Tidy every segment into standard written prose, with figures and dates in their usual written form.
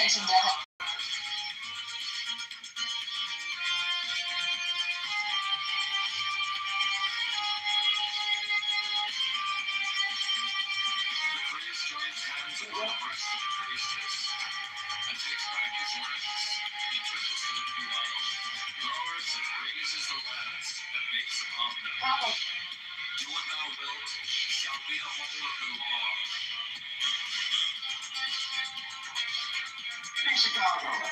Pension debt. Chicago.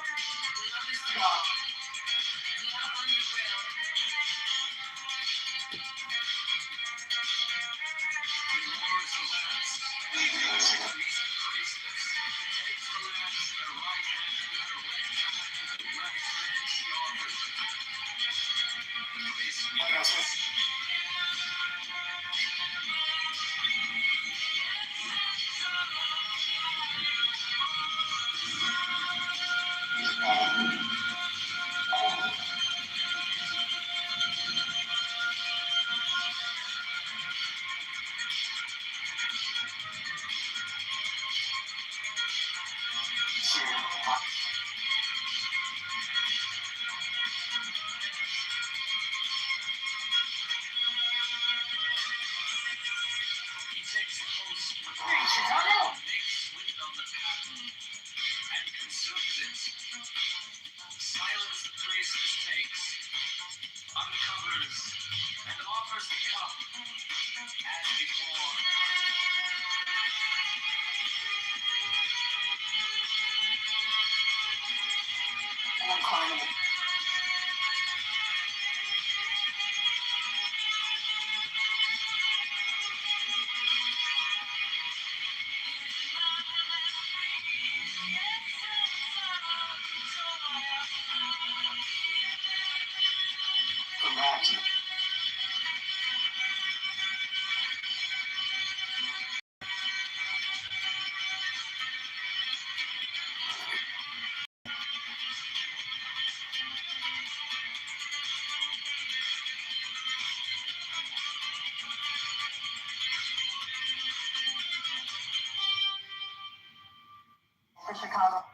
For Chicago.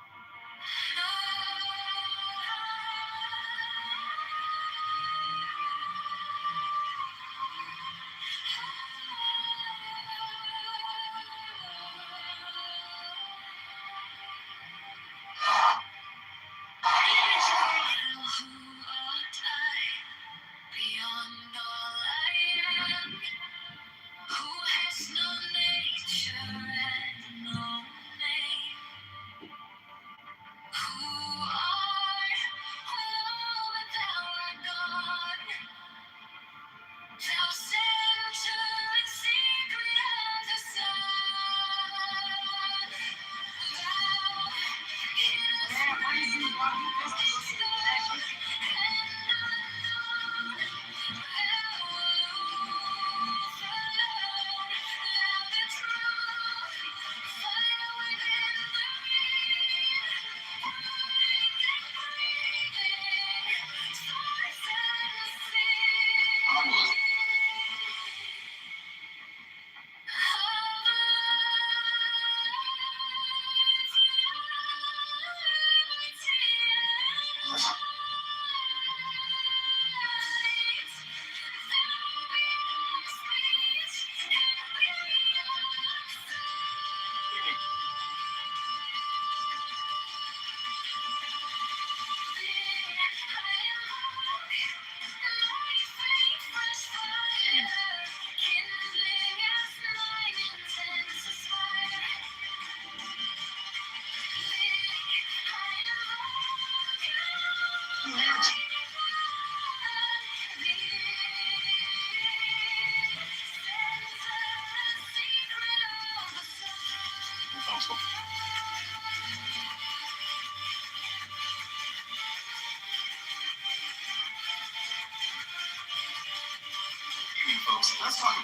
Folks, let's talk.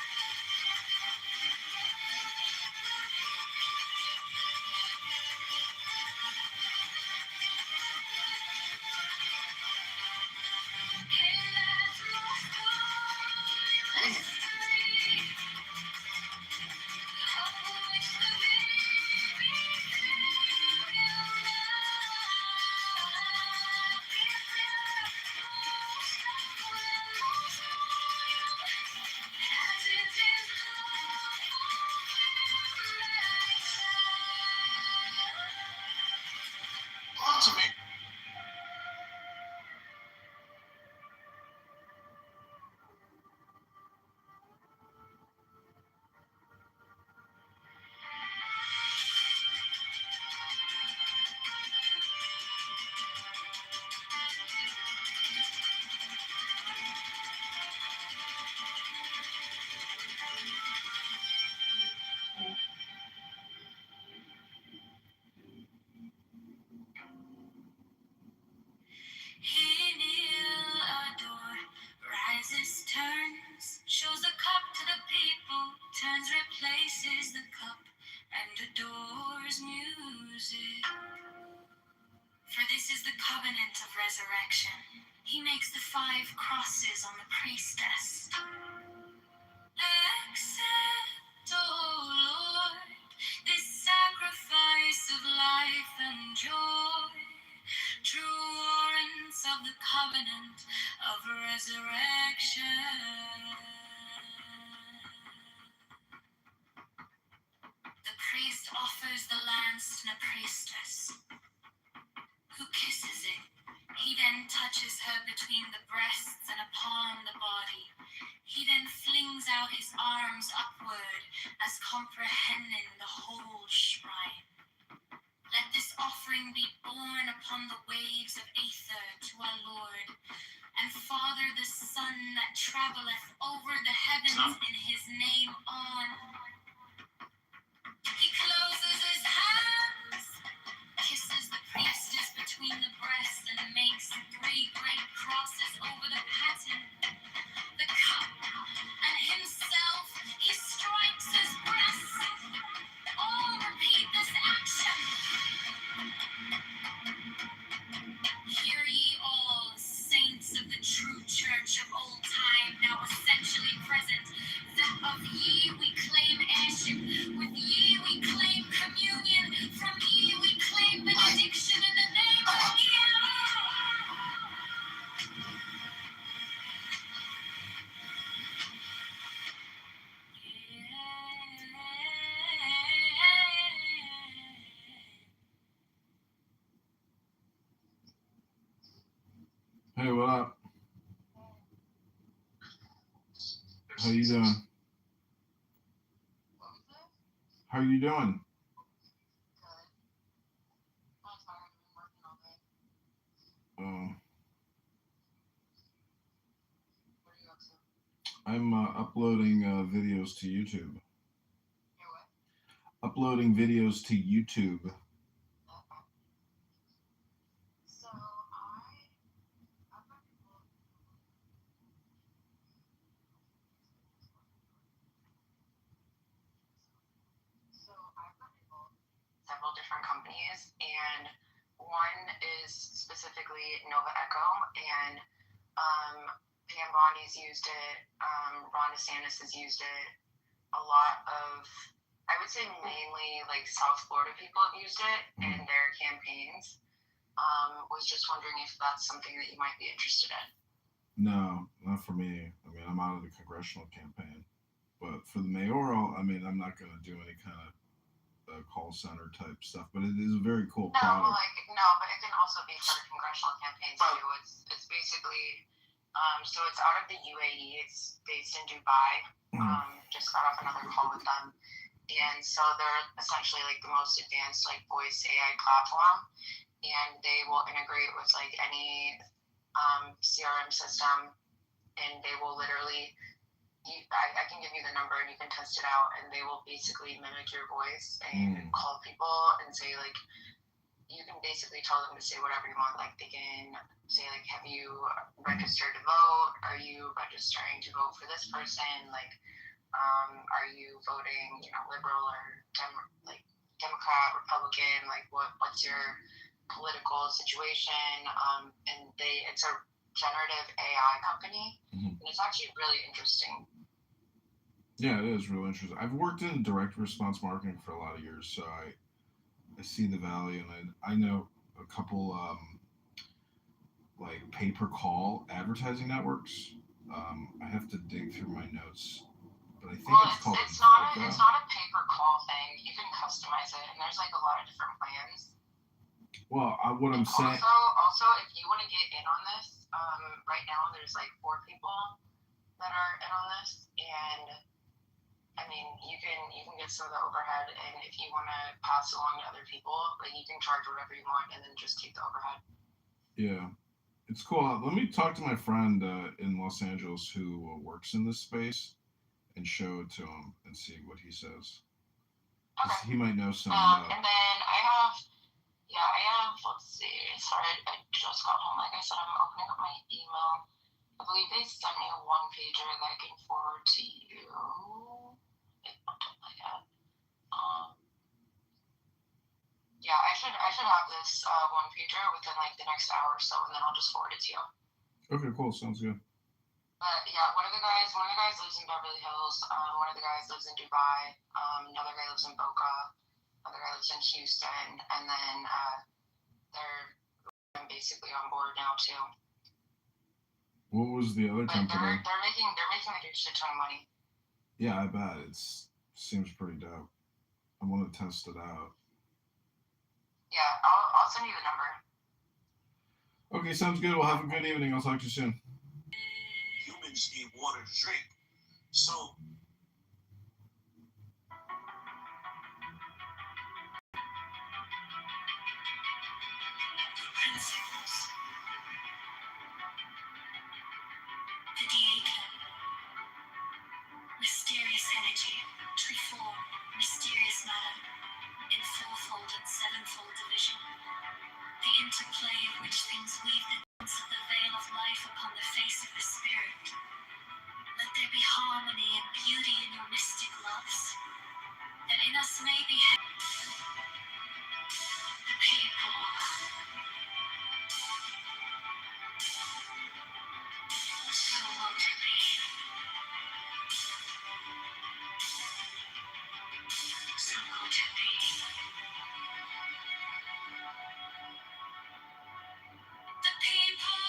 To me. Rises, turns, shows the cup to the people, turns, replaces the cup, and adores music. For this is the covenant of resurrection. He makes the 5 crosses on the priestess. Accept, O Lord, this sacrifice of life and joy, true warrants of the covenant of resurrection. The priest offers the lance to the priestess, who kisses it. He then touches her between the breasts and upon the body. He then flings out his arms upward as comprehending the whole shrine. Let this offering be borne upon the waves of aether to our Lord, and Father the Son that travelleth over the heavens in his name on. He closes his hands, kisses the priestess between the breasts, and makes 3 great crosses over the paten, the cup, and himself. He strikes his breast. All repeat this action. Hear ye all, saints of the true church of old time, now essentially present, that of ye we claim heirship, with ye we claim communion, from ye we claim benediction in the name of Hey, what up? How you doing? How you doing? I'm uploading videos to YouTube. Uploading videos to YouTube. Several different companies, and one is specifically Nova Echo, and Pam Bondi's used it, Ron DeSantis has used it, a lot of, I would say mainly like South Florida people have used it in their campaigns. Was just wondering if that's something that you might be interested in. No, not for me. I mean, I'm out of the congressional campaign. But for the mayoral, I mean, I'm not going to do any kind of call center type stuff. But it is a very cool product. But it can also be for the congressional campaigns too. It's basically, so it's out of the UAE. It's based in Dubai. Just got off another call with them. And so they're essentially like the most advanced like voice AI platform. And they will integrate with like any CRM system, and they will literally. I can give you the number and you can test it out, and they will basically mimic your voice and call people and say like, you can basically tell them to say whatever you want. Like they can say like, have you registered to vote? Are you registering to vote for this person? Like, are you voting, liberal or Democrat, Republican? Like, what's your political situation? And it's a generative AI company, and it's actually really interesting. Yeah, it is really interesting. I've worked in direct response marketing for a lot of years, so I see the value, and I know a couple like pay per call advertising networks. I have to dig through my notes, but I think it's called. It's not a pay per call thing. You can customize it, and there's like a lot of different plans. Well, what I'm saying. Also, if you want to get in on this, right now there's like 4 people that are in on this, and I mean, you can get some of the overhead, and if you want to pass along to other people, like you can charge whatever you want, and then just take the overhead. Yeah, it's cool. Let me talk to my friend in Los Angeles who works in this space and show it to him and see what he says. Okay. He might know some. And then I have, let's see. Sorry, I just got home. Like I said, I'm opening up my email. I believe they sent me a 1-pager that I can forward to you. Yeah, I should have this 1-pager within like the next hour or so, and then I'll just forward it to you. Okay, cool. Sounds good. But yeah, one of the guys lives in Beverly Hills. One of the guys lives in Dubai. Another guy lives in Boca. Another guy lives in Houston, and then they're basically on board now too. What was the other company? They're making like a shit ton of money. Yeah, I bet it seems pretty dope. I want to test it out. Yeah, I'll send you the number. Okay, sounds good. Well, have a good evening. I'll talk to you soon. Humans need water to drink, so. Principles. The Diaken. Mysterious energy, treeform, mysterious matter, in 4-fold and 7-fold division. The interplay of which things weave the dance of the veil of life upon the face of the spirit. Let there be harmony and beauty in your mystic loves, that in us may be the people. So won't it be. So won't it be. The people.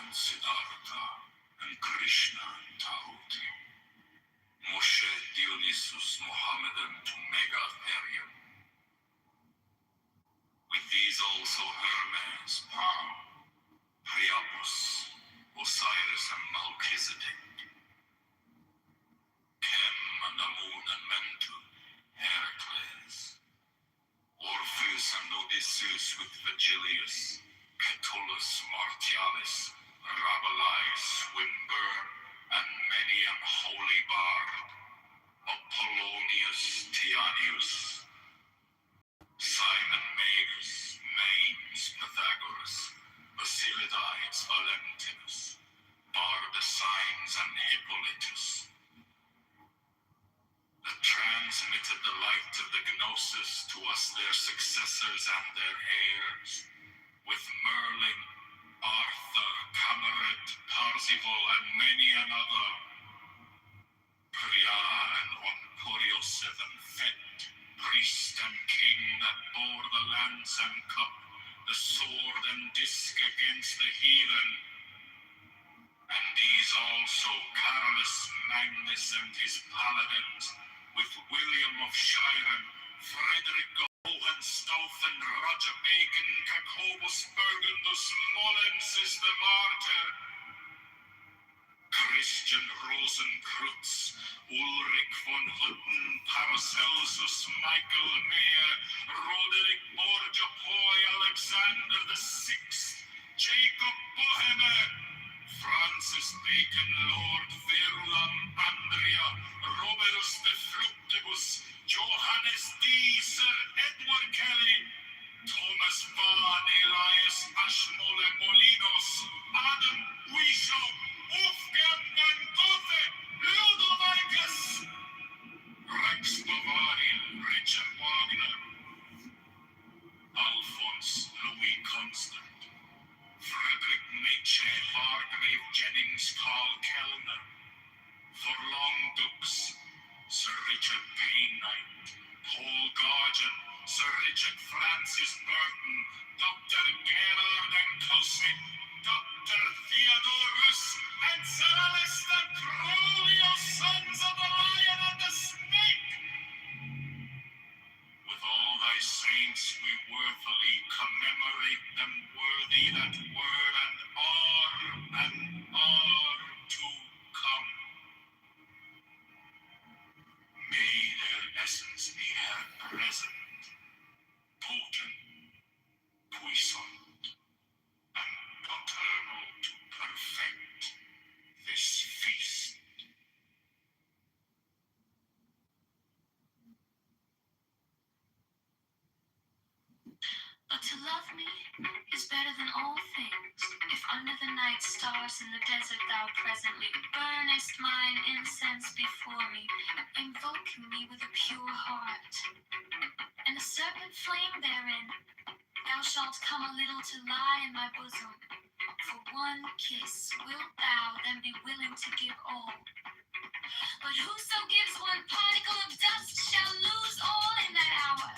and Siddhartha and Krishna and Tahuti, Moshe, Dionysus, Mohammed and Megatherium. With these also Hermes, Pan, Priapus, Osiris and Melchizedek, Chem and Amun and Mentu, Heracles, Orpheus and Odysseus with Virgilius, Catullus, Martialis, Rabelais, Swinburne, and many an holy bard, Apollonius, Tianius, Simon Magus, Manes, Pythagoras, Basilides, Valentinus, Bardesigns, and Hippolytus, that transmitted the light of the Gnosis to us, their successors and their heirs, with Merlin, Arthur, Cameron, Parzival, and many another, Priya and Onpurios and Fet, priest and king that bore the lance and cup, the sword and disc against the heathen. And these also, Carolus Magnus and his paladins, with William of Shiren, Frederick Hohenstaufen, and Roger Bacon, Jacobus Burgundus, Mollensis the martyr, Christian Rosenkreutz, Ulrich von Hutten, Paracelsus, Michael Mayer, Roderick Borgia Poi, Alexander the Sixth, Jacob Boehme, Francis Bacon, Lord Verulam, Andrea, Robertus de Fructibus, Johannes D. Sir Edward Kelly, Thomas Vaughan, Elias Ashmole Molinos, Adam Weishaupt, Wolfgang van Gogh, Ludovicus, Rex Bavarian, Richard Wagner, Alphonse Louis Constant, Frederick Nietzsche, Hargrave Jennings, Carl Kellner, Forlong Dukes, Sir Richard Payne-Knight, Paul Gargan, Sir Richard Francis Burton, Dr. Gerard and Cosmic, Dr. Theodorus, and Sir Alistair Crowley, O sons of the Lion and the Snake. With all thy saints we worthily commemorate them, worthy that were and are to come. May their essence be held present, potent, puissant, and eternal to perfect this feast. But to love me is better than all things. If under the night stars in the desert thou presently burnest mine incense before me, invoking me with a pure heart, and a serpent flame therein, thou shalt come a little to lie in my bosom. For one kiss wilt thou then be willing to give all. But whoso gives one particle of dust shall lose all in that hour.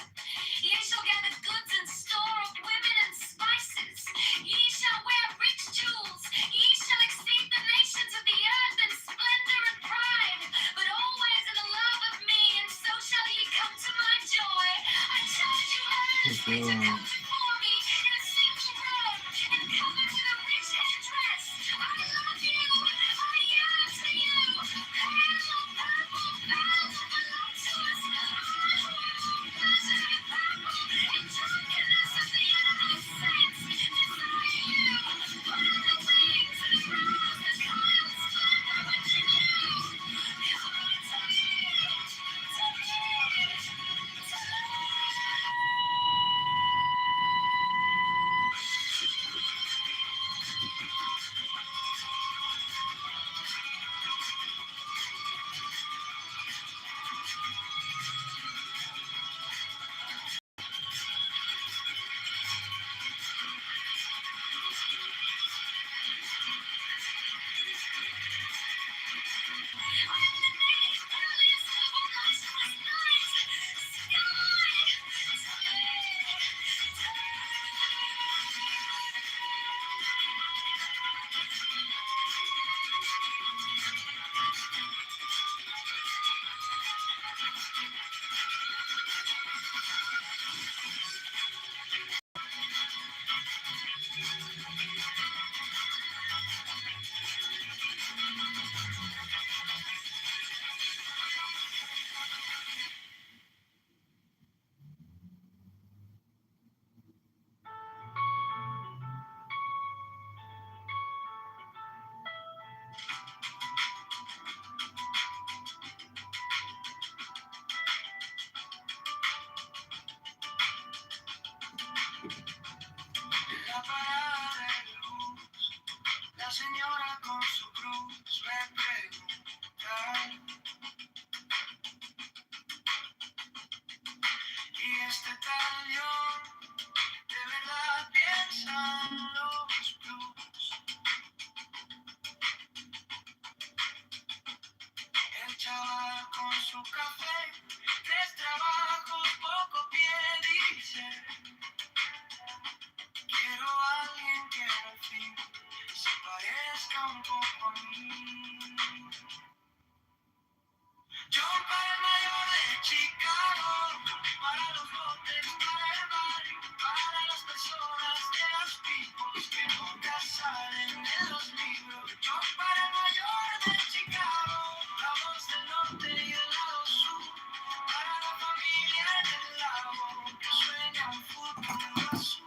Ye shall gather goods and store of women and spices. Ye shall wear rich jewels. Ye shall exceed the nations of the earth in splendor and pride. But always in the love of me, and so shall ye come to my joy. I charge you earnestly to come before me in a single robe and covered with a rich headdress. I love you. I yearn for you. Pale, purple, bells belong to us. Pleasure and purple, in drunkenness of the enemy saints. Desire you. What are the wings and rose and coiled splendor within you? Behold, to me, to me, to me. señora con su cruz me pregunta, y este tal yo de verdad piensa en los blues. El chaval con su café, 3 trabajos, poco pie, dice, quiero a alguien que al fin se parezca un poco a mí. John para el mayor de Chicago, para los botes, para el barrio, para las personas de los picos que nunca salen en los libros. John para el mayor de Chicago, la voz del norte y del lado sur, para la familia en el lago que sueña un futuro azul.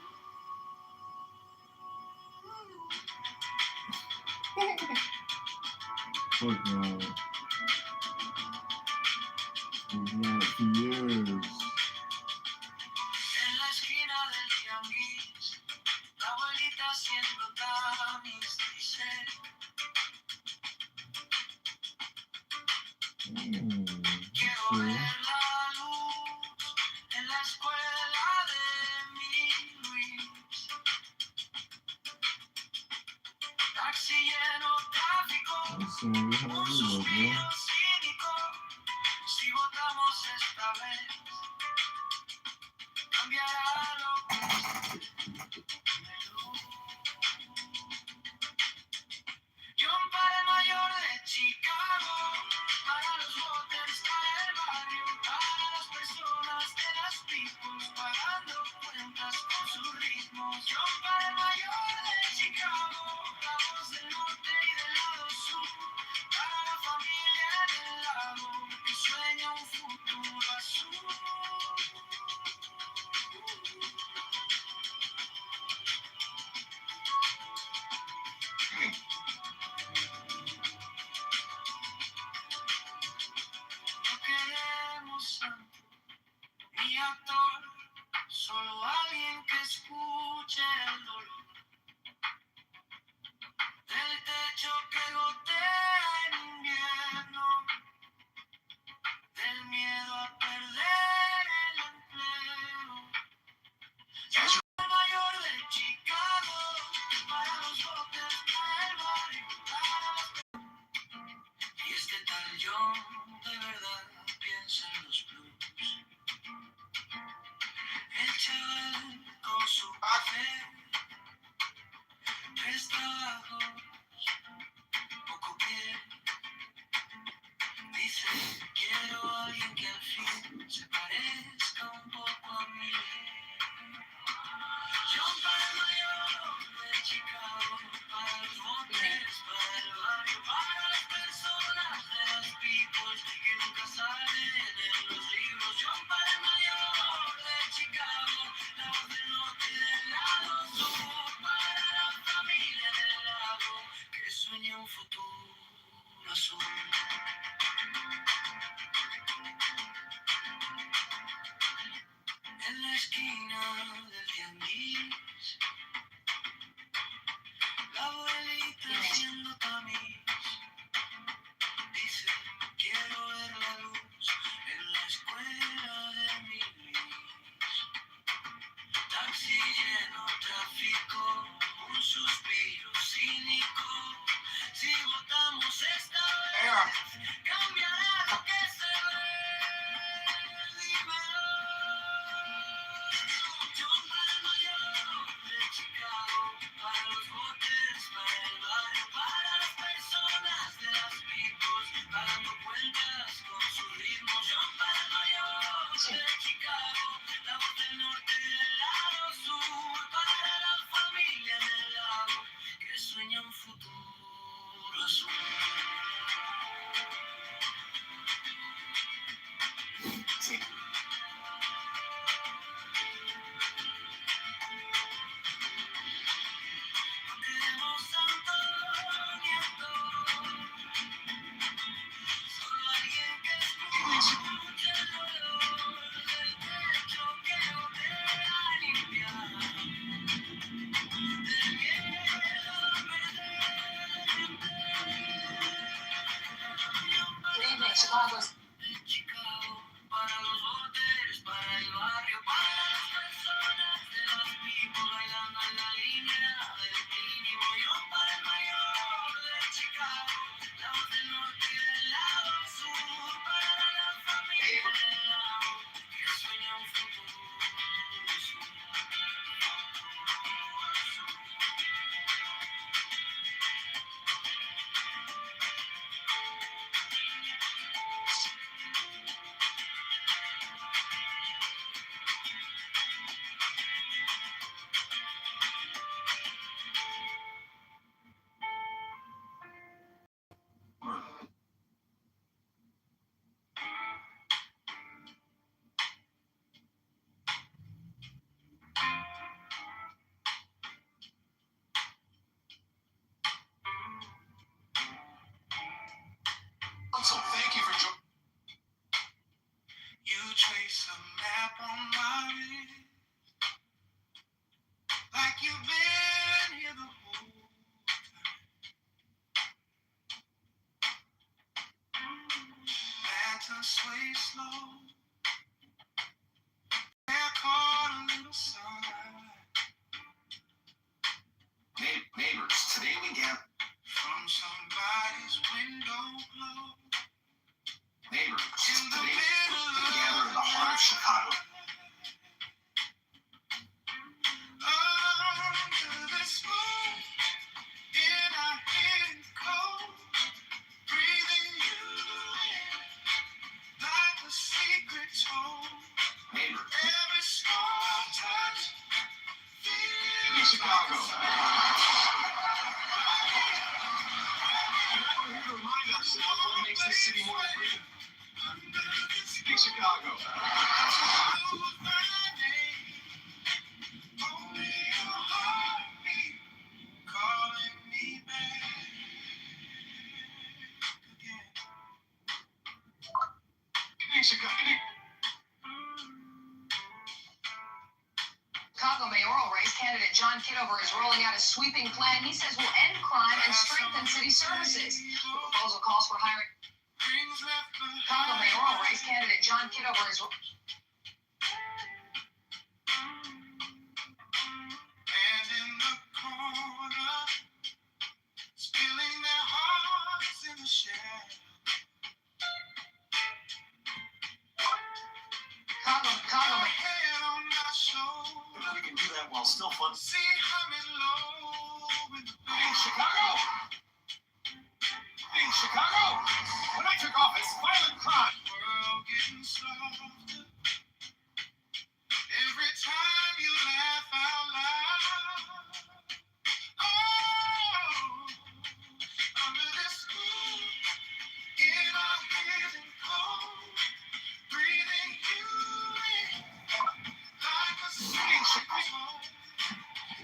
Look, man. We've met for years. En la esquina del tianguis, la abuelita haciendo tamis dice, quiero So, ver la luz en la escuela de mi Luis. Taxi lleno, tráfico, that's the way how un we look, suspiro bro. cínico. Si votamos esta vez, cambiará lo que John para el mayor de Chicago, para los voters, para el barrio, para las personas de las peoples, pagando cuentas con sus ritmos. John para el mayor de Chicago, la voz del norte y del lado sur, para la familia del lago que sueña un futuro azul. No queremos santo ni actor, solo alguien que escuche el dolor del techo que gotea en invierno, del miedo a perder el empleo. El mayor de Chicago, para los botes, para el barrio, para las... Y este tal John de verdad piensa en los blues. El chaval con su café, 3 trabajos, poco pie, dice, quiero a alguien que al fin se parezca un poco a mí. John para el mayor de Chicago, para los botes, para el barrio, para las personas de las peoples que nunca salen en los libros. John para el mayor de Chicago, la voz del norte y del lado sur, para la familia del lago que sueña un futuro azul. En la esquina del tianguis, la abuelita haciendo tamiz dice, quiero ver la luz en la escuela de mi Luis. Taxi lleno, tráfico, un suspiro cínico. Si votamos esta vez, cambiará lo que se ve. Dímelo. John para el mayor de Chicago, para los botes, para el barrio, para las personas de las peoples, pagando cuentas con sus ritmos. John para el mayor de Chicago, la voz del norte y del lado sur, para la familia del lago que sueña un futuro azul. No queremos santo ni actor, solo alguien que escuche el dolor del techo que gotea en invierno, del miedo a perder Chicago's So thank you for joining. You trace a map on my wrist, like you've been here the whole time. Lanterns sway slow, they're caught a little sunlight. Neighbors, today we gather from somebody's window glow. Neighbors, today we gather in the heart of Chicago. Under this moon, in our hidden cold, breathing you in like a secret told. Neighbor, every small touch feels Chicago. We're here to remind ourselves what makes this city more free. Big Chicago. Calling me back again. Big Chicago. Chicago mayoral race candidate John Kitover is rolling out a sweeping plan he says will end crime and strengthen city services. The proposal calls for hiring. Chicago mayoral race candidate John Kitover is. And in the corner, spilling their hearts in the shadow. Chicago. Head on my shoulder. We can do that while still fun. See, humming low with the band. Chicago! Hey, Chicago! When I took office, violent crime. World getting softer. Every time you laugh out loud. Oh, under this moon, in our hidden cold, breathing you in like a Chicago.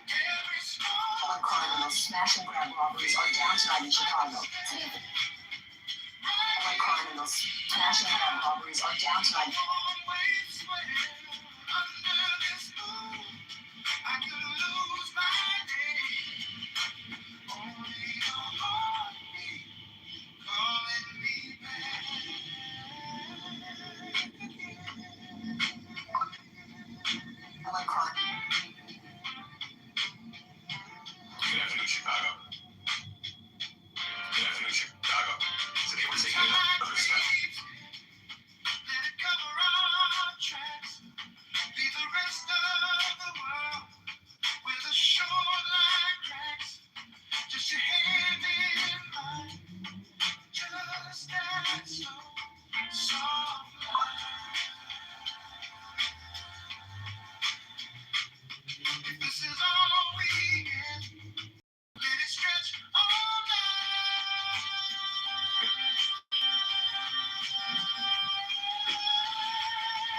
Every small Violent crime and those smash and grab robberies are down tonight in Chicago. Violent crime and those smash and grab robberies are down tonight. Violent crime. Good afternoon, Chicago. Good afternoon, Chicago. Today we're taking another step. Let it cover our tracks. Leave the rest of the world with a shoreline cracks. Just your hand in mine. Just that slow, soft line. If this is all we get, let it stretch all night.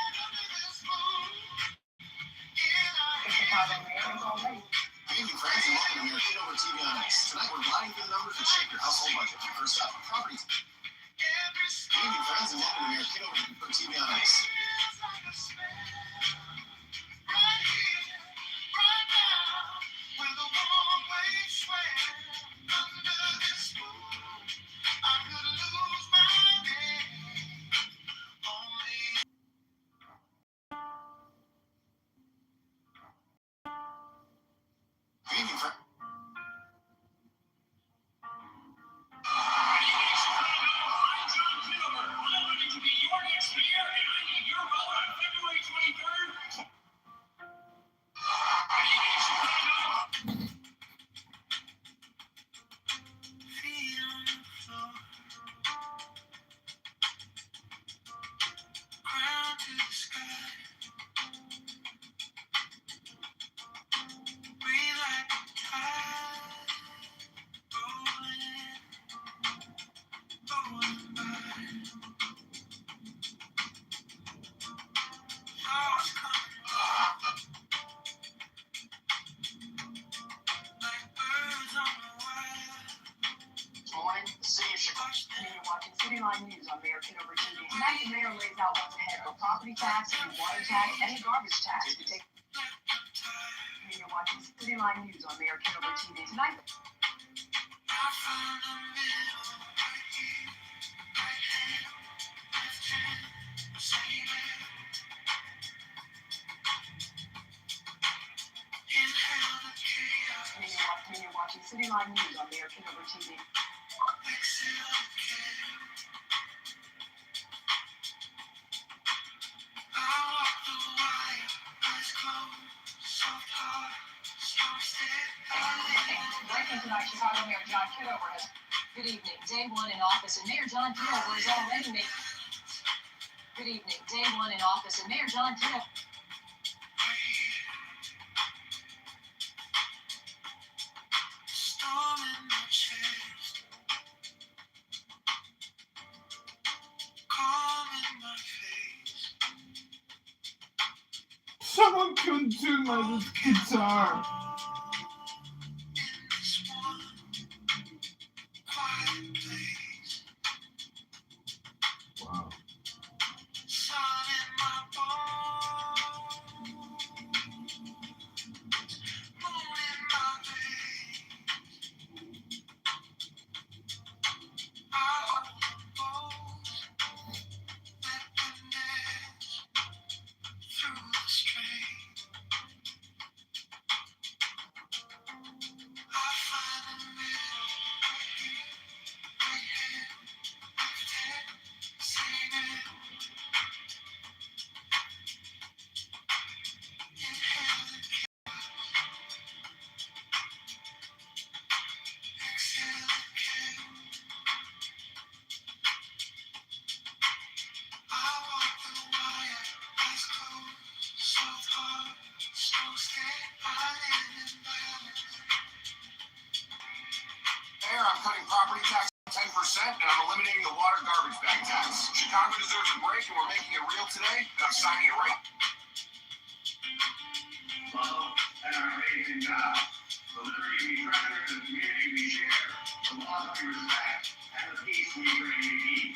Under this moon, in our Chicago mayoral already. Good evening, friends, and welcome to Mayor Kitover TV on Ice. Tonight we're lining through the numbers that shape your household budget. First up, properties. Good evening, friends, and welcome to Mayor Kitover TV on Ice. Right here, right now, where the warm waves swell. Under this moon, I could lose my day. City Line News on Mayor Kitover TV. Tonight, the mayor lays out what's ahead for property tax, and water tax, and garbage tax. You're watching City Line News on Mayor Kitover TV. Tonight, you're watching City Line News on Mayor Kitover TV. Breaking tonight, Chicago Mayor John Kitover has. Good evening. Day one in office, and Mayor John Kitover is already making. Good evening. Day one in office, and Mayor John Kitover. Someone can tune my guitar. Wow. I'm cutting property tax 10%, and I'm eliminating the water garbage bag tax. Chicago deserves a break, and we're making it real today, and I'm signing it right. Love and our faith in God. The liberty we treasure, the community we share, the laws we respect, and the peace we bring to keep.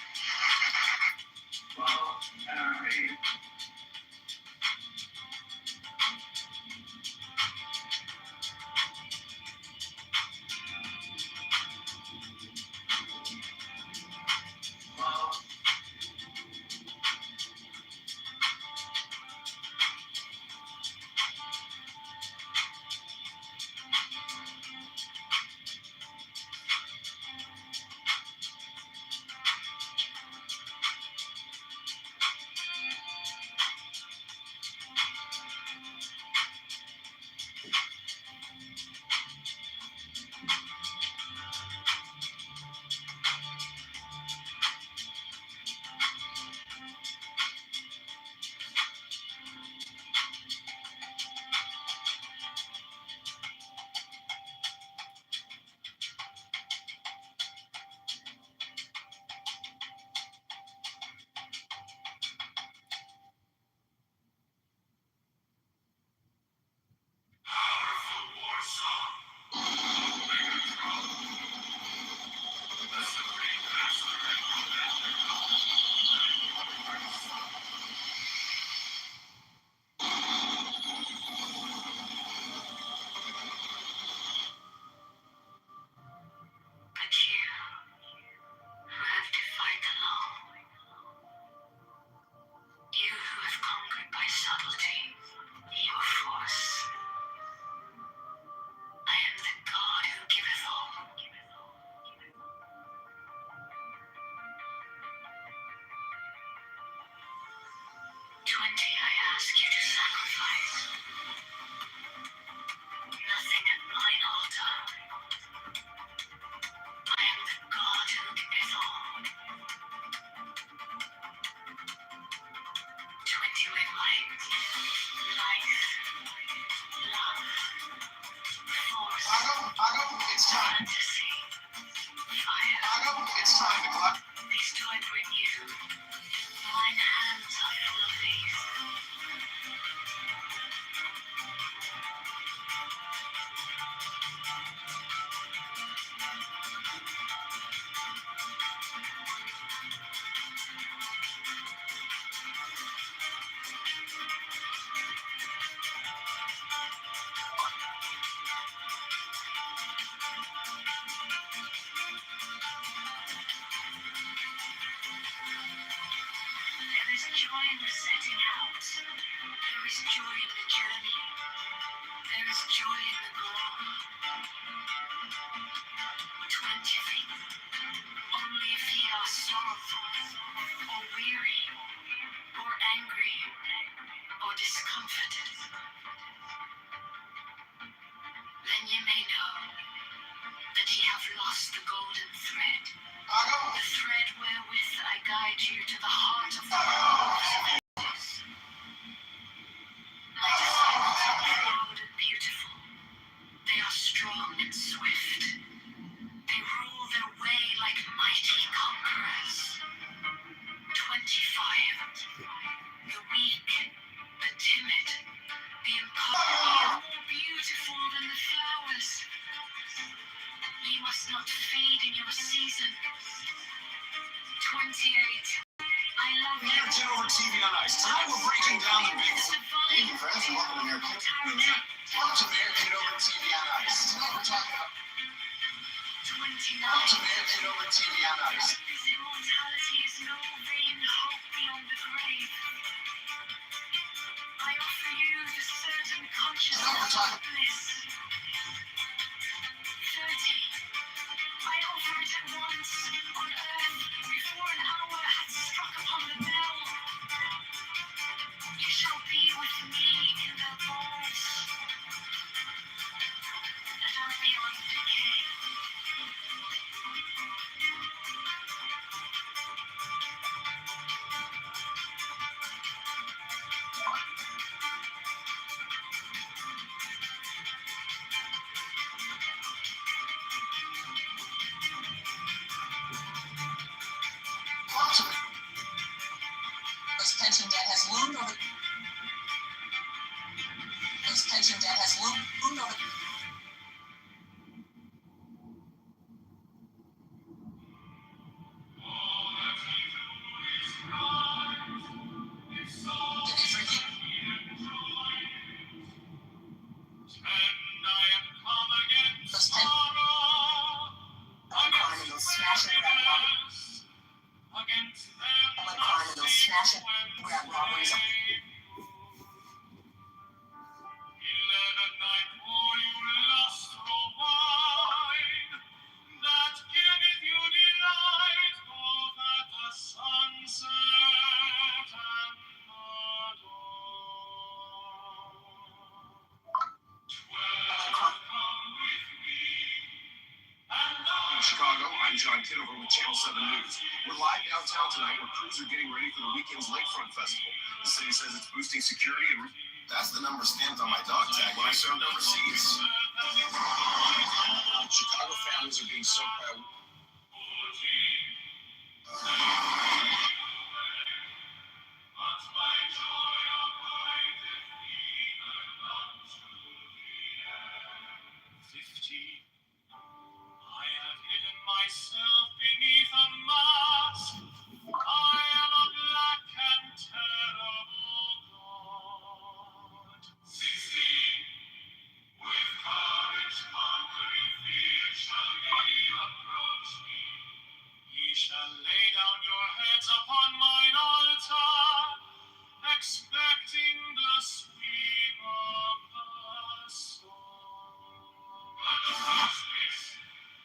Love and our faith. But you, who have defied the law, you who have conquered by subtlety, your force, I am the God who giveth all. 20 I ask you to sacrifice. Nothing at mine altar. I am the God who giveth all. 20 with light, love, force, It's time. fantasy, fire. It's time to collect. These do I bring you. Mine hands are full of these. joy in setting out. There is joy in the journey. There is joy in the goal. 20. Only if ye are sorrowful, or weary, or angry, or discomforted, then ye may know that ye have lost the golden thread, the thread wherewith I guide you to the heart of the world. My disciples are proud and beautiful. They are strong and swift. They rule their way like mighty conquerors. 25. The weak, the timid, the impossible are more beautiful than the flowers. Ye must not fade in your season. 28. I love you. Kitover TV on Ice. Tonight we're breaking down the big. Hey, friends, and welcome to Mayor Welcome to Mayor Kitover TV on Ice. Tonight we're talking about. 29. Welcome to Mayor Kitover TV on Ice. This immortality is no vain hope beyond the grave. I offer you the certain consciousness of bliss. 30. I offer it at once, on earth, before an hour had struck upon the bell. You shall be with me in the vaults that are beyond decay. Pension debt has loomed over. Pension debt has loomed over. Smash and grab robberies. Smash and grab robberies. Chicago, I'm John Kitover with Channel 7 News. We're live downtown tonight where crews are getting ready for the weekend's Lakefront Festival. The city says it's boosting security and... That's the number stamped on my dog tag when I served overseas. Chicago families are being soaked by... Myself beneath a mask, I am a black and terrible god. 16, with courage conquering fear shall ye approach me. Ye shall lay down your heads upon mine altar, expecting the sweep of the sword. But the justice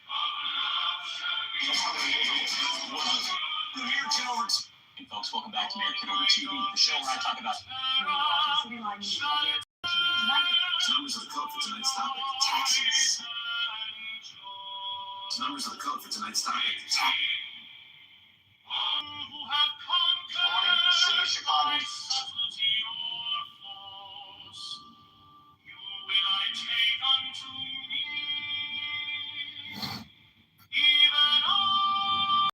of love shall be Mayor Kitover. Hey folks, welcome back to Mayor Kitover TV, the show where I talk about numbers of the code for tonight's topic, taxes. Numbers of the code for tonight's topic, taxes. who have conquered City of Chicago. subtlety or force. You will I take unto me, even I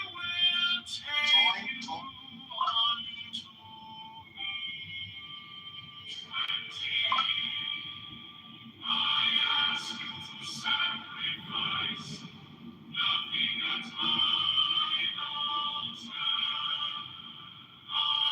will take you unto me. 20. I ask you to sacrifice nothing at mine altar. I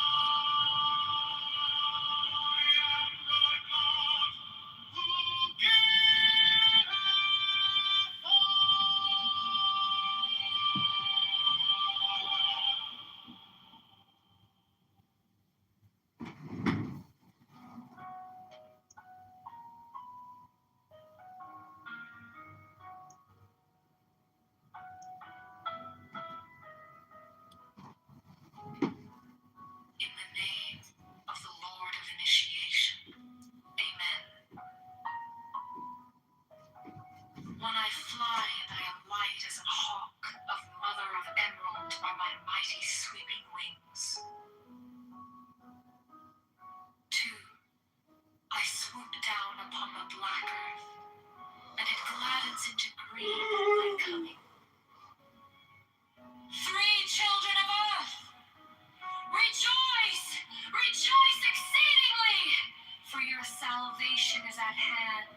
light as a hawk of mother of emerald are my mighty sweeping wings. 2. I swoop down upon the black earth, and it gladdens into green at my coming. 3 children of earth, rejoice! Rejoice exceedingly! For your salvation is at hand.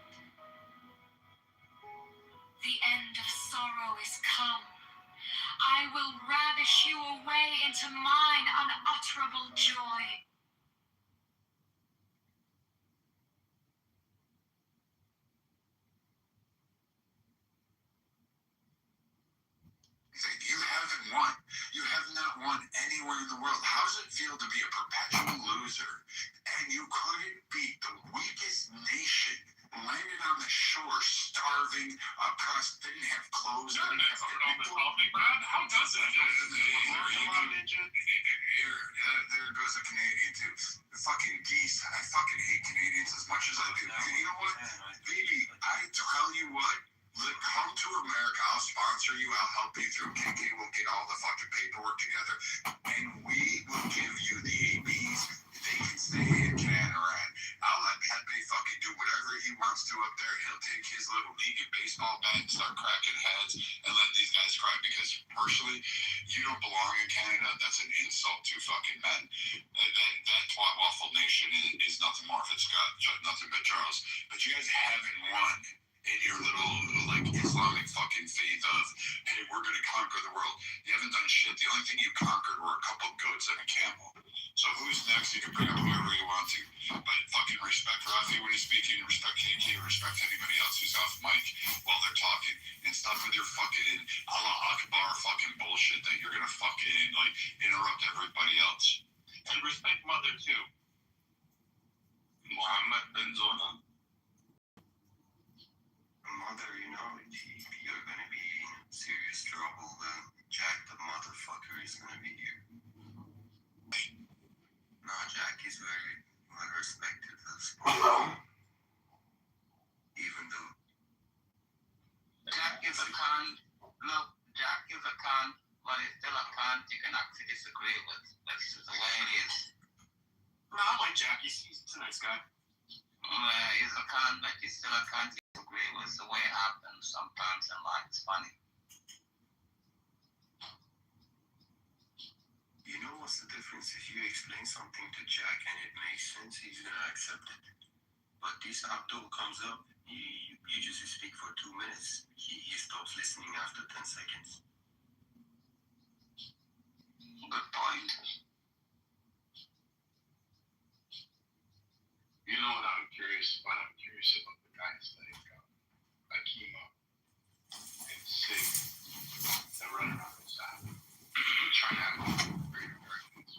The end of sorrow is come. I will ravish you away into mine unutterable joy. You haven't won. You have not won anywhere in the world. How does it feel to be a perpetual loser? And you couldn't beat the weakest nation, landed on the shore, starving, oppressed, didn't have clothes. You're an expert on this topic, Brad. How does it feel to be a loser? There goes a Canadian too. The fucking geese. I fucking hate Canadians as much as I do. You know what? Baby, I tell you what. Come to America. I'll sponsor you. I'll help you through. KK will get all the fucking paperwork together, and we will give you the ABs. They can stay in Canaran. I'll let Pepe fucking do whatever he wants to up there. He'll take his little league of baseball bat and start cracking heads and let these guys cry, because personally, you don't belong in Canada. That's an insult to fucking men. That twat waffle nation is nothing more if it's got nothing but Charles. But you guys haven't won in your little, like, Islamic fucking faith of, hey, we're going to conquer the world. You haven't done shit. The only thing you conquered were a couple goats and a camel. So who's next? You can bring up whoever you want to. But fucking respect Rafi when he's speaking, respect KK, respect anybody else who's off mic while they're talking, and stop with your fucking Allah Akbar fucking bullshit that you're going to fucking, like, interrupt everybody else. And respect mother, too. Mohammed Ben Zona. Mother, you know, you're gonna be in serious trouble. Jack the motherfucker is gonna be here. No, Jack is very well respected for the sport. Even though Jack is a cunt. Look, Jack is a cunt, but he's still a cunt you can actually disagree with. That's just the way it is. No, I like Jack. He's a nice guy. He's a cunt, but he's still a cunt. Agree with the way it happens sometimes in life. It's funny. You know what's the difference? If you explain something to Jack and it makes sense, he's gonna accept it. But this Abdul comes up, you just speak for 2 minutes. He stops listening after 10 seconds. Good point. You know what I'm curious about? I'm curious about the guys like Akima and Sig that run around the South, trying to great Americans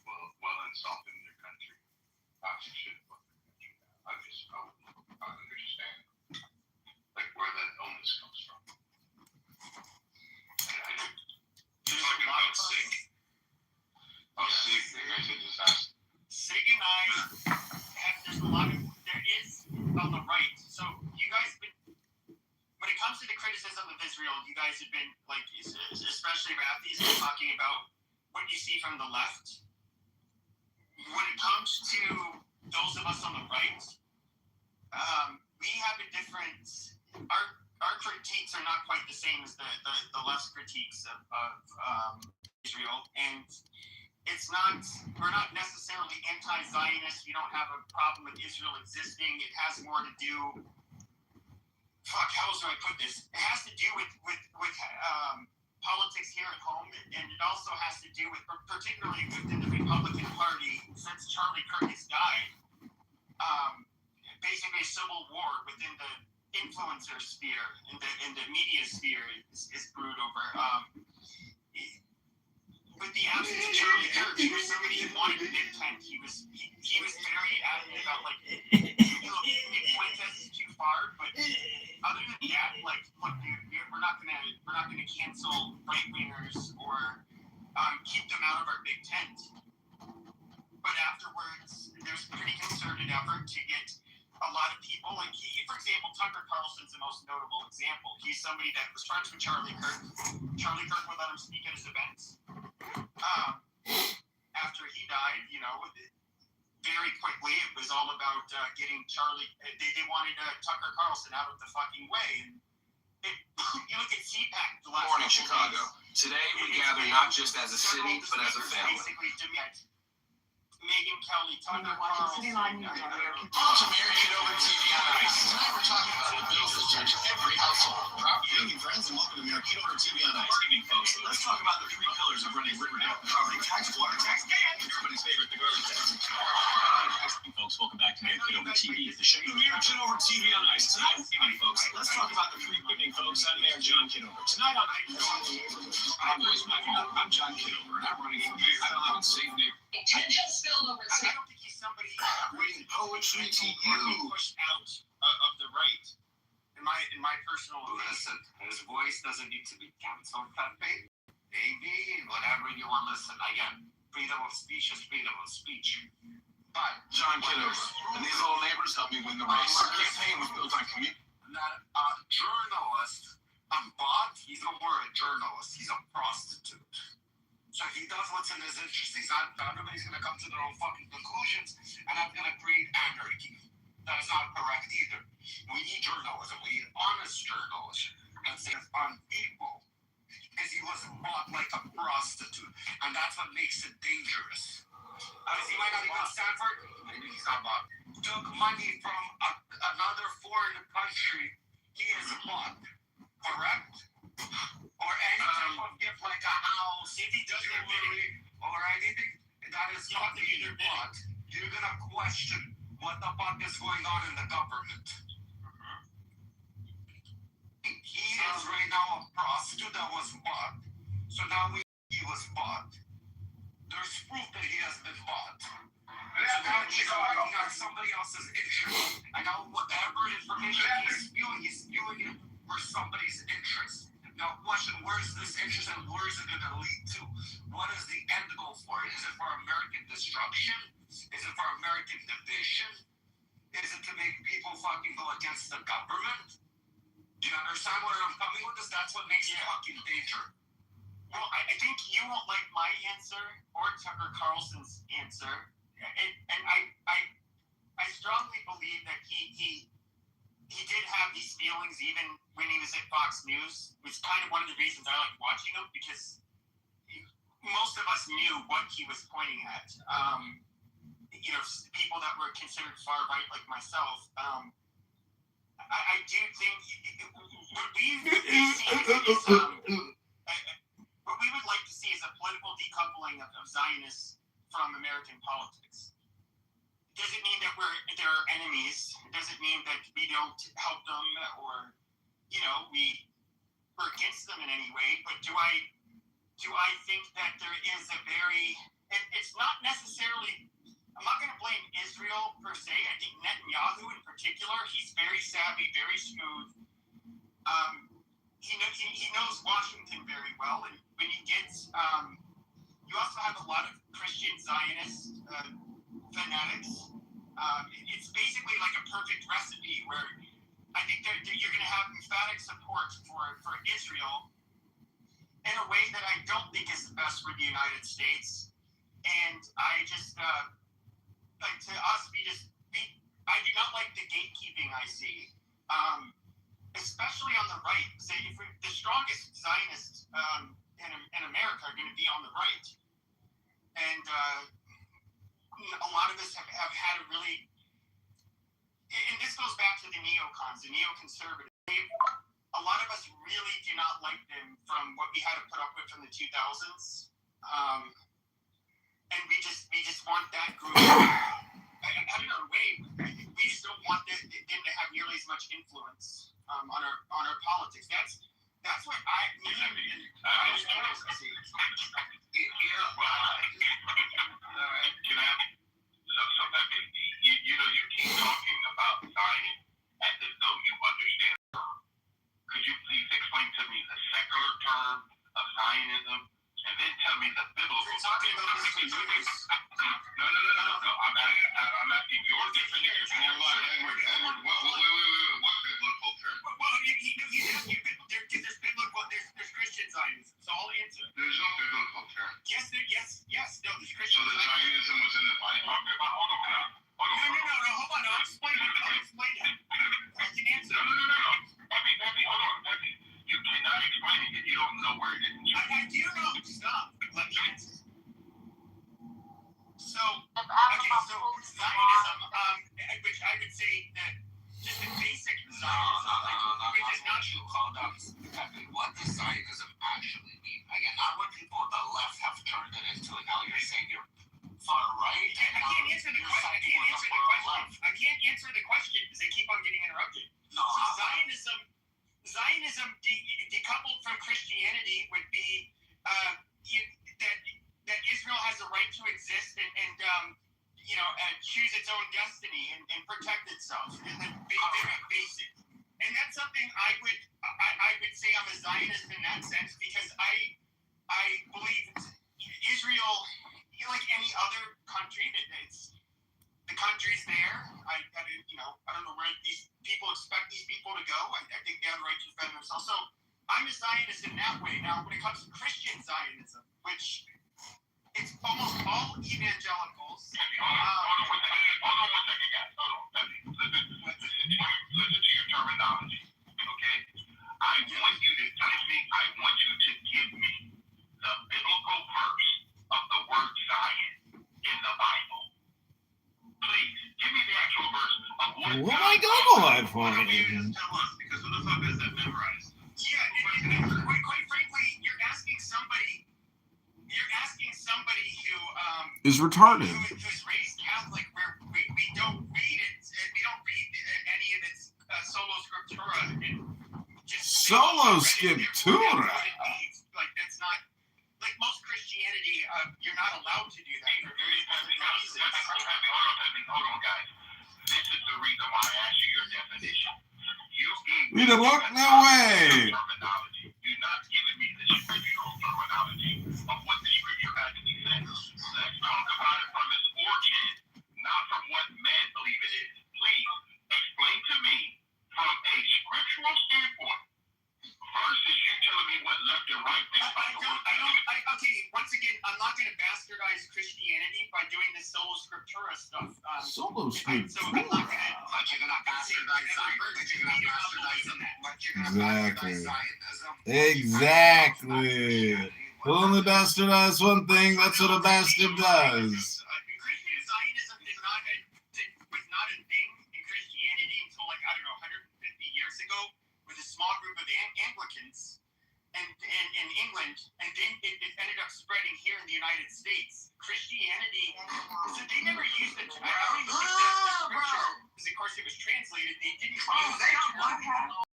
well installed in their country. Talking shit about their country. I don't understand like where that illness comes from. I do. You're talking about Sig? Oh, Sig, the guy's a disaster. Sig and I there is on the right. So you guys have been, when it comes to the criticism of Israel, you guys have been like, especially Rafi's been talking about what you see from the left. When it comes to those of us on the right, we have a different. Our critiques are not quite the same as the left's critiques of Israel, and it's not. We're not necessarily anti-Zionist. We don't have a problem with Israel existing. It has more to do. How else do I put this? It has to do with politics here at home, and it also has to do with, particularly within the Republican Party, since Charlie Kirk has died. Basically, a civil war within the influencer sphere and the media sphere is brewed over. With the absence of Charlie Kirk, he was somebody who wanted the Big Tent. He was very adamant about like, maybe Fuentes is too far, but other than that, like, look, dude, we're not gonna cancel right wingers or keep them out of our Big Tent. But afterwards, there's a pretty concerted effort to get a lot of people, like for example, Tucker Carlson's the most notable example. He's somebody that was friends with Charlie Kirk. Charlie Kirk would let him speak at his events. After he died, very quickly it was all about getting Charlie. They wanted Tucker Carlson out of the fucking way. And you look at CPAC. The last Morning, Chicago. Today we gather not just as a city, but as a family. Basically, Megyn Kelly, Tucker Watching City Line Carlson. News on American Welcome to Kitover TV on Ice. Tonight we're talking about the bills that touch every household. Property evening, friends, and welcome to Kitover TV on Ice. Evening, folks. Let's talk about the three pillars of running Riverdale: property tax, water tax, and everybody's favorite, the garbage tax. Evening, folks. Welcome back to Kitover TV, the show. Mayor Kitover TV on Ice. Tonight, evening, folks. Let's talk about the three. Evening, folks. I'm Mayor John Kitover. Tonight on I'm John Kitover, and I'm running for mayor. I live in safe neighborhood. It just spilled over. I don't think he's somebody Reading poetry to or being you. pushed out of the right. In my personal Listen, his voice doesn't need to be canceled, Pepe. Maybe whatever you want to listen. Again, freedom of speech is freedom of speech. But John Kitover, and these little neighbors helped me win the race. Our campaign was built on community. not a journalist, a bot, he's no more a journalist, he's a prostitute. So he does what's in his interest. He's not, everybody's going to come to their own fucking conclusions, and that's going to create anarchy. That is not correct either. We need journalism. We need honest journalism. And say it's on people. Because he was bought like a prostitute. And that's what makes it dangerous. He might not even Stanford. Maybe he's not bought. Took money from another foreign country. He is bought. Correct? Or any type of gift like a house, if he does jewelry, or anything that is not either bought, you're gonna question what the fuck is going on in the government. He is right now a prostitute that was bought. So now he was bought. There's proof that he has been bought. So now he's working on somebody else's interest. And now whatever information he's spewing it for somebody's interest. Now, question, where's this interest and where is it going to lead to? What is the end goal for it? Is it for American destruction? Is it for American division? Is it to make people fucking go against the government? Do you understand where I'm coming with this? That's what makes it fucking danger. Well, I think you won't like my answer or Tucker Carlson's answer. And I strongly believe that he did have these feelings even when he was at Fox News, which is kind of one of the reasons I like watching him, because most of us knew what he was pointing at. People that were considered far right like myself. I do think what we would like to see is a political decoupling of Zionists from American politics. Does it mean that they're enemies? Does it mean that we don't help them or, we're against them in any way? But do I think that there is and it's not necessarily, I'm not going to blame Israel per se. I think Netanyahu in particular, he's very savvy, very smooth. He knows Washington very well. And when he gets, you also have a lot of Christian Zionist fanatics. It's basically like a perfect recipe where I think that you're going to have emphatic support for Israel in a way that I don't think is the best for the United States. And I just, to us, I do not like the gatekeeping I see, especially on the right. So the strongest Zionists in America are going to be on the right. And a lot of us have had a really, and this goes back to the neocons, the neoconservatives. A lot of us really do not like them from what we had to put up with from the 2000s. And we just want that group. I don't know, we just don't want them to have nearly as much influence on our politics. That's what I see. You keep talking about Zion as if though you understand. Could you please explain to me the secular term of Zionism and then tell me the biblical? You're talking about this. No. I'm asking your definition. Edward, what biblical term? Well, he's asking, there's biblical, there's Christian Zionism, so I'll answer. There's no biblical term. Yes, no, there's So Christian the Zionism was in the Bible. Hold on. No, hold on, I'll explain it. I can answer. No. Peppy, hold on. Peppy, you cannot explain it if you don't know where it is. I do know. Stop. Let me answer. So Zionism, which I would say that just the basic Zionism, which is not you called up. What does Zionism actually mean? Again, not what people on the left have turned it into, and now you're saying you're far right. I can't answer the question. I can't answer the question because they keep on getting interrupted. No. So Zionism decoupled from Christianity would be that Israel has a right to exist and choose its own destiny and protect itself. And then very basic. And that's something I would say I'm a Zionist in that sense because I believe Israel, like any other country, it's the country's there. I don't know where these people expect these people to go. I think they have the right to defend themselves. So I'm a Zionist in that way. Now, when it comes to Christian Zionism, which it's almost all evangelicals. Hold on one second, guys. Listen to your terminology, okay? I want you to give me the biblical verse of the word Zion in the Bible. Please, give me the actual verse of what Where am I going for? Just tell us, because who the fuck has that memorized? Yeah, and quite frankly, you're asking somebody who Is retarded. who's raised Catholic, where we don't read it. We don't read any of its solo scriptura. Solo scriptura. Like that's not like most Christianity. You're not allowed to do that. Hold on, guys. This is the reason why I asked you your definition. You gave me Read a book? No way. terminology. You're not giving me the scriptural terminology of what the scripture actually says. Let's talk about it from its origin, not from what men believe it is. Please explain to me from a scriptural standpoint versus you telling me what left and right think about the word. Okay, once again, I'm not going to bastardize Christianity by doing this solo scriptura stuff. Solo So I'm not going to. But you're gonna bastardize Zionism. Exactly. We'll only bastardize one thing. That's what a bastard does. Christian Zionism was not a thing in Christianity until 150 years ago with a small group of Anglicans in England, and then it ended up spreading here in the United States. Christianity, so they never used it. I don't even think that's the scripture, because of course it was translated. They didn't use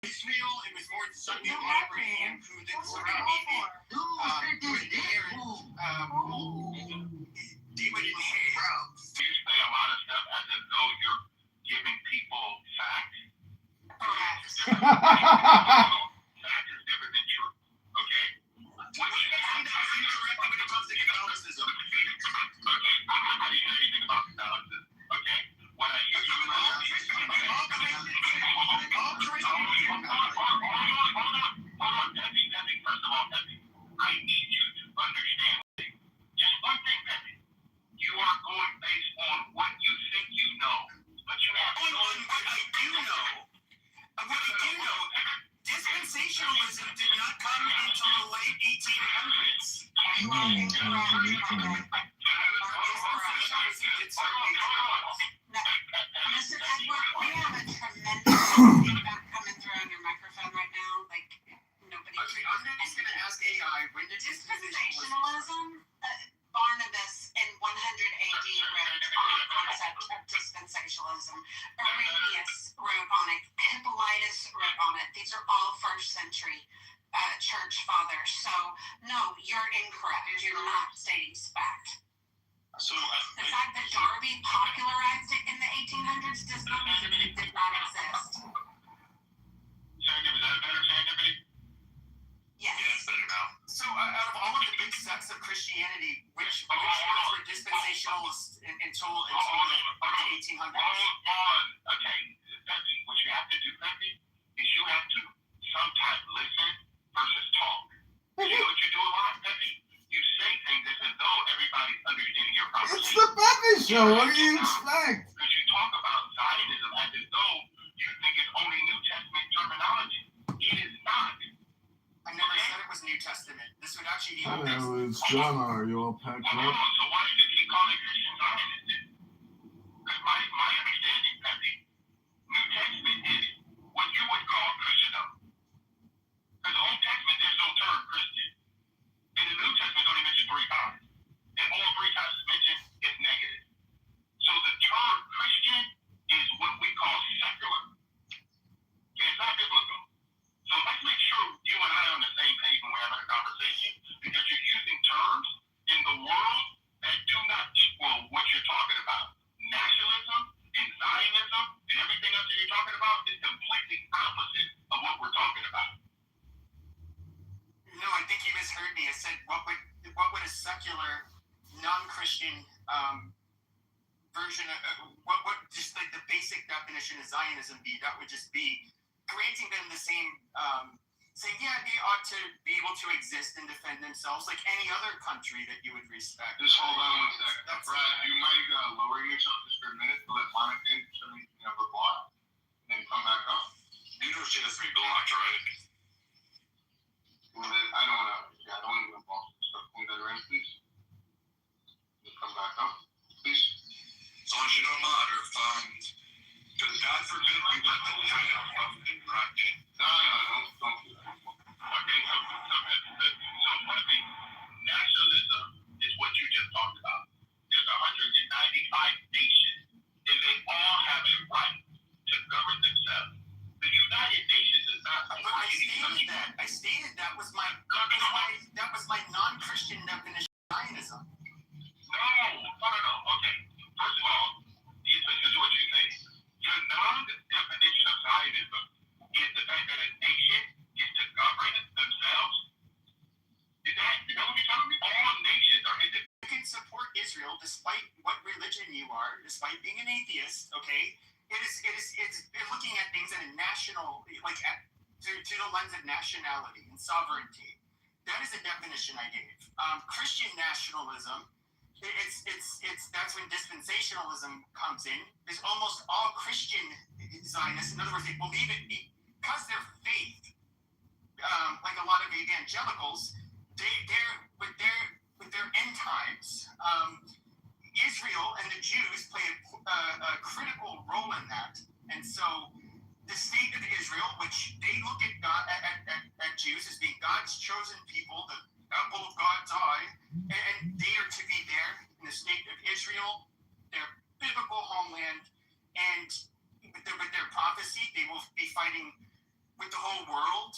Israel. It was more the son of Abraham, who the sort of would inherit. They would inherit. You say a lot of stuff as if though you're giving people facts. Fact is different than truth. Okay? What do you think that is incorrect when it comes to Catholicism? Okay, I didn't know anything about Catholicism. Okay? What I hear you Peppy, first of all, Peppy, I need you to understand just one thing, Peppy. You are going based on what you think you know, but you have On what I do know. Dispensationalism did not come until the late 1800s. Mr. Edward, we have a tremendous feedback coming through on your microphone right now. Like, nobody. Okay, I'm just going to ask AI, when did Dispensationalism, Barnabas in 100 AD wrote on the concept of dispensationalism. Irenaeus wrote on it. Hippolytus wrote on it. These are all first century church fathers. So, no, you're incorrect. You're not stating fact. So, The fact that Darby popularized it in the 1800s does not mean it did not exist. Serendipity, is that better, Serendipity? Yes. Yeah, it's better now. So out of all of the big sects of Christianity, which ones were dispensationalists until the 1800s? Hold on. Okay. Peppy, what you have to do, Peppy, is you have to sometimes listen versus talk. You know what you do a lot, Peppy? You say things as though everybody's understanding your It's conversation. the Pepe Show. What do you expect? Because you talk about Zionism as though you think it's only New Testament terminology. It is not. I never said it was New Testament. This would actually be I Old know, Testament. it's John. Are you all packed Hold up? on. So why did you keep calling Christian Zionist then? Because my understanding, Peppy, New Testament is what you would call Christendom. Because the Old Testament, there's no term Christian. And the New Testament only mentioned 3 times. And all 3 times mentioned is negative. So the term Christian is what we call secular. Okay, it's not biblical. So let's make sure you and I are on the same page when we're having a conversation, because you're using terms in the world that do not equal what you're talking about. Nationalism and Zionism and everything else that you're talking about is completely opposite of what we're talking about. No, I think you misheard me. I said, what would a secular, non-Christian version of what would just like the basic definition of Zionism be? That would just be granting them the same, saying, yeah, they ought to be able to exist and defend themselves like any other country that you would respect. Just hold on one second. Brad, you might lower yourself just for a minute to let Monica answer something you have a block, and then come back up. You know she has to be blocked, right? Well, I don't want to. Yeah, I don't want to get involved in stuff. Can you let her in, please? Just come back up, please. As long as you don't matter, because God forbid we let the lion up and rock it. No, don't do that. Okay, so Peppy, nationalism is what you just talked about. There's 195 nations, and they all have a right to govern themselves. The United Nations is not. But I stated that was my non-Christian definition of Zionism. No. Okay. First of all, listen to what you say. Your non-definition of Zionism is the fact that a nation is to govern themselves. Is that what you're telling me? All nations are independent. You can support Israel despite what religion you are, despite being an atheist. Okay, it's looking at things in a national, through the lens of nationality and sovereignty. That is the definition I gave. Christian nationalism. That's when dispensationalism comes in. Is almost all Christian Zionists. In other words, they believe it because their faith, like a lot of evangelicals, they're with their end times. Israel and the Jews play a critical role in that, and so the state of Israel, which they look at God at Jews as being God's chosen people, the apple of God's eye, and they are to be there in the state of Israel, their biblical homeland, and with their prophecy, they will be fighting with the whole world,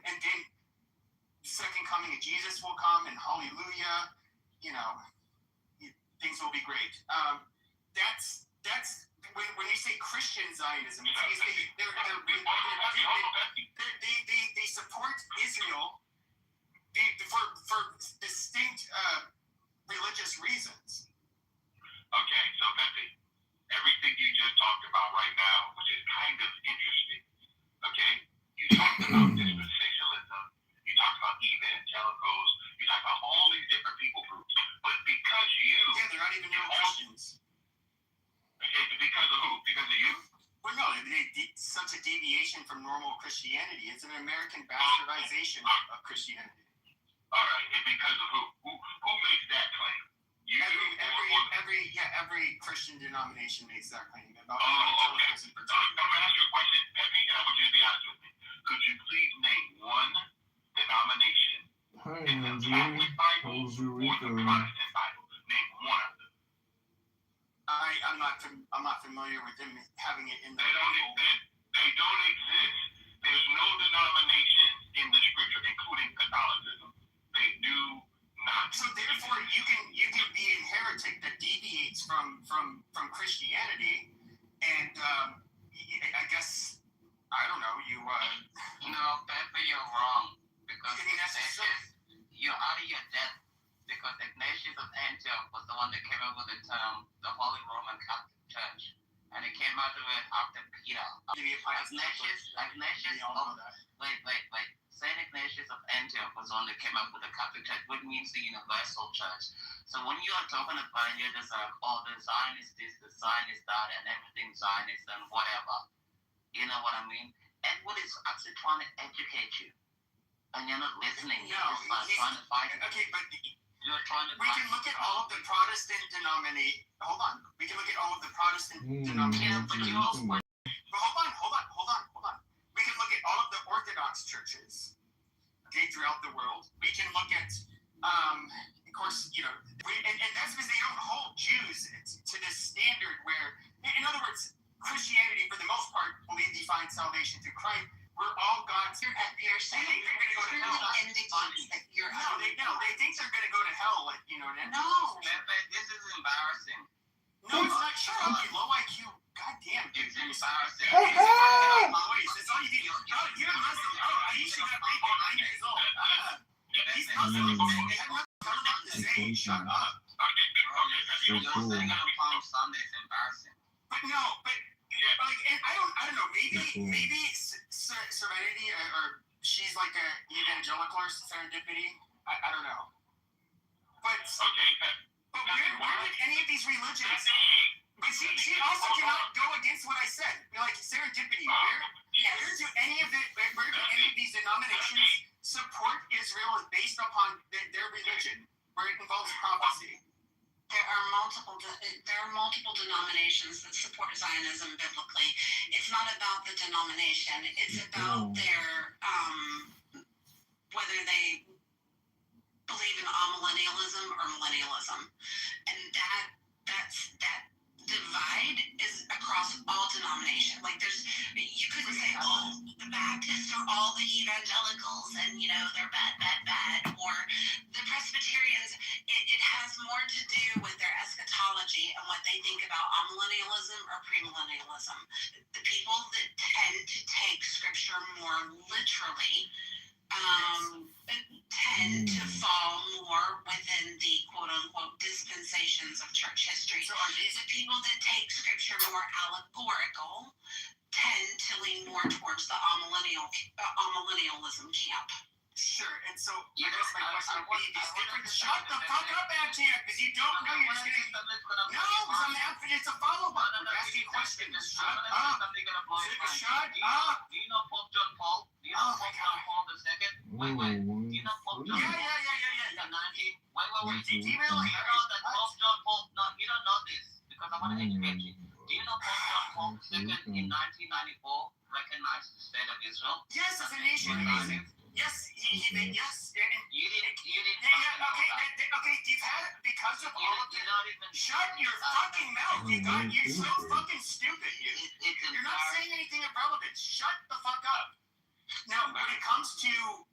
and then the second coming of Jesus will come, and hallelujah, things will be great. That's when you say Christian Zionism, they support Israel for distinct religious reasons. Okay, so Pepe, everything you just talked about right now, which is kind of interesting. Okay, you talked about dispensationalism, you talked about evangelicals, you talked about all these different people groups, but because they're not even real Christians. Okay, because of who? Because of you? Well, no, such a deviation from normal Christianity. It's an American bastardization of Christianity. All right, and because of who? Who makes that claim? Every Christian denomination makes that claim about evangelicals in particular. I'm going to ask you a question, Pepe, and I want you to be honest with me. Could you please name one denomination in the Catholic Bible or the Protestant Bible? Name one of them. I'm not familiar with them having it in the Bible. They don't exist. There's no denomination in the scripture, including Catholicism. They do not. So therefore, you can be a heretic that deviates from Christianity, and I guess I don't know. No, Pepe, you're wrong. Because the one that came up with the term the Holy Roman Catholic Church. And it came out of it after Peter. Ignatius Saint Ignatius of Antioch was the one that came up with the Catholic Church, which means the universal church. So when you are talking about it, you're just like, oh, the Zion is this, the Zion is that, and everything Zionist and whatever. You know what I mean? Edward is actually trying to educate you. And you're not listening. You're just like trying to fight it. Okay, but you're trying to we can look at all of the Protestant denominations. Hold on. We can look at all of the Protestant denominations. But hold on. We can look at all of the Orthodox churches, okay, throughout the world. We can look at, of course, you know, and that's because they don't hold Jews to this standard where, in other words, Christianity, for the most part, believes you find salvation through Christ. We're all God's. You're saying they're going to go to hell. indicates that you're They think they're going to go to hell, like, you know. No. This is embarrassing. No, it's not. Shut up, you low IQ. God damn, dude. It's embarrassing. That's all you do. Oh, you're a Muslim. Oh, Aisha got raped at 9 years old. He's Muslim. They have nothing to say. Shut up. You're saying on Palm Sunday is embarrassing. But no, like, and I don't know. Maybe Serenity or she's like a evangelical or serendipity. I don't know. But where did any of these religions? But she also cannot go against what I said. Like serendipity. Where do any of these denominations support Israel based upon their religion, where it involves prophecy? There are multiple denominations that support Zionism biblically. It's not about the denomination. It's about their whether they believe in amillennialism or millennialism, and that divide is across all denominations. Like you couldn't say, oh, the Baptists are all the evangelicals and they're bad, or the Presbyterians. It has more to do with their eschatology and what they think about amillennialism or premillennialism. The people that tend to take scripture more literally tend to fall more within the quote-unquote dispensations of church history. So the people that take scripture more allegorical tend to lean more towards the amillennialism camp. Sure, and so I guess my question would be these different. Shut the fuck up, Antia, because you don't know. You're just gonna. No, because I'm asking. It's a follow-up. I'm asking questions. Shut up. Shut up. Do you know Pope John Paul? Do you know Pope John Paul II? Wait. Do you know Pope John Paul? Yeah. Wait. Do you know that Pope John Paul? No, you don't know this because I want to educate you. Do you know Pope John Paul II in 1994 recognized the state of Israel? Yes, as a nation. Yes, yes. You didn't. Okay. You've had it because of all of the. Shut your fucking mouth. You're so fucking stupid. You're not saying anything of relevance. Shut the fuck up. Now, when it comes to,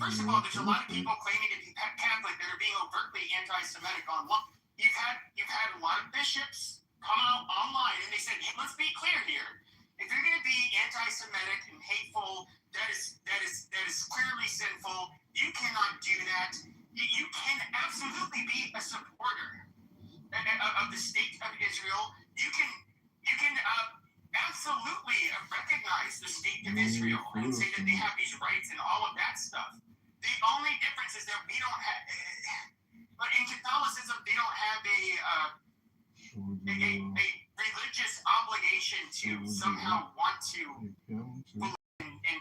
first of all, there's a lot of people claiming to be Catholic that are being overtly anti-Semitic online. You've had a lot of bishops come out online and they said, hey, let's be clear here. If you're going to be anti-Semitic and hateful, that is clearly sinful. You cannot do that. You can absolutely be a supporter of the state of Israel. You can absolutely recognize the state of Israel and say that they have these rights and all of that stuff. The only difference is that we don't have, but in Catholicism, they don't have a religious obligation to somehow want to believe in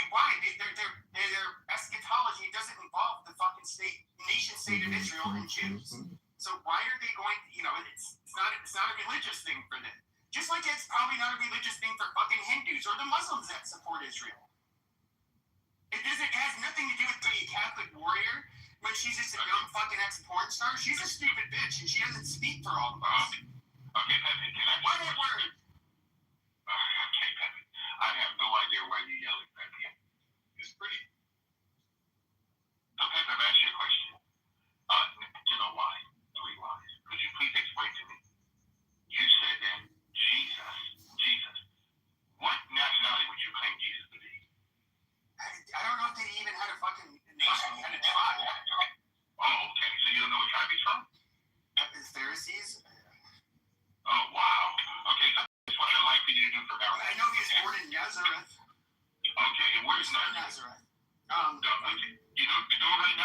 why their eschatology doesn't involve the fucking nation state of Israel and Jews. So why are they going? It's not a religious thing for them. Just like it's probably not a religious thing for fucking Hindus or the Muslims that support Israel. It has nothing to do with being a Catholic warrior when she's just a young fucking ex-porn star. She's a stupid bitch and she doesn't speak for all of us. Okay, Pepe, can I What that word? Okay, Pepe. I have no idea why you're yelling, Pepe. It's pretty. So, Pepe, I've asked you a question. You know why? 3 whys. Could you please explain to me? You said that Jesus, what nationality would you claim Jesus to be?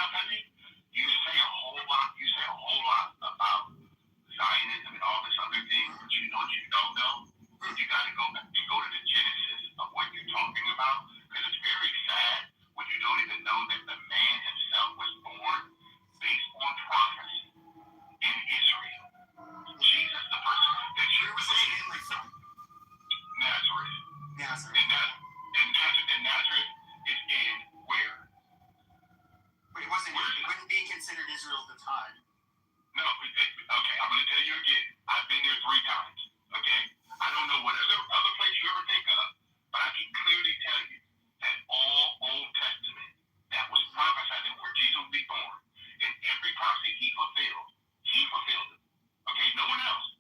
now, Pepe, you say a whole lot about Zionism and all this other thing, but you know what you don't know? You got to go back and go to the genesis of what you're talking about, because it's very sad when you don't even know that the man himself was born based on prophecy in Israel. Jesus, the person that you Where was his family from? Nazareth. Nazareth. And Nazareth is in where? But it wouldn't be considered Israel at the time. No, okay, I'm going to tell you again. I've been there 3 times, okay? I don't know what other place you ever think of, but I can clearly tell you that all Old Testament that was prophesied and where Jesus would be born, in every prophecy he fulfilled it. Okay, no one else.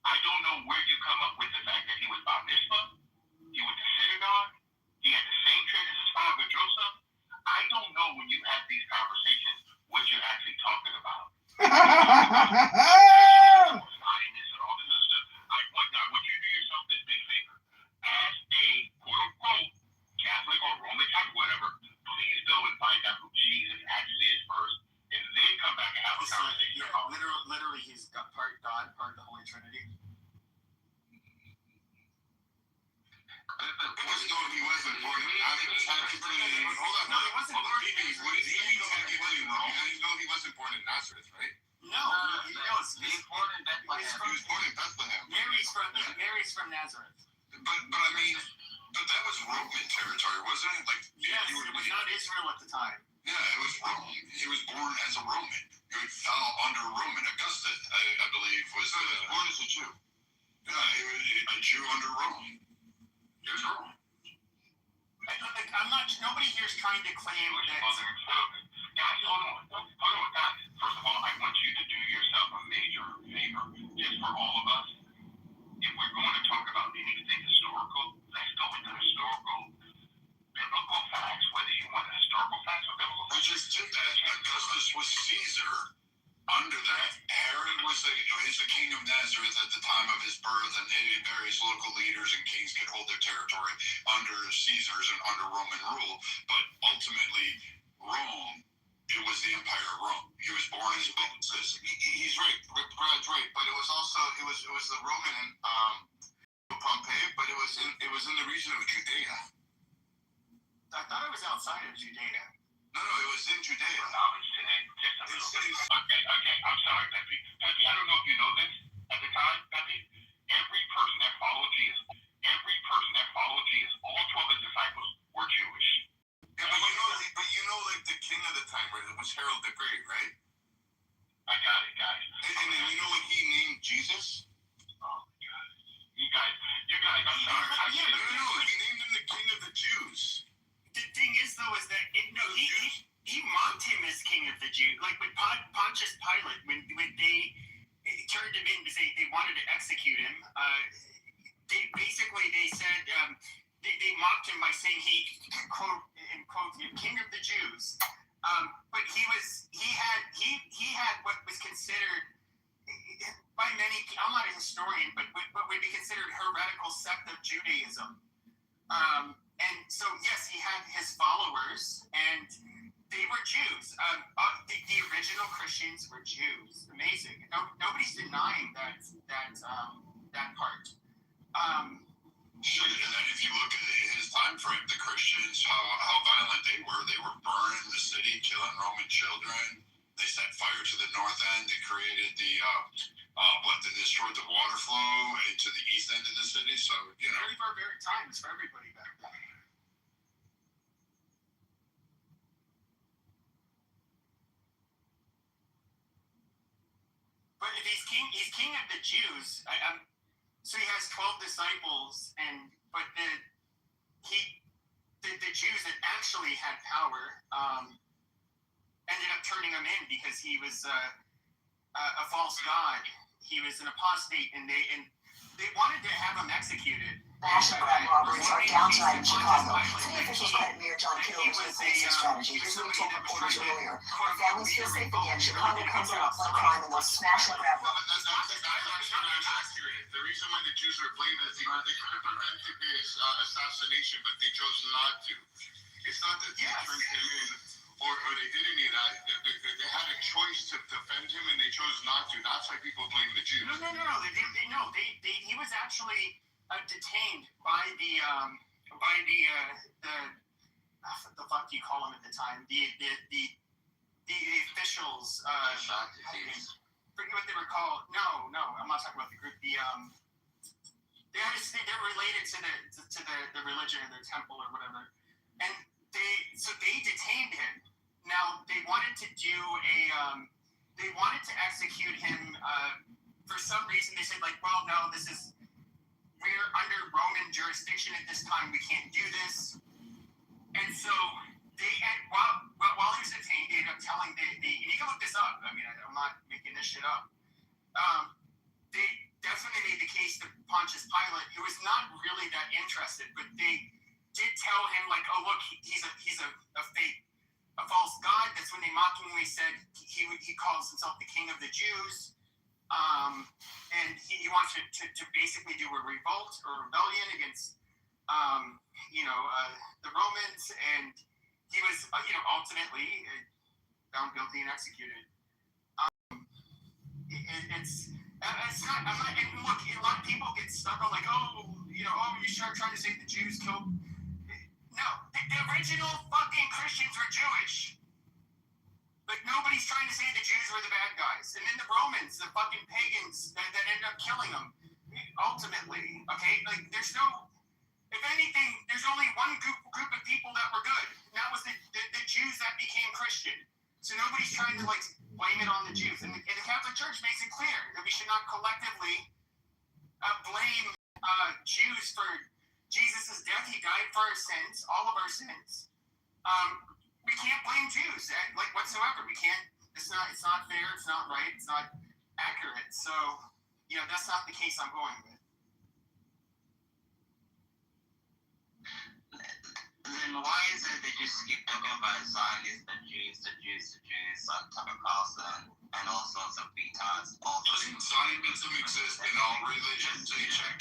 I don't know where you come up with the fact that he was bar mitzvah, he went to synagogue, he had the same trade as his father Joseph. I don't know when you have these conversations what you're actually talking about. Zionist and all this other stuff. I want you to do yourself this big favor. As a quote-unquote Catholic or Roman Catholic, whatever, please go and find out who Jesus actually is first, and then come back and have a conversation. Yeah, literally, he's got part God, part the Holy Trinity. Because no, he wasn't born in Nazareth. Hold on, No, he wasn't born in Nazareth. What did he mean technically wrong? You know he wasn't born in Nazareth, right? No, he was born in Bethlehem. He was born in Bethlehem. Mary's from Nazareth. But I mean, but that was Roman territory, wasn't it? Like, Yes, it was not Israel at the time. Yeah, it was Rome. He was born as a Roman. He fell under Roman. Augustus, I believe, was born as a Jew. Yeah, he was a Jew under Rome. He was Rome. I'm not. Nobody here is trying to claim that. Guys, hold on, guys. First of all, I want you to do yourself a major favor, just for all of us. If we're going to talk about anything historical, let's go into historical, biblical facts, whether you want historical facts or biblical facts. We just did that. Augustus was Caesar. Under that, Herod was the king of Nazareth at the time of his birth, and various local leaders and kings could hold their territory under Caesars and under Roman rule. But ultimately, Rome, it was the Empire of Rome. He was born as a citizen. He's right. Brad's right. But it was also it was the Roman Pompeii, but it was in the region of Judea. I thought it was outside of Judea. No, it was in Judea. Okay, I'm sorry, Pepe. Pepe, I don't know if you know this at the time, Pepe. Every person that followed Jesus, all 12 of the disciples were Jewish. Yeah, but you know, like the king of the time, right? It was Herod the Great, right? I got it, guys. And then you know what he named Jesus? Oh my God, you guys, I'm sorry. No, he named him the King of the Jews. The thing is, though, is that he mocked him as king of the Jews. Like with Pontius Pilate, when they turned him in because they wanted to execute him, they said they mocked him by saying he quote king of the Jews. But he had what was considered by many. I'm not a historian, but what would be considered heretical sect of Judaism. And so, yes, he had his followers, and they were Jews. The original Christians were Jews. Amazing. Nobody's denying that part. Sure, and then if you look at his time frame, the Christians, how violent they were burning the city, killing Roman children. They set fire to the north end. They created they destroyed the water flow into the east end of the city. So, you know. Very barbaric times for everybody back then. But if he's king of the Jews. So he has 12 disciples, but the Jews that actually had power ended up turning him in because he was a false god. He was an apostate, and they wanted to have him executed. National grab robberies are downside in Chicago. City officials credit Mayor John Kitover's new policing strategy. Here's what we told reporters earlier. When families feel safe again, Chicago comes out of blood crime and they'll smash and grab robberies. The reason why the Jews were blamed is they could have prevented his assassination, but they chose not to. It's not that they turned him in or they did any of that. was actually detained by the what the fuck do you call them at the time? The officials. Forget what they were called. No, I'm not talking about the group. They're related to the religion or their temple or whatever, and they detained him. Now they wanted to they wanted to execute him for some reason. They said like, well, no, we're under Roman jurisdiction at this time. We can't do this. And so while he was detained, they ended up telling and you can look this up. I mean, I'm not making this shit up. They definitely made the case to Pontius Pilate, who was not really that interested, but they did tell him like, oh look, he's a fake, a false god. That's when they mockingly said he calls himself the King of the Jews, and he wants to basically do a revolt or rebellion against the Romans, and he was ultimately found guilty and executed. It's not. I'm not. And look, a lot of people get stuck on like, you start trying to say the Jews killed. No, the original fucking Christians were Jewish. Like nobody's trying to say the Jews were the bad guys, and then the Romans, the fucking pagans that ended up killing them. Ultimately, okay, like there's no. If anything, there's only one group of people that were good, and that was the Jews that became Christian. So nobody's trying to like blame it on the Jews, and the Catholic Church makes it clear that we should not collectively blame Jews for Jesus' death. He died for our sins, all of our sins. We can't blame Jews like whatsoever. We can't. It's not fair. It's not right. It's not accurate. So that's not the case I'm going with. Then why is it that you keep talking about Zionists, the Jews, like Tucker Carlson, and all sorts of retards? Doesn't Zionism exist in all religions? They check.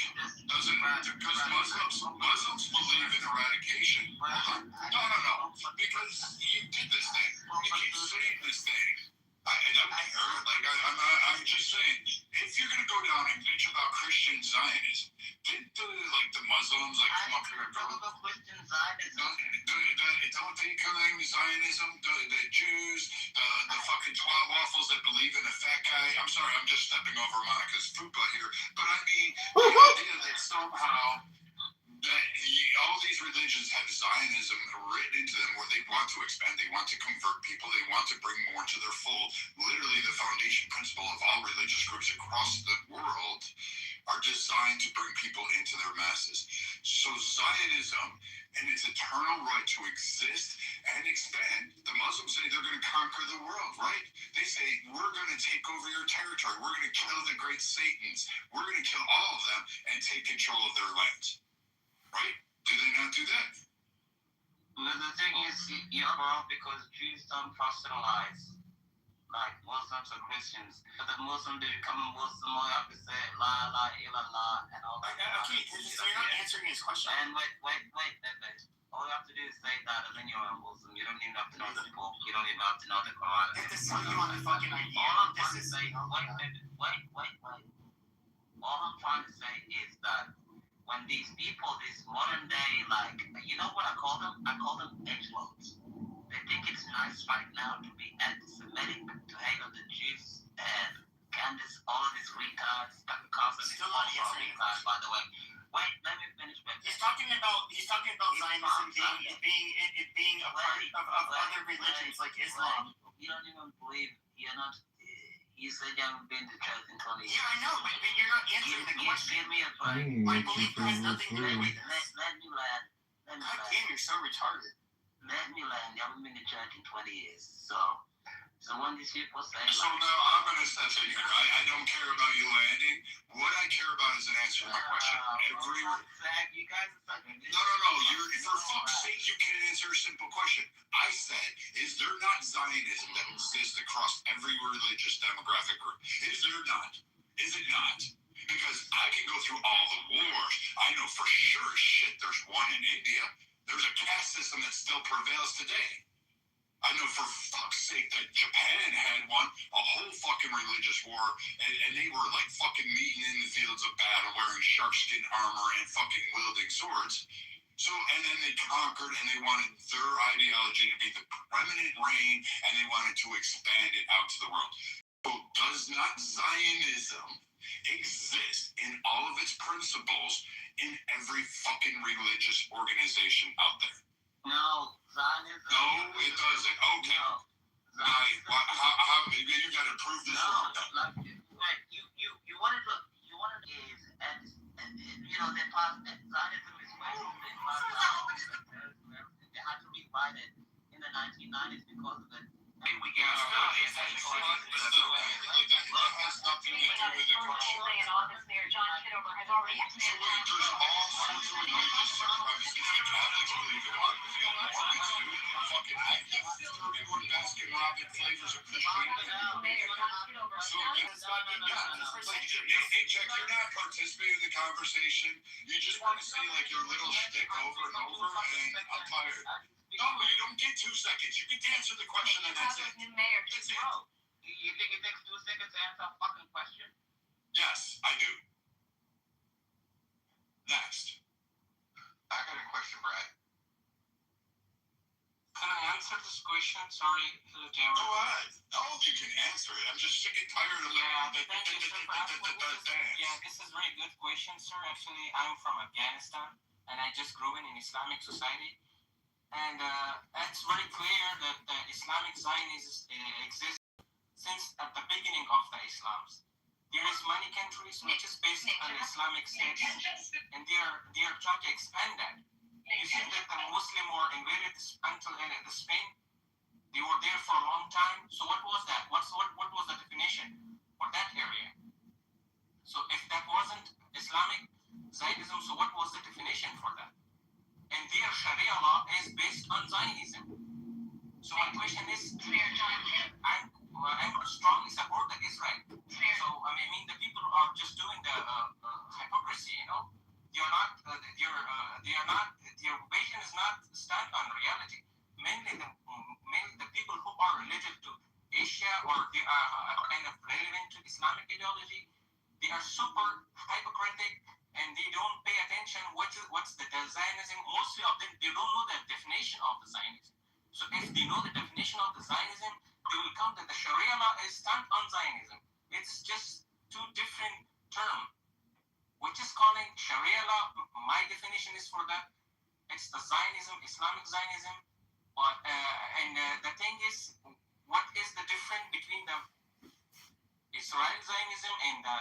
Doesn't because Muslims believe in eradication. No. Because you did this thing. You keep saying this thing. I'm just saying, if you're gonna go down and bitch about Christian Zionism, didn't the Muslims come up here and go? Christian Zionism. Don't they claim Zionism? The Jews, the fucking twat waffles that believe in a fat guy. I'm sorry, I'm just stepping over Monica's fupa here, but I mean the idea that somehow all these religions have Zionism written into them where they want to expand, they want to convert people, they want to bring more to their fold. Literally the foundation principle of all religious groups across the world are designed to bring people into their masses. So Zionism and its eternal right to exist and expand, the Muslims say they're going to conquer the world, right? They say, we're going to take over your territory, we're going to kill the great Satans, we're going to kill all of them and take control of their lands. Right? Do they not do that? The thing is, you're wrong because Jews don't proselytize like Muslims or Christians. But the Muslim, they become a Muslim, all you have to say, la la, ilallah, and all that. Okay, so you're not answering his question. And wait. All you have to do is say that, and then you're a Muslim. You don't even have to know the book. You don't even have to know the Quran. If this is you on the fucking idea, all I'm trying to say, wait. All I'm trying to say is that when these people, these modern day, like, you know what I call them? I call them edgelords. They think it's nice right now to be anti-Semitic, to hate on the Jews, and Candace, all of these retards, Tucker Carlson, still not answering retards, by the way. Wait, let me finish. He's talking about Zionism being a part of other religions like Islam. You don't even believe, you said you haven't been to church in 20 years. Yeah, I know, but you're not answering the question. Give me a break. My belief has nothing to do with this. Let me land. God damn, you're so retarded. Let me land. You haven't been to church in 20 years. So when these people say... So now I'm going to step in here. I don't care about you landing. What I care about is an answer to my question. You guys are fucking... No. For fuck's sake, you can't answer a simple question. I said, is there not Zionism that exists across every religious demographic group? Is there not? Is it not? Because I can go through all the wars. I know for sure shit there's one in India. There's a caste system that still prevails today. I know for fuck's sake that Japan had one, a whole fucking religious war, and they were like fucking meeting in the fields of battle wearing sharkskin armor and fucking wielding swords. So, and then they conquered and they wanted their ideology to be the preeminent reign and they wanted to expand it out to the world. So, does not Zionism exist in all of its principles in every fucking religious organization out there? No, Zionism. No, it doesn't. Okay. No. How you got to prove this? No, like you wanted is and they passed Zionism is Western. They had to be divided in the 1990s because of the we get that has nothing to do with the question. In office, Mayor John Kitover has already So wait, there's all sorts of religious supremacists. The Catholics believe in what? They got nothing to do with the fucking act. The 31 Baskin Robbins flavors of Christianity. So hey, Jack, you're not participating in the conversation. You just want to say like your little shtick over and over, and I'm tired. No, you don't get 2 seconds. You get to answer the question, and that's it. New mayor, That's it. Bro, you think it takes 2 seconds to answer a fucking question? Yes, I do. Next. I got a question, Brad. Can I answer this question? Sorry, Go ahead. No, you can answer it. I'm just sick and tired of thank you, sir, for asking. Yeah, this is a very good question, sir. Actually, I'm from Afghanistan, and I just grew in an Islamic society. And it's very clear that Islamic Zionism exists since at the beginning of the Islams. There is many countries which is based on Islamic states, and they are trying to expand that. You see that the Muslim were invaded until the Spain. They were there for a long time. So what was that? What was the definition for that area? So if that wasn't Islamic Zionism, so what was the definition for that? And their Sharia law is based on Zionism. So my question is, I'm strongly support the Israel. So I mean the people are just doing the hypocrisy, They are not. Their vision is not stand on reality. Mainly the people who are related to Asia or they are kind of relevant to Islamic ideology. They are super hypocritic and they don't pay attention what's the Zionism. Mostly of them they don't know the definition of the Zionism. So if they know the definition of the Zionism, they will come that the Sharia law is stand on Zionism. It's just 2 different terms. Which is calling Sharia law. My definition is for that. It's the Zionism, Islamic Zionism. The thing is, what is the difference between the Israel Zionism and the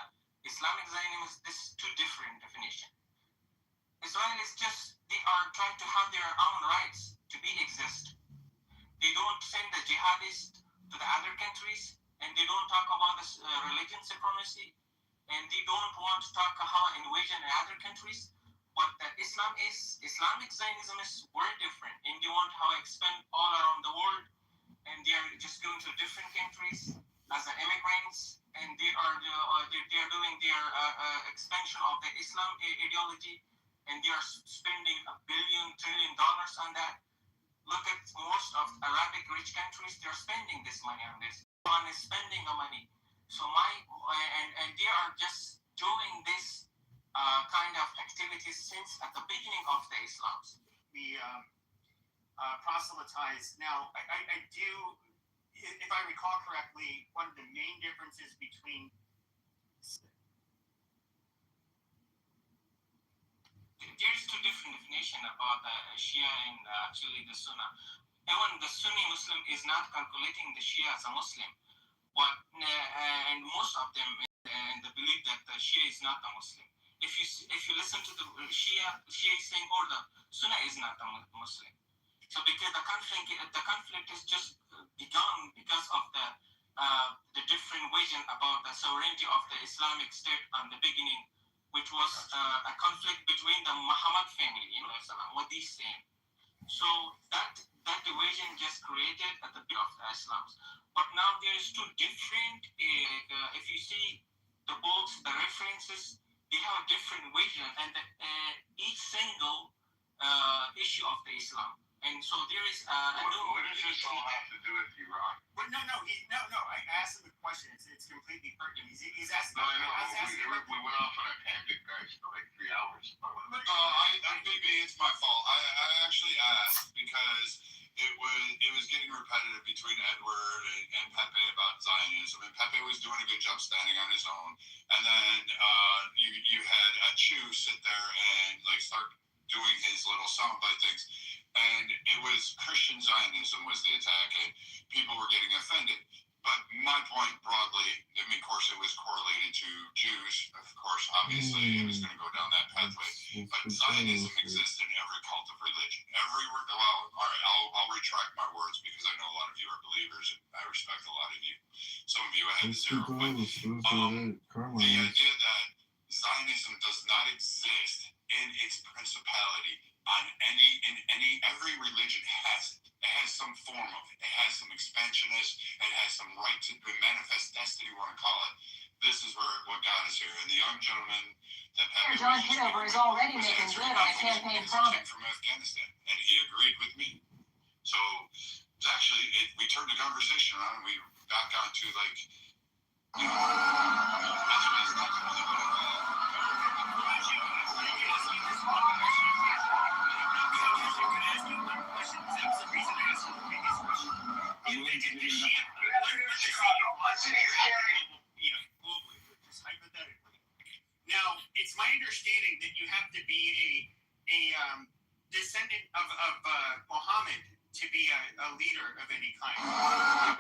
Islamic Zionism? This is 2 different definitions. Israel is just, they are trying to have their own rights to exist. They don't send the jihadists to the other countries, and they don't talk about this religion supremacy. And they don't want to talk about invasion in other countries, but Islamic Zionism is very different, and they want to expand all around the world, and they are just going to different countries as immigrants, and they are doing their expansion of the Islam ideology, and they are spending $1 trillion on that. Look at most of Arabic rich countries; they are spending this money on this. One is spending the money. So and they are just doing this kind of activities since at the beginning of the Islams. We proselytize. Now, I do, if I recall correctly, one of the main differences between there's 2 different definitions about the Shia and actually the Sunnah. Even the Sunni Muslim is not calculating the Shia as a Muslim. But and most of them believe that the Shia is not a Muslim. If you listen to the Shia is saying, or the Sunnah is not a Muslim. So because the conflict is just begun because of the different vision about the sovereignty of the Islamic State on the beginning, which was a conflict between the Muhammad family, what they say. So that division just created at the beginning of the Islams. But now there is 2 different, if you see the books, the references, they have a different vision and each single issue of the Islam. And so there is What does this all have to do with Iran? But no. I asked him the question. It's completely pertinent. He's asking. No, I know. I was asking him. We went off on a tangent, guys, for like 3 hours. Maybe it's my fault. I actually asked because it was getting repetitive between Edward and Pepe about Zionism, and Pepe was doing a good job standing on his own, and then you had Chu sit there and like start doing his little soundbite things, and it was Christian Zionism was the attack, and people were getting offended. But my point broadly, I mean, of course, it was correlated to Jews. Of course, obviously, it was going to go down that pathway. But Zionism exists in every cult of religion. All right, I'll retract my words because I know a lot of you are believers, and I respect a lot of you. Some of you I had zero. But the idea that Zionism does not exist in its principality every religion has it. It has some form of it. It has some expansionist. It has some right to manifest destiny, you want to call it. This is what got us here. And the young gentleman that John Kitover is already making good on a campaign promise from Afghanistan, and he agreed with me. So it's actually, we turned the conversation around, and we got onto like, you Now, it's my understanding that you have to be a descendant of Muhammad to be a leader of any kind.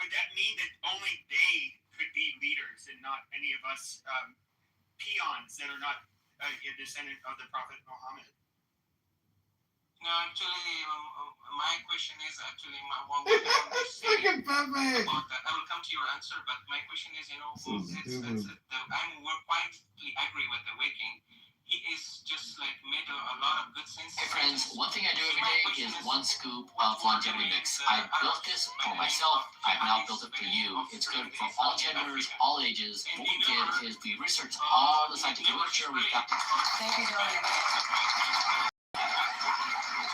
Would that mean that only they could be leaders and not any of us peons that are not a descendant of the Prophet Muhammad? No, actually, my question is actually what I want to say about that. I will come to your answer, but my question is, I'm quietly agree with the Waking. He is just like made a lot of good sense. Hey friends, one thing I do every day is one scoop of longevity mix. I built this for myself. I've now built it for you. It's good for all genders, all ages. What we did is we researched all the scientific literature. We got. Thank you, John.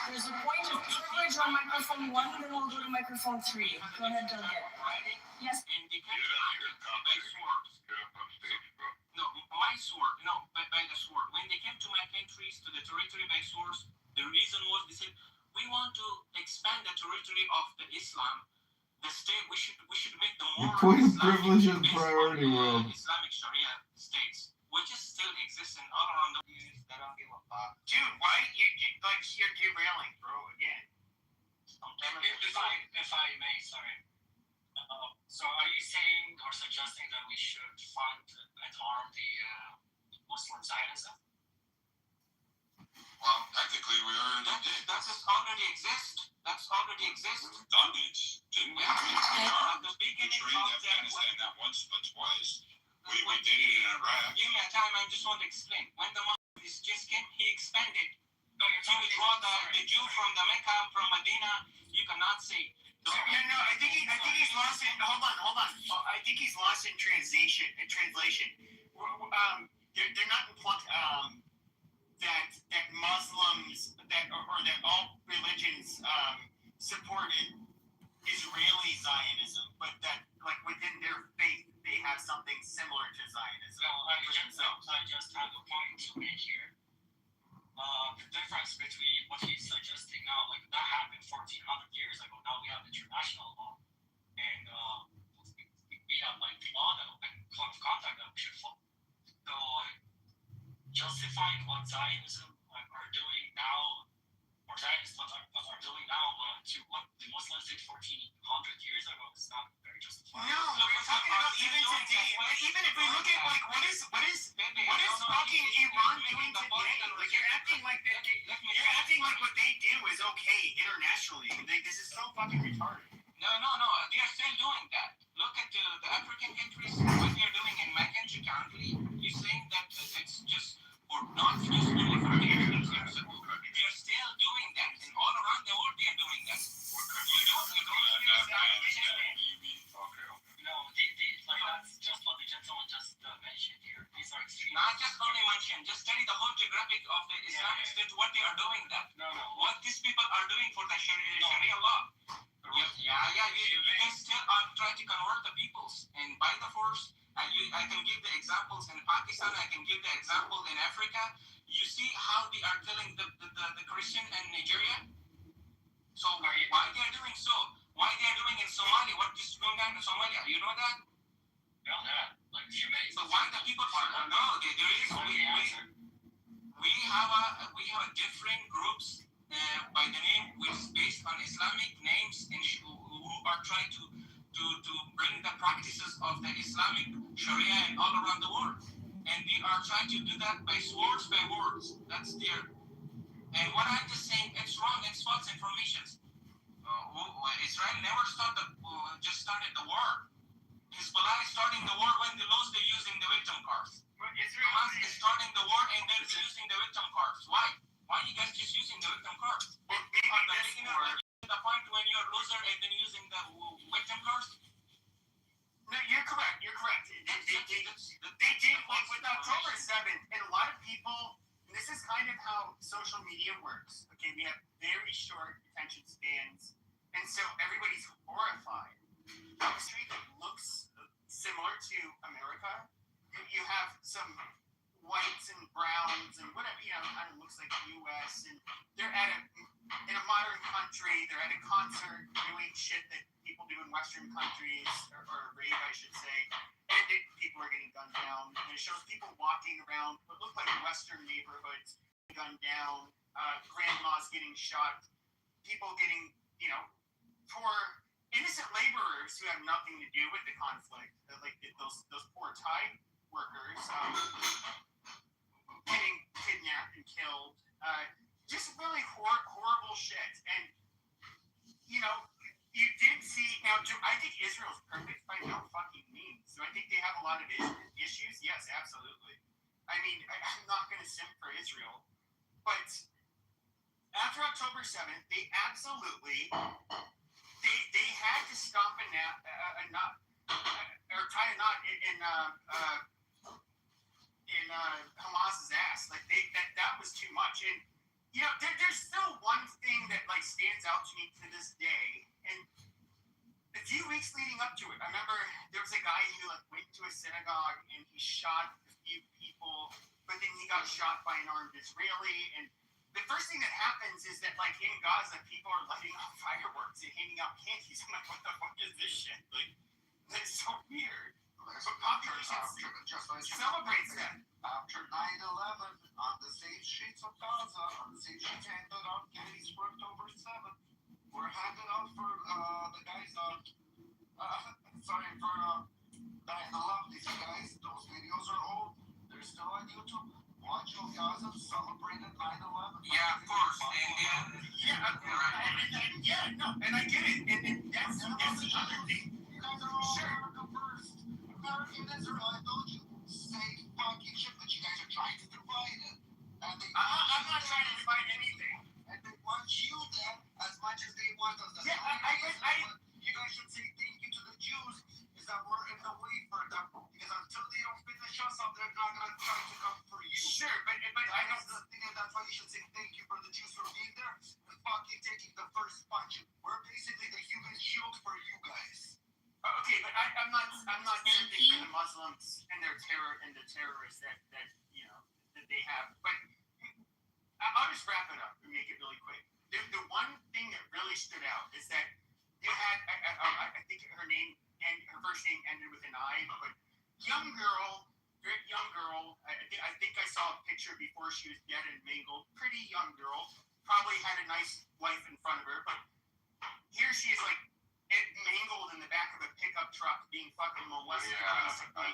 There's a point of privilege on microphone 1, then we'll go to microphone 3. Go ahead, Duncan. Yes. And they can by sword. No, my sword. No, by the sword. When they came to my countries, to the territory by swords, the reason was they said, we want to expand the territory of the Islam. The state, we should make the more point of privilege and priority world. Islamic Sharia states, which is still existing all around the world. They don't give a fuck. Dude, why you're derailing, bro, again. If I may, sorry. So are you saying or suggesting that we should fund and arm the Muslim Zionism? Well, technically, we already did. That already exists. That's already exists. We've done it, didn't we? We trained Afghanistan not once but twice. We did it in Iraq. Give me a time. I just want to explain. When the Muslims just came, he expanded. No, you're He brought the Jew from the Mecca, from Medina. You cannot say. No, I think he's lost in. Hold on. I think he's lost in translation. They're not that Muslims or that all religions supported Israeli Zionism, but that like within their faith they have something similar to Zionism. No, I just have a point to make here. The difference between what he's suggesting now, like that happened 1,400 years ago. Now we have international law, and we have like law and code of conduct that we should follow. So justifying what Zionism are doing now, or Zionists what are doing now to what the Muslims did 1,400 years ago is not very justifiable. No, we're talking about even today. Even if we look at like what is fucking Iran doing today? Like you're acting like what they did was okay internationally. Like this is so fucking retarded. No. They are still doing that. Look at the African countries. What they are doing in my country currently. You're saying that it's just or not just only for Americans. They are still doing that, and all around the world they are doing that. No, like that's just what the gentleman just mentioned here. These are extreme. not just only Manchurian, just study the whole geographic of the Islamic State, what they are doing that. What these people are doing for the Sharia law. You can still try to convert the peoples, and by the force, I can give the examples in Pakistan, I can give the example in Africa. You see how they are killing the Christian in Nigeria? So why they are doing so? Why they are doing in Somalia? What is going on in Somalia? You know that? So why the people are no? There is we have a different groups by the name which is based on Islamic names and who are trying to bring the practices of the Islamic Sharia all around the world, and we are trying to do that by words. That's there. And what I'm just saying, it's wrong. It's false information. Israel never started the war. Hezbollah is starting the war when they lost, they're using the victim cards. Hamas is starting the war and then using the victim cards. Why? Why are you guys just using the victim cards? Are the beginner the point when you're a loser and then using the victim cards? No, you're correct. They did, like with October 7th, and a lot of people, and this is kind of how social media works. Okay, we have very short attention spans, and so everybody's horrified. A street that looks similar to America, you have some whites and browns and whatever, kind of looks like the U.S. and they're in a modern country, they're at a concert doing shit that people do in Western countries, or a rave, I should say, and people are getting gunned down. And it shows people walking around what look like Western neighborhoods, gunned down, grandmas getting shot, people getting, poor innocent laborers who have nothing to do with the conflict, like those poor Thai workers getting kidnapped and killed. Just really horrible shit. And, you did see, now, do I think Israel's perfect? By no fucking means. Do I think they have a lot of issues? Yes, absolutely. I mean, I'm not going to simp for Israel. But after October 7th, they absolutely... They had to stop or tie a knot in Hamas's ass. Like that was too much. And there's still one thing that stands out to me to this day. And a few weeks leading up to it, I remember there was a guy who went to a synagogue and he shot a few people, but then he got shot by an armed Israeli. And the first thing that happens is that, in Gaza, people are lighting off fireworks and handing out candies. I'm like, what the fuck is this shit? That's so weird. But population celebrates that. After 9/11, on the same streets of Gaza, on the same streets handed out candies for October 7th, were handed out for the guys for 9/11. These guys, those videos are old. They're still on YouTube. Watch of Gaza celebrated 9/11. Yeah, of course. And I get it. And that's the other thing. You guys are all America first. American Israel, don't you say fucking shit that you guys are trying to divide it. And I'm not trying to divide anything. And they want you then as much as they want us. Yeah, you guys should say thank you to the Jews, is that we're in the way for them. Because until they don't finish us up, they're not going to try to come for you. Sure, but I don't... That's why you should say thank you for the Jews for being there and fucking taking the first punch. We're basically the human shield for you guys. Okay, but I'm not simping for the Muslims and their terror and the terrorists that they have. But I'll just wrap it up and make it really quick. The one thing that really stood out is that you had, I think her name and her first name ended with an I, but young girl, I think I saw a picture before she was dead and mangled. Pretty young girl, probably had a nice life in front of her, but here she is mangled in the back of a pickup truck being fucking molested, basically.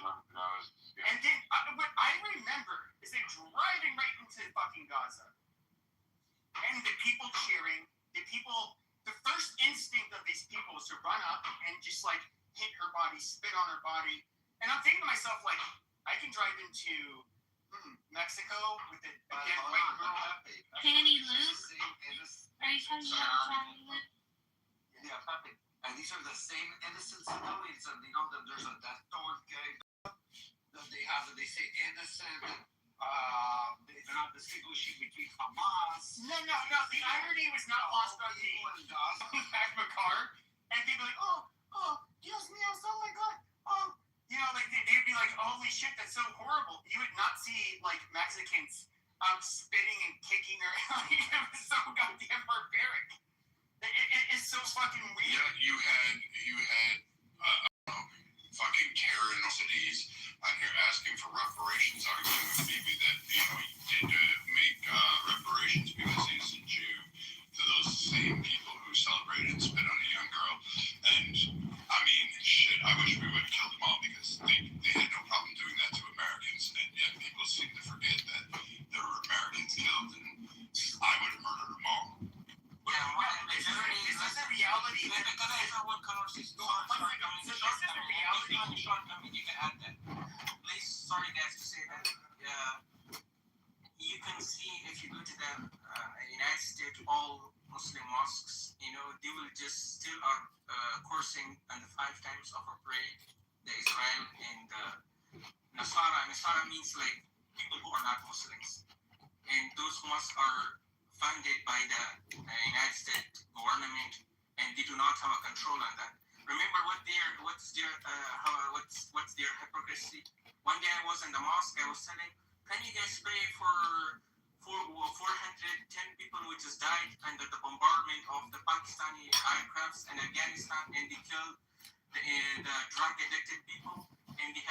And then what I remember is they driving right into fucking Gaza. And the people cheering, the first instinct of these people is to run up and just hit her body, spit on her body. And I'm thinking to myself, I can drive into Mexico with the dead white girl. Fanny Lou? Are you talking about Fanny Lou? Yeah, perfect. And these are the same innocent civilians, and that there's a death toll. that they have that they say innocent. They're not distinguishing between Hamas. No. The irony was not lost on me. Back of a car, and they'd be like, oh, Dios mío, oh my God, like they'd be like, holy shit, that's so horrible. You would not see like Mexicans spitting and kicking or like, it was so goddamn barbaric. It's so fucking weird. Yeah, you had fucking Karen cities on here asking for reparations, arguing with Bibi that he did make reparations because he's a Jew to those same people who celebrated and spit on a young girl. And I mean, shit, I wish we would have killed them all because they had no problem doing that to Americans, and yet people seem to forget that there were Americans killed, and I would have murdered them all. Is this a reality? Please, sorry guys to say that. You can see if you go to the United States, all Muslim mosques, they will just still are coursing on the 5 times of a prayer, the Israel and Nasara. Nasara means like people who are not Muslims. And those mosques are funded by the United States government, and they do not have a control on that. Remember what's their hypocrisy? One day I was in the mosque, I was telling, can you guys pray for 410 people who just died under the bombardment of the Pakistani aircrafts in Afghanistan, and they killed the drug addicted people, and they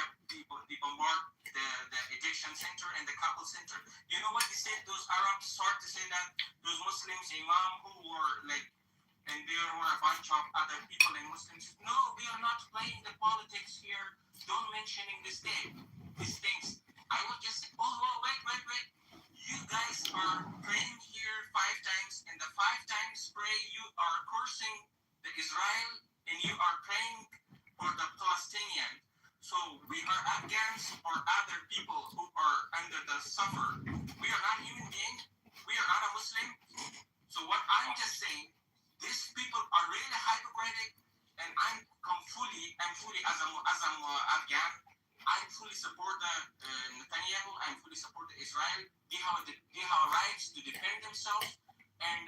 bombard the addiction center and the couple center. You know what they said? Those Arabs start to say that those Muslims, imam who were like, and there were a bunch of other people and Muslims. No, we are not playing the politics here. Don't mentioning these things. I would just, wait. You guys are praying here 5 times, and the 5 times pray you are cursing the Israel, and you are praying for the Palestinian. So we are Afghans or other people who are under the suffer. We are not human beings. We are not a Muslim. So what I'm just saying, these people are really hypocritical, and I'm fully as I'm Afghan, I fully support the Netanyahu. I fully support the Israel. They have rights to defend themselves, and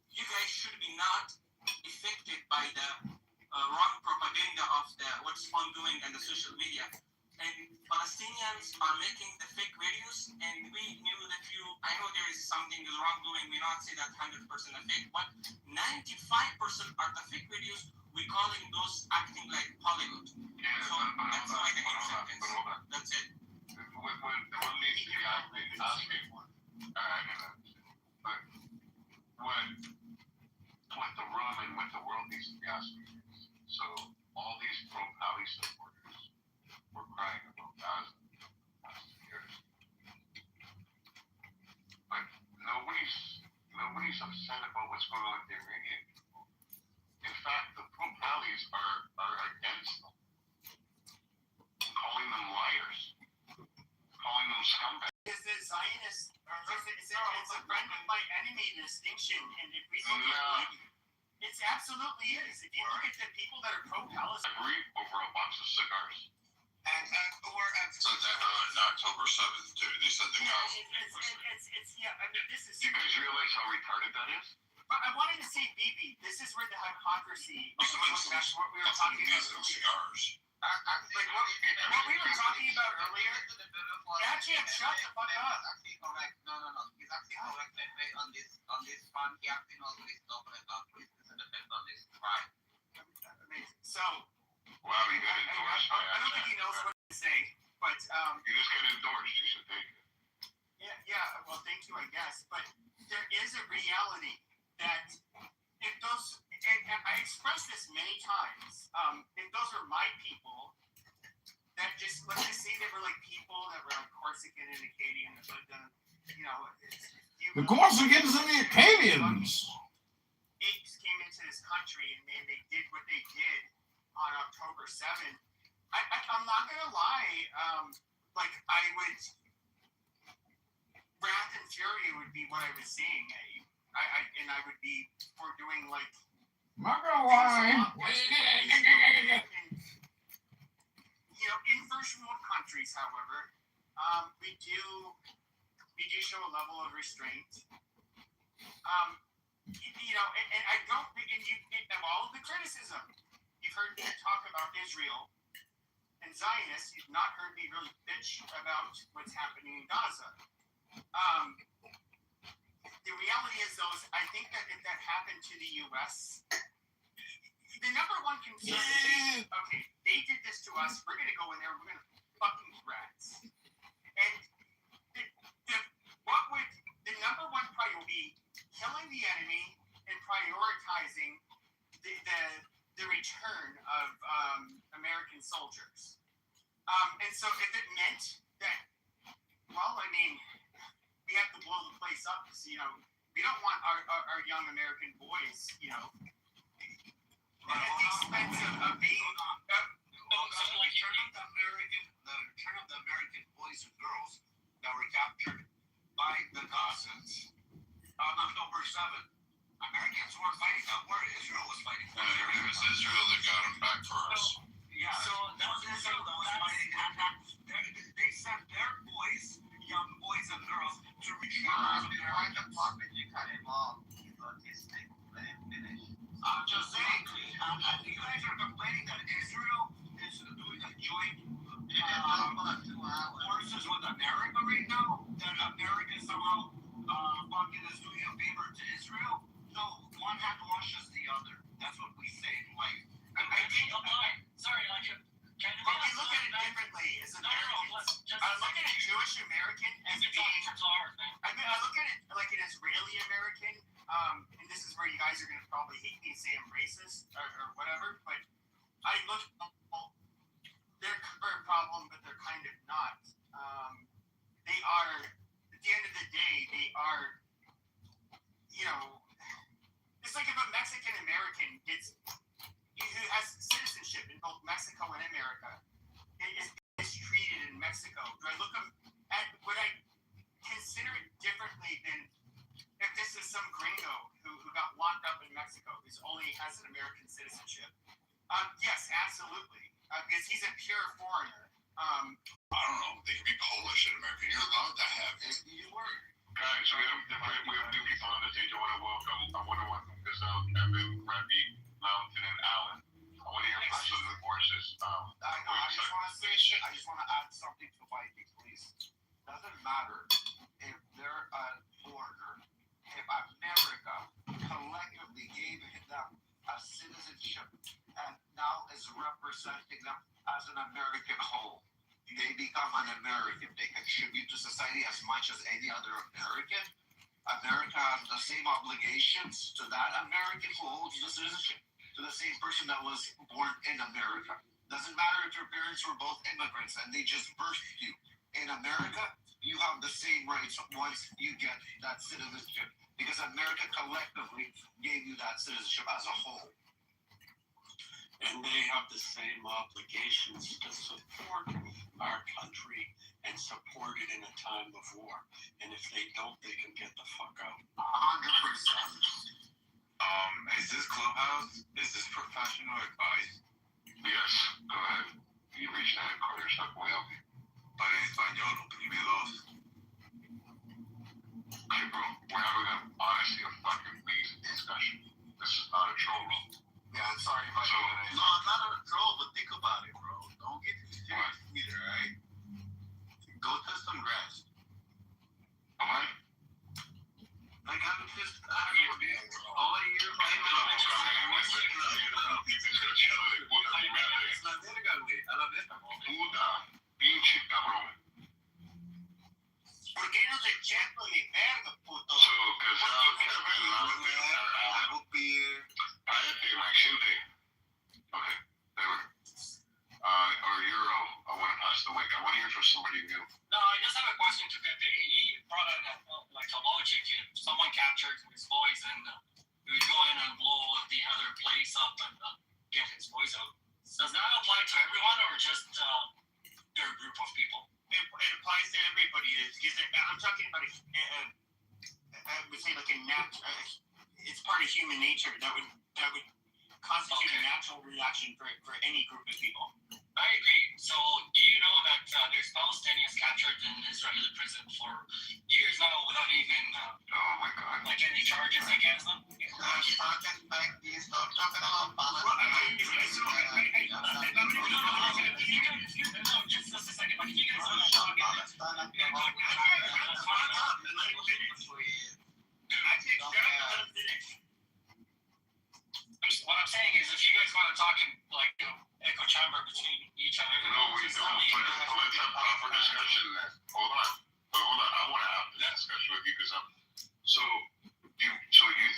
you guys should be not affected by the wrong propaganda of what's ongoing in the social media. And Palestinians are making the fake videos, and we knew that I know there is something is wrongdoing. We not say that 100% are fake, but 95% are the fake videos. We calling those acting like Hollywood. Yeah, so that's why the acceptance. That's it. What needs to be asking? But what the room and what the world needs to be asking is, so all these pro-Pally supporters were crying about Gaza last years, but nobody's upset about what's going on with the Iranian people. In fact, the pro-Pallies are against them, calling them liars, calling them scumbags. Is it Zionist, or it's a friend of my enemy distinction, and if we look at it absolutely is. If you look at the people that are pro-Palestine, Agree over a box of cigars. And So that on October 7th, too. They said they got. it's yeah. I mean, this is. Do you guys realize how retarded that is? But I wanted to say, Bibi, this is where the hypocrisy. That's what we were talking about earlier. Cigars. Like what we were talking about earlier. Actually, shut the fuck up. Actually correct. No. He's actually correct on this front. He actually knows what he's talking about. He's in the fence on this. Right. So. Wow, you got endorsed by I don't think he knows what to say, but You just got endorsed. You should take it. Yeah. Well, thank you, I guess. But there is a reality that if those, and I expressed this many times, if those were my people, that just, let's just say they were like people that were like Corsican and Acadian, that lived in, The Corsicans and the Acadians. Apes came into this country and they did what they did on October 7th. I'm not gonna lie, like I would, wrath and fury would be what I was seeing. I would be for doing like. Not gonna lie. In first world countries, however, we do show a level of restraint. And I don't. Of all of the criticism, you've heard me talk about Israel and Zionists. You've not heard me really bitch about what's happening in Gaza. The reality is, though, I think that if that happened to the U.S., the number one concern is, okay, they did this to us. We're going to go in there. We're going to fucking rats. And the number one priority, killing the enemy and prioritizing the return of American soldiers. And so if it meant that, well, I mean, we have to blow the place up because, we don't want our young American boys, at the expense of being... The return of the American boys and girls that were captured by the Gazans on October 7th. Americans weren't fighting that war. Israel was fighting for us. It was Israel that got them back for us. Yeah, so that was Israel that was fighting. And they sent their boys, young boys and girls, to return. Why the fuck did you cut him off? Autistic. Let him finish. I'm just saying, you guys are complaining that Israel is doing a joint forces with America right now, that America somehow fucking is doing a favor to Israel. No, one hand washes the other. That's what we say in life. I think, sorry, but we look at it differently as Americans. I look at a Jewish American as being... I look at it like an Israeli American, and this is where you guys are going to probably hate me and say I'm racist or whatever, but I look... They're a problem, but they're kind of not. They are, at the end of the day, they are, it's like if a Mexican American who has citizenship in both Mexico and America, is mistreated in Mexico. Do I look at, would I consider it differently than if this is some gringo who got locked up in Mexico, who only has an American citizenship? Yes, absolutely. Because he's a pure foreigner. I don't know. They can be Polish in America. You're allowed to have it. You were. Guys, we have new people on the stage. I want to welcome Gazelle, Kevin, Rebby, Mountain, and Alan. I want to hear from some of the voices. I just want to add something to Viking, please. Doesn't matter if they're a foreigner. If America collectively gave them a citizenship and now is representing them as an American whole, they become an American. They contribute to society as much as any other American. America has the same obligations to that American who holds the citizenship to the same person that was born in America. Doesn't matter if your parents were both immigrants and they just birthed you. In America, you have the same rights once you get that citizenship because America collectively gave you that citizenship as a whole. And they have the same obligations to support our country and support it in a time of war. And if they don't, they can get the fuck out. 100%. Is this Clubhouse? Is this professional advice? Yes, go ahead. You reach the headquarters, I will help you. But en español, oprimidos. Okay, bro, we're having honestly a fucking amazing discussion. This is not a troll room. Yeah, I'm sorry if I So, no, I'm not a troll, but think about it, bro. Don't get too serious either, alright? Go touch some grass. Alright? Like, I'm just, I don't know. All I hear about es la verga, güey. A la verga. Puta, pinche cabrón. ¿Por qué no te checo mi verga, puto? So, Gazelle, Kevin, Mountain, Alan, cállate, my gente. Okay, there. Or Euro, I want to pass the mic. I want to hear from somebody new. No, I just have a question to Pepe. He brought in a logic. If someone captured his voice and he would go in and blow the other place up and get his voice out. Does that apply to everyone or just their group of people? It applies to everybody. I'm talking about I would say like a natural. It's part of human nature that would constitute a natural reaction for any group of people. I agree. So, do you know that there's Palestinians captured in Israeli prison for years now without even Oh my God. like any charges against them? Just a second, but if you guys want to talk, what I'm saying is, if you guys want to talk in like echo chamber between each other, No, we don't. Let's have proper discussion then. Hold on. I want to have this discussion with you because so you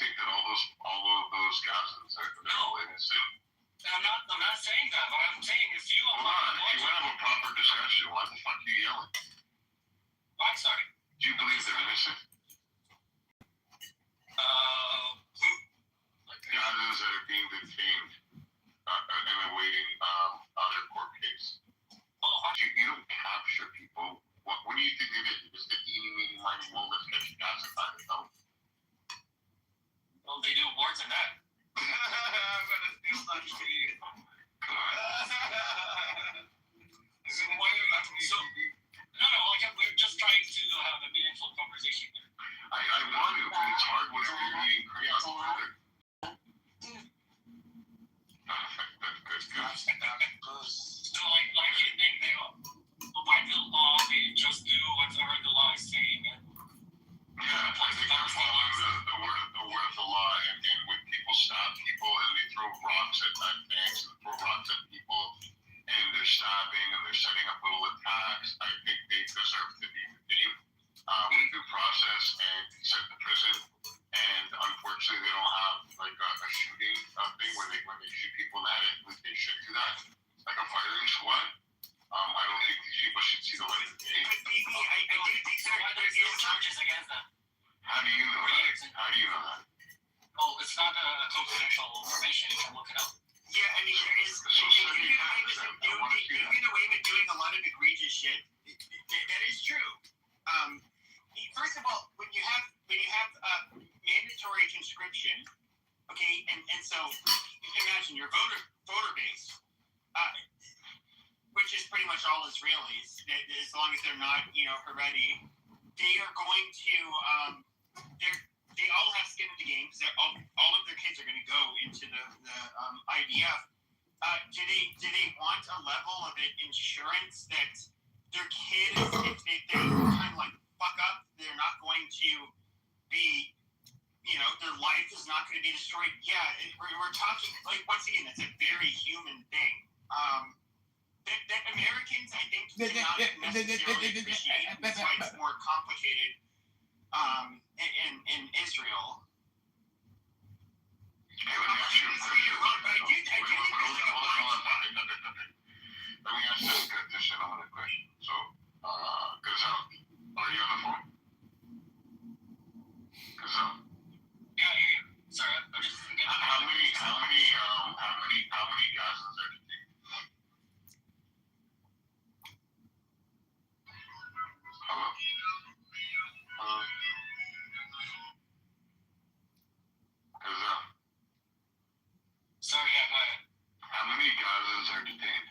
think that all of those Gazans are all innocent? I'm not saying that, but I'm saying if you Hold on. If you want to have a proper discussion, why the fuck are you yelling? I'm sorry. Do you believe they're innocent? Gazans that are being detained and awaiting their court case. You don't capture people. What do you think it is? Just the eeny, meeny, miny, let's get you guys inside the zone. Well, they do worse than that. I'm gonna steal that for you. We're just trying to have a meaningful conversation here. I want to, but it's hard whenever you're eating crayons together. That's good. So, like you think they by the law, they just do whatever the law is saying. Yeah, I think they're following the word of the law, and when people stop people and they throw rocks at tanks and throw rocks at people, and they're stabbing and they're setting up little attacks, I think they deserve to be detained with due process and sent to prison. And unfortunately, they don't have like a shooting thing when they shoot people in the head. They should do that, like a firing squad. I don't think these people should see the light of day. But maybe I do think there's no charges against them. How do you know that? Oh, it's not confidential information. You can look it up. Yeah, I mean, there is. You get away with doing a lot of egregious shit. That is true. First of all, when you have mandatory conscription, okay, and so imagine your voter base, which is pretty much all Israelis, as long as they're not, Haredi, they are going to, they all have skin in the game because all of their kids are going to go into the IDF. Do they want a level of insurance that their kids, if they kind of like fuck up, they're not going to be, their life is not going to be destroyed? Yeah, we're talking, like, once again, that's a very human thing. That Americans, I think, do not necessarily appreciate. That's why it's more complicated in Israel. Hey, let me ask you a question. Let me ask this another question. So, Gazelle, are you on the phone? Gazelle? Yeah, I hear you. Sorry, I'm just thinking. How many Gazans are detained? Hello? Gazelle? Sorry, yeah, go ahead. How many Gazans are detained?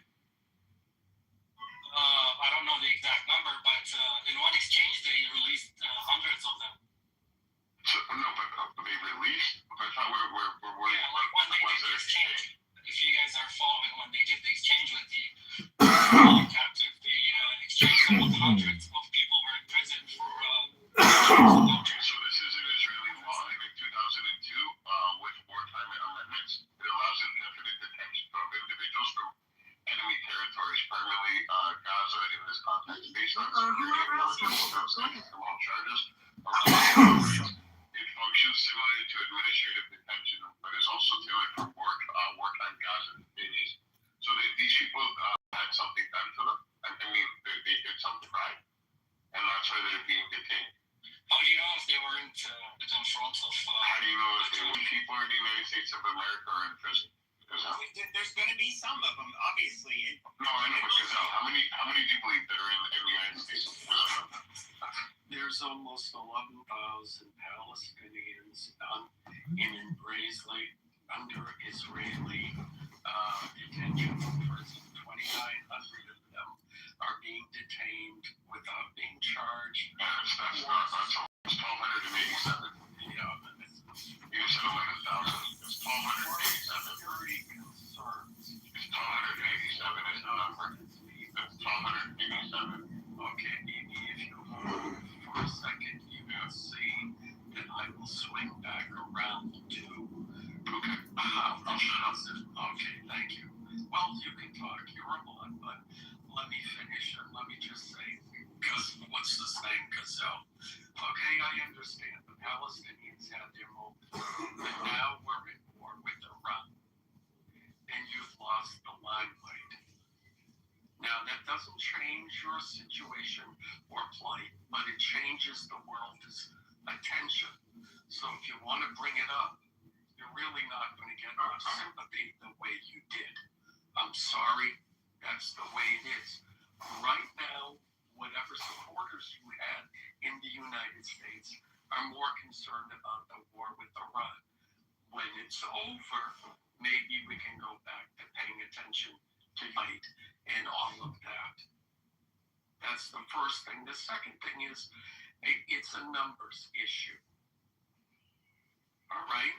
I don't know the exact number, but in one exchange they released hundreds of them. So, no, but they released? I thought we're yeah, like when they did the exchange. If you guys are following, when they did the exchange with the captive, they exchanged them with hundreds of people who were in prison for So this is an Israeli law in 2002 with wartime amendments. It allows indefinite detention of individuals from enemy territories, primarily Gaza in this context, based on security and military criminal charges. It functions similarly to administrative detention, but is also tailored for wartime Gaza detainees. So these people had something done to them. I mean, they did something right, and that's why they're being detained. How do you know if they weren't in front of? How do you know if people in the United States of America are in prison? There's going to be some of them, obviously. No, I know, but how many do you believe that are in the United States? There's almost 11,000 Palestinians in under Israeli detention prison. 2,900 Okay, if you hold for a second, you will see that I will swing back around to. Okay. Okay, thank you. Well, you can talk. You're on, but let me finish and let me just say, what's the saying, Gazelle? Okay, I understand. The Palestinians had their moment, but now we're in war with Iran, and you've lost the limelight. Now, that doesn't change your situation or plight, but it changes the world's attention. So if you want to bring it up, you're really not going to get much sympathy the way you did. I'm sorry, that's the way it is. Right now, whatever supporters you had in the United States are more concerned about the war with Iran. When it's over, maybe we can go back to paying attention to fight and all of that. That's the first thing. The second thing is it's a numbers issue. All right?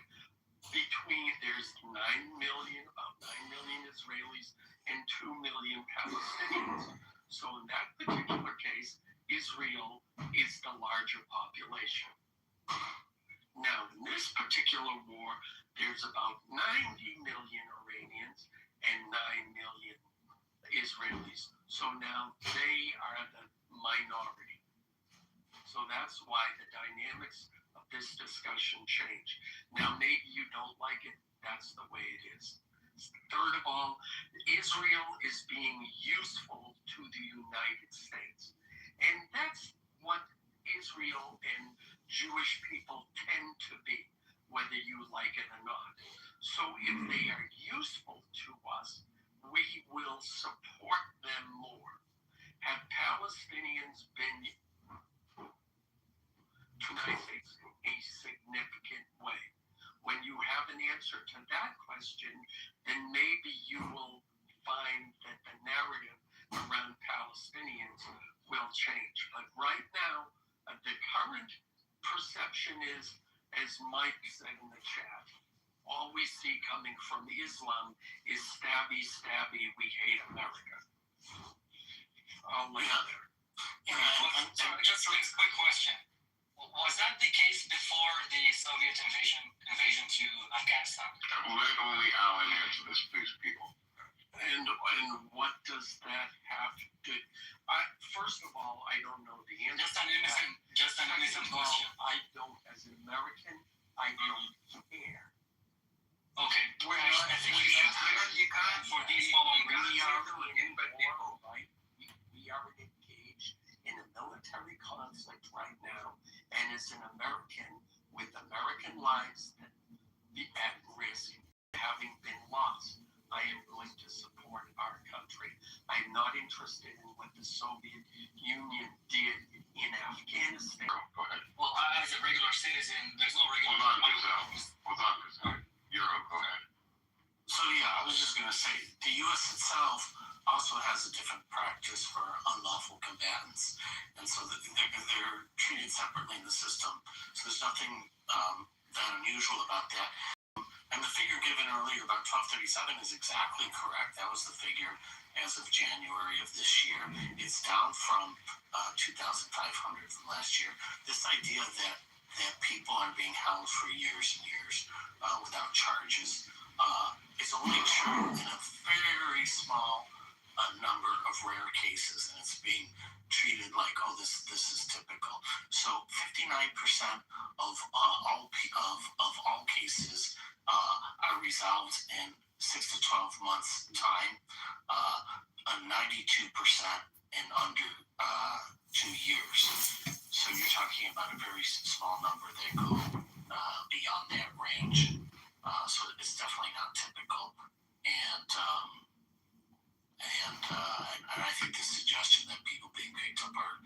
There's 9 million, about 9 million Israelis and 2 million Palestinians. So in that particular case, Israel is the larger population. Now, in this particular war, there's about 90 million Iranians and 9 million Israelis. So now they are the minority. So that's why the dynamics of this discussion change. Now, maybe you don't like it. That's the way it is. Third of all, Israel is being useful to the United States. And that's what Israel and Jewish people tend to be, whether you like it or not. So if they are useful to us, we will support them more. Have Palestinians been to the United States in a significant way? When you have an answer to that question, then maybe you will find that the narrative around Palestinians will change. But right now, the current perception is, as Mike said in the chat, all we see coming from Islam is stabby, stabby, we hate America. I'll leave it there. Just a quick question. Was that the case before the Soviet invasion to Afghanistan? Only Alan answer this, please, people. And what does that have to do? First of all, I don't know the answer. Just an innocent question. I don't, as an American, I don't care. Okay, I think you can for these following we are engaged in a military conflict right now, and as an American, with American lives at risk, having been lost, I am going to support our country. I'm not interested in what the Soviet Union did in Afghanistan. Go ahead. Well, as a regular citizen, there's no regular. Hold on, Gazelle. Go ahead. So yeah, I was just going to say, the U.S. itself also has a different practice for unlawful combatants, and so they're treated separately in the system. So there's nothing that unusual about that. And the figure given earlier about 1237 is exactly correct. That was the figure as of January of this year. It's down from 2,500 from last year. This idea that people are being held for years and years without charges is only true in a very small number of rare cases, and it's being treated like, oh, this is typical. So 59% of all cases are resolved in 6 to 12 months time, 92% in under 2 years. So you're talking about a very small number that go beyond that range. So it's definitely not typical, and I think the suggestion that people being picked up are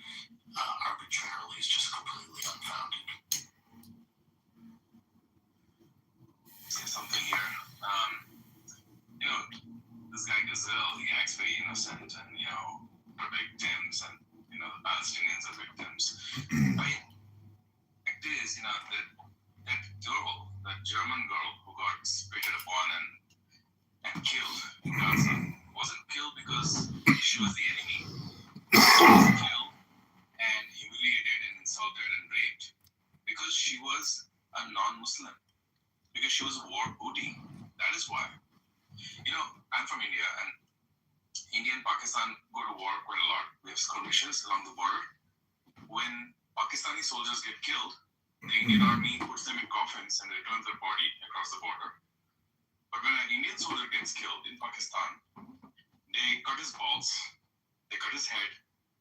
arbitrarily is just completely unfounded. Say something here. This guy Gazelle, he acts very innocent, and the victims, and the Palestinians are victims. I mean, fact is, that girl, that German girl who got spitted upon and killed in Gaza wasn't killed because she was the enemy. She was killed and humiliated and insulted and raped because she was a non-Muslim. Because she was a war booty. That is why. You know, I'm from India, and India and Pakistan go to war quite a lot. We have skirmishes along the border. When Pakistani soldiers get killed, the Indian army puts them in coffins and returns their body across the border. But when an Indian soldier gets killed in Pakistan, they cut his balls, they cut his head,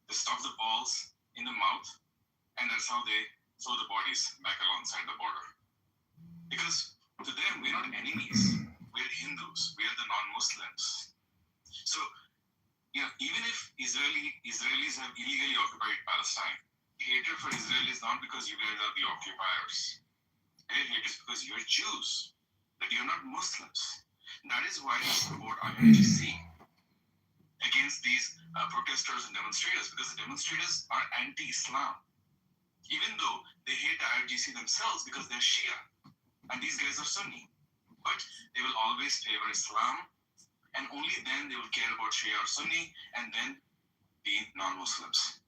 they stuff the balls in the mouth, and that's how they sew the bodies back alongside the border. Because to them, we're not enemies. We're Hindus. We're the non-Muslims. So, you know, even if Israelis have illegally occupied Palestine, hatred for Israel is not because you guys are the occupiers. Their hate is because you're Jews, that you're not Muslims. That is why they support IRGC against these protesters and demonstrators, because the demonstrators are anti-Islam. Even though they hate the IRGC themselves because they're Shia, and these guys are Sunni. But they will always favor Islam, and only then they will care about Shia or Sunni, and then the non-Muslims.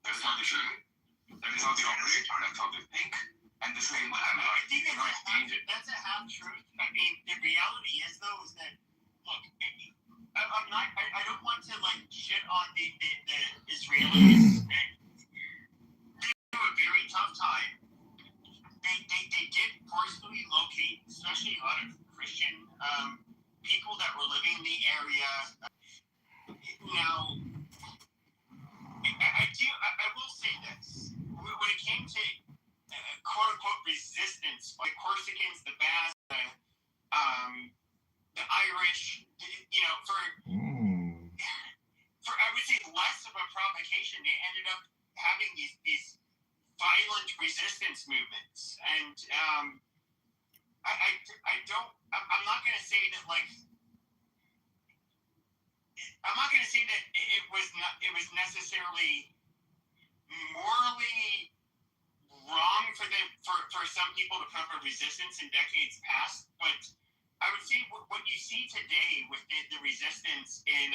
That is how they should. That is how they operate, that's how they think, and this is I think that's a half truth. I mean, the reality is though is that look, I don't want to like shit on the Israelis. They do a very tough time. They did forcefully locate, especially a lot of Christian people that were living in the area. Now, I will say this. When it came to quote-unquote resistance, like Corsicans, the Basques, the Irish, you know, for I would say less of a provocation, they ended up having these violent resistance movements. And I'm not going to say that like, I'm not going to say that it was necessarily morally wrong for some people to put up a resistance in decades past, but I would say what you see today with the resistance in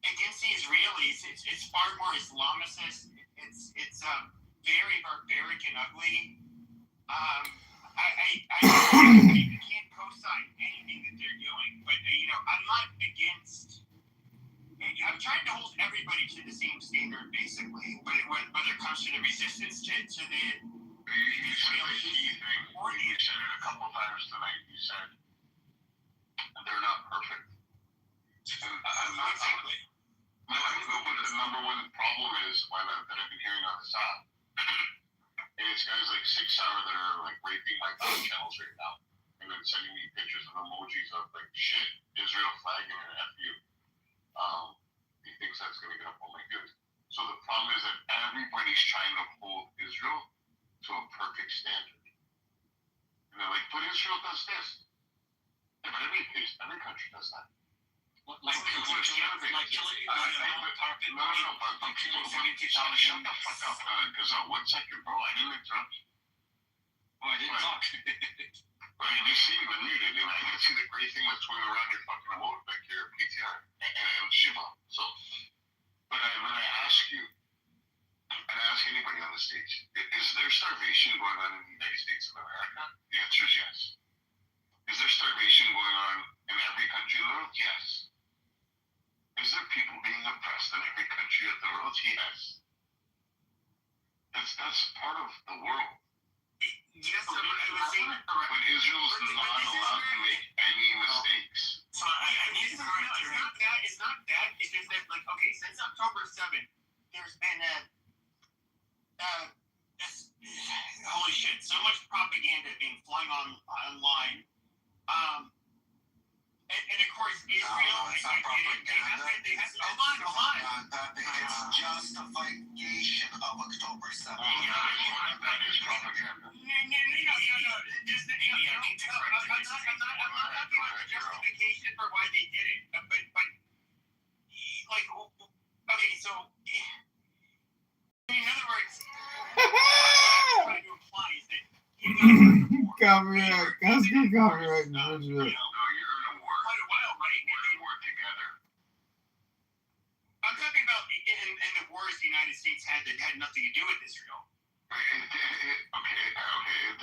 against the Israelis, it's far more Islamicist. It's very barbaric and ugly. I can't co-sign anything that they're doing, but you know, I'm not against. I'm trying to hold everybody to the same standard, basically, whether it comes to the resistance to the. You said the key thing. You said it a couple times tonight. You said they're not perfect. Exactly. What the number one problem is that I've been hearing on the side. And it's guys like 6 Hour that are like raping my back channels right now, and then sending me pictures of emojis of like shit, Israel flag and an F you. He thinks that's gonna get up on my good. So the problem is that everybody's trying to hold Israel to a perfect standard. And they're like, but Israel does this. Yeah, but every country does that. Like people are killing, like killing. No, but people shut the fuck up. Because one second, bro, I didn't interrupt you. Oh, I didn't talk. Well, you see me muted, and I can see the gray thing was swimming around your fucking remote back here, PTR, and Shiva. So, but when I ask you, and I ask anybody on the stage, is there starvation going on in the United States of America? The answer is yes. Is there starvation going on in every country in the world? Yes. Is there people being oppressed in every country of the world? Yes. That's part of the world. Yes, I would say that. But Israel is not allowed to make any mistakes. So it's not that. It's just that, like, okay, since October 7th, there's been holy shit, so much propaganda being flung online. And of course, Israel. It's not propaganda. Hold on. It's justification of October 7th. That is propaganda. No. I'm not talking about the justification for why they did it. But like, okay, so in other words, what I'm trying to imply is that copyright. That's good copyright. No, you're in a war. Quite a while, right? We're in a war together. in the wars the United States had that had nothing to do with Israel.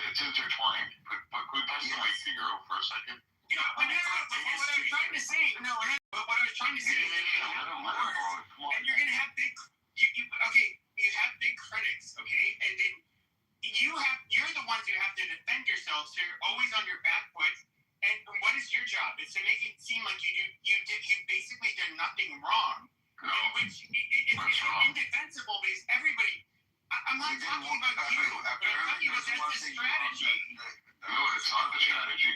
It's intertwined. But we pass the mic to Euro for a second. Yeah, but what I was trying to say, is, and you're gonna have big, you have big critics, okay, and then you're the ones who have to defend yourselves. So you're always on your back foot. And what is your job? It's to make it seem like you basically did nothing wrong. No, which it's indefensible because everybody. I'm not talking about you. What I'm talking about that's the strategy. No, it's not the strategy.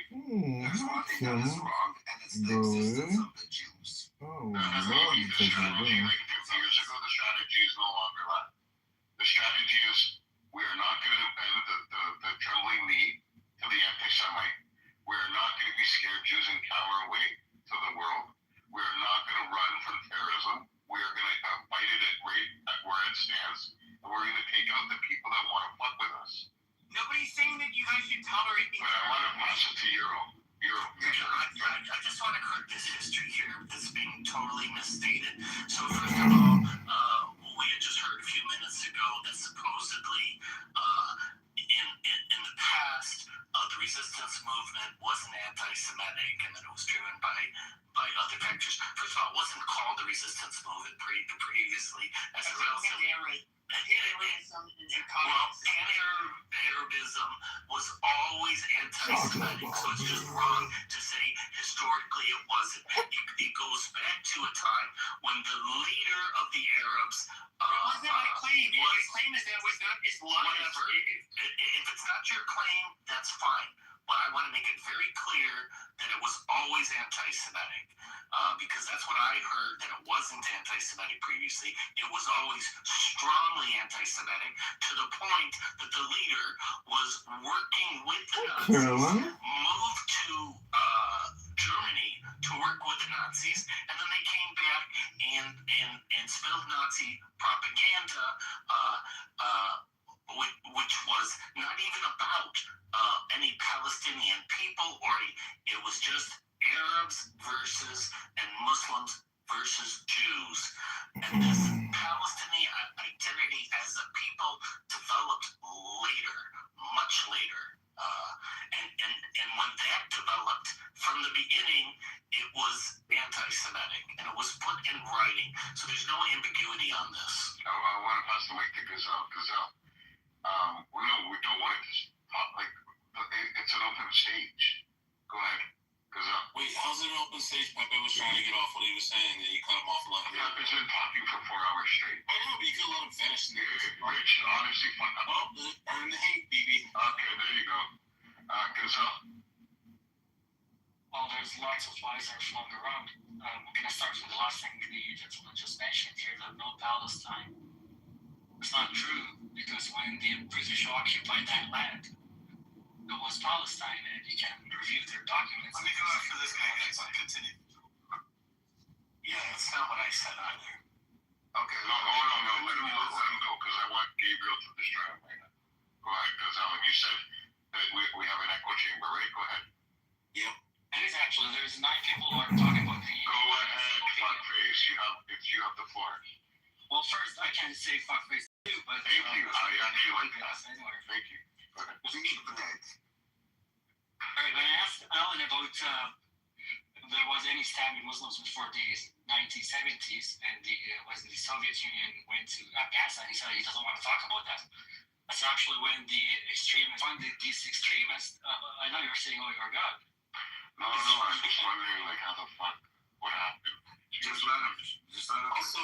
There's one thing that is wrong, and it's the existence of the Jews. Oh, the strategy, like 50 years ago, the strategy is no longer that. The strategy is we are not going to bend the trembling knee to the anti-Semite. We are not going to be scared Jews and cower away to the world. We are not going to run from terrorism. We are going to fight it at where it stands, and we're going to take out the people that want to fuck with us. Nobody's saying that you guys should tolerate being. But I want to pass it to Euro. I just want to correct this history here that's being totally misstated. So first of all, we had just heard a few minutes ago that supposedly in the past the resistance movement wasn't anti-Semitic and that it was driven by other factors. First of all, it wasn't called the resistance movement previously as a relatively. Pan-Arabism was always anti-Semitic, so it's just wrong to say historically it wasn't. It goes back to a time when the leader of the Arabs wasn't my claim. My claim is that it was not Islamic. Whatever. If it's not your claim, that's fine. But I want to make it very clear that it was always anti-Semitic. Because that's what I heard, that it wasn't anti-Semitic previously. It was always strongly anti-Semitic to the point that the leader was working with the Nazis, moved to Germany to work with the Nazis, and then they came back and spilled Nazi propaganda, which was not even about any Palestinian people, or it was just Arabs versus and Muslims versus Jews. And this Palestinian identity as a people developed later, much later. And when that developed, from the beginning, it was anti-Semitic, and it was put in writing. So there's no ambiguity on this. I want to pass the mic to Gazelle. We don't want to just talk like it's an open stage. Go ahead. Wait, how's it an open stage? Pepe was trying to get off what he was saying, and you cut him off a lot. Yeah, he's been talking for 4 hours straight. I know, but you could let him finish. Rich, honestly, fuck up. Oh, earn the hate, BB. Okay, there you go. Gazelle. Well, there's lots of lies that are floating around. We're going to start from the last thing the gentleman just mentioned here, that no Palestine. It's not true, because when the British occupied that land, it was Palestine, and you can review their documents. Let me go after this guy, guys. Continue. Yeah, that's not what I said either. Okay, no. Let him go, because I want Gabriel to destroy him right now. Go ahead, Gazelle. You said that we have an echo chamber, right? Go ahead. Yep. It is actually. There's 9 people who are talking about the. Go ahead, fuckface. You have the floor. Well, first, I can't say fuckface too, but. Thank you. I actually like that. Anyway. Thank you. Go ahead. Alright, when I asked Alan about if there was any stabbing Muslims before the 1970s and when the Soviet Union went to Afghanistan, he said he doesn't want to talk about that. That's actually when the extremists funded these extremists. I know you're saying, oh, you're God. No, I'm just wondering, like, how the fuck, what happened? Just let him. Also,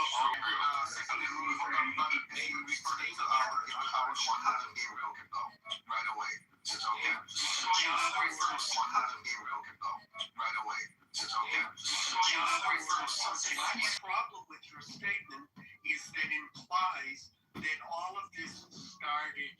Gabriel can go right away. It's okay. Right away. It's okay. My problem with your statement is that it implies that all of this started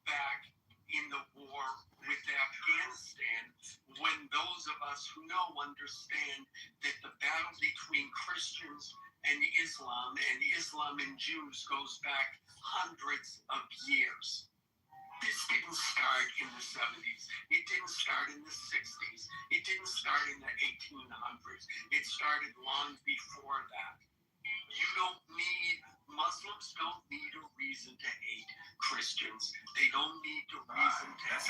back in the war with Afghanistan, when those of us who know understand that the battle between Christians and Islam and Jews goes back hundreds of years. This didn't start in the 70s. It didn't start in the 60s. It didn't start in the 1800s. It started long before that. Muslims don't need a reason to hate Christians. They don't need a reason to hate.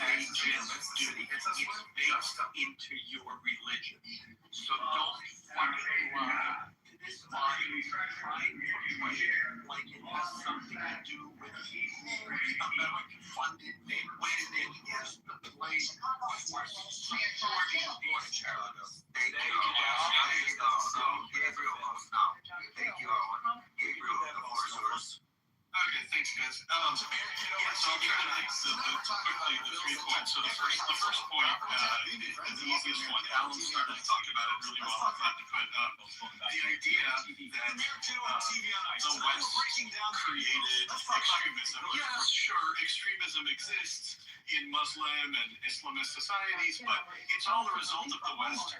They just do. It's based into your religion. So don't fucking lie to this body like it has something to do with American funded when it is the place for supporting Chicago. Thank you. Okay, thanks, guys. So I'll try to make quickly the 3 points. So the first point, the easiest one, Alan started to talk about it really well, I think, but the idea that the West created extremism. Yes, sure, extremism exists in Muslim and Islamist societies, but it's all a result of the West.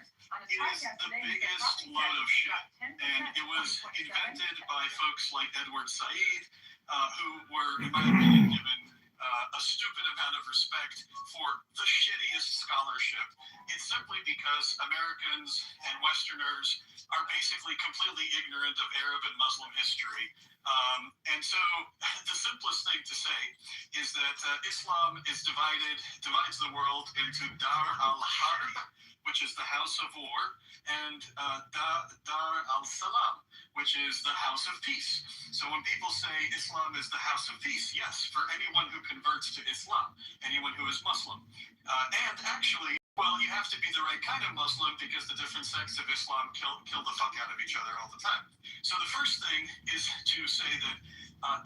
It is the biggest load of shit, and it was invented by folks like Edward Said, who were, in my opinion, given a stupid amount of respect for the shittiest scholarship. It's simply because Americans and Westerners are basically completely ignorant of Arab and Muslim history. And so the simplest thing to say is that Islam divides the world into Dar al-Harb, which is the house of war, and Dar al-Salam, which is the house of peace. So when people say Islam is the house of peace, yes, for anyone who converts to Islam, anyone who is Muslim. And actually, well, you have to be the right kind of Muslim because the different sects of Islam kill the fuck out of each other all the time. So the first thing is to say that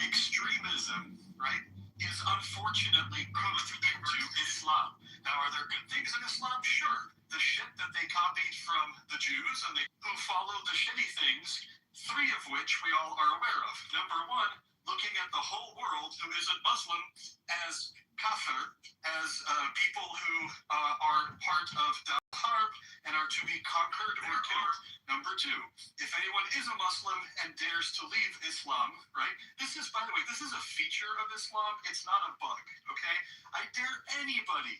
extremism, right, is unfortunately cooked into Islam. Now, are there good things in Islam? Sure. The shit that they copied from the Jews and who followed the shitty things, 3 of which we all are aware of. Number 1, looking at the whole world who isn't Muslim as kafir, as people who are part of Dar al-Harb and are to be conquered or killed. Number 2, if anyone is a Muslim and dares to leave Islam, right? This is, by the way, this is a feature of Islam. It's not a bug, okay? I dare anybody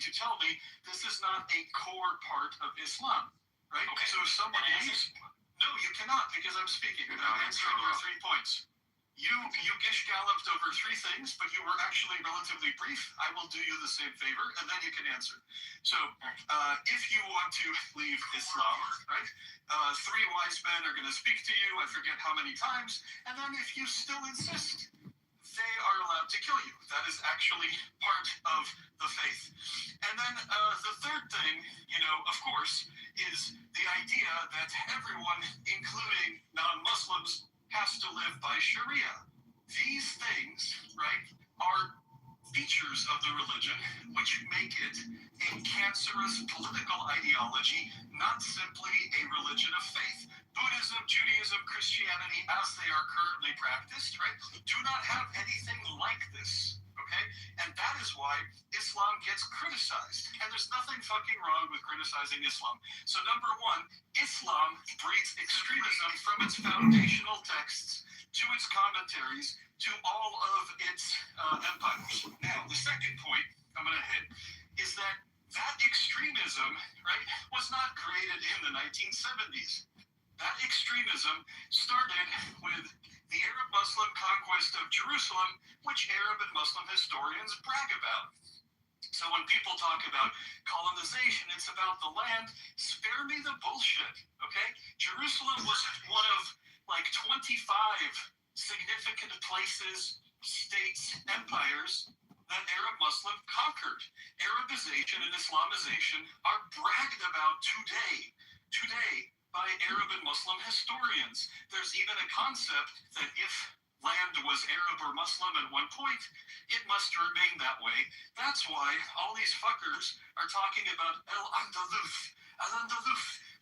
to tell me this is not a core part of Islam, right? Okay. So if someone leaves, no, you cannot, because I'm speaking. I'm answering your 3 points. You gish-galloped over 3 things, but you were actually relatively brief. I will do you the same favor, and then you can answer. So, if you want to leave Islam, right, 3 wise men are going to speak to you, I forget how many times, and then if you still insist, they are allowed to kill you. That is actually part of the faith. And then the third thing, of course, is the idea that everyone, including non-Muslims, has to live by Sharia. These things, right, are features of the religion which make it a cancerous political ideology, not simply a religion of faith. Buddhism, Judaism, Christianity, as they are currently practiced, right, do not have anything like this, okay? And that is why Islam gets criticized. And there's nothing fucking wrong with criticizing Islam. So number 1, Islam breeds extremism from its foundational texts to its commentaries to all of its empires. Now, the second point I'm going to hit is that extremism, right, was not created in the 1970s. That extremism started with the Arab-Muslim conquest of Jerusalem, which Arab and Muslim historians brag about. So when people talk about colonization, it's about the land. Spare me the bullshit, okay? Jerusalem was one of like 25 significant places, states, empires that Arab-Muslim conquered. Arabization and Islamization are bragged about today by Arab and Muslim historians. There's even a concept that if land was Arab or Muslim at one point, it must remain that way. That's why all these fuckers are talking about Al-Andalus.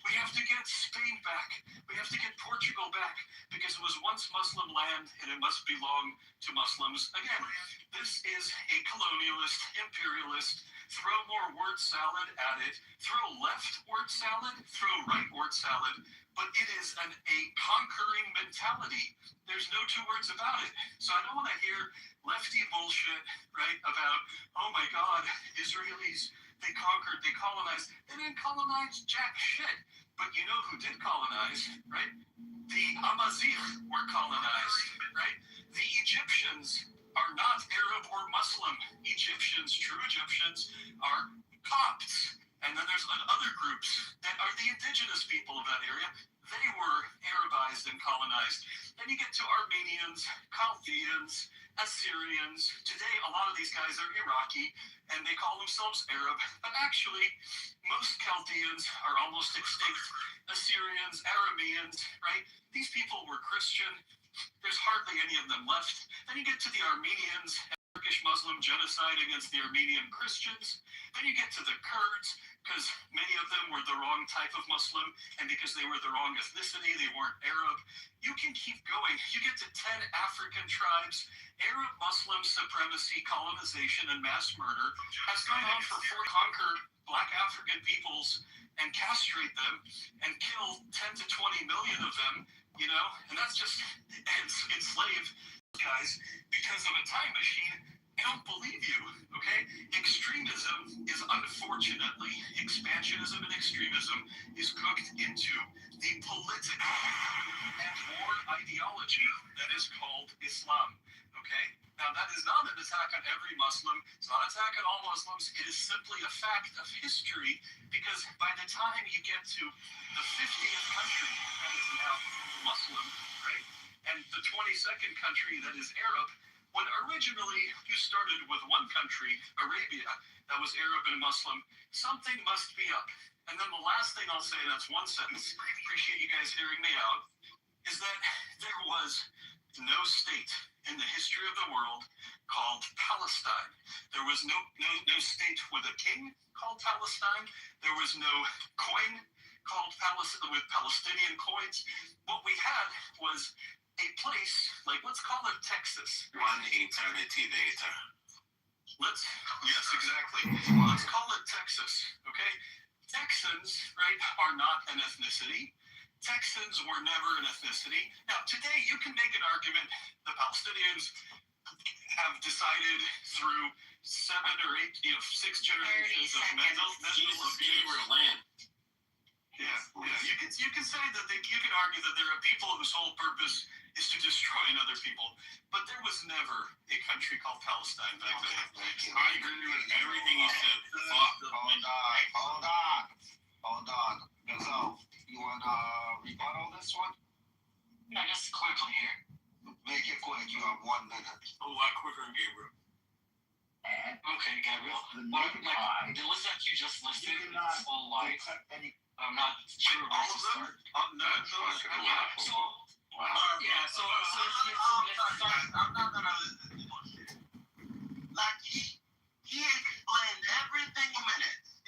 We have to get Spain back. We have to get Portugal back because it was once Muslim land and it must belong to Muslims. Again, this is a colonialist, imperialist, throw more word salad at it, throw left word salad, throw right word salad, but it is a conquering mentality. There's no 2 words about it. So I don't want to hear lefty bullshit, right, about, oh my God, Israelis, they conquered, they colonized. They didn't colonize jack shit. But you know who did colonize, right? The Amazigh were colonized, right? The Egyptians are not Arab or Muslim. True Egyptians, are Copts. And then there's other groups that are the indigenous people of that area. They were Arabized and colonized. Then you get to Armenians, Chaldeans, Assyrians. Today, a lot of these guys are Iraqi, and they call themselves Arab. But actually, most Chaldeans are almost extinct. Assyrians, Arameans, right? These people were Christian. There's hardly any of them left. Then you get to the Armenians, Turkish Muslim genocide against the Armenian Christians. Then you get to the Kurds, because many of them were the wrong type of Muslim, and because they were the wrong ethnicity, they weren't Arab. You can keep going. You get to 10 African tribes. Arab Muslim supremacy, colonization, and mass murder has gone on for conquer Black African peoples and castrate them and kill 10 to 20 million of them, you know, and that's just enslave guys because of a time machine. I don't believe you, okay? Extremism is unfortunately, expansionism and extremism is cooked into the political and war ideology that is called Islam, okay? Now, that is not an attack on every Muslim. It's not an attack on all Muslims. It is simply a fact of history, because by the time you get to the 50th country that is now Muslim, right, and the 22nd country that is Arab, when originally you started with one country, Arabia, that was Arab and Muslim, something must be up. And then the last thing I'll say, and that's one sentence, appreciate you guys hearing me out, is that there was no state in the history of the world called Palestine. There was no state with a king called Palestine. There was no coin called Palestine with Palestinian coins. What we had was a place, like, let's call it Texas. One eternity later. Yes, exactly. Let's call it Texas, okay? Texans, right, are not an ethnicity. Texans were never an ethnicity. Now, today, you can make an argument the Palestinians have decided through 7 or 8, 6 generations of mental abuse. land. Yeah. You can say that you can argue that there are people whose whole purpose is to destroy other people, but there was never a country called Palestine back then. I agree with everything you said. Hold on. Gazelle, you want to rebuttal this one? Yeah, just quickly here. Make it quick. You have 1 minute. A lot quicker than Gabriel. Okay, Gabriel. Like the list that you just listed, it's all live. I'm not sure where to start. So let's start. I'm not gonna. Like he explained everything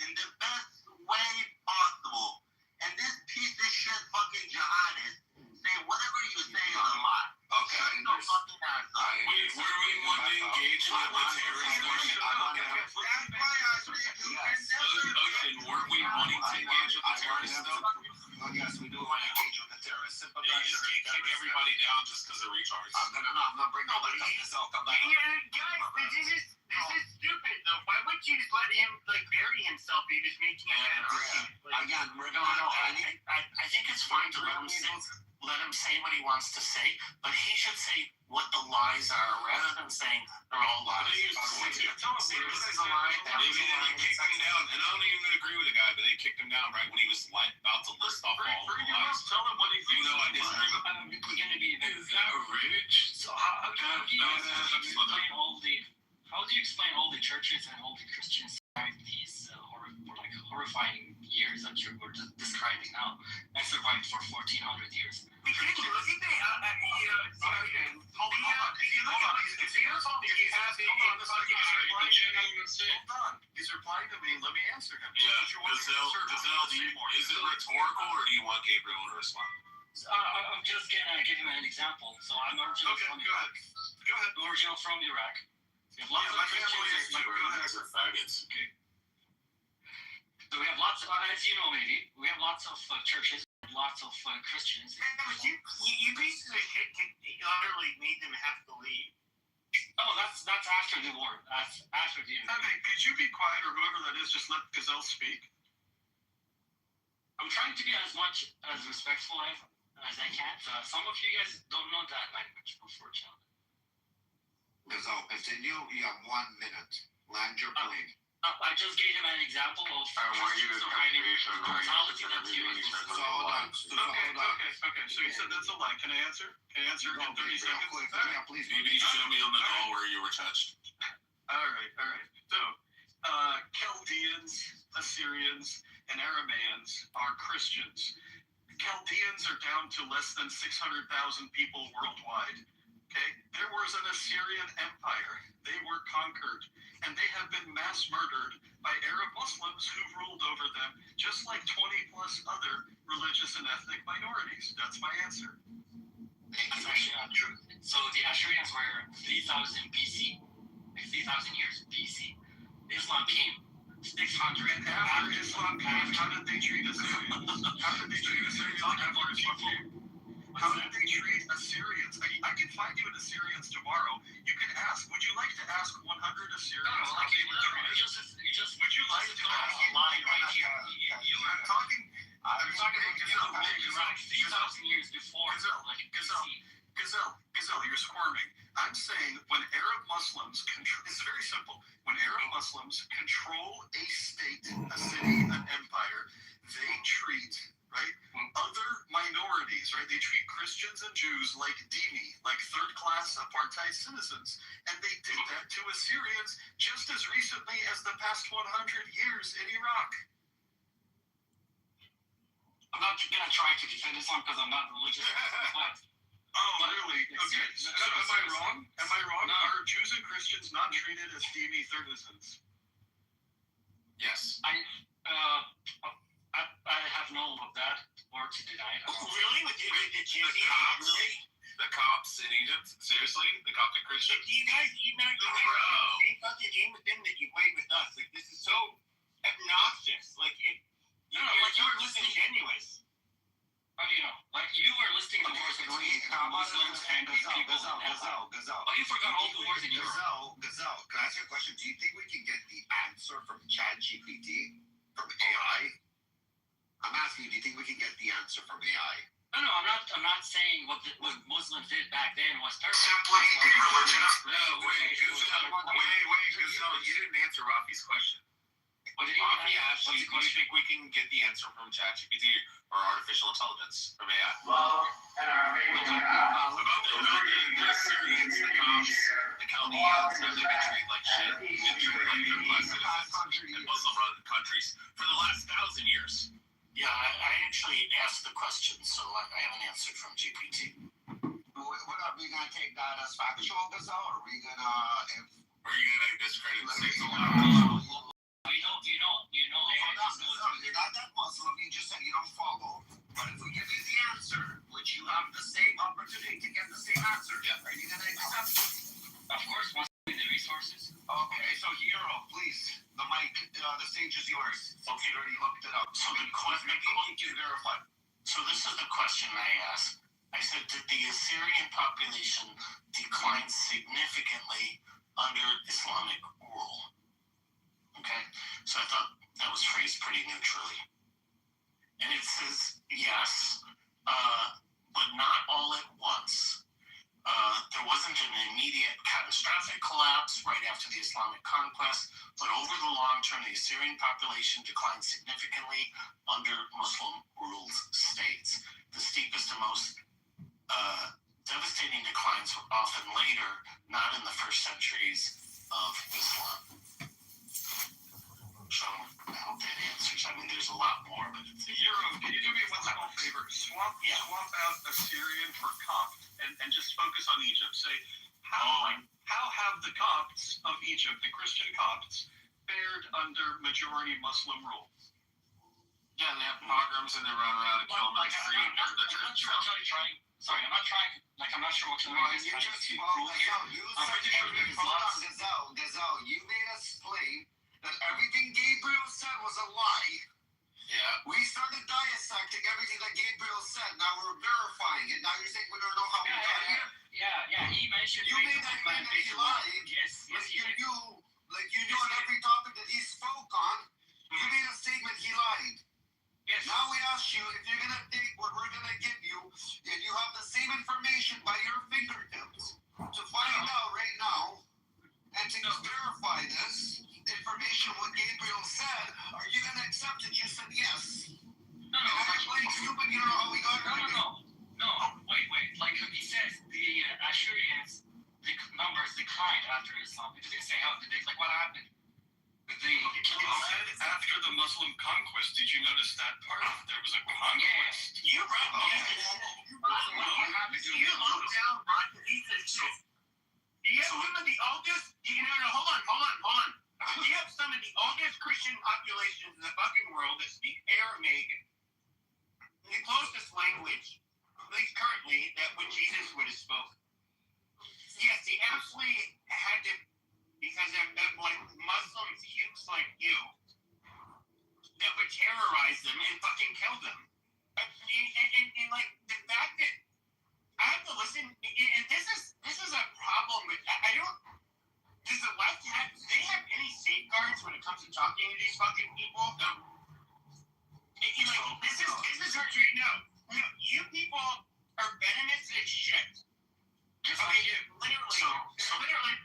in the best way possible, and this piece of shit fucking jihadist say whatever you say is a lie. Okay, no fucking asshole. Wait, where do we want to engage with the terrorists? That's why I said you can never. Ocean, weren't we wanting to engage with the terrorists though? Yes, we do want to engage with the terrorists. Yeah, you just can't kick everybody down just because they're retards. I'm not bringing nobody up this. I'll come back. Guys, this is stupid though. Why would you just let him bury himself? He was making it. Again, we're going. I think it's fine to let him say what he wants to say, but he should say what the lies are rather than saying they're all lies. Tell him this is a lie. They kicked him down, and I don't even agree with the guy, but they kicked him down right when he was about to list off all the lies. Tell him what he thinks. Even though I disagree with him. We're going to be. Is that rich? So how do you explain all the churches and all the Christians survived these horrifying years that you were describing now and survived for 1,400 years? Because if you look at the, hold on. He's replying to me. Let me answer him. Yeah, Gazelle, is it rhetorical or do you want Gabriel to respond? I'm just gonna give him an example. So I'm original from Iraq. Go ahead. Original from Iraq. We have lots of Christians. Are faggots. Okay. So we have lots of, as you know, maybe we have lots of churches, lots of Christians. Yeah, but you pieces of shit utterly made them have to leave. Oh, that's after the war. That's after the. I mean, could you be quiet, or whoever that is, just let Gazelle speak? I'm trying to be as much as respectful as I can. Some of you guys don't know that language, unfortunately. Gazelle, continue. You have 1 minute. Land your plane. I just gave him an example of surviving totality that's used. Hold on. Okay. So you said that's a lie. Can I answer? Can I answer in 30 seconds? Yeah, please. Maybe show me on the call where you were touched. All right. So, Chaldeans, Assyrians, and Aramaeans are Christians. Chaldeans are down to less than 600,000 people worldwide. Okay? There was an Assyrian empire. They were conquered, and they have been mass murdered by Arab Muslims who ruled over them, just like 20 plus other religious and ethnic minorities. That's my answer. That's actually not true. So the Assyrians were 3000 BC, 3,000 years BC. Islam came 600. And after Islam came, how did they treat Assyrians? How did they treat Assyrians after Islam came? How did they treat Assyrians? I can find you an Assyrians tomorrow. You can ask. Would you like to ask 100 Assyrians how they were treated? Would you like to ask? You are talking. I'm talking about Gazelle. 3,000 years before. Gazelle, you're squirming. I'm saying when Arab Muslims control, it's very simple. When Arab Muslims control a state, a city, an empire, they treat other minorities, right? They treat Christians and Jews like dhimmi, like third-class apartheid citizens, and they did that to Assyrians just as recently as the past 100 years in Iraq. I'm not gonna try to defend Islam because I'm not religious, but. Really? Okay. So am I wrong? Am I wrong? No. Are Jews and Christians not treated as dhimmi citizens? Yes. I have no of that or to deny. Really? The cops in Egypt? Seriously? The Coptic Christians? You guys, you play the same fucking game with them that you play with us. Like, this is so obnoxious. Like, you're disingenuous. How do you know? Like, you were listing the wars between Muslims and people. Gazelle. Oh, you forgot all the wars in Europe. Gazelle, can I ask you a question? Do you think we can get the answer from ChatGPT, from AI? I'm asking you, do you think we can get the answer from AI? No, I'm not saying what Muslims did back then was perfect. Simply a religion. No, wait, Gazelle, you didn't answer Rafi's question. Rafi asked you, do you think we can get the answer from ChatGPT or artificial intelligence from AI? Well, About the Assyrians, the Copts, the Chaldeans, they've been treated like shit. They've been treated like third-class citizens in Muslim-run countries for the last 1,000 years. Yeah, I actually asked the question, so I have an answer from GPT. Are we going to take that as factual, Gazelle, or are we going to discredit the state's law? You know. You're not that Muslim. You just said you don't follow. But if we give you the answer, which you have the same opportunity to get the same answer, are you going to accept it? Of course, once we have the resources. Okay, so Hero, please, the mic, the stage is yours. Okay, you already looked it up. So the question, you can verify. So this is the question I asked. I said, did the Assyrian population decline significantly under Islamic rule? Okay, so I thought that was phrased pretty neutrally. And it says yes, but not all at once. There wasn't an immediate catastrophic collapse right after the Islamic conquest, but over the long term, the Assyrian population declined significantly under Muslim-ruled states. The steepest and most devastating declines were often later, not in the first centuries of Islam. So I hope that answers. I mean, there's a lot more, but it's Euro, can you do me one small favor? Swap out Assyrian for Copt and just focus on Egypt. Say, how have the Copts of Egypt, the Christian Copts, fared under majority Muslim rule? Yeah, they have pogroms and they run around and kill them in the street. I'm not trying. Like, I'm not sure what you're doing. Gazelle, you made us claim that everything Gabriel said was a lie. Yeah. We started dissecting everything that Gabriel said. Now we're verifying it. Now you're saying we don't know how we got here. Yeah. He mentioned. You made that claim that he lied. Yes. You knew on every topic that he spoke on. You made a statement he lied. Yes. Now we ask you if you're gonna take what we're gonna give you, and you have the same information by your fingertips to find out right now, and to verify this information what Gabriel said. Are you gonna accept it? You said yes. No. And I'm playing stupid. You don't know how we got it. No. Wait. Like he says, the Ashurians, the numbers declined after Islam. It didn't say how. Like what happened? After the Muslim conquest, did you notice that part? There was a conquest. You brought you looked down right Jesus. You have some of the oldest. Hold on. You have some of the oldest Christian populations in the fucking world that speak Aramaic, the closest language, at least currently, that when Jesus would have spoke. Yes, he absolutely had to, because of like Muslim youths like you that would terrorize them and fucking kill them. And like the fact that I have to listen, and this is a problem with I don't. Does the left have? Do they have any safeguards when it comes to talking to these fucking people? No. This is hard to know. You people are venomous as shit. Okay, literally,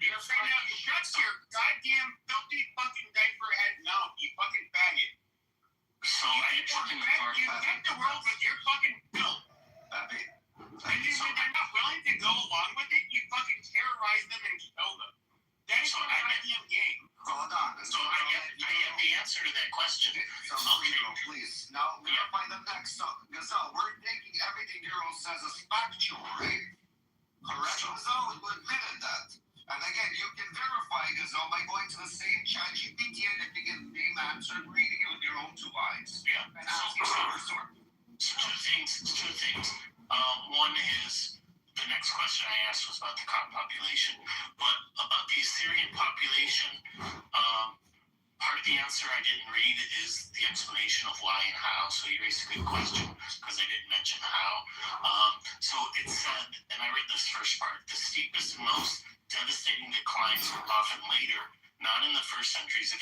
you're saying now, shut your goddamn filthy fucking diaper head mouth, you fucking faggot. So I fucking you infect the world with your fucking filth. And when they're not willing to go along with it, you fucking terrorize them and kill them. That is a goddamn game. Hold on. So I have the answer to that question. Please. Now verify the next. So, Gazelle, we're taking everything Euro says as factual, right? Correct? Gazelle admitted that. And again, you can verify Gazelle by going to the same chat GPT and if you get the same answer, reading it with your own two eyes. Yeah. And asking for a sword. Two things. One is the next question I asked was about the Coptic population, but about the Assyrian population, part of the answer I didn't read is the explanation of why and how. So you raised a good question because I didn't mention how. So it said, and I read this first part, the steepest and most devastating declines were often later, not in the first centuries of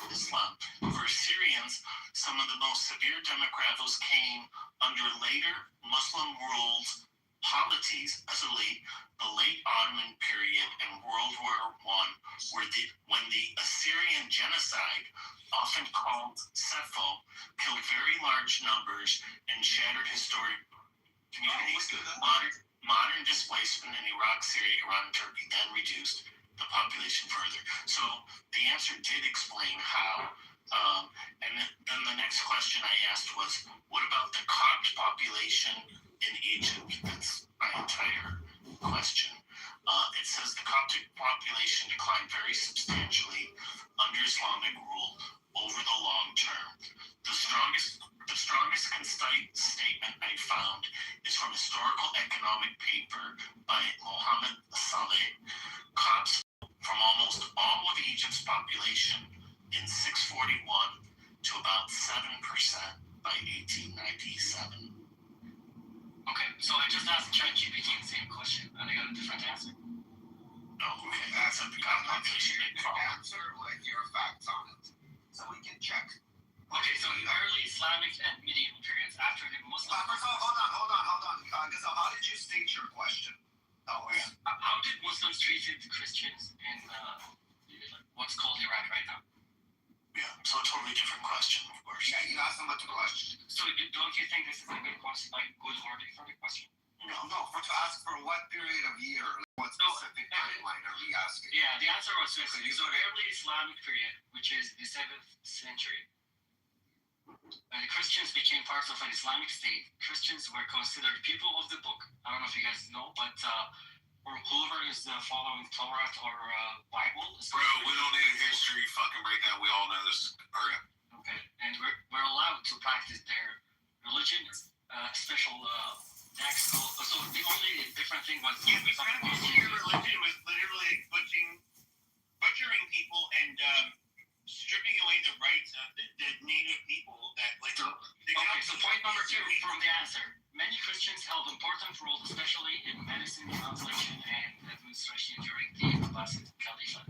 Islam. For Assyrians, some of the most severe demographics came under later Muslim-ruled polities, especially the late Ottoman period and World War I, when the Assyrian genocide, often called Sepho, killed very large numbers and shattered historic communities. Modern displacement in Iraq, Syria, Iran, and Turkey then reduced the population further. So the answer did explain how. And then the next question I asked was, what about the Copt population in Egypt? That's my entire question. It says the Coptic population declined very substantially under Islamic rule over the long term. The strongest concise statement I found is from a historical economic paper by Mohammed Saleh. Copts from almost all of Egypt's population in 641 to about 7% by 1897. Okay, so I just asked ChatGPT the same question, and I got a different answer. Okay, that's a population answer with your facts on it, so we can check. Okay, so early Islamic and medieval periods after the Muslim. First of all, hold on. Gazelle, how did you state your question? How did Muslims treat the Christians in what's called Iraq right now? Yeah, so a totally different question, of course. Yeah, you asked them what the question. So don't you think this is a good question, like good wording for the question? No, to ask for what period of year, what specific timeline are we asking? Yeah, the answer was this. So early Islamic period, which is the 7th century. The Christians became part of an Islamic state. Christians were considered people of the book. I don't know if you guys know, but or whoever is following Torah or Bible. Bro, we don't need a history fucking breakdown. We all know this. Hurry up. Okay, and we're allowed to practice their religion, special next. So the only different thing was your religion was literally butchering people and stripping away the rights of the native people that like. Okay, so point number 2 from the answer. Many Christians held important roles, especially in medicine, translation, and administration during the Abbasid Caliphate.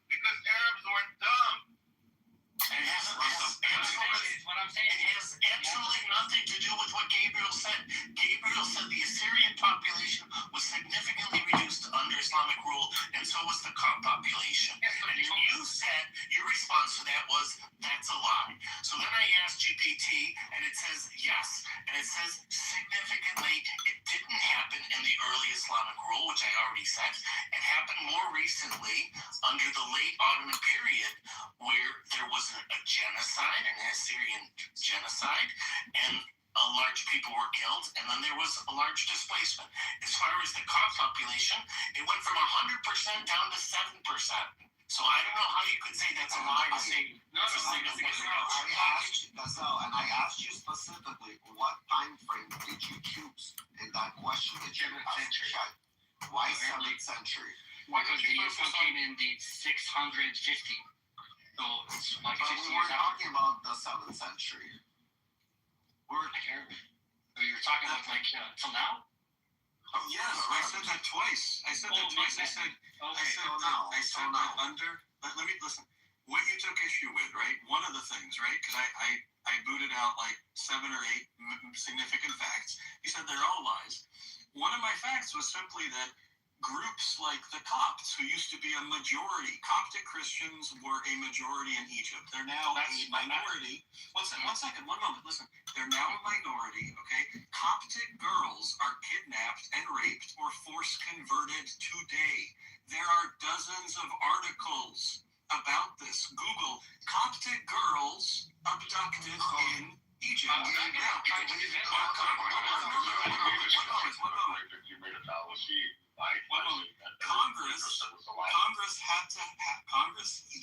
Because Arabs weren't dumb. And What I'm saying, it has absolutely nothing to do with what Gabriel said. Gabriel said the Assyrian population was significantly reduced under Islamic rule, and so was the Coptic population. And you said your response to that was, that's a lie. So then I asked GPT, and it says yes. And it says significantly, it didn't happen in the early Islamic rule, which I already said. It happened more recently under the late Ottoman period, where there was a genocide, an Assyrian genocide, and a large people were killed, and then there was a large displacement. As far as the Coptic population, it went from 100% down to 7%. So I don't know how you could say that's a lie to say it's a significant reduction. I asked you specifically, what time frame did you choose in that question? The 7th century. Why 7th century? Because the Islam came in the 650. So it's like But 60 we years weren't after. talking about the 7th century. So you're talking about like till now? Yes, I said that twice. I said that under. Let me listen. What you took issue with, right? One of the things, right? Because I booted out like 7 or 8 significant facts. You said they're all lies. One of my facts was simply that groups like the Copts, who used to be a majority, Coptic Christians were a majority in Egypt. They're now a minority. One second, one moment, listen. They're now a minority, okay? Coptic girls are kidnapped and raped or force converted today. There are dozens of articles about this. Google Coptic girls abducted in Egypt.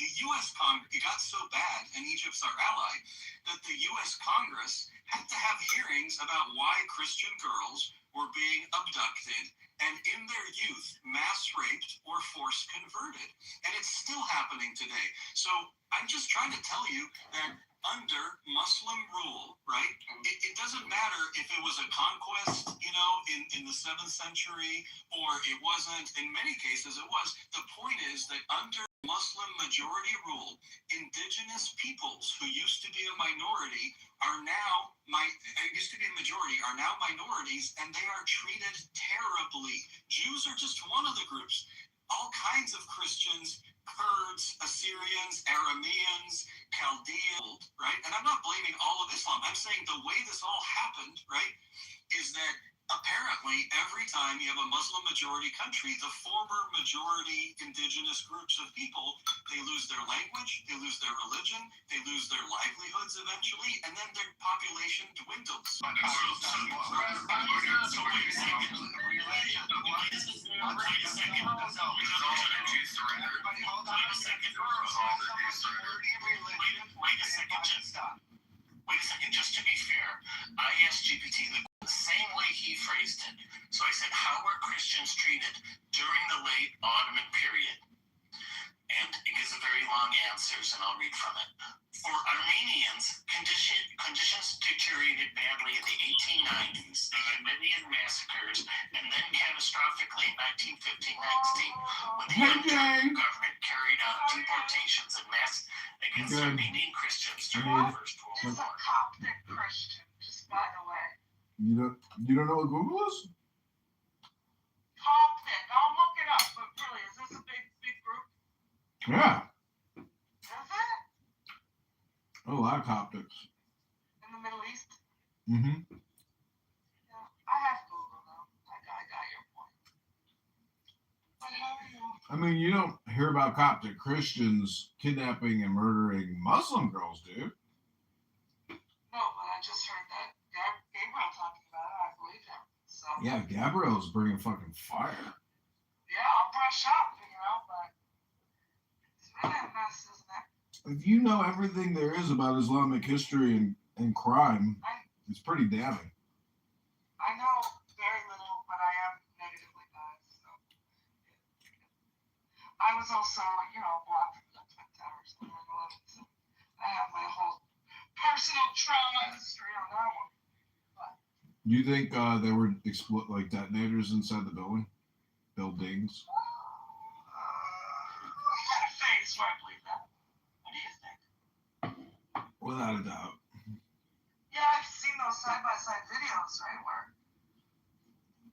The U.S. Congress, it got so bad, and Egypt's our ally, that the U.S. Congress had to have hearings about why Christian girls were being abducted and in their youth mass raped or force converted. And it's still happening today. So I'm just trying to tell you that under Muslim rule, right, it doesn't matter if it was a conquest, in the 7th century, or it wasn't. In many cases, it was. The point is that under Muslim majority rule, indigenous peoples who used to be a minority are now minorities, and they are treated terribly. Jews are just one of the groups. All kinds of Christians, Kurds, Assyrians, Arameans, Chaldeans, right? And I'm not blaming all of Islam. I'm saying the way this all happened, right, is that apparently every time you have a Muslim majority country, the former majority indigenous groups of people, they lose their language, they lose their religion, they lose their livelihoods eventually, and then their population dwindles. Wait a second, just to be fair, I asked GPT the same way he phrased it. So I said, how were Christians treated during the late Ottoman period? And it gives a very long answers, and I'll read from it. For Armenians, conditions deteriorated badly in the 1890s. They had Armenian massacres, and then catastrophically in 1915-19, when the Ottoman government carried out deportations and mass against Armenian Christians during the First World War. He's a Coptic Christian, just by the way. You don't know what Google is? Coptic, I'll look it up, but really, is this a big group? Yeah. Is it? A lot of Coptics. In the Middle East? Mm-hmm. Yeah, I have Google though. I got your point. But how are you? I mean, you don't hear about Coptic Christians kidnapping and murdering Muslim girls, dude. No, but I just heard that Gabriel talking about it. I believe him. So. Yeah, Gabriel's bringing fucking fire. Yeah, I'll brush up, but it's really a mess, isn't it? If you know everything there is about Islamic history and crime, it's pretty damning. I know very little, but I am negatively biased. So. I was also, blocked from the Twin Towers on 9/11, so I have my whole personal trauma history on that one. Do you think there were detonators inside the buildings? I had a face where I believe that. What do you think? Without a doubt. Yeah, I've seen those side-by-side videos, right? Where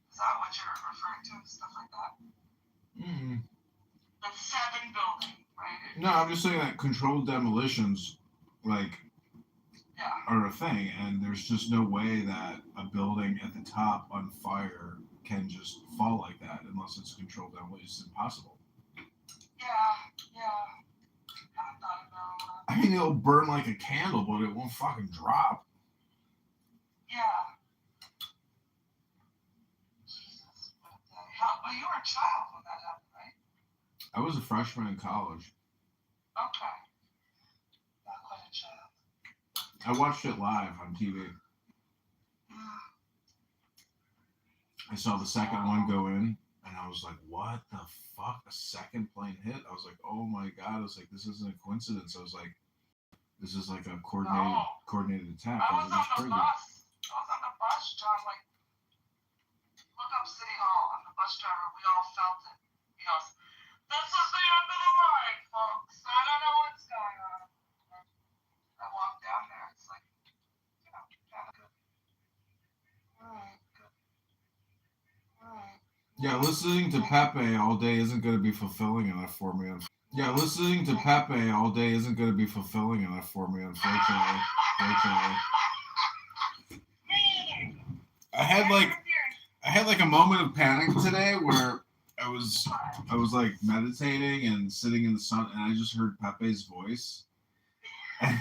is that what you're referring to? Stuff like that. Mm. The 7 building, right? No, I'm just saying that controlled demolitions, like, are a thing, and there's just no way that a building at the top on fire can just fall like that unless it's controlled demolition. It's impossible. Yeah. I thought about I mean, it'll burn like a candle, but it won't fucking drop. Yeah. Jesus, but well, you were a child when that happened, right? I was a freshman in college. Okay. Not quite a child. I watched it live on TV. I saw the second one go in, and I was like, what the fuck? A second plane hit? I was like, oh my God. I was like, this isn't a coincidence. I was like, this is like a coordinated attack. I was on the bus. John, like, look up City Hall. I'm the bus driver. We all felt it. He goes, this is the end of the line, folks. I don't know what's going on. I walked down there. It's like, kind of good. Yeah, listening to Pepe all day isn't going to be fulfilling enough for me. Yeah, listening to Pepe all day isn't going to be fulfilling enough for me, unfortunately. I had like a moment of panic today where I was like meditating and sitting in the sun, and I just heard Pepe's voice. And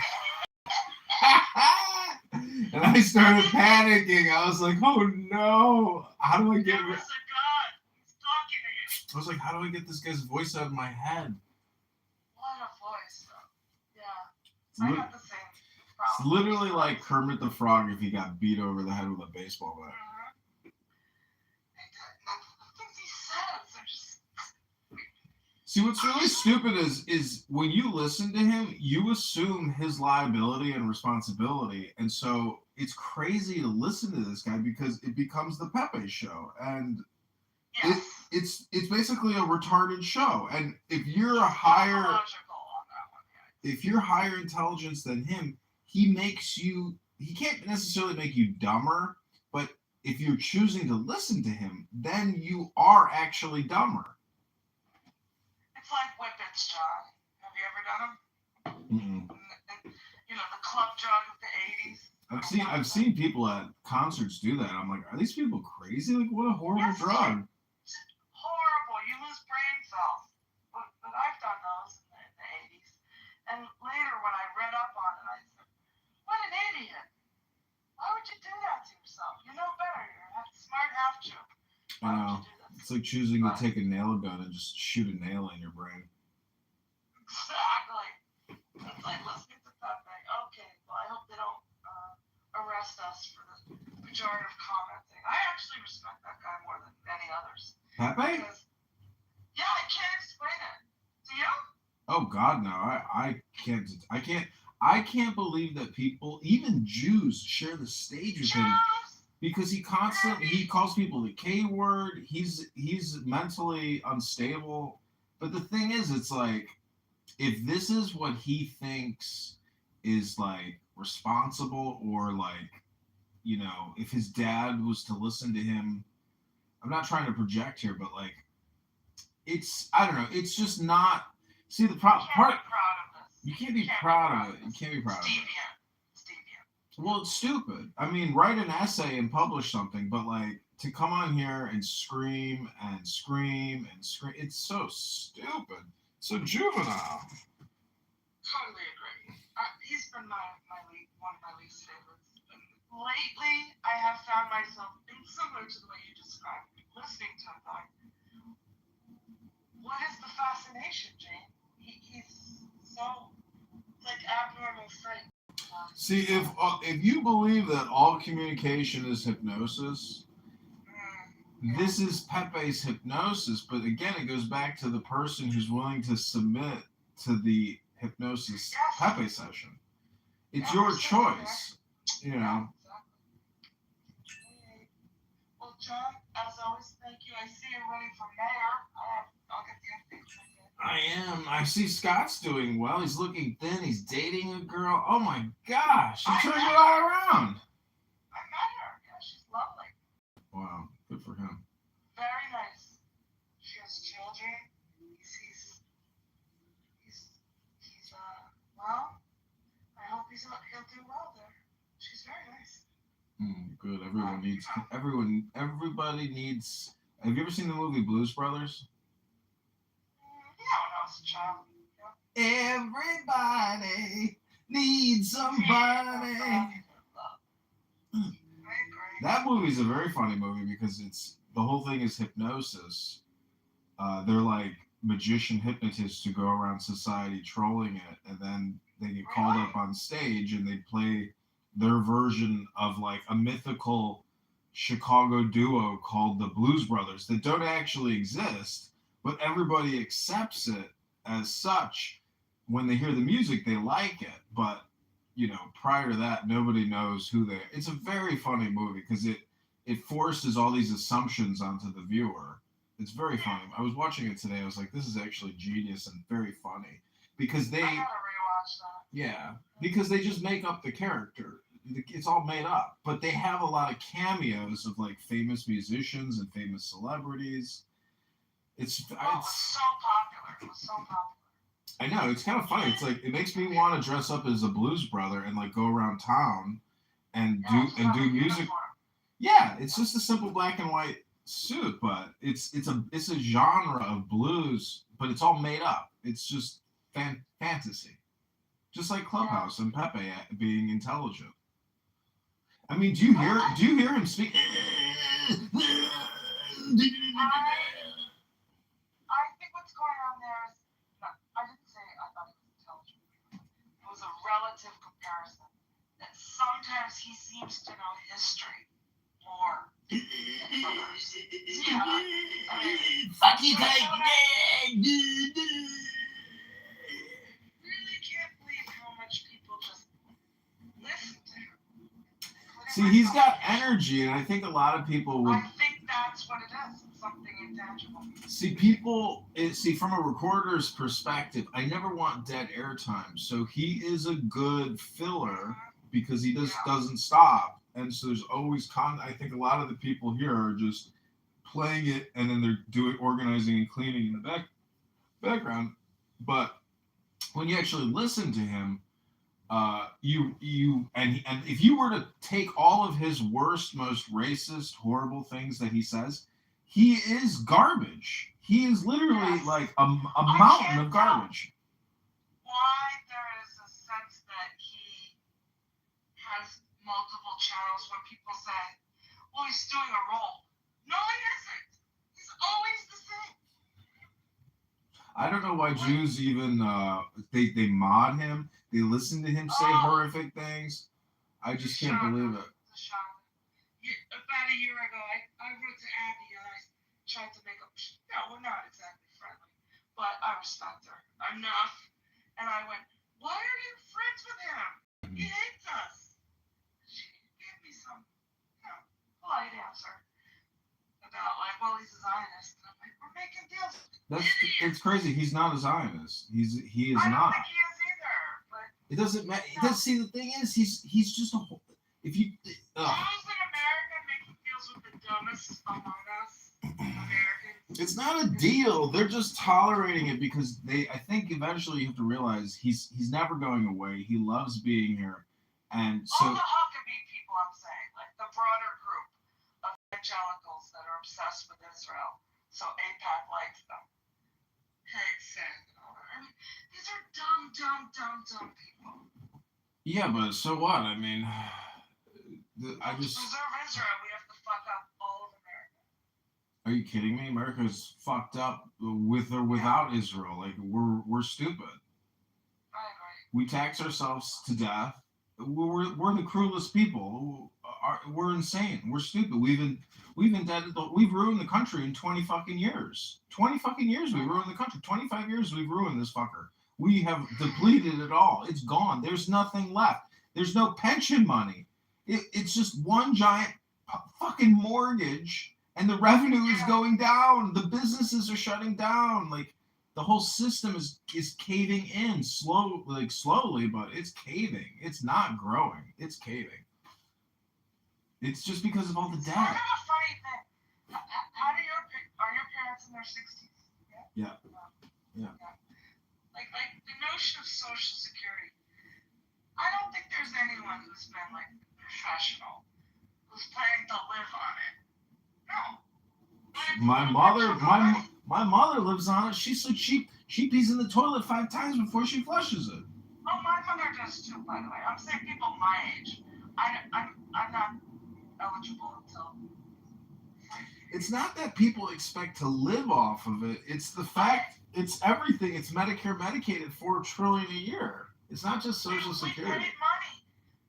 I started panicking. I was like, oh no, how do I get rid? I was like, how do I get this guy's voice out of my head? What a voice, though. Yeah. I got the same problem. It's literally like Kermit the Frog if he got beat over the head with a baseball bat. See, what's really stupid is when you listen to him, you assume his liability and responsibility, and so it's crazy to listen to this guy because it becomes the Pepe show, and it's basically a retarded show. And if you're higher intelligence than him, he can't necessarily make you dumber, but if you're choosing to listen to him, then you are actually dumber. It's like whippets, John. Have you ever done them? Mm-mm. You know, the club drug of the 80s. I've seen people at concerts do that. I'm like, are these people crazy? Like, what a horrible drug. It's horrible. You lose brain cells. But I've done those in the 80s. And later, when I read up on it, I said, what an idiot. Why would you do that to yourself? You know better. You're a smart half-Jew. I know. It's like choosing to take a nail gun and just shoot a nail in your brain. Exactly. It's like listening to Pepe. Okay, well, I hope they don't arrest us for the pejorative commenting. I actually respect that guy more than many others. Pepe? Yeah, I can't explain it. Do you? Oh God, no! I can't believe that people, even Jews, share the stage with him because he calls people the K word. He's mentally unstable. But the thing is, it's like, if this is what he thinks is like responsible, or like, you know, if his dad was to listen to him, I'm not trying to project here, but like, I don't know. It's just not. See, the part. You can't be proud of it. You can't be proud of it. Well, it's stupid. I mean, write an essay and publish something, but like, to come on here and scream and scream and scream, it's so stupid. So juvenile. Totally agree. He's been one of my least favorites. And lately, I have found myself being similar to the way you described it, listening to him going, what is the fascination, Jane? He's so, like, abnormal thing. See, if you believe that all communication is hypnosis, this is Pepe's hypnosis. But again, it goes back to the person who's willing to submit to the hypnosis Pepe session. It's your choice, you know. Well, John, as always, thank you. I see you're running for mayor. I'll get the updates. I am. I see Scott's doing well. He's looking thin. He's dating a girl. Oh my gosh. He turned it all around. I met her. Yeah, she's lovely. Wow. Good for him. Very nice. She has children. He's well, I hope he'll do well there. She's very nice. Good. Everybody needs. Have you ever seen the movie Blues Brothers? Yeah, when I was a child. Everybody needs somebody. That movie's a very funny movie because the whole thing is hypnosis. They're like magician hypnotists who go around society trolling it, and then they get called up on stage and they play their version of like a mythical Chicago duo called the Blues Brothers that don't actually exist, but everybody accepts it as such. When they hear the music, they like it, but prior to that, nobody knows who they are. It's a very funny movie because it forces all these assumptions onto the viewer. It's very funny. I was watching it today. I was like, this is actually genius and very funny because I gotta rewatch that. yeah, because they just make up the character. It's all made up, but they have a lot of cameos of like famous musicians and famous celebrities. It was so popular. It was so popular. I know, it's kind of funny. It's like it makes me want to dress up as a blues brother and like go around town and do music. Yeah, it's just a simple black and white suit, but it's a genre of blues, but it's all made up. It's just fantasy, just like Clubhouse and Pepe being intelligent. I mean, do you hear him speak? I think what's going on there is, I didn't say I thought he was intelligent. It was a relative comparison. That sometimes he seems to know history more than others. Yeah. Fuck you, guys. Really can't believe how much people just listen to him. See, he's got energy, and I think a lot of people would. I think that's what it is. It's something intangible. See, from a recorder's perspective, I never want dead airtime. So he is a good filler because he doesn't stop. And so there's always I think a lot of the people here are just playing it and then they're organizing and cleaning in the background. But when you actually listen to him, and if you were to take all of his worst, most racist, horrible things that he says, he is garbage. He is literally like a mountain of garbage. Why there is a sense that he has multiple channels when people say, well, he's doing a role. No, he isn't. He's always the same. I don't know why Jews even they mod him. They listen to him say horrific things. I just can't believe it. About a year ago, I wrote to Abby and I tried to make up. No, we're not exactly friendly, but I respect her enough. And I went, why are you friends with him? He hates us. She gave me some polite answer about like, well, he's a Zionist. And I'm like, we're making deals. It's crazy. He's not a Zionist. He is I don't not. think he is either. But It doesn't matter. It does. See, the thing is, he's just a. If you. who's in America making deals with the dumbest among us, Americans? It's not a deal. They're just tolerating it because I think eventually you have to realize he's never going away. He loves being here, and so. All the Huckabee people, I'm saying, like the broader group of evangelicals that are obsessed with Israel. So AIPAC likes them. I mean, these are dumb people. Yeah, but so what? I mean, To preserve Israel, we have to fuck up all of America. Are you kidding me? America's fucked up with or without Israel. Like we're stupid. I agree. We tax ourselves to death. We're the cruelest people. We're insane. We're stupid. We've ruined the country in 20 fucking years. 20 fucking years we ruined the country. 25 years we've ruined this fucker. We have depleted it all. It's gone. There's nothing left. There's no pension money. It's just one giant fucking mortgage, and the revenue is going down. The businesses are shutting down. Like, The whole system is caving in slowly, but it's caving. It's not growing. It's caving. It's just because of all the It's debt. kind of a funny thing. Are your parents in their 60s? Yeah. Like the notion of Social Security. I don't think there's anyone who's been like professional who's planning to live on it. No. My mother lives on it. She's so cheap. She pees in the toilet 5 times before she flushes it. Oh, my mother does too, by the way. I'm saying people my age. I'm not eligible until. It's not that people expect to live off of it. It's the fact. It's everything. It's Medicare, Medicaid at $4 trillion a year. It's not just Social Security. We pay money.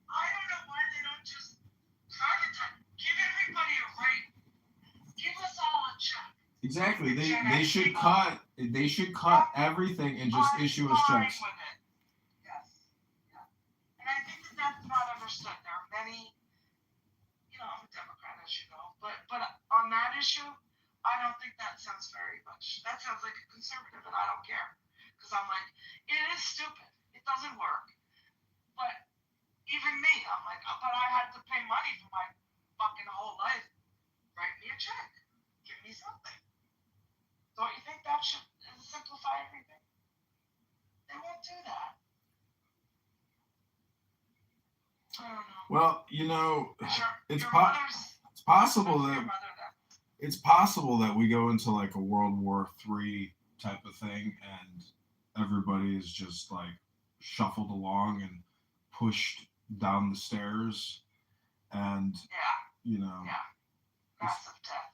I don't know why they don't just privatize. Give everybody a rate. Give us all a check. Exactly. They should cut. They should cut everything and just issue us checks. With it. Yes. Yeah. And I think that's not understood. There are many. I'm a Democrat, as you know, but on that issue, I don't think that sounds very much. That sounds like a conservative, and I don't care because I'm like, it is stupid. It doesn't work. But even me, I'm like, but I had to pay money for my fucking whole life. Write me a check. Give me something. Don't you think that should simplify everything? They won't do that. I don't know. Well, it's possible that we go into like a World War III type of thing, and everybody is just like shuffled along and pushed down the stairs, and massive death.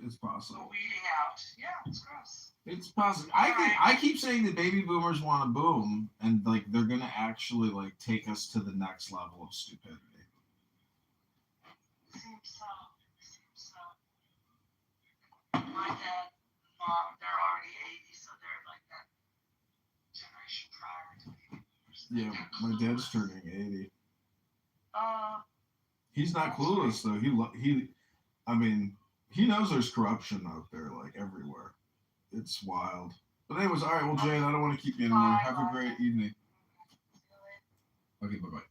It's possible. The weeding out. Yeah, it's gross. It's possible. I keep saying the baby boomers want to boom, and like they're gonna actually like take us to the next level of stupidity. Seems so. My dad, mom, they're already 80, so they're like that generation prior to me. Yeah, my dad's turning 80. He's not that's clueless though. He knows there's corruption out there like everywhere. It's wild. But anyways, all right. Well, Jane, I don't want to keep you anymore. Have a great evening. Okay, bye-bye.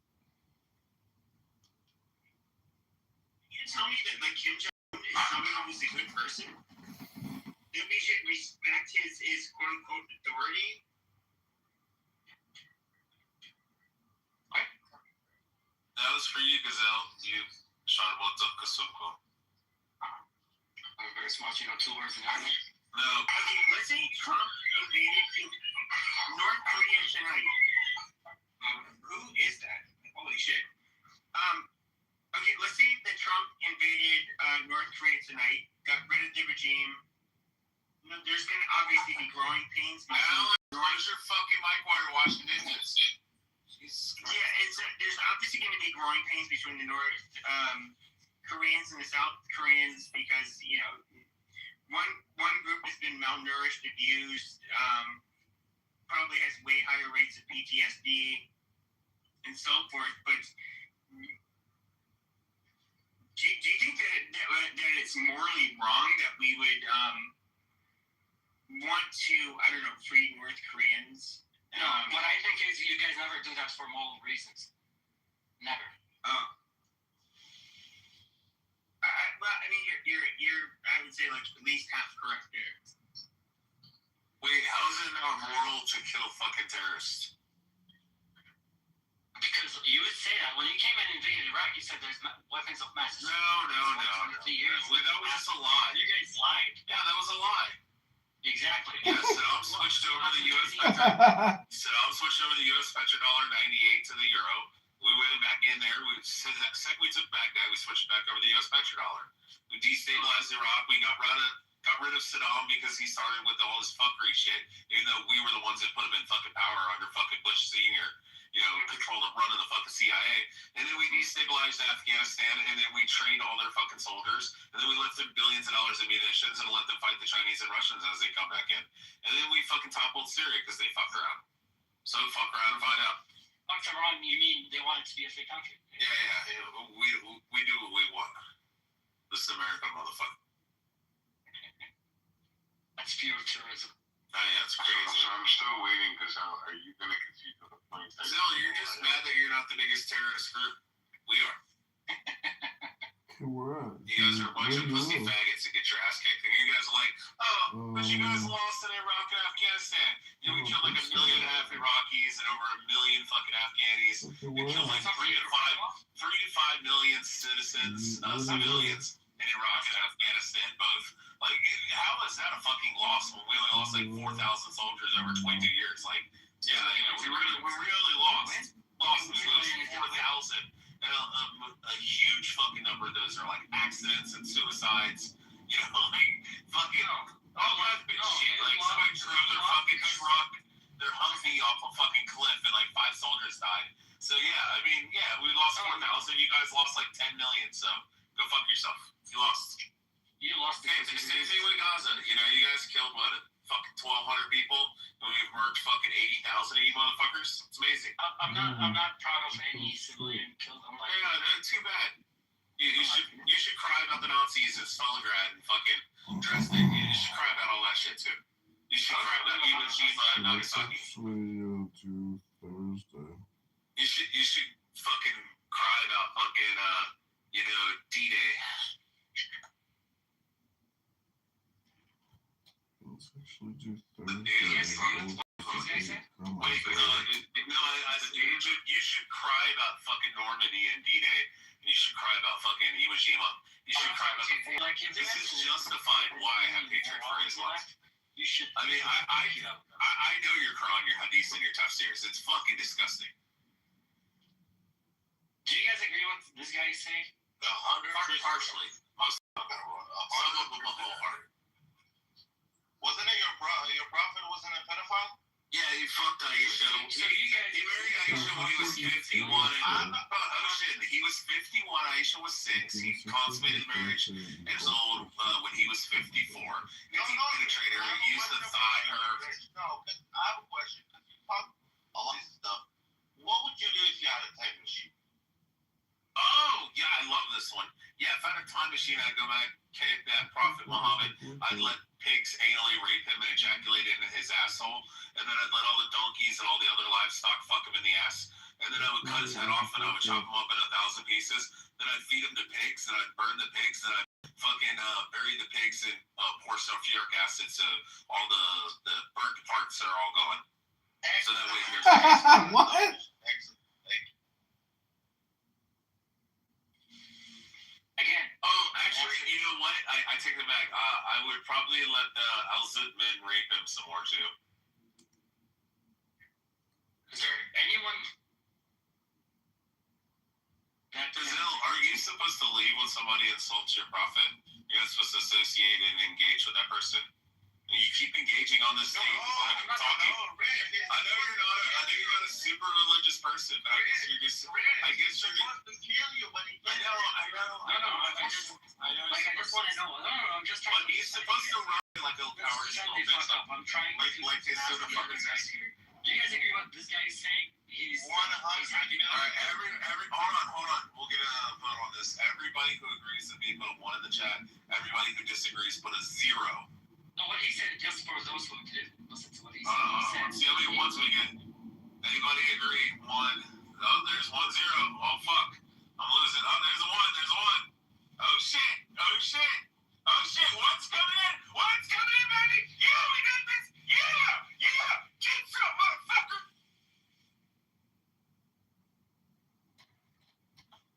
You tell me that like Kim Jong-un is someone who's a good person? That we should respect his quote-unquote authority? What? That was for you, Gazelle. You Sharbota Kasuko. Very smart, 2 words in English. No. Okay, let's say Trump invaded North Korea tonight. Who is that? Holy shit. Okay, let's say that Trump invaded North Korea tonight, got rid of the regime. There's going to obviously be growing pains. Alan, where's your fucking mic while you're washing dishes? There's obviously going to be growing pains between the North Koreans and the South Koreans because, one group has been malnourished, abused, probably has way higher rates of PTSD and so forth. But do you think that it's morally wrong that we would want to, free North Koreans? No, what I think is you guys never do that for moral reasons. Never. You're I would say like at least half correct there. Wait, how is it not moral to kill fucking terrorists? Because you would say that when you came and invaded Iraq, you said there's weapons of mass destruction. No. Wait, that was just a lie. You guys lied. Yeah, that was a lie. Exactly. Yeah, Saddam switched over the U.S. petrodollar 98 to the euro. We went back in there. The second we took Baghdad, we switched back over to the U.S. petrodollar. We destabilized Iraq. We got rid of Saddam because he started with all this fuckery shit, even though we were the ones that put him in fucking power under fucking Bush Sr., controlling and running the fucking CIA. And then we destabilized Afghanistan, and then we trained all their fucking soldiers, and then we left them billions of dollars in munitions and let them fight the Chinese and Russians as they come back in. And then we fucking toppled Syria because they fucked around. So fuck around and find out. Fucked around, you mean they want it to be a free country? Yeah. We do what we want. This is America, motherfucker. That's pure tourism. I yeah, it's crazy. So I'm still waiting because are you going to concede to the point? Zill, you're just mad that you're not the biggest terrorist group. We are. We're at. You guys are a bunch of pussy faggots that get your ass kicked. And you guys are like, but you guys lost in Iraq and Afghanistan. You know, we killed like 1.5 million Iraqis and over 1 million fucking Afghanis. We killed like 3 to 5 million citizens, civilians in Iraq and Afghanistan both. Like, how is that a fucking loss when we only lost like 4,000 soldiers over 22 years? Like, yeah, we really lost. We lost 4,000. And a huge fucking number of those are like accidents and suicides. You know, like fucking all that bitch shit. Like somebody drove their fucking truck, their Humvee off a fucking cliff, and like 5 soldiers died. So yeah, I mean, yeah, we lost 4,000. You guys lost like 10 million. So go fuck yourself. You lost. Same thing with Gaza. You know, you guys killed what? Fucking 1,200 people, and we've murdered fucking 80,000 of you motherfuckers. It's amazing. I'm not proud of any civilian killed. I'm like, yeah, too bad. You should cry about the Nazis in Stalingrad and fucking Dresden. You should cry about all that shit too. You should cry about Hiroshima and Nagasaki. Video to Thursday. You should fucking cry about fucking D-Day. Let's actually do Thursday. You should cry about fucking Normandy and D-Day. You should cry about fucking Iwo Jima. You should cry about this is justifying why I have hatred for Islam. You should. I mean, I know you're crying your hadiths and your tafsirs. It's fucking disgusting. Do you guys agree with this guy is saying? 100%. Partially. Most of them. Some of them wholehearted. Wasn't it your prophet wasn't a pedophile? Yeah, he fucked Aisha. So you guys, he married Aisha when he was 51. He was 51. Aisha was 6. He consummated marriage and was old when he was 54. And he penetrated her, used the thigh. No, I have a question. You talk a lot of stuff. What would you do if you had a time machine? Oh, yeah, I love this one. Yeah, if I had a time machine, I'd go back, kick that Prophet Muhammad. I'd let pigs anally rape him and ejaculate into his asshole. And then I'd let all the donkeys and all the other livestock fuck him in the ass. And then I would cut his head off and I would chop him up in 1,000 pieces. Then I'd feed him to pigs and I'd burn the pigs and I'd fucking bury the pigs and pour sulfuric acid so all the burnt parts are all gone. So that way here's What? Excellent. again. Oh, actually, you know what? I take it back. I would probably let the Al-Zut men rape him some more too. Is there anyone that Brazil, are you supposed to leave when somebody insults your prophet? You're not supposed to associate and engage with that person? And you keep engaging on this stage and talking. I know you're not a super religious person, but I guess you're just. I guess you're. I know. I just want to know. No, I'm just trying. But he's supposed to run like a power Shut the fuck up. I'm trying like his soda fucking guys here. Do you guys agree what this guy is saying? He's 100. All right, hold on. We'll get a vote on this. Everybody who agrees with me, put a 1 in the chat. Everybody who disagrees, put a 0. No, what he said, just for those who didn't listen to what he said. See how many ones we get. Anybody agree? 1. Oh, there's 1-0. Oh, fuck. I'm losing. Oh, there's a 1. There's a 1. Oh, shit. One's coming in. Baby. Yeah, we got this. Yeah. Get some, motherfucker.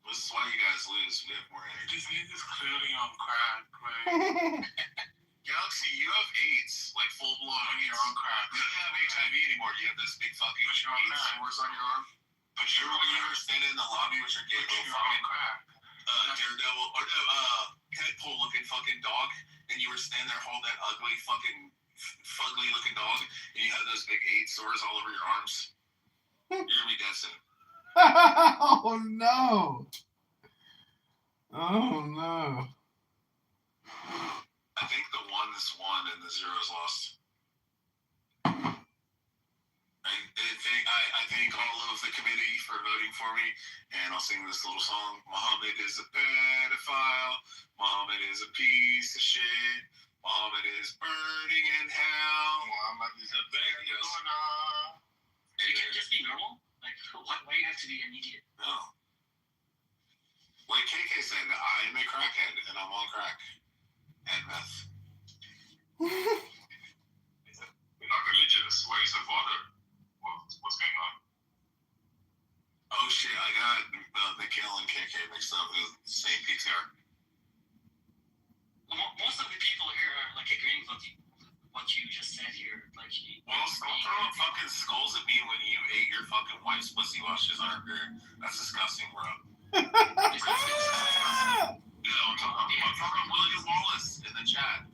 This is why you guys lose. We have more energy. This nigga's clearly on crack, man. Galaxy, you have AIDS, like full blown. You're on crack. You don't have HIV anymore. You have this big fucking AIDS sores on your arm. But you remember when you were standing in the lobby with your gay little fucking Daredevil or Deadpool looking fucking dog, and you were standing there holding that ugly fucking fugly looking dog, and you had those big AIDS sores all over your arms. You're gonna be dead soon. Oh no! I think the 1's won and the 0's lost. I thank all of the committee for voting for me, and I'll sing this little song. Muhammad is a pedophile. Muhammad is a piece of shit. Muhammad is burning in hell. Muhammad is a bad You can just be normal? Like, why do you have to be an idiot? No. Like KK said, I am a crackhead and I'm on crack and meth. You're not religious. Why is your father? What's going on? Oh shit, I got Nikhil and KK mixed up with the same PTR. Most of the people here are like agreeing with what you just said here. Like, Well, stop throwing fucking skulls at me when you ate your fucking wife's pussy while she's on her period. That's disgusting, bro. Yeah, I'm talking about William Wallace in the chat.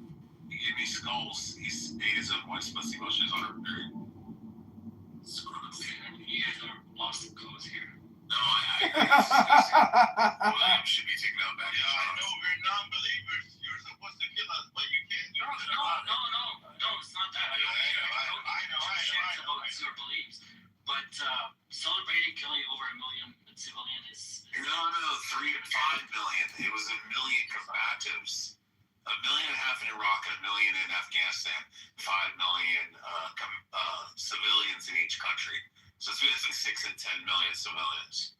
He gave me skulls. He ate his own wife's pussy while she was on her period. You guys are lost in cause here. No, I agree. That's disgusting. William should be taken out back. Yeah, I know we're non-believers. You're supposed to kill us, but you can't do it. No, it's not that. I know about your beliefs. But celebrating killing over 1 million civilians is... No, 3 to 5 million. It was 1 million combatives. 1.5 million in Iraq, 1 million in Afghanistan, 5 million civilians in each country. So it's between 6 and 10 million civilians.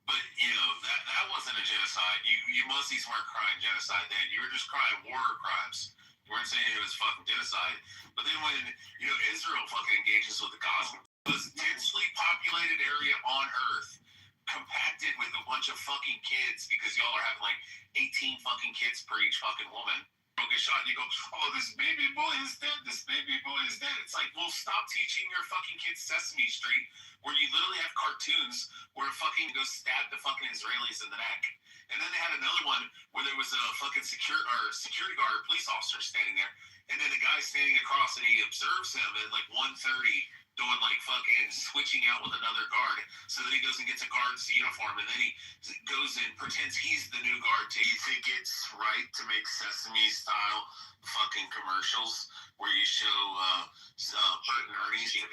But that wasn't a genocide. You Muslims weren't crying genocide then. You were just crying war crimes. You weren't saying it was fucking genocide. But then when Israel fucking engages with the Gaza, the most densely populated area on Earth, compacted with a bunch of fucking kids because y'all are having like 18 fucking kids per each fucking woman. You'll get shot and you go, oh, this baby boy is dead. This baby boy is dead. It's like, well, stop teaching your fucking kids Sesame Street, where you literally have cartoons where fucking goes stab the fucking Israelis in the neck. And then they had another one where there was a fucking security guard or police officer standing there, and then the guy standing across and he observes him at like 1:30 doing like fucking switching out with another guard. So then he goes and gets a guard's uniform, and then he goes and pretends he's the new guard. Do you think it's right to make Sesame style fucking commercials where you show Bert and Ernie's saying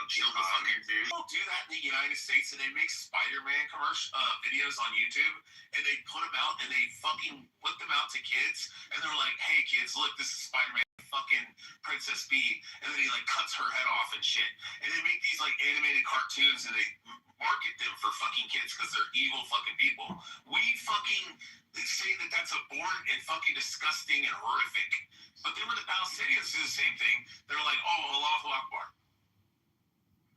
kill the fucking dude? People do that in the United States, and they make Spider-Man commercial videos on YouTube, and they put them out and they fucking put them out to kids, and they're like, hey kids, look, this is Spider-Man fucking Princess B, and then he like cuts her head off and shit, and they make these like animated cartoons and they market them for fucking kids because they're evil fucking people. We fucking say that that's abhorrent and fucking disgusting and horrific, but then when the Palestinians do the same thing, they're like, oh, Allahu Akbar.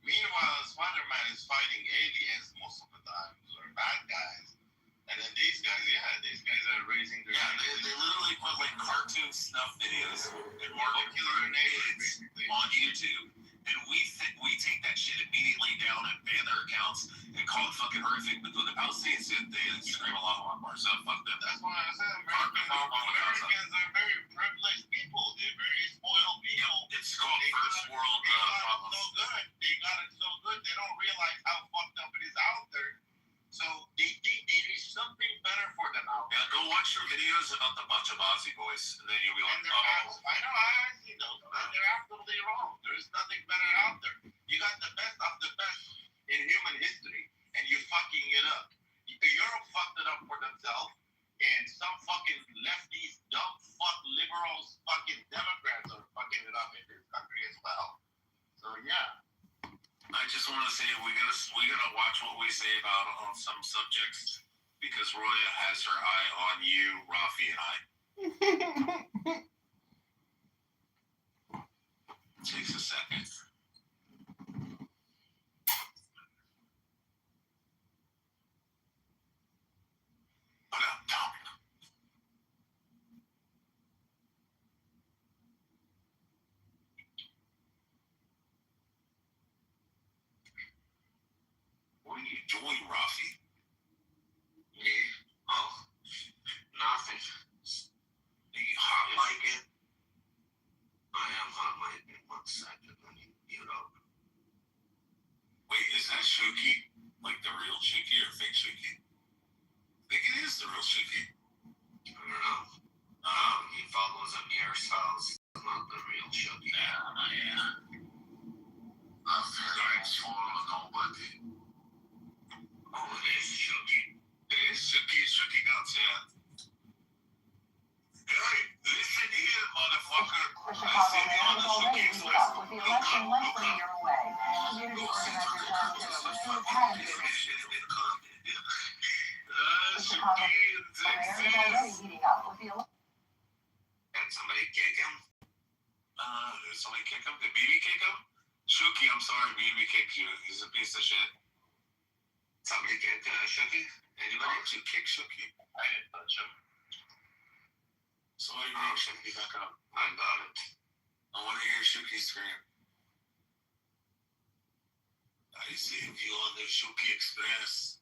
Meanwhile, Spider-Man is fighting aliens most of the time, or bad guys. And then these guys are raising their... Yeah, they literally put like cartoon snuff videos and molecular natives on YouTube. And we take that shit immediately down and ban their accounts and call it fucking horrific. But when the Palestinians do, they scream Allahu Akbar. So fuck them. That's why I said Americans are very privileged people. They're very spoiled people. Yeah, it's called first world problems. They got it so good. They don't realize how fucked up it is out there. So they need something better for them out there. Yeah, go watch your videos about the Bachabazi boys, and then you'll be like, oh. I know, I see those. They're absolutely wrong. There's nothing better out there. You got the best of the best in human history, and you're fucking it up. Europe fucked it up for themselves, and some fucking lefties, dumb fuck liberals, fucking Democrats are fucking it up in this country as well. So yeah. I just want to say we gotta watch what we say about on some subjects because Roya has her eye on you, Rafi, and I. It takes a second. But I'm talking. What are you doing, Rafi? Me? Oh, nothing. Do you hot mic it? I am hot mic. 1 second. Let me mute up. Wait, is that Shuki? Like the real Shuki or fake Shuki? I think it is the real Shuki. I don't know. He follows a mere spouse, not the real Shuki. Yeah. I've follow nobody. Oh, it is Shuki. It is Shuki. Shuki Guts, yeah. Hey, listen America already heating up with the Did somebody kick him? Did somebody kick him? Did BB kick him? Shuki, I'm sorry, BB kicked you. He's a piece of shit. Somebody kicked Shuki? Anybody? You kick Shuki? I didn't touch him. So why do you make Shuki back up? I got it. I want to hear Shuki scream. I see you on the Shuki Express.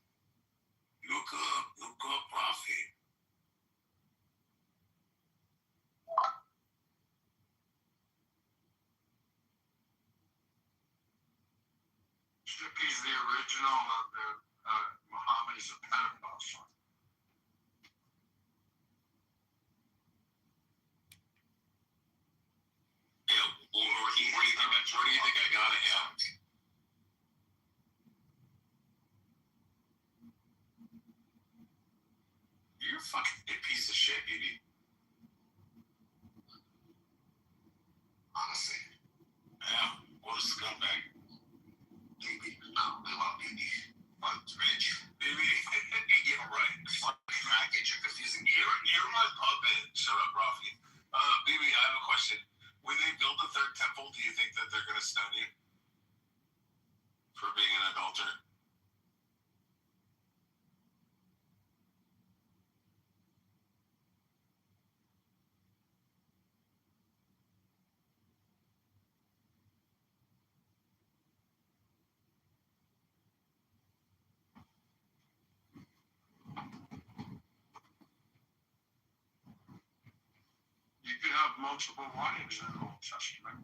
Look up, Rafi. Shuki's the original of the Muhammad is a pedophile. Yeah, where do you think I got it? Yeah. You're a fucking piece of shit, baby. Honestly. Yeah, what a scumbag. Baby, no, I love baby. But rich. Baby, yeah, right. Fucking maggot, you're confusing me. You're my puppet. Shut up, Rafi. Baby, I have a question. When they build the third temple, do you think that they're gonna stone you? For being an adulterer? You could have multiple wives in the Old Testament.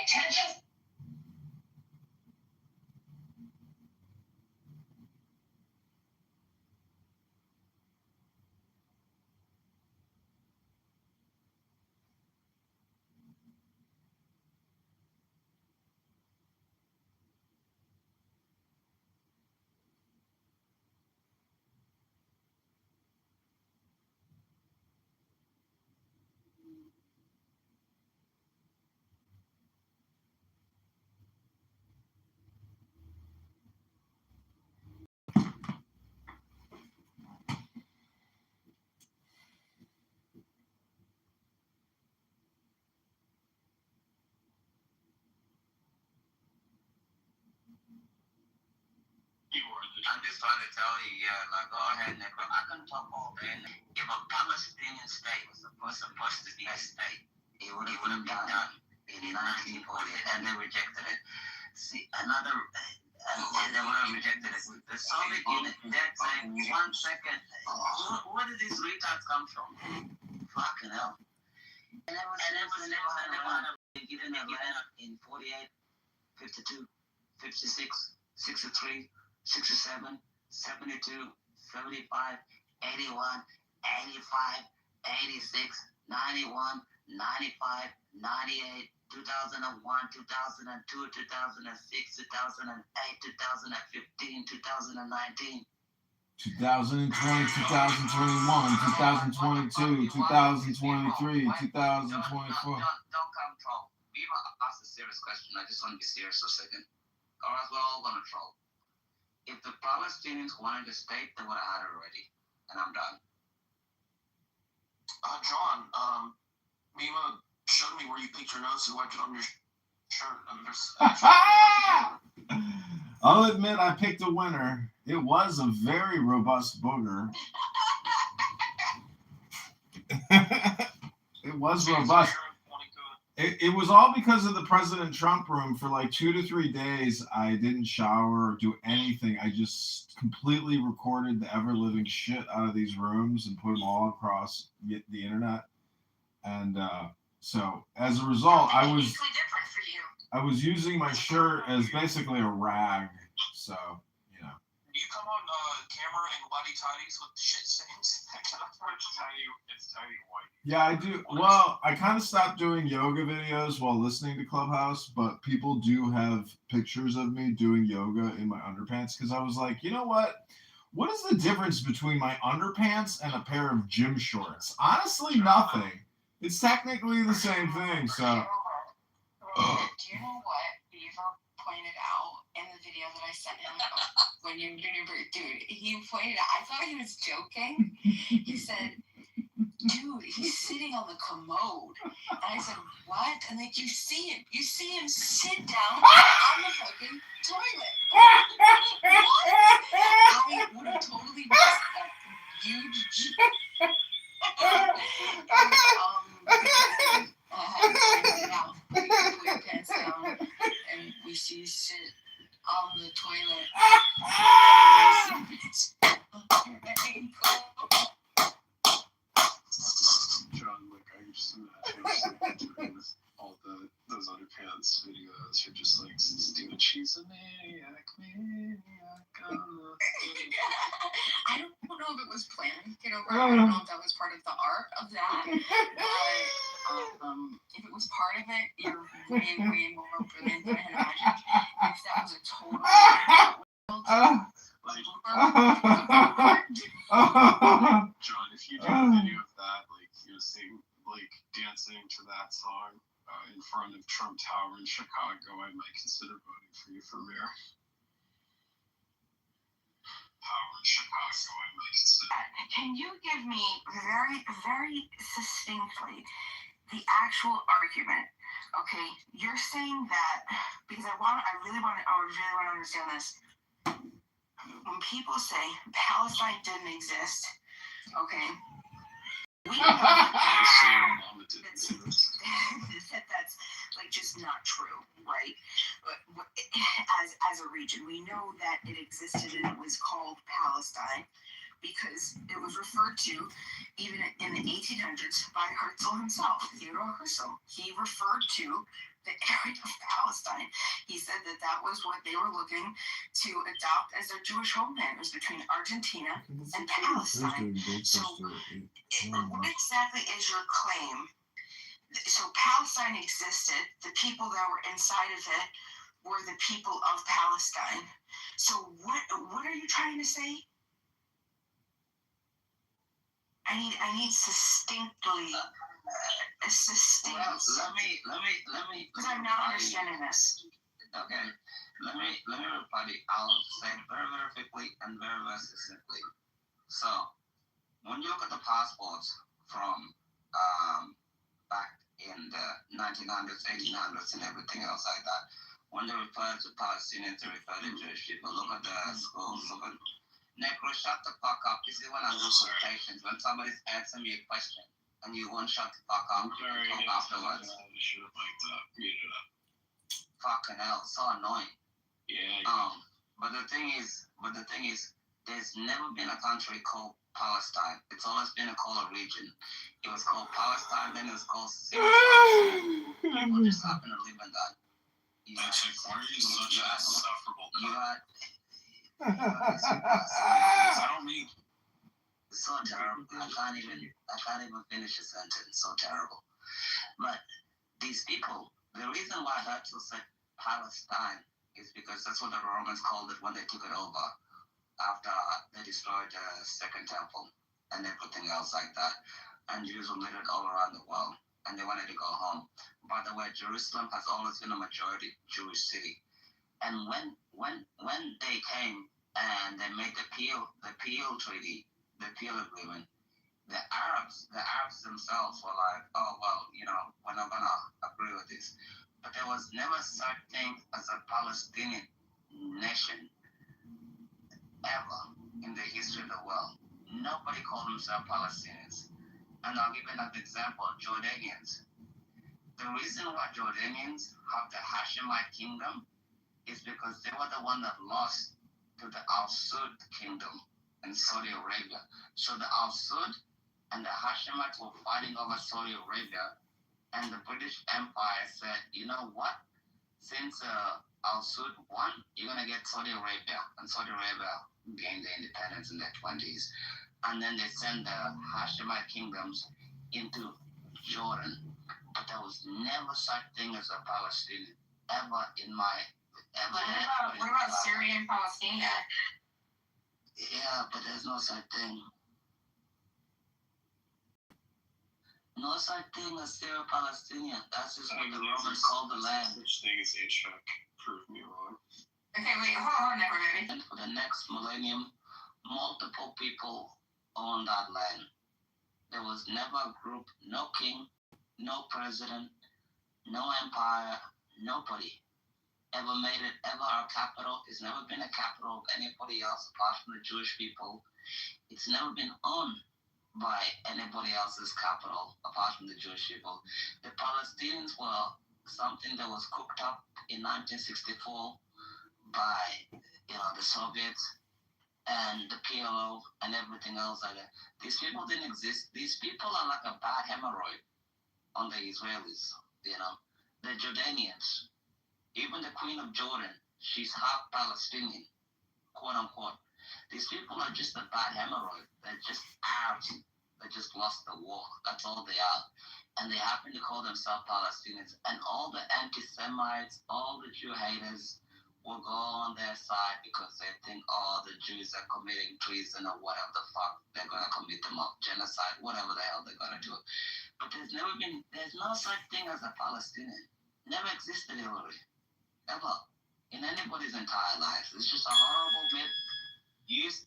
attention. I'm just trying to tell you, yeah, like, go ahead, Nico. I can talk all day. If a Palestinian state was supposed to be a state, it would have been done in 1940, and they rejected it. See, and they would have rejected it. The Soviet Union, they'd say, 1 second, where did these retards come from? Fucking hell. And it was never had a given up in 48, 52, 56, 63, 67, 72, 75, 81, 85, 86, 91, 95, 98, 2001, 2002, 2006, 2008, 2015, 2019. 2020, 2021, 2022, 2023, 2024. Don't come troll. We asked a serious question. I just want to be serious for a second. Or else we're all going to troll. If the Palestinians wanted a state, they would have had it already. And I'm done. John, Mima showed me where you picked your nose and wiped it on your Sure. I'll admit I picked a winner. It was a very robust booger. It was robust. It was all because of the President Trump room. For like 2 to 3 days, I didn't shower or do anything. I just completely recorded the ever-living shit out of these rooms and put them all across the internet. And so, as a result, I was using my shirt as basically a rag. So, you know. Do you come on camera in whitey tighties with shit stains? It's tiny white. Yeah, I do. Well, I kind of stopped doing yoga videos while listening to Clubhouse, but people do have pictures of me doing yoga in my underpants because I was like, you know what? What is the difference between my underpants and a pair of gym shorts? Honestly, nothing. It's technically the same thing. So. Do you know what Beaver pointed out in the video that I sent him when you dude, he pointed out, I thought he was joking. He said, dude, he's sitting on the commode. And I said, what? And like, you see him sit down on the fucking toilet. What? I would have totally missed that huge now put your pants down and we see you sit on the toilet. John, like I just imagine with all those underpants videos, you're just like Steven, she's a maniac. I don't know if it was planned, I don't know if that was part of the art of that, but if it was part of it, you're way, way more brilliant than I had imagined. If that was a total John, if you do a video of that, like you're saying, like dancing to that song in front of Trump Tower in Chicago, I might consider voting for you for mayor. Power in Chicago, I might consider. Can you give me very, very succinctly the actual argument? Okay, you're saying that because I really want to understand this. When people say Palestine didn't exist, okay, we know that's like just not true, right? But as a region, we know that it existed and it was called Palestine because it was referred to even in the 1800s by Herzl himself, Theodore Herzl. He referred to the area of Palestine. He said that was what they were looking to adopt as their Jewish homeland. It was between Argentina and Palestine. So what exactly is your claim? So Palestine existed. The people that were inside of it were the people of Palestine. So what are you trying to say? I need succinctly. Well, let me. Because I'm not understanding this. Okay. Let me reply. I'll say it very, very quickly and very, very succinctly. So, when you look at the passports from back in the 1900s, 1800s, and everything else like that, when they refer to Palestinians, they refer to Jewish people. Look at the schools. Look at Necro, shut the fuck up. This is when I lose patience. When somebody's answering me a question and you won't shut the fuck up afterwards. Should have muted it up. Fucking hell, so annoying. Yeah. But the thing is, there's never been a country called Palestine. It's always been called a region. It was called Palestine, then it was called Syria. People just happen to live in that. Why are you such an insufferable cunt? I don't mean. It's so terrible. I can't even finish a sentence. So terrible. But these people, the reason why I had to say Palestine is because that's what the Romans called it when they took it over after they destroyed the Second Temple and everything else like that. And Jews were littered all around the world, and they wanted to go home. By the way, Jerusalem has always been a majority Jewish city. And when they came and they made the Peel Treaty, the Peel Agreement, the Arabs themselves were like, oh well, we're not gonna agree with this. but there was never such thing as a Palestinian nation ever in the history of the world. Nobody called themselves Palestinians. And I'll give another example, Jordanians. The reason why Jordanians have the Hashemite kingdom is because they were the one that lost to the Al Saud kingdom in Saudi Arabia. So the Al Saud and the Hashemites were fighting over Saudi Arabia, and the British Empire said, you know what? Since Al Saud won, you're gonna get Saudi Arabia, and Saudi Arabia gained their independence in the 20s. And then they sent the Hashemite kingdoms into Jordan. But there was never such thing as a Palestinian ever in my What about Syria and Palestine? Yeah, but there's no such thing. No such thing as Syria Palestinian. That's just what the Romans called the land. Such thing as H-Chuck. Prove me wrong. Okay, wait, hold on, everybody. And for the next millennium, multiple people own that land. There was never a group, no king, no president, no empire, nobody ever made it ever our capital. It's never been a capital of anybody else apart from the Jewish people. It's never been owned by anybody else's capital apart from the Jewish people. The Palestinians were something that was cooked up in 1964 by the Soviets and the PLO and everything else like that. These people didn't exist. These people are like a bad hemorrhoid on the Israelis, The Jordanians, even the Queen of Jordan, she's half Palestinian, quote unquote. These people are just a bad hemorrhoid. They're just Arabs. They just lost the war. That's all they are. And they happen to call themselves Palestinians. And all the anti-Semites, all the Jew haters will go on their side because they think, the Jews are committing treason or whatever the fuck. They're going to commit them up, genocide, whatever the hell they're going to do. But there's no such thing as a Palestinian. Never existed, Hillary. Ever. In anybody's entire life. It's just a horrible myth.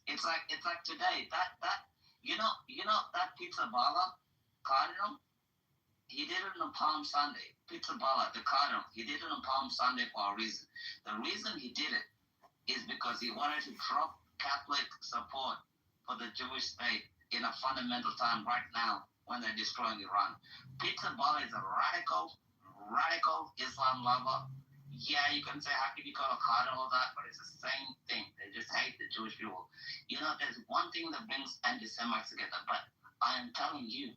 It's like today. That that pizza baller, Cardinal, he did it on Palm Sunday. Pizza baller, the Cardinal, he did it on Palm Sunday for a reason. The reason he did it is because he wanted to drop Catholic support for the Jewish state in a fundamental time right now when they're destroying Iran. Pizza baller is a radical Islam lover. Yeah, you can say, how can you call a Cardinal that? But it's the same thing. They just hate the Jewish people. There's one thing that brings anti-Semites together, but I am telling you,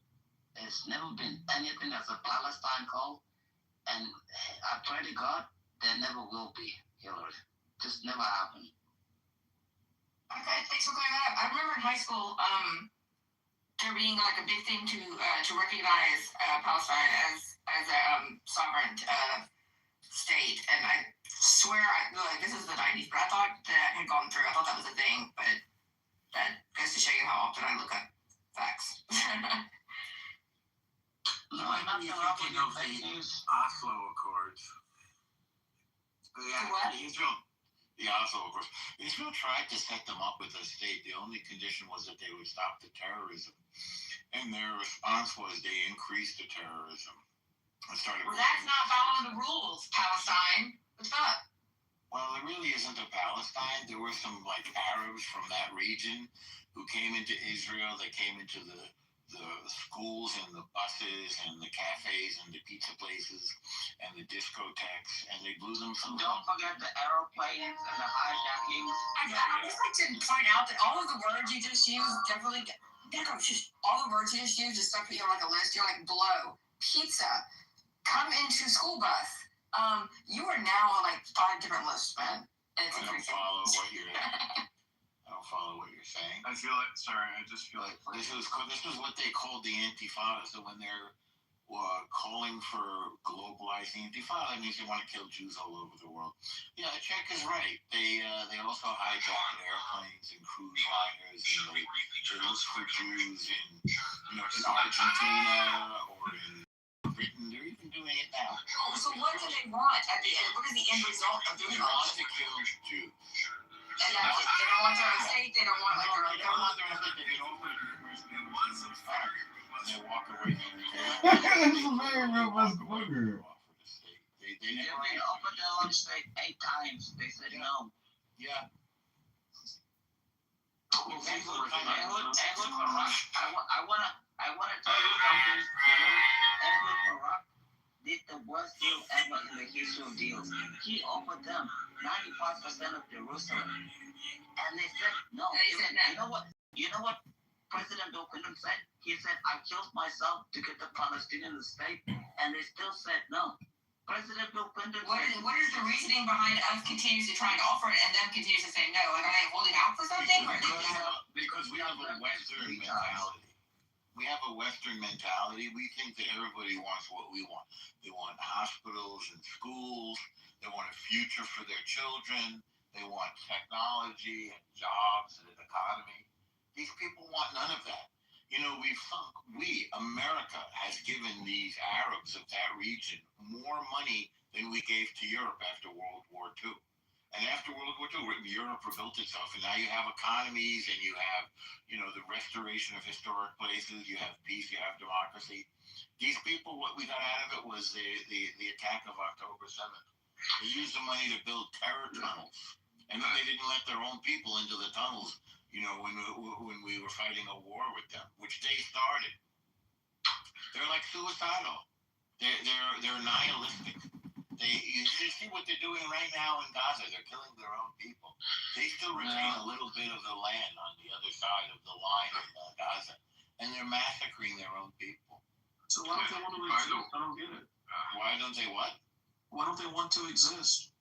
there's never been anything that's a Palestine call, and I pray to God there never will be, Hillary. Just never happened. Okay, thanks for clearing that up. I remember in high school, there being like a big thing to recognize Palestine as a sovereign state, and I swear, this is the 90s, but I thought that had gone through. I thought that was a thing, but that goes to show you how often I look up facts. No, I'm thinking of the Oslo Accords. The Oslo Accords. Israel tried to set them up with a state. The only condition was that they would stop the terrorism. And their response was they increased the terrorism. Well, that's not following the rules, Palestine. What's up? Well, there really isn't a Palestine. There were some Arabs from that region who came into Israel. They came into the schools and the buses and the cafes and the pizza places and the discotheques, and they blew them from. Don't forget the aeroplanes and the hijacking. I'd just like to point out that all of the words you just used definitely. All the words you just used is stuff that you're like a list. You're like blow, pizza, come into school bus. You are now on 5 different lists, man. And it's increasing. I don't follow what you're saying. I just feel like this is what they called the Intifada. So when they're calling for globalizing Intifada, that means they want to kill Jews all over the world. Yeah, Czech is right. They also hijack airplanes and cruise liners, and they look for Jews in Argentina or in Britain. They're even doing it now. So what do they want at the end? What is the end result of doing all this? They want to kill Jews. And that's it. They don't want their own state. They don't want their own government. They don't want their own state. They walk away. This is a very robust booger. They They They've never been answered. offered the launch site 8 times. They said no. Yeah. I wanna tell you something. Edward Barack did the worst deal ever in the history of deals. He offered them 95% of Jerusalem, and they said no. You know what President Bill Clinton said? He said, "I killed myself to get the Palestinian state," and they still said no. President Bill Clinton. What is the reasoning behind us continues to try to offer it and them continues to say no? Like, are they holding out for something? Because we have a Western mentality. We have a Western mentality. We think that everybody wants what we want. They want hospitals and schools. They want a future for their children. They want technology and jobs and an economy. These people want none of that. You know, America has given these Arabs of that region more money than we gave to Europe after World War II. And after World War II, Europe rebuilt itself, and now you have economies, and you have, you know, the restoration of historic places, you have peace, you have democracy. These people, what we got out of it was the attack of October 7th. They used the money to build terror tunnels, and then they didn't let their own people into the tunnels, you know, when we were fighting a war with them, which they started. They're like suicidal. They're nihilistic. You see what they're doing right now in Gaza. They're killing their own people. They still retain a little bit of the land on the other side of the line of Gaza, and they're massacring their own people. So why don't they want to exist? I don't get it. Why don't they what? Why don't they want to exist?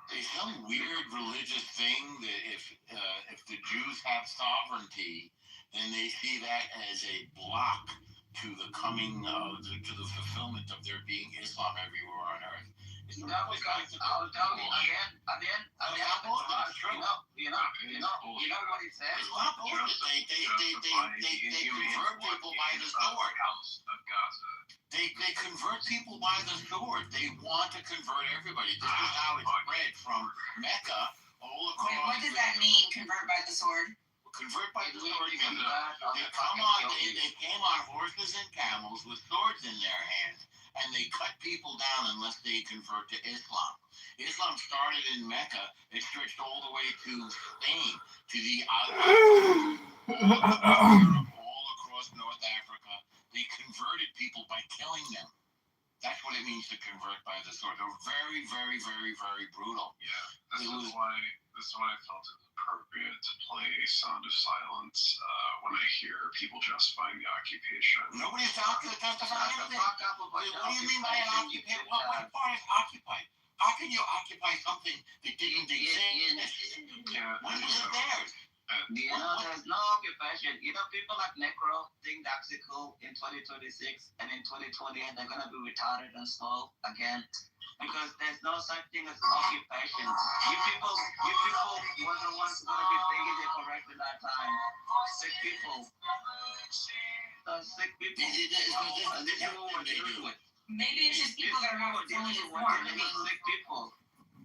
There's some weird religious thing that if the Jews have sovereignty, then they see that as a block to the coming to the fulfillment of there being Islam everywhere on earth. It's Because I'll tell you again, you know what he said? It's not bullshit. They convert people by the sword. They convert people by the sword. They want to convert everybody. This is how it spread from Mecca all across. Wait, what does that mean, convert by the sword? Convert by the sword means they came on horses and camels with swords in their hands, and they cut people down unless they convert to Islam. Islam started in Mecca. It stretched all the way to Spain, to the Europe, all across North Africa. They converted people by killing them. That's what it means to convert by the sword. They're very, very, very, very brutal. Yeah, this is why I felt it appropriate to play a sound of silence when I hear people justifying the occupation. Nobody's justifying anything. What do you mean by an occupation? What part is occupied? How can you occupy something that didn't exist? When was it theirs? You know, there's no occupation. You know, people like Necro think that's cool in 2026 and in 2020, and they're going to be retarded and slow again. Because there's no such thing as occupation. You people were the ones going to be thinking it correct at that time. Sick people. Sick people. This is what they do. Maybe it's just people that are not fully informed. I mean, sick people.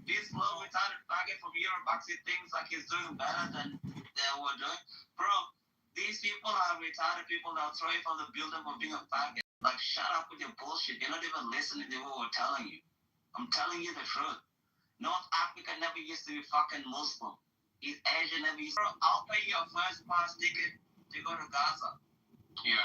This little retarded faggot from Europe actually thinks like he's doing better than they were doing. Bro, these people are retarded people that will throw you from the building for being a faggot. Like, shut up with your bullshit. You're not even listening to what we're telling you. I'm telling you the truth. North Africa never used to be fucking Muslim. East Asia never used to. I'll pay your first class ticket to go to Gaza. Yeah,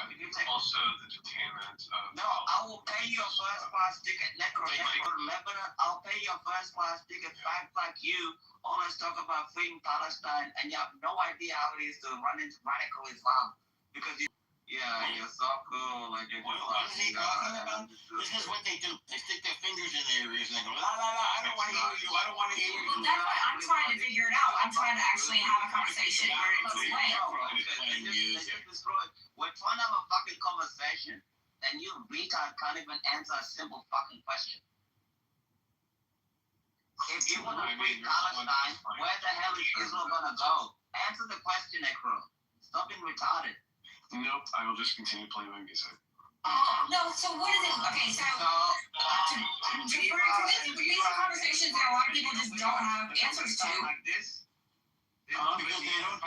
also the detainment of... No, I will pay your first class ticket. Necro, go to Lebanon. I'll pay your first class ticket. Fact like you always talk about freeing Palestine, and you have no idea how it is to run into radical Islam. Because you're so cool. Like, you're what is he talking about? This is what they do. They stick their fingers in their ears and they go, la, la, la, I don't want to hear you. I don't want to hear you. That's why I'm trying to figure it out. I'm trying to actually have a conversation where it's explained. We're trying to have a fucking conversation, and you retard can't even answer a simple fucking question. If you want to free Palestine, where the hell is Israel gonna go? Answer the question, Necro. Stop being retarded. Nope, I will just continue playing my music. No, so what is it? Okay, so for these conversations that a lot of people just don't have answers to. Like this. Because they don't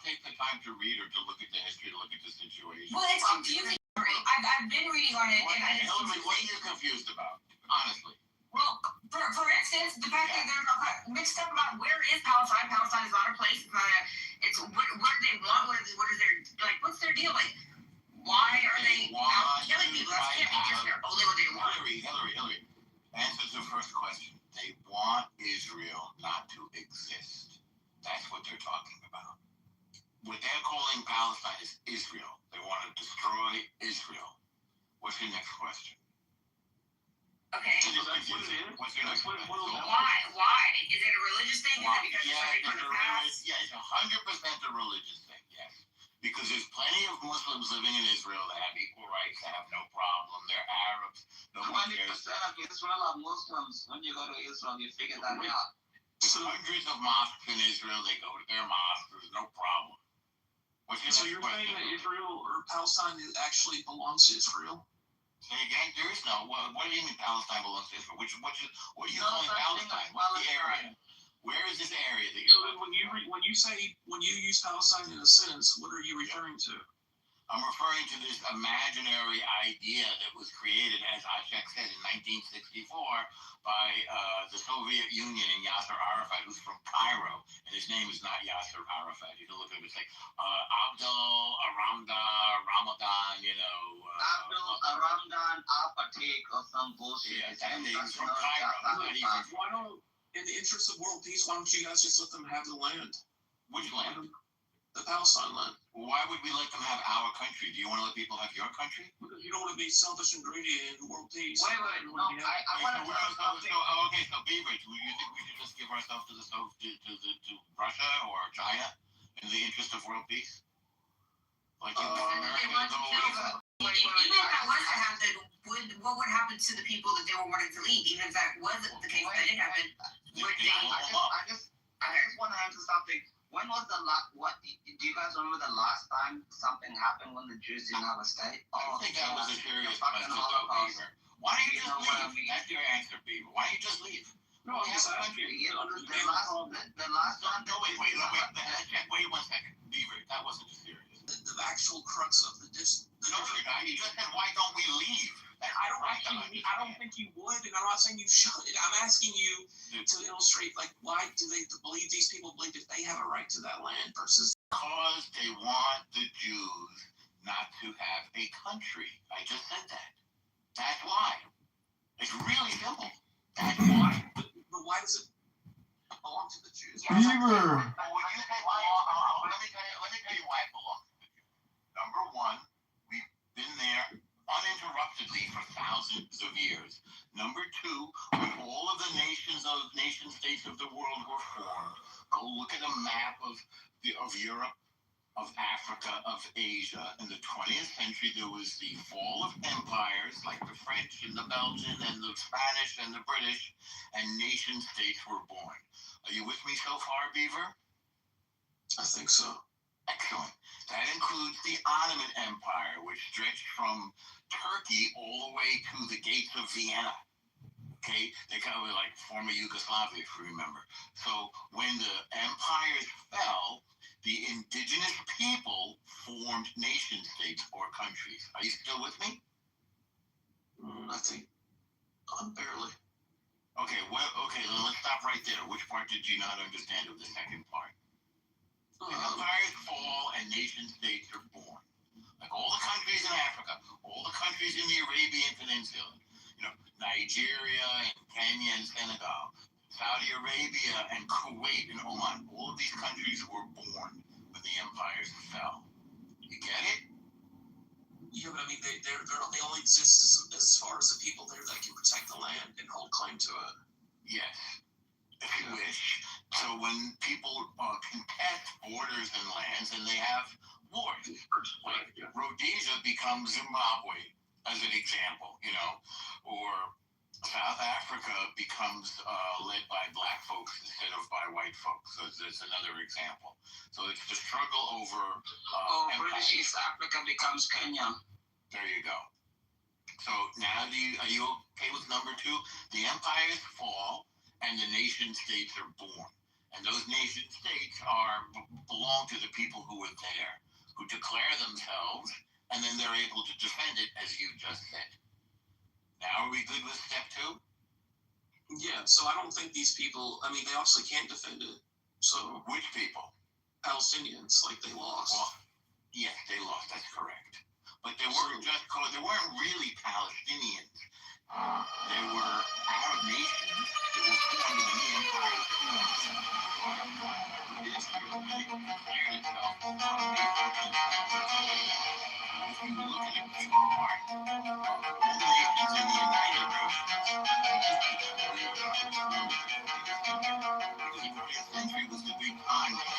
take the time to read or to look at the history, to look at the situation. Well, it's confusing. I've been reading on it, and I just Hillary, what are you confused about? Honestly. well, for instance, the fact that they're mixed up about where is Palestine. Palestine is not a place. It's what do they want? What is their like? What's their deal? Like, why are they out killing people? That can't be just their only what they want. Hillary. Answer the first question. They want Israel not to exist. That's what they're talking about. What they're calling Palestine is Israel. They want to destroy Israel. What's your next question? Okay. What's your next question? Why? Is it a religious thing? Is it because it's something from the past? Yeah, it's 100% a religious thing, yes. Because there's plenty of Muslims living in Israel that have equal rights, that have no problem. They're Arabs. Nobody cares. 20% of Israel are Muslims. When you go to Israel, you figure that out. There's hundreds of mosques in Israel. They go to their mosques. There's no problem. So you're saying that Israel or Palestine actually belongs to Israel? Say again, there is no. What do you mean Palestine belongs to Israel? What are you calling Palestine? What's the area? Where is this area that you're? So then when you use Palestine in a sentence, what are you referring to? I'm referring to this imaginary idea that was created, as Ashek said, in 1964 by the Soviet Union and Yasser Arafat, who's from Cairo, and his name is not Yasser Arafat. You can look at him and say Abdul Ramadan, Abdul Ramadan Apatik or some bullshit. Yeah, and he's from Cairo. In the interest of world peace, why don't you guys just let them have the land? Which land? The Palestine land. Why would we let them have our country? Do you want to let people have your country? Because you don't want to be selfish and greedy in world peace. Wait, no, I want to okay, so Beaver, do you think we should just give ourselves to Russia or China in the interest of world peace? Like Even if that was to happen, what would happen to the people that they were wanting to leave? Even if that wasn't the case, that did happen. I just want to answer something. When was the last? Do you guys remember the last time something happened when the Jews didn't have a state? I don't think that was a serious question, Beaver. Why don't you just leave? That's your answer, Beaver. Why don't you just leave? No, I'm just asking. The last time. No, wait. Wait 1 second, Beaver. That wasn't serious. The actual crux of the No, you just said, why don't we leave? I don't think you would, and I'm not saying you should. I'm asking you to illustrate, like, why do they believe these people believe that they have a right to that land versus? Because they want the Jews not to have a country. I just said that. That's why. It's really simple. That's why. But why does it belong to the Jews? Beaver. Let me tell you why it belongs to the Jews. Number one, we've been there uninterruptedly for thousands of years. Number two, when all of the nation states of the world were formed, go look at a map of Europe, of Africa, of Asia. In the 20th century, there was the fall of empires like the French and the Belgian and the Spanish and the British, and nation states were born. Are you with me so far, Beaver? I think so. Excellent. That includes the Ottoman Empire, which stretched from Turkey all the way to the gates of Vienna. Okay, they kind of like former Yugoslavia, if you remember. So when the empires fell, the indigenous people formed nation states or countries. Are you still with me? I think barely. Okay, then let's stop right there. Which part did you not understand of the second part? Empires fall and nation states are born. Like all the countries in Africa, all the countries in the Arabian Peninsula, Nigeria and Kenya and Senegal, Saudi Arabia and Kuwait and Oman, all of these countries were born when the empires fell. You get it? Yeah, but I mean, they only exist as far as the people there that can protect the land and hold claim to it. Yes, if you wish. So when people contest borders and lands, and they have wars, like Rhodesia becomes Zimbabwe, as an example, or South Africa becomes led by black folks instead of by white folks. So that's another example. So it's the struggle over. British East Africa becomes Kenya. There you go. So now, are you okay with number two? The empires fall, and the nation states are born. And those nation states belong to the people who were there, who declare themselves and then they're able to defend it, as you just said. Now are we good with step 2? Yeah, so I don't think these people, I mean, they obviously can't defend it. So which people? Palestinians, like they lost. Well, yes, they lost, that's correct. But they weren't just called, they weren't really Palestinians. They were Arab nations that were formed in the empire. If you look at the chart, all the nations in the United century was the big time. That's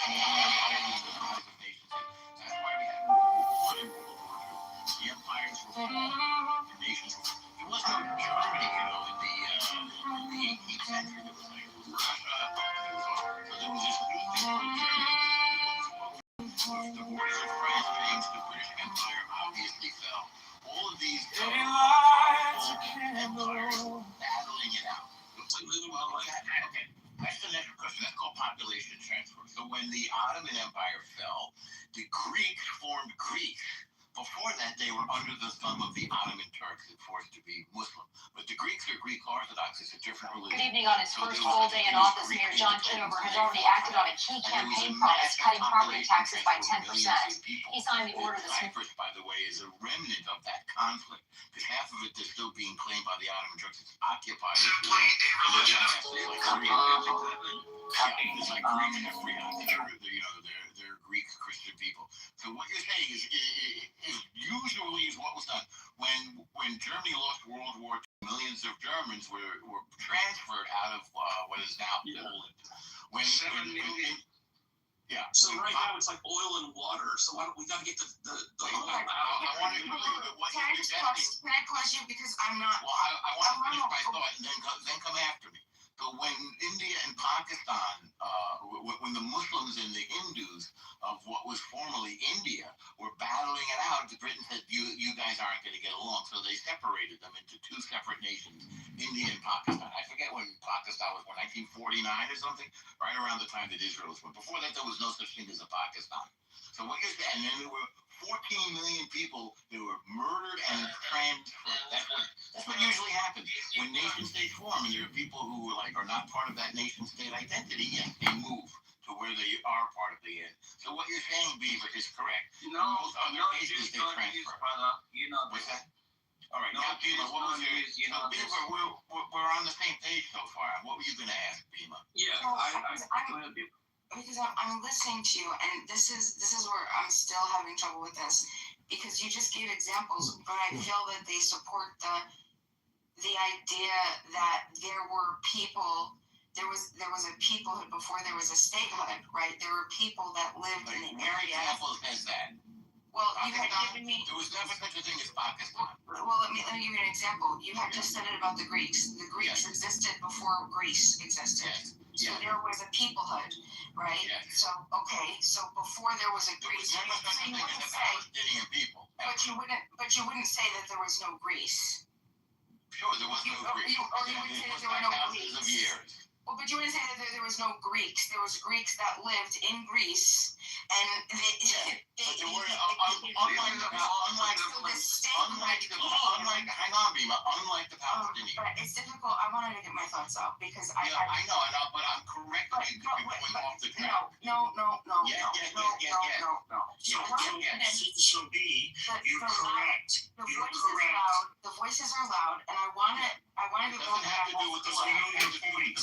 why we had World War I and World War II. The empires were formed, the nations were. There was no Germany, in the 18th century. There was like Russia. So there was this new thing called Germany. The borders of France changed. The British Empire obviously fell. All of these empires battling it out. Okay. That's the next question. That's called population transfer. So when the Ottoman Empire fell, the Greeks formed Greece. Before that, they were under the thumb of the Ottoman Turks and forced to be Muslim. But the Greeks are Greek Orthodox. It's a different religion. Good evening. On his first full day in office, Mayor John Kitover has already acted on a key campaign promise, cutting property taxes by 10%. He signed the order this morning. Cyprus, by the way, is a remnant of that conflict. Because half of it is still being claimed by the Ottoman Turks. It's occupied. Simply a religion of It's like Greek Cypriot. They're Greek Christian people. So what you're saying is usually is what was done when Germany lost World War II. Millions of Germans were transferred out of what is now Poland. When 7 million. Yeah. So right now it's like oil and water. So why don't we got to get the oil out? I want to believe that what you're suggesting. Can I pause you because I'm not. Well, I want to finish my thought and then come after me. So when India and Pakistan, when the Muslims and the Hindus of what was formerly India were battling it out, Britain said, you guys aren't going to get along. So they separated them into 2 separate nations, India and Pakistan. I forget when Pakistan was, 1949 or something, right around the time that Israel was born. Before that, there was no such thing as a Pakistan. So what you're saying, and then there were 14 million people that were murdered and transferred. That's what usually happens when nation states form, and there are people who are not part of that nation state identity. Yes, they move to where they are part of the end. So what you're saying, Beaver, is correct. Most other cases they transfer. What's that? All right, now Beaver, what was your? Beaver, we're on the same page so far. What were you going to ask, Beaver? Yeah, go ahead, Beaver. Because I'm listening to you, and this is where I'm still having trouble with this, because you just gave examples, but I feel that they support the idea that there were people, there was a peoplehood before there was a statehood, right? There were people that lived in the area. Example has that. Well, you had given me. There was never such a thing as Pakistan. Well, let me give you an example. You had just said it about the Greeks. The Greeks existed before Greece existed. Yes. So there was a peoplehood, right? Yes. So before there was a Greece, there was never such a thing as a Palestinian people. But you wouldn't say that there was no Greece. Sure, there was no Greece. You would say that there were no thousands of years. Well, but you wouldn't say that there was no Greeks. There was Greeks that lived in Greece, and unlike the Palestinians. But it's difficult. I wanted to get my thoughts out because I know, but I'm correct. You're going off the track. No. So B, you're correct. The voices are loud, and I want to be able to have to do with the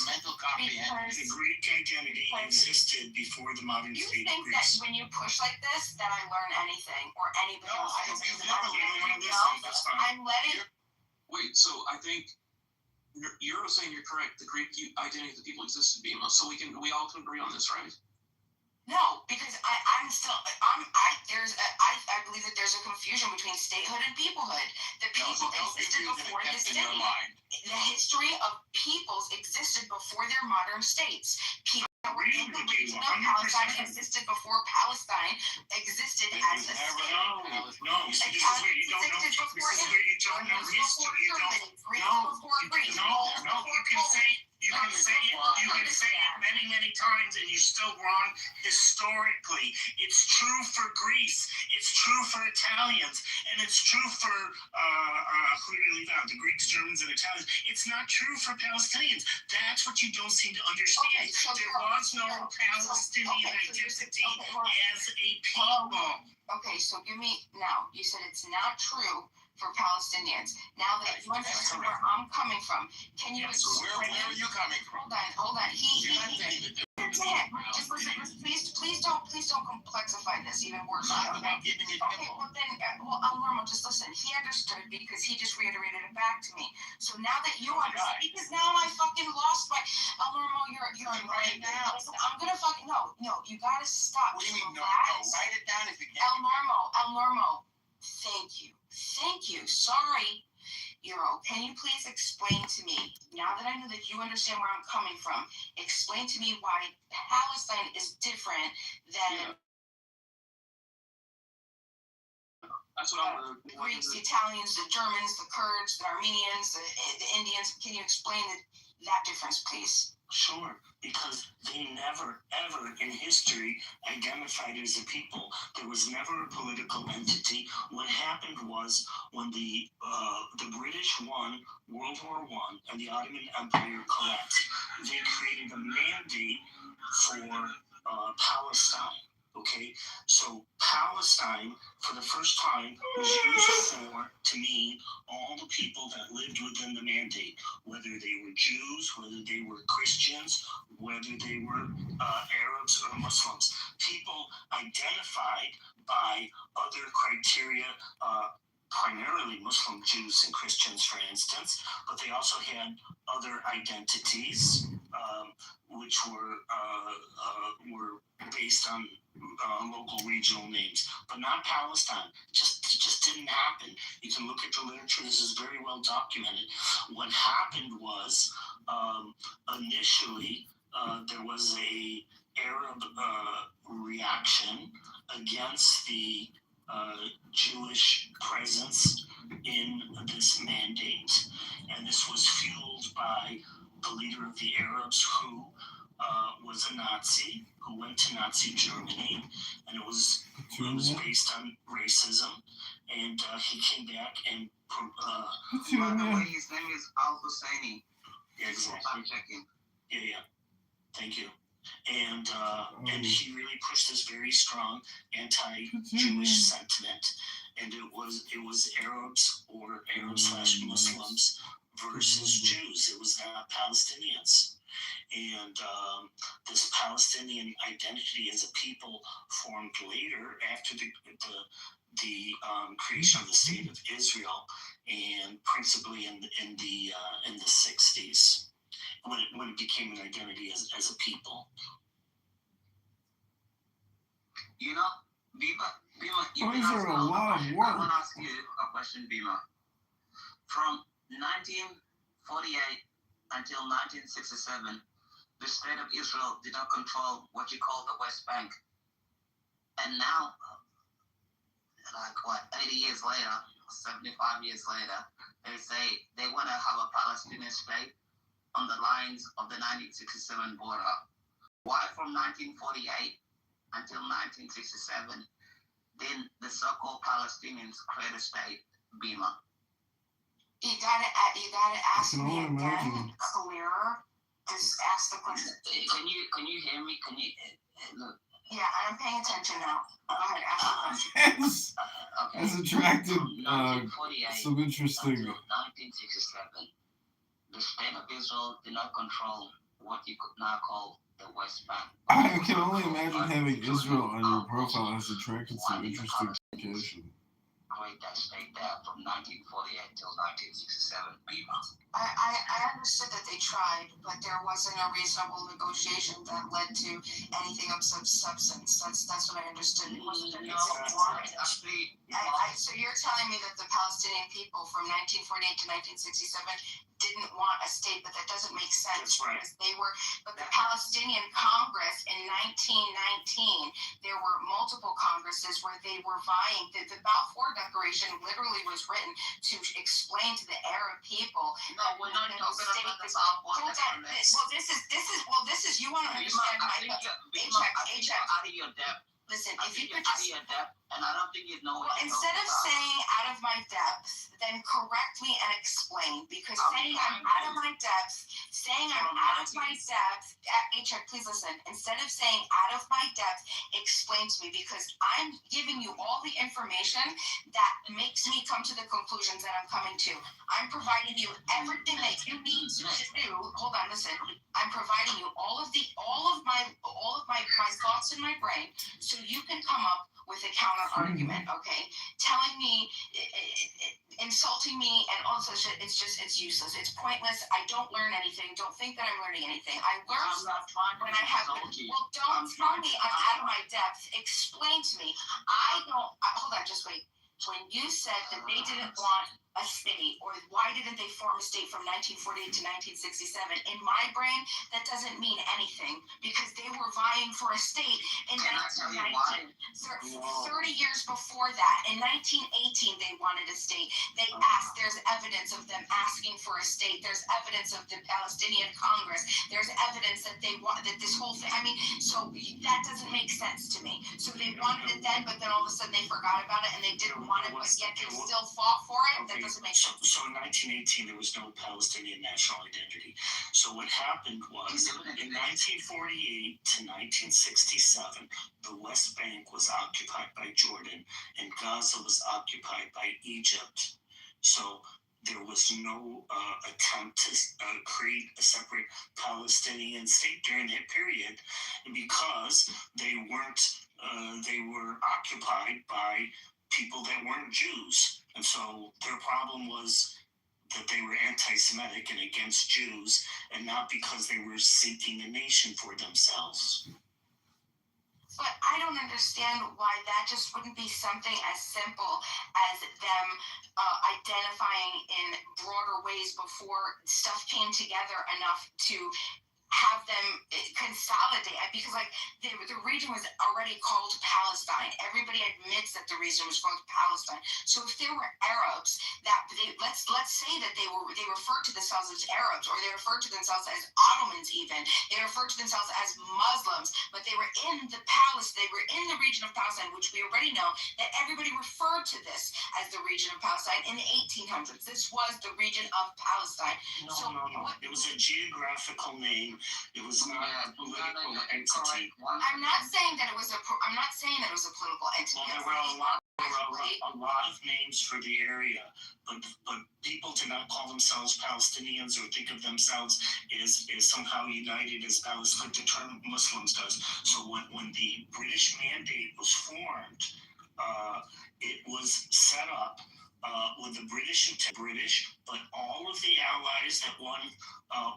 mental comprehension. The Greek identity existed before the modern You state think of that Greece. when you push like this, that I learn anything or anybody else? I'm letting. Wait, so I think you're saying you're correct. The Greek identity of the people existed, Bima. So we all can agree on this, right? No, because I believe that there's a confusion between statehood and peoplehood. The people existed before the state. The history of peoples existed before their modern states. People that were in the region of Palestine existed before Palestine existed as a state. No, see, this is where you don't know. This is where you don't know history. You can say it many many times and you're still wrong historically. It's true for Greece, it's true for Italians, and it's true for who did we leave out? The Greeks, Germans, and Italians. It's not true for Palestinians. That's what you don't seem to understand. Okay, so there was no Palestinian identity as a people. Okay, so give me now. You said it's not true for Palestinians. Now that you understand where I'm coming from, can you explain? Where are you coming from? Hold on. Just listen. Please don't complexify this even worse. I'm not giving it. Okay, well then, Norma, just listen. He understood because he just reiterated it back to me. So now that you understand, because now I fucking lost my. Norma, you're right now. Listen, I'm gonna fucking no. You gotta stop. What do you mean no? Write it down if you can. El Normo. Thank you. Sorry. Euro, can you please explain to me, now that I know that you understand where I'm coming from, explain to me why Palestine is different than That's what I'm the Greeks, the Italians, the Germans, the Kurds, the Armenians, the Indians. Can you explain that difference, please? Sure, because they never, ever in history identified as a people. There was never a political entity. What happened was when the British won World War I and the Ottoman Empire collapsed, they created a mandate for Palestine. Okay, so Palestine, for the first time, was used to mean all the people that lived within the mandate, whether they were Jews, whether they were Christians, whether they were Arabs or Muslims. People identified by other criteria, primarily Muslim Jews and Christians, for instance, but they also had other identities, which were based on local regional names, but not Palestine. Just didn't happen. You can look at the literature. This is very well documented. What happened was initially there was a Arab reaction against the Jewish presence in this mandate, and this was fueled by the leader of the Arabs who was a Nazi, who went to Nazi Germany, and it was based on racism, and he came back and by the way, his name is Al Husseini. Yeah, exactly. I'm checking. Yeah. Thank you. And he really pushed this very strong anti-Jewish sentiment, and it was Arabs or Arab/Muslims versus Jews. It was not Palestinians. And this Palestinian identity as a people formed later after the creation of the state of Israel, and principally in the 60s when it became an identity as a people. You know, Bima, These are a lot of work. I want to ask you a question, Bima. From 1948 until 1967, the state of Israel did not control what you call the West Bank. And now, 80 years later, 75 years later, they say they want to have a Palestinian state on the lines of the 1967 border. Why from 1948 until 1967 did the so-called Palestinians create a state, Bima? You gotta ask me again, clearer. Just ask the question. Can you hear me? Can you look? Yeah, I'm paying attention now. Go ahead, ask the question. Has attracted some interesting. Until 1967, the state of Israel did not control what you could now call the West Bank. I can only imagine having Israel on your profile has attracted some interesting communication. Create that state there from 1948 till 1967, Bima. I understood that they tried, but there wasn't a reasonable negotiation that led to anything of substance. That's what I understood. It wasn't a so you're telling me that the Palestinian people from 1948 to 1967 didn't want a state, but that doesn't make sense. That's right. But the Palestinian Congress in 1919, there were multiple congresses where they were vying. The Balfour Declaration literally was written to explain to the Arab people. No, we're not talking about the Balfour Declaration. This this is, you want to understand my, paycheck. Out of your depth. Listen, I if you think could you're out just, of your depth, and I don't think you know well, what you're instead of talking about. saying out of my depth, then correct me and explain, because I'm saying I'm trying out to. of my depth, saying I'm From out of my 19 depth, paycheck, please listen, instead of saying out of my depth, explain to me, because I'm giving you all the information that makes me come to the conclusions that I'm coming to. I'm providing you everything that you need to do. Hold on, listen. I'm providing you all of my thoughts in my brain, so you can come up with a counter argument. Okay, telling me, insulting me, and all this shit. It's useless. It's pointless. I don't learn anything. Don't think that I'm learning anything. I learn I'm not trying to when I have. insult you. Well, don't tell me I'm out of my depth. Explain to me. I don't. Hold on, just wait. When you said that they didn't want a state, or why didn't they form a state from 1948 to 1967? In my brain, that doesn't mean anything, because they were vying for a state in Can I tell you why? 1919. 30 years before that, in 1918, they wanted a state. They asked. There's evidence of them asking for a state. There's evidence of the Palestinian Congress. There's evidence that they want that this whole thing. I mean, so that doesn't make sense to me. So they wanted it then, but then all of a sudden they forgot about it and they didn't want it, but yet they still fought for it. That doesn't make sense. So in 1918, there was no Palestinian national identity. So what happened was, in 1948 to 1967, the West Bank was occupied by Jordan and Gaza was occupied by Egypt. So there was no attempt to create a separate Palestinian state during that period, because they were occupied by people that weren't Jews. And so their problem was that they were anti-Semitic and against Jews, and not because they were seeking a nation for themselves. But I don't understand why that just wouldn't be something as simple as them identifying in broader ways before stuff came together enough to have them consolidate, because like the region was already called Palestine. Everybody admits that the region was called Palestine. So if there were Arabs that let's say that they referred to themselves as Arabs, or they referred to themselves as Ottomans, even they referred to themselves as Muslims, but they were in the region of Palestine, which we already know that everybody referred to this as the region of Palestine in the 1800s. This was the region of Palestine. No. It was a geographical name. It was not a political entity. I'm not saying that it was a political entity. Well, there were a lot of names for the area, but people did not call themselves Palestinians or think of themselves as somehow united as Palestine. The term Muslims does. So when the British Mandate was formed, it was set up with the British, but all of the allies that won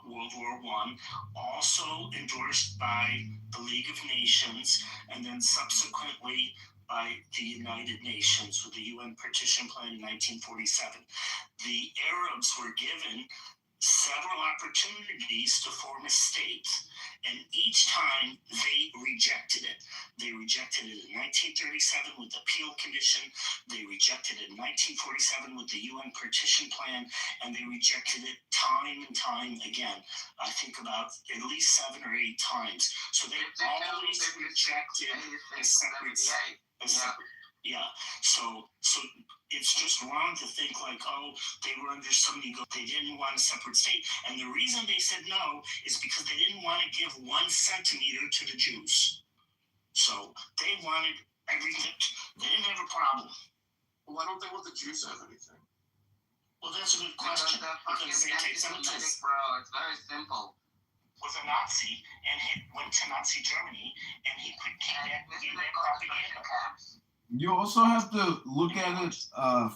World War I, also endorsed by the League of Nations, and then subsequently by the United Nations with the UN Partition Plan in 1947. The Arabs were given several opportunities to form a state, and each time they rejected it. They rejected it in 1937 with the Peel Commission, they rejected it in 1947 with the UN Partition Plan, and they rejected it time and time again. I think about at least 7 or 8 times. So they always rejected a separate state. So it's just wrong to think like, oh, they were under some ego. They didn't want a separate state. And the reason they said no is because they didn't want to give 1 centimeter to the Jews. So they wanted everything. They didn't have a problem. Well, why don't they want the Jews to have anything? Well, that's a good question. Because they take some bro, it's very simple. Was a Nazi and he went to Nazi Germany and he could kidnap propaganda camps. You also have to look at it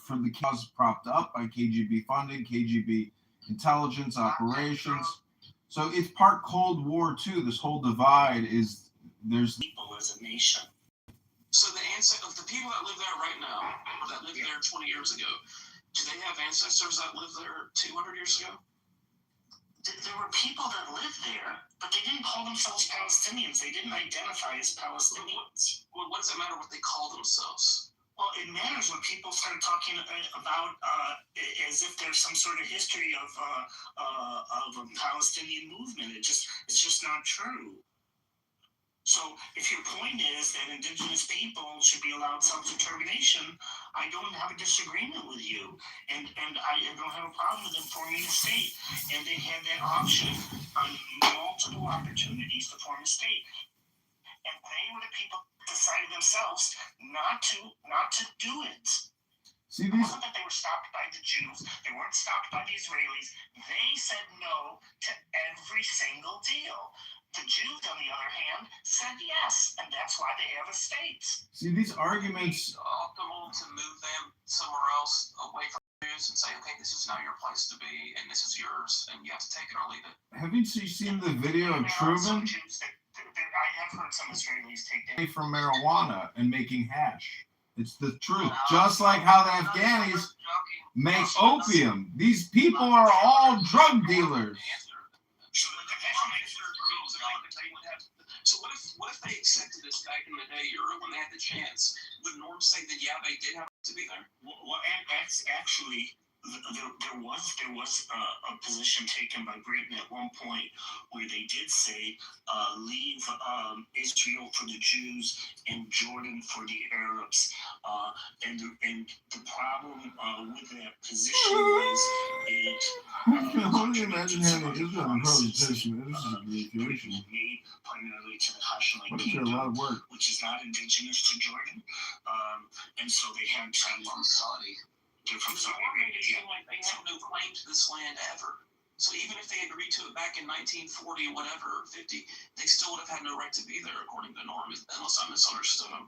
for the cause propped up by KGB funding, KGB intelligence operations. So it's part Cold War too. This whole divide is there's people as a nation. So the people that live there right now, that lived there 20 years ago, do they have ancestors that lived there 200 years ago? There were people that lived there, but they didn't call themselves Palestinians. They didn't identify as Palestinians. Well, what does it matter what they call themselves? Well, it matters when people start talking about as if there's some sort of history of a Palestinian movement. It's just not true. So if your point is that indigenous people should be allowed self-determination, I don't have a disagreement with you. And I don't have a problem with them forming a state. And they had that option on multiple opportunities to form a state. And they were the people that decided themselves not to do it. See, it wasn't that they were stopped by the Jews. They weren't stopped by the Israelis. They said no to every single deal. The Jews, on the other hand, said yes, and that's why they have a state. See, these arguments. It's optimal to move them somewhere else away from the Jews and say, okay, this is now your place to be, and this is yours, and you have to take it or leave it. Haven't you seen the video of Truman? I have heard some Israelis take that from marijuana and making hash. It's the truth. Just like how the Afghanis make opium. These people are all drug dealers. So what if they accepted this back in the day, or when they had the chance? Would Norm say that yeah, they did have to be there? Well, actually, there was a position taken by Britain at one point where they did say leave Israel for the Jews and Jordan for the Arabs. And the problem with that position was it. I can only imagine having Israel in prohibition. This is a recreation. Made primarily to the Hashemite But it's kingdom, a lot of work. which is not indigenous to Jordan, and so they had to. Saudi. They're from The Saudi Mormons Arabia. seem like they have no claim to this land ever. So even if they agreed to it back in 1940, whatever, 50, they still would have had no right to be there, according to Norm, unless I misunderstood him.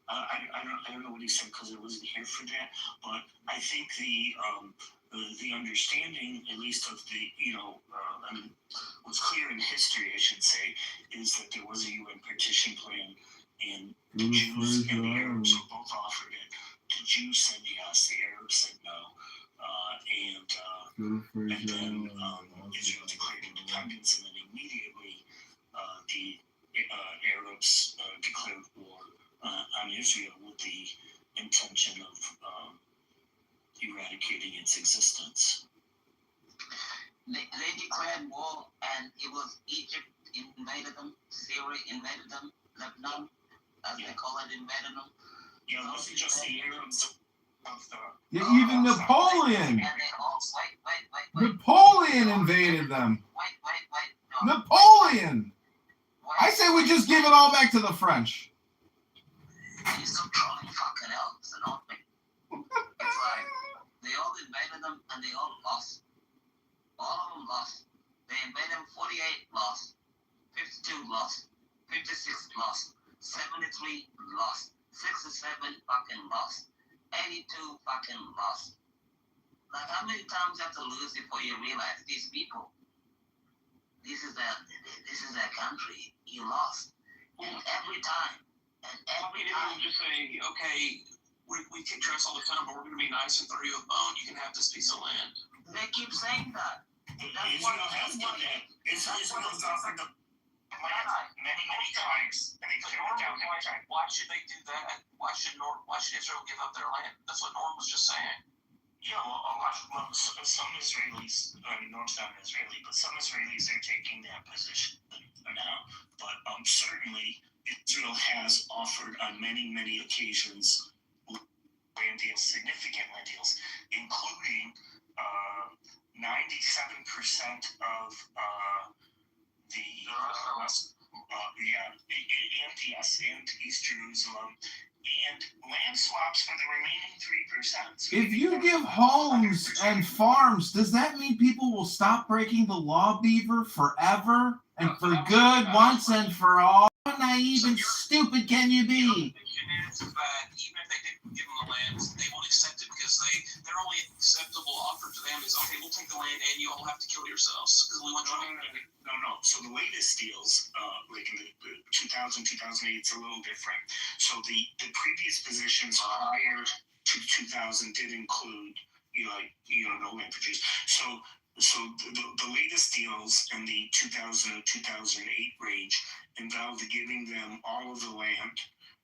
I don't know what he said because I wasn't here for that, but I think the understanding, at least of the, I mean, what's clear in history, I should say, is that there was a UN partition plan, and the Jews and the Arabs were both offered it. The Jews said yes, the Arabs said no, and then Israel declared independence, and then immediately the Arabs declared war on Israel with the intention of eradicating its existence. They declared war, and it was Egypt invaded them, Syria invaded them, Lebanon, as they call it, invaded them. Yeah, it wasn't just the Arabs. Yeah, even Napoleon. And they all, wait. Napoleon invaded them. Wait. Napoleon. I say we just give it all back to the French. You stop trolling fucking elves and all. It's like they all invaded them and they all lost. All of them lost. They invaded them 48 lost, 52 lost, 56 lost, 73 lost, 67 fucking lost, 82 fucking lost. Like how many times you have to lose before you realize these people? This is their country. You lost. And every time. Why didn't you just say, okay, we kick your ass all the time, but we're going to be nice and throw you a bone. You can have this piece of land. They keep saying that. Israel has done that. Israel's offered the land many times, and they turned it down every time. Why should they do that? Why should Israel give up their land? That's what Norm was just saying. Yeah, some Israelis, Norm's not an Israeli, but some Israelis are taking that position now. But certainly, Israel has offered on many occasions land deals, significant land deals, including 97% of the and East Jerusalem, and land swaps for the remaining 3%. If you give homes and farms, does that mean people will stop breaking the law, Beaver, forever and for good, once and for all? How naive and stupid can you be? The fiction is that even if they didn't give them the land, they won't accept it because their only acceptable offer to them is, okay, we'll take the land and you all have to kill yourselves because we want you to. No. So the latest deals, like in the 2000, 2008, it's a little different. So the previous positions prior to 2000 did include, no land produce. So the latest deals in the 2000 to 2008 range involved giving them all of the land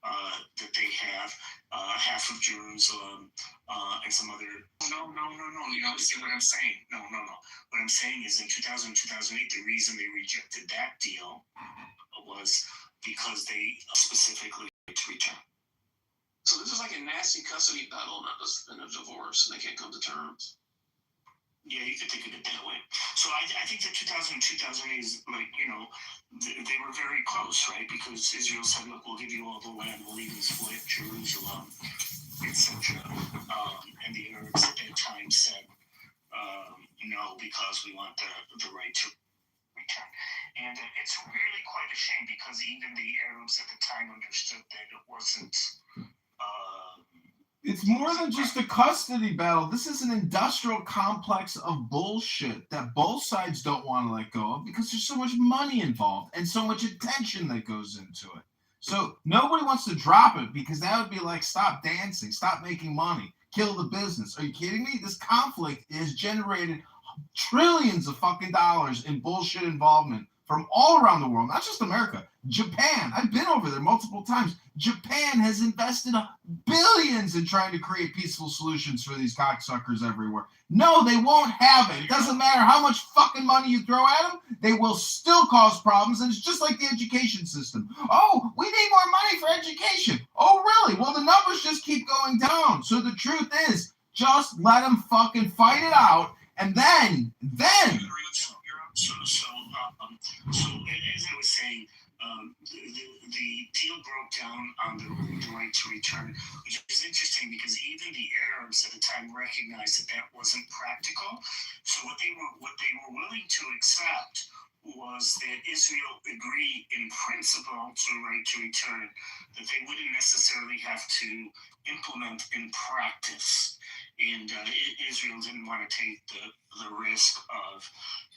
that they have, half of Jerusalem, and some other. No. You don't see what I'm saying. No. What I'm saying is in 2000, 2008, the reason they rejected that deal was because they specifically to return. So this is like a nasty custody battle, not just in a divorce, and they can't come to terms. Yeah, you could think of it that way. So I think that 2000, 2008 is like, they were very close, right? Because Israel said, look, we'll give you all the land, we'll even split Jerusalem, etc. And the Arabs at that time said, no, because we want the right to return. And it's really quite a shame because even the Arabs at the time understood that it wasn't... It's more than just a custody battle. This is an industrial complex of bullshit that both sides don't want to let go of because there's so much money involved and so much attention that goes into it. So nobody wants to drop it because that would be like, stop dancing, stop making money, kill the business. Are you kidding me? This conflict has generated trillions of fucking dollars in bullshit involvement from all around the world, not just America. Japan, I've been over there multiple times. Japan has invested billions in trying to create peaceful solutions for these cocksuckers everywhere. No, they won't have it. It doesn't matter how much fucking money you throw at them, they will still cause problems, and it's just like the education system. Oh, we need more money for education. Oh, really? Well, the numbers just keep going down. So the truth is, just let them fucking fight it out, and then... So as I was saying, the deal broke down on the right to return, which is interesting because even the Arabs at the time recognized that wasn't practical. So what they were willing to accept was that Israel agreed in principle to the right to return, that they wouldn't necessarily have to implement in practice. And Israel didn't want to take the risk of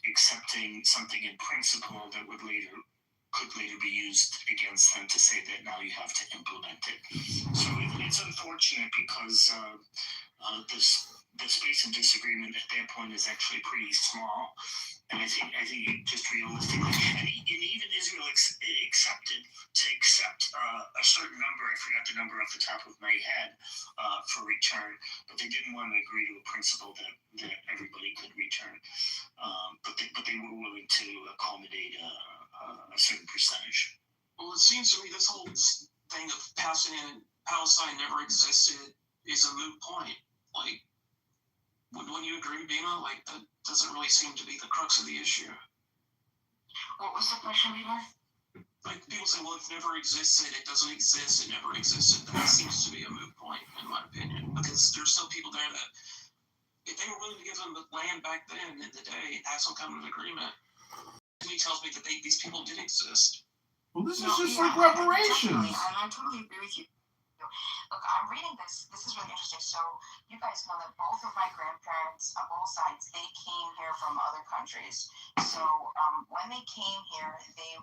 accepting something in principle that could later be used against them to say that now you have to implement it. So it's unfortunate because the space of disagreement at that point is actually pretty small. And I think just realistically, and even Israel accepted to accept a certain number, I forgot the number off the top of my head, for return, but they didn't want to agree to a principle that everybody could return. But they were willing to accommodate a certain percentage. Well, it seems to me this whole thing of Palestine never existed is a moot point. Like, wouldn't you agree, Bima? Like, that doesn't really seem to be the crux of the issue. What was the question, Bima? Like, people say, well, it never existed, it doesn't exist, it never existed. That seems to be a moot point, in my opinion, because there's still people there that, if they were willing to give them the land back then in the day and have some kind of agreement, to me tells me that these people did exist. Well, this is just like reparations. I totally agree with you. Look, I'm reading this. This is really interesting. So you guys know that both of my grandparents, on both sides, they came here from other countries. So when they came here, they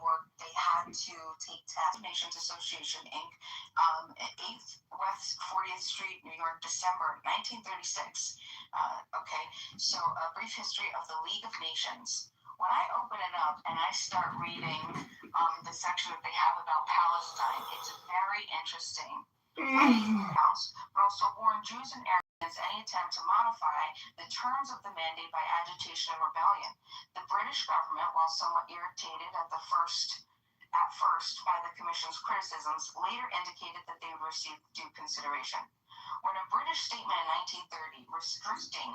had to take Tax Nations Association, Inc., 8th West 40th Street, New York, December 1936. Okay, so a brief history of the League of Nations. When I open it up and I start reading the section that they have about Palestine, it's very interesting. But also warned Jews and Arabs against any attempt to modify the terms of the mandate by agitation and rebellion. The British government, while somewhat irritated at first by the Commission's criticisms, later indicated that they would receive due consideration. When a British statement in 1930 restricting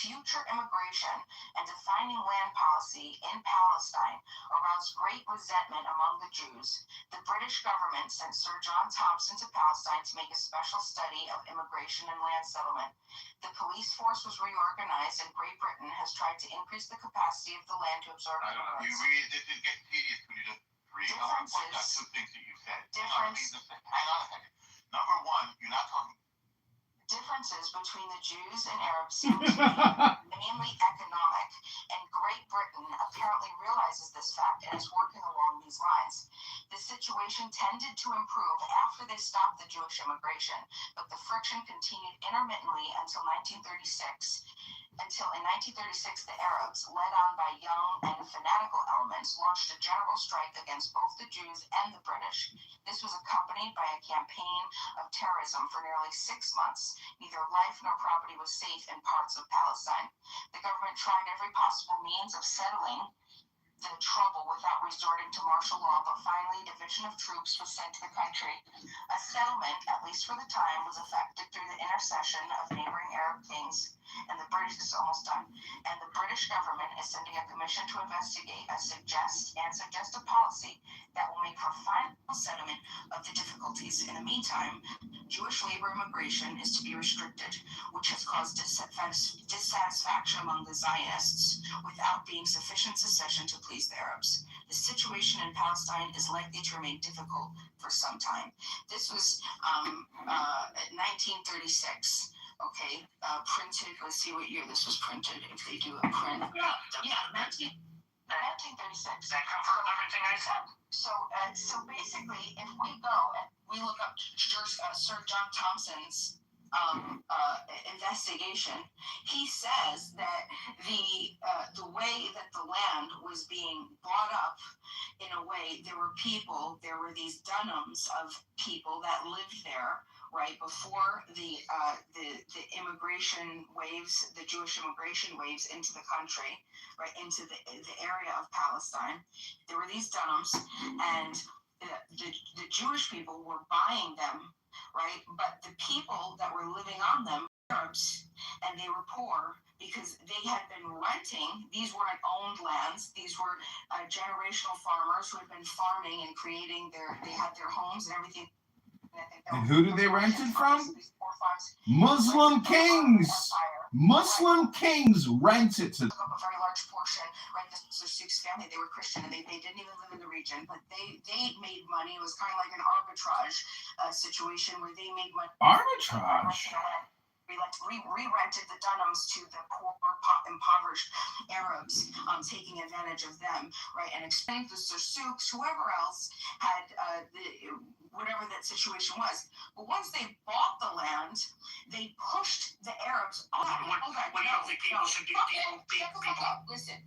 future immigration and defining land policy in Palestine aroused great resentment among the Jews, the British government sent Sir John Thompson to Palestine to make a special study of immigration and land settlement. The police force was reorganized, and Great Britain has tried to increase the capacity of the land to absorb immigrants. You read it, it gets tedious when you just read. I want to point out two things that you said. Hang on a second. Number one, you're not talking. Differences between the Jews and Arabs seem to be mainly economic, and Great Britain apparently realizes this fact and is working along these lines. The situation situation tended to improve after they stopped the Jewish immigration, but the friction continued intermittently until 1936. Until in 1936, the Arabs, led on by young and fanatical elements, launched a general strike against both the Jews and the British. This was accompanied by a campaign of terrorism for nearly 6 months. Neither life nor property was safe in parts of Palestine. The government tried every possible means of settling the trouble without resorting to martial law, but finally a division of troops was sent to the country. A settlement, at least for the time, was effected through the intercession of neighboring Arab kings, and the British is almost done. And the British government is sending a commission to investigate and suggest a policy that will make for final settlement of the difficulties. In the meantime, Jewish labor immigration is to be restricted, which has caused dissatisfaction among the Zionists without being sufficient secession to please the Arabs. The situation in Palestine is likely to remain difficult for some time. This was 1936. Okay, printed. Let's see what year this was printed. If they do a print, yeah, 1936. That confirmed everything I said. So basically, if we go and we look up Sir John Thompson's investigation, he says that the way that the land was being bought up, in a way, there were these Dunhams of people that lived there, right, before the immigration waves, the Jewish immigration waves into the country, right, into the area of Palestine. There were these Dunhams, and the Jewish people were buying them, right, but the people that were living on them were Arabs, and they were poor because they had been renting. These weren't owned lands. These were generational farmers who had been farming and creating they had their homes and everything. And who did they rent it from? Muslim kings. Muslim kings rent it to. Took up a very large portion, right? This was their Six family. They were Christian, and they didn't even live in the region, but they made money. It was kind of like an arbitrage situation where they made money. Arbitrage. Re-rented the Dunhams to the poor, impoverished Arabs, taking advantage of them, right? And explained to the Souks, whoever else had whatever that situation was. But once they bought the land, they pushed the Arabs. Listen.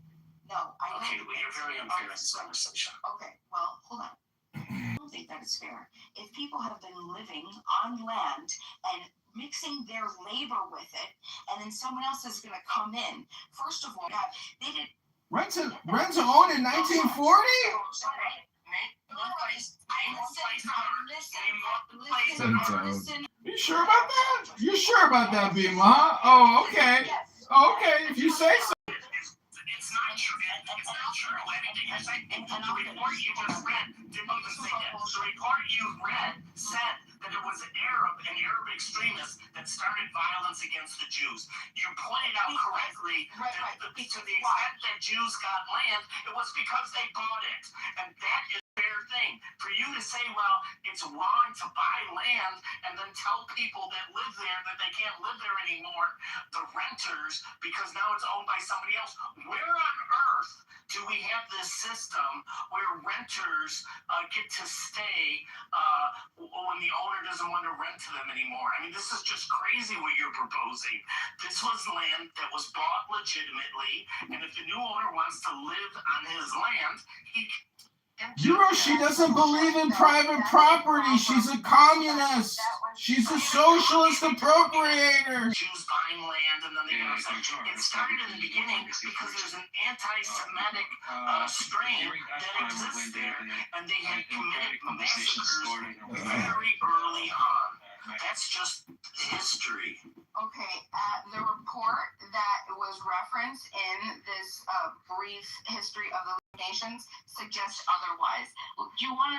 No, I don't. Okay, well, you're very unfair in this conversation. Okay, well, hold on. I don't think that is fair. If people have been living on land and mixing their labor with it, and then someone else is going to come in. First of all, they did rent to own in 1940. Listen. You sure about that? You sure about that, Bima? Huh? Oh, okay. Okay, if you say so. It's not true. It's not true. Anything I said, the report you just read didn't even say that. The report you read said that it was Arab extremists that started violence against the Jews. You pointed out correctly that to the extent that Jews got land, it was because they bought it. And that is a fair thing. For you to say, well, it's wrong to buy land and then tell people that live there that they can't live there anymore, the renters, because now it's owned by somebody else. Where on earth do we have this system where renters get to stay when the owner doesn't want to rent to them anymore? I mean, this is just crazy what you're proposing. This was land that was bought legitimately, and if the new owner wants to live on his land, he can. She doesn't believe in private property. She's a communist. She's a socialist appropriator. Jews buying land and then they it started in the beginning because there's an anti-Semitic strain that exists there, and they had committed massacres very early on. That's just history. Okay, the report that was referenced in this brief history of the nations suggests otherwise.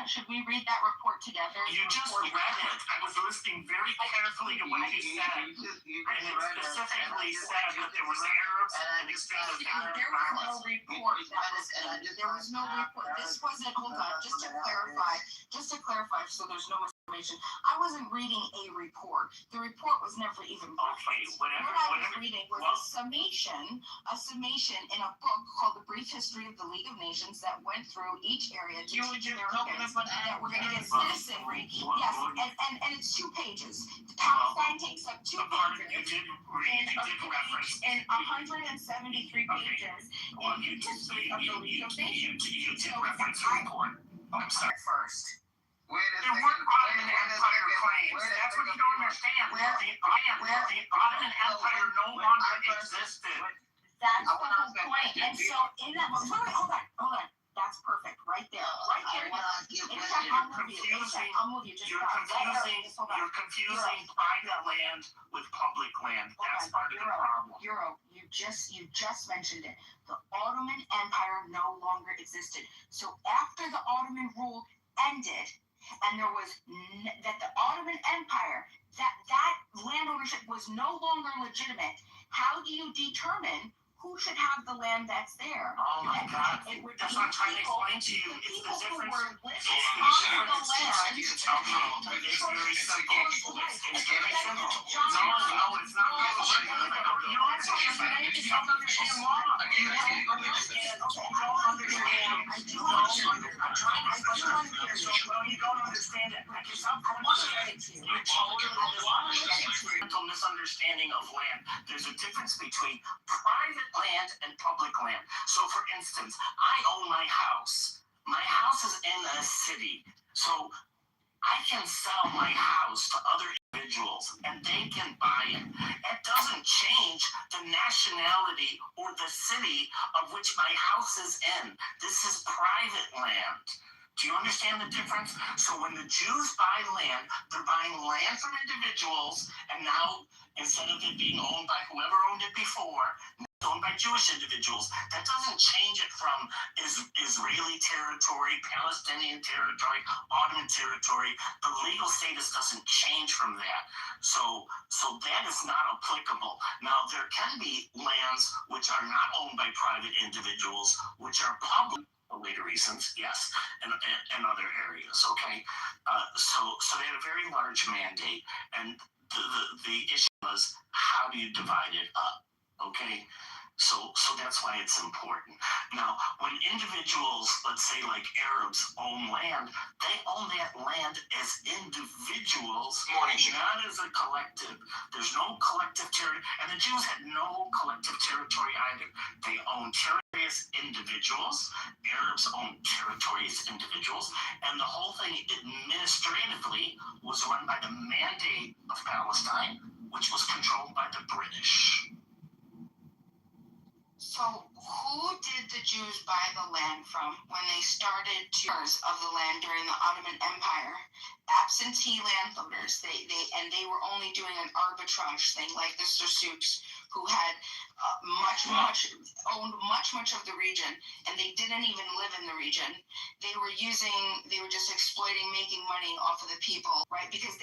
Should we read that report together? You just read it. I was listening very carefully to what you said. And it specifically said that there was Arabs and extremists. There was no report. There was no report. This wasn't, hold on, just to clarify, so there's no I wasn't reading a report. The report was never even published. What I was reading was a summation in a book called The Brief History of the League of Nations that went through each area to teach Americans that we're going to get citizenry. Yes, and it's 2 pages. Palestine takes up 2 pages. And 173 pages in the history of the League of Nations. You did reference the report. I'm sorry. First. There weren't Ottoman Empire claims. That's what you don't understand. The Ottoman Empire no longer existed. That's the whole point. And so in that, hold on. That's perfect, right there. I'll move you. Just You're confusing private land with public land. That's part of the problem. You just mentioned it. The Ottoman Empire no longer existed. So after the Ottoman rule ended, and there was that the Ottoman Empire, that land ownership was no longer legitimate. How do you determine who should have the land that's there? Oh my God! That's what I'm trying to explain to you. It's the difference. Who were living on the land. It's very simple. It's very simple. No, it's not. You don't understand. You don't understand law. You don't understand. I'm trying to explain it. No, you don't understand it. Mental misunderstanding of land. There's a difference between private land and public land. So, for instance, I own my house. My house is in a city. So, I can sell my house to other individuals and they can buy it. It doesn't change the nationality or the city of which my house is in. This is private land. Do you understand the difference? So when the Jews buy land, they're buying land from individuals, and now instead of it being owned by whoever owned it before, it's owned by Jewish individuals. That doesn't change it from Israeli territory, Palestinian territory, Ottoman territory. The legal status doesn't change from that. So that is not applicable. Now, there can be lands which are not owned by private individuals, which are public. Later reasons, yes, and other areas. Okay, so they had a very large mandate, and the issue was how do you divide it up? Okay, so that's why it's important. Now, when individuals, let's say like Arabs, own land, they own that land as individuals, not as a collective. There's no collective territory, and the Jews had no collective territory either. They own territory as individuals. Arabs own territory as individuals, and the whole thing administratively was run by the Mandate of Palestine, which was controlled by the British. So who did the Jews buy the land from when they started tours of the land during the Ottoman Empire? Absentee landholders. They were only doing an arbitrage thing, like the Sursouks, who had owned much of the region, and they didn't even live in the region. They were just exploiting, making money off of the people, right? Because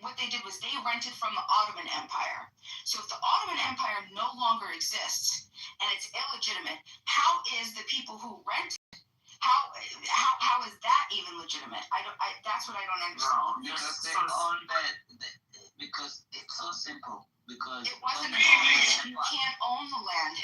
what they did was they rented from the Ottoman Empire. So if the Ottoman Empire no longer exists and it's illegitimate, how is the people who rent it? How is that even legitimate? That's what I don't understand. Because they own because it's so simple. Because it wasn't an ownership. You can't own the land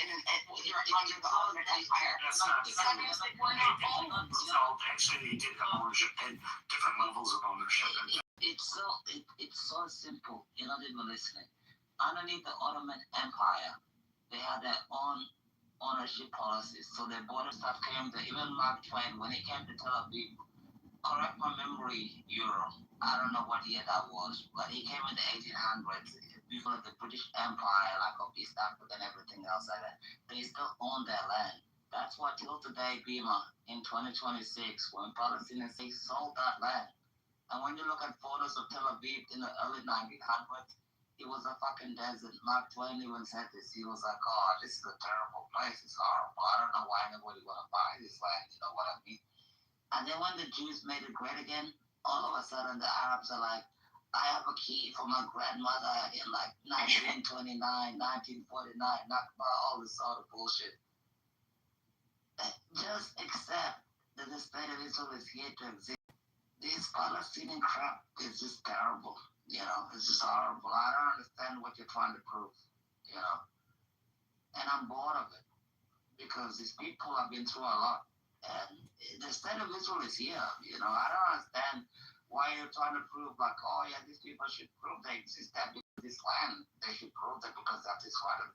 you're under the Ottoman Empire. Because they were not owned. No, actually they did have ownership and different levels of ownership. It's so simple. You're not even listening. Underneath the Ottoman Empire, they had their own ownership policies. So their border stuff came there. Even Mark Twain, when he came to Tel Aviv, correct my memory, I don't know what year that was, but he came in the 1800s. Before the British Empire, like of East Africa and everything else like that, they still own their land. That's why till today, Bima, in 2026, when Palestinians sold that land. And when you look at photos of Tel Aviv in the early 1900s, it was a fucking desert. Mark Twain even said this. He was like, oh, this is a terrible place. It's horrible. I don't know why anybody want to buy this land. You know what I mean? And then when the Jews made it great again, all of a sudden the Arabs are like, I have a key for my grandmother in like 1929, 1949, Nakba, all this sort of bullshit. Just accept that the state of Israel is here to exist. this Palestinian crap is just terrible. You know, it's just horrible. I don't understand what you're trying to prove. You know, and I'm bored of it because these people have been through a lot, and the state of Israel is here. You know, I don't understand why you're trying to prove like, oh yeah, these people should prove they exist that because this land. They should prove that because that is what.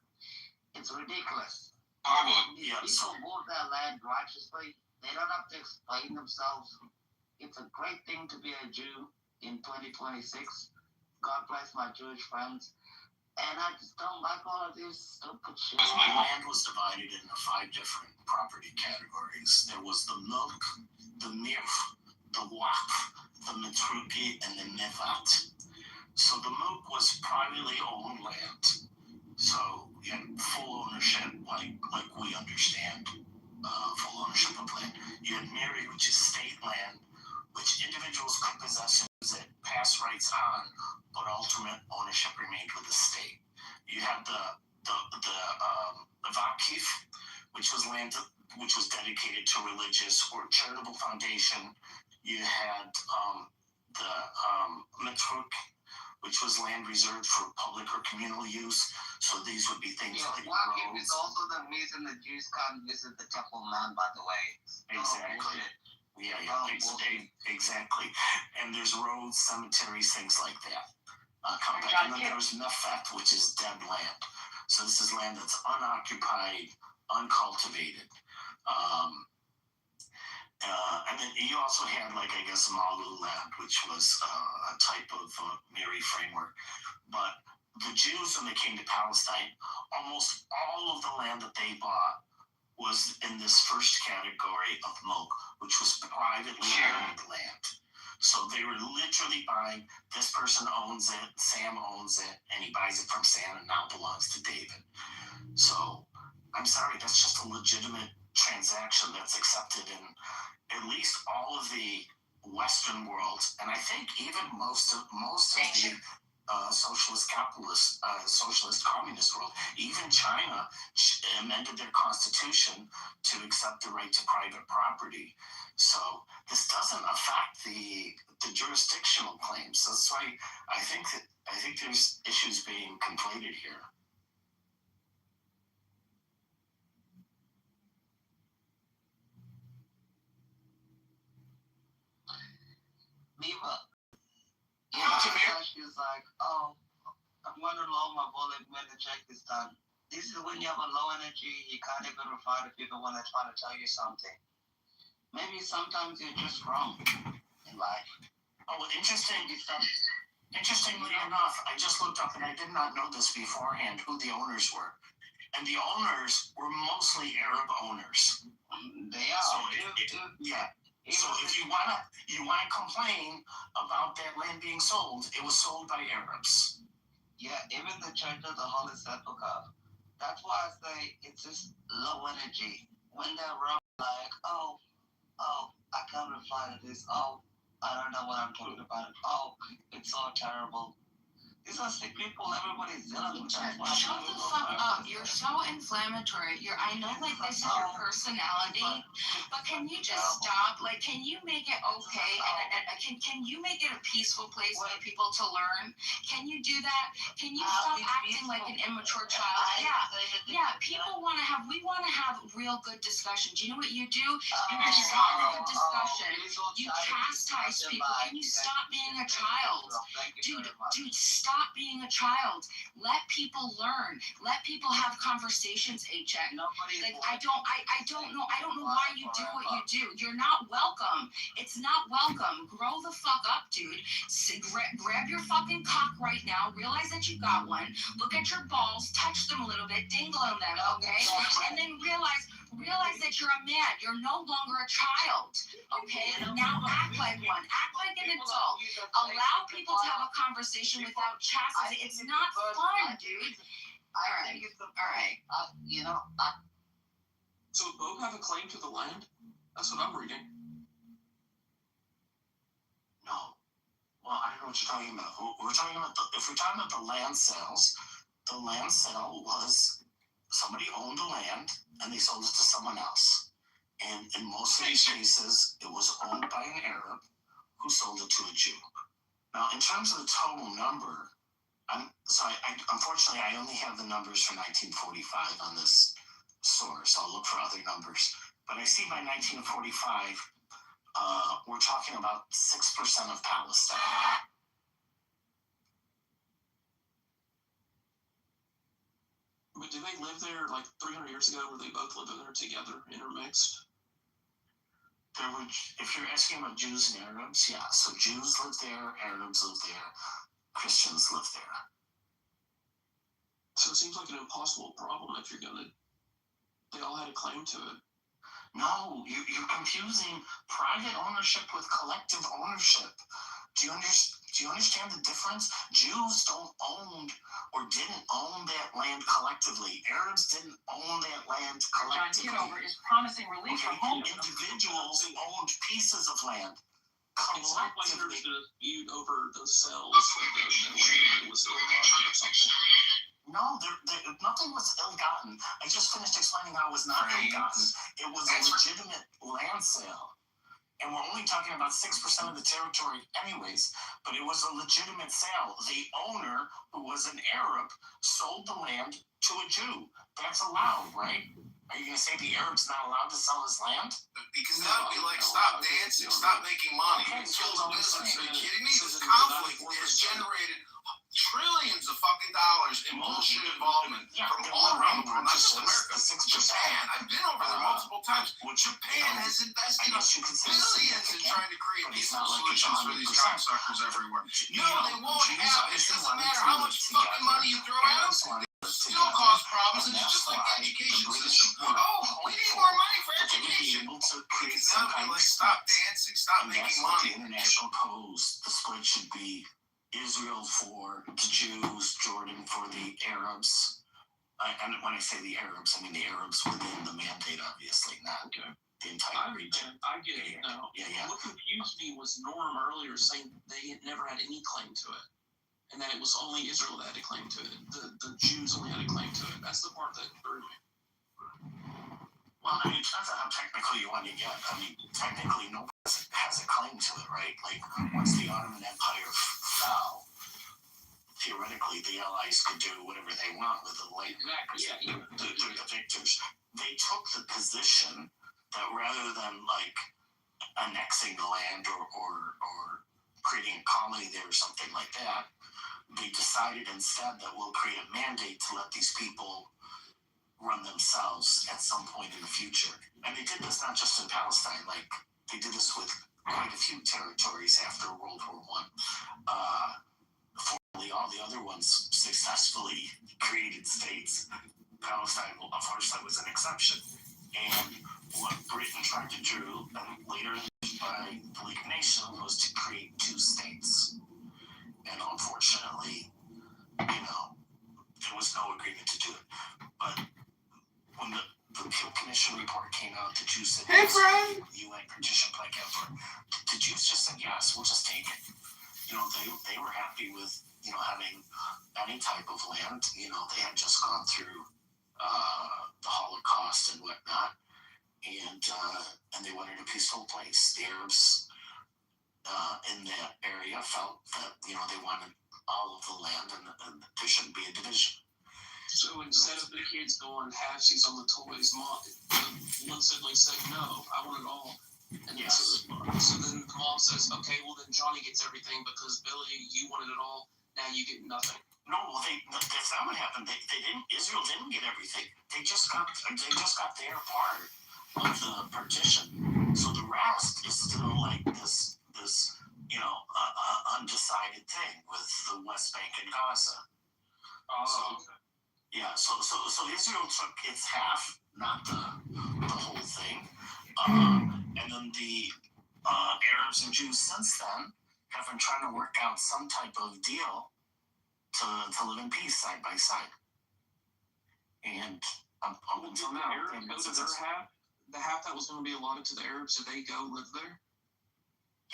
It's ridiculous. These people bought their land righteously. They don't have to explain themselves. It's a great thing to be a Jew in 2026. God bless my Jewish friends. And I just don't like all of this stupid shit. My land was divided into 5 different property categories. There was the milk, the mirf, the waqf, the metruki, and the nevat. So the milk was privately owned land. So you had full ownership, like we understand full ownership of land. You had miri, which is state land, which individuals could possess and use it, pass rights on, but ultimate ownership remained with the state. You had the vakif, which was land which was dedicated to religious or charitable foundation. You had the metruk, which was land reserved for public or communal use. So these would be things like Wakif roads. is also the reason the Jews can't visit the Temple Mount, by the way. Exactly. Exactly. And there's roads, cemeteries, things like that. And then there's nefet, which is dead land. So this is land that's unoccupied, uncultivated. And then you also had, like, I guess, Malu land, which was a type of Miri framework. But the Jews, when they came to Palestine, almost all of the land that they bought was in this first category of milk, which was privately owned land. So they were literally buying, this person owns it, Sam owns it, and he buys it from Sam and now belongs to David. So I'm sorry, that's just a legitimate transaction that's accepted in at least all of the Western world, and I think even most of the socialist capitalist, socialist communist world. Even China amended their constitution to accept the right to private property. So this doesn't affect the jurisdictional claims. That's why I think there's issues being conflated here. Viva. She's like, oh, I'm going to lower my volume when the check is done. This is when you have a low energy, you can't even reply to people when they're trying to tell you something. Maybe sometimes you're just wrong in life. Oh, interestingly enough, I just looked up and I did not know this beforehand, who the owners were. And the owners were mostly Arab owners. They are. So So if you wanna complain about that land being sold, it was sold by Arabs. Yeah, even the Church of the Holy Sepulchre. That's why I say it's just low energy. When they're wrong, like, oh, I can't reply to this. Oh, I don't know what I'm talking about. Oh, it's so terrible. These are sick people. Everybody's dealing with that. Shut the fuck up. You're so inflammatory. I know, like, this is your personality, but can you just stop? Like, can you make it okay? And can you make it a peaceful place for people to learn? Can you do that? Can you stop acting like an immature child? Yeah. People want to have real good discussion. Do you know what you do? You resolve good discussion. You chastise people. Can you stop being a child? Dude, stop being a child. Let people learn. Let people have conversations, HN. Like, I don't know why you do what you do. You're not welcome. It's not welcome. Grow the fuck up, dude. Grab your fucking cock right now. Realize that you got one. Look at your balls. Touch them a little bit. Dingle on them, okay? And then realize that you're a man. You're no longer a child, okay? Now act like one. Act like an adult. Allow people to have a conversation without chastity. It's not fun, dude. All right. So both have a claim to the land? That's what I'm reading. No. Well, I don't know what you're talking about. If we're talking about the land sales, the land sale was somebody owned the land and they sold it to someone else. And in most of these cases, it was owned by an Arab who sold it to a Jew. Now, in terms of the total number, unfortunately, I only have the numbers for 1945 on this source. I'll look for other numbers. But I see by 1945, we're talking about 6% of Palestine. But did they live there like 300 years ago? Were they both living there together, intermixed? If you're asking about Jews and Arabs, yeah. So Jews live there, Arabs live there, Christians live there. So it seems like an impossible problem if you're gonna. They all had a claim to it. No, you're confusing private ownership with collective ownership. Do you understand the difference? Jews don't own or didn't own that land collectively. Arabs didn't own that land collectively. John Kitover is promising relief from homelessness. Individuals owned pieces of land It's not like there's collectively. a dispute over the cells of the land that was still gotten or something. No, nothing was ill-gotten. I just finished explaining how it was not ill-gotten. It was a legitimate land sale. And we're only talking about 6% of the territory anyways, but it was a legitimate sale. The owner, who was an Arab, sold the land to a Jew. That's allowed, right? Are you going to say the Arab's not allowed to sell his land? Because that would be like, stop dancing, stop making money. It kills business. Are you kidding me? This conflict has generated trillions of fucking dollars in bullshit involvement from all around the world, not just America. Japan, I've been over there multiple times. Japan has invested billions in trying to create peaceful solutions for these cocksuckers everywhere. No, they won't have it. It doesn't matter how much fucking money you throw at them. Still cause problems, and it's just like the education system. Oh, we need more money for education. Because now they're like, stop dancing, stop making money. The international pose, the split should be Israel for the Jews, Jordan for the Arabs. And when I say the Arabs, I mean the Arabs within the mandate, obviously, not the entire region. I get it now. Yeah. What confused me was Norm earlier saying they had never had any claim to it. And that it was only Israel that had a claim to it. The Jews only had a claim to it. That's the part that threw me. Well, I mean, it depends on how technical you want to get. I mean, technically, nobody has a claim to it, right? Like, once the Ottoman Empire fell, theoretically, the Allies could do whatever they want with the land. Exactly. Yeah. They're the victors. They took the position that rather than, like, annexing the land or creating a colony there or something like that, they decided instead that we'll create a mandate to let these people run themselves at some point in the future. And they did this not just in Palestine, like they did this with quite a few territories after World War I. Formerly, all the other ones successfully created states. Palestine, unfortunately, was an exception. And what Britain tried to do, and later by the League of Nations, was to create two states. And unfortunately, there was no agreement to do it. But when the Peel Commission report came out, the Jews said, hey, friend! UN partition plan the Jews just said, yes, we'll just take it. They were happy with, having any type of land. They had just gone through the Holocaust and whatnot. And they wanted a peaceful place. The Arabs in that area felt that, they wanted all of the land and there shouldn't be a division. So instead of the kids going halfsies on the toys, one sibling said, no, I want it all. And yes. So then the mom says, okay, well then Johnny gets everything because Billy, you wanted it all, now you get nothing. No, that's not what happened. Israel didn't get everything. They just got their part of the partition. So the rest is still like this undecided thing with the West Bank and Gaza. So Israel took its half, not the whole thing. And then the Arabs and Jews since then have been trying to work out some type of deal to live in peace side by side. And up until now, the half that was going to be allotted to the Arabs, did they go live there?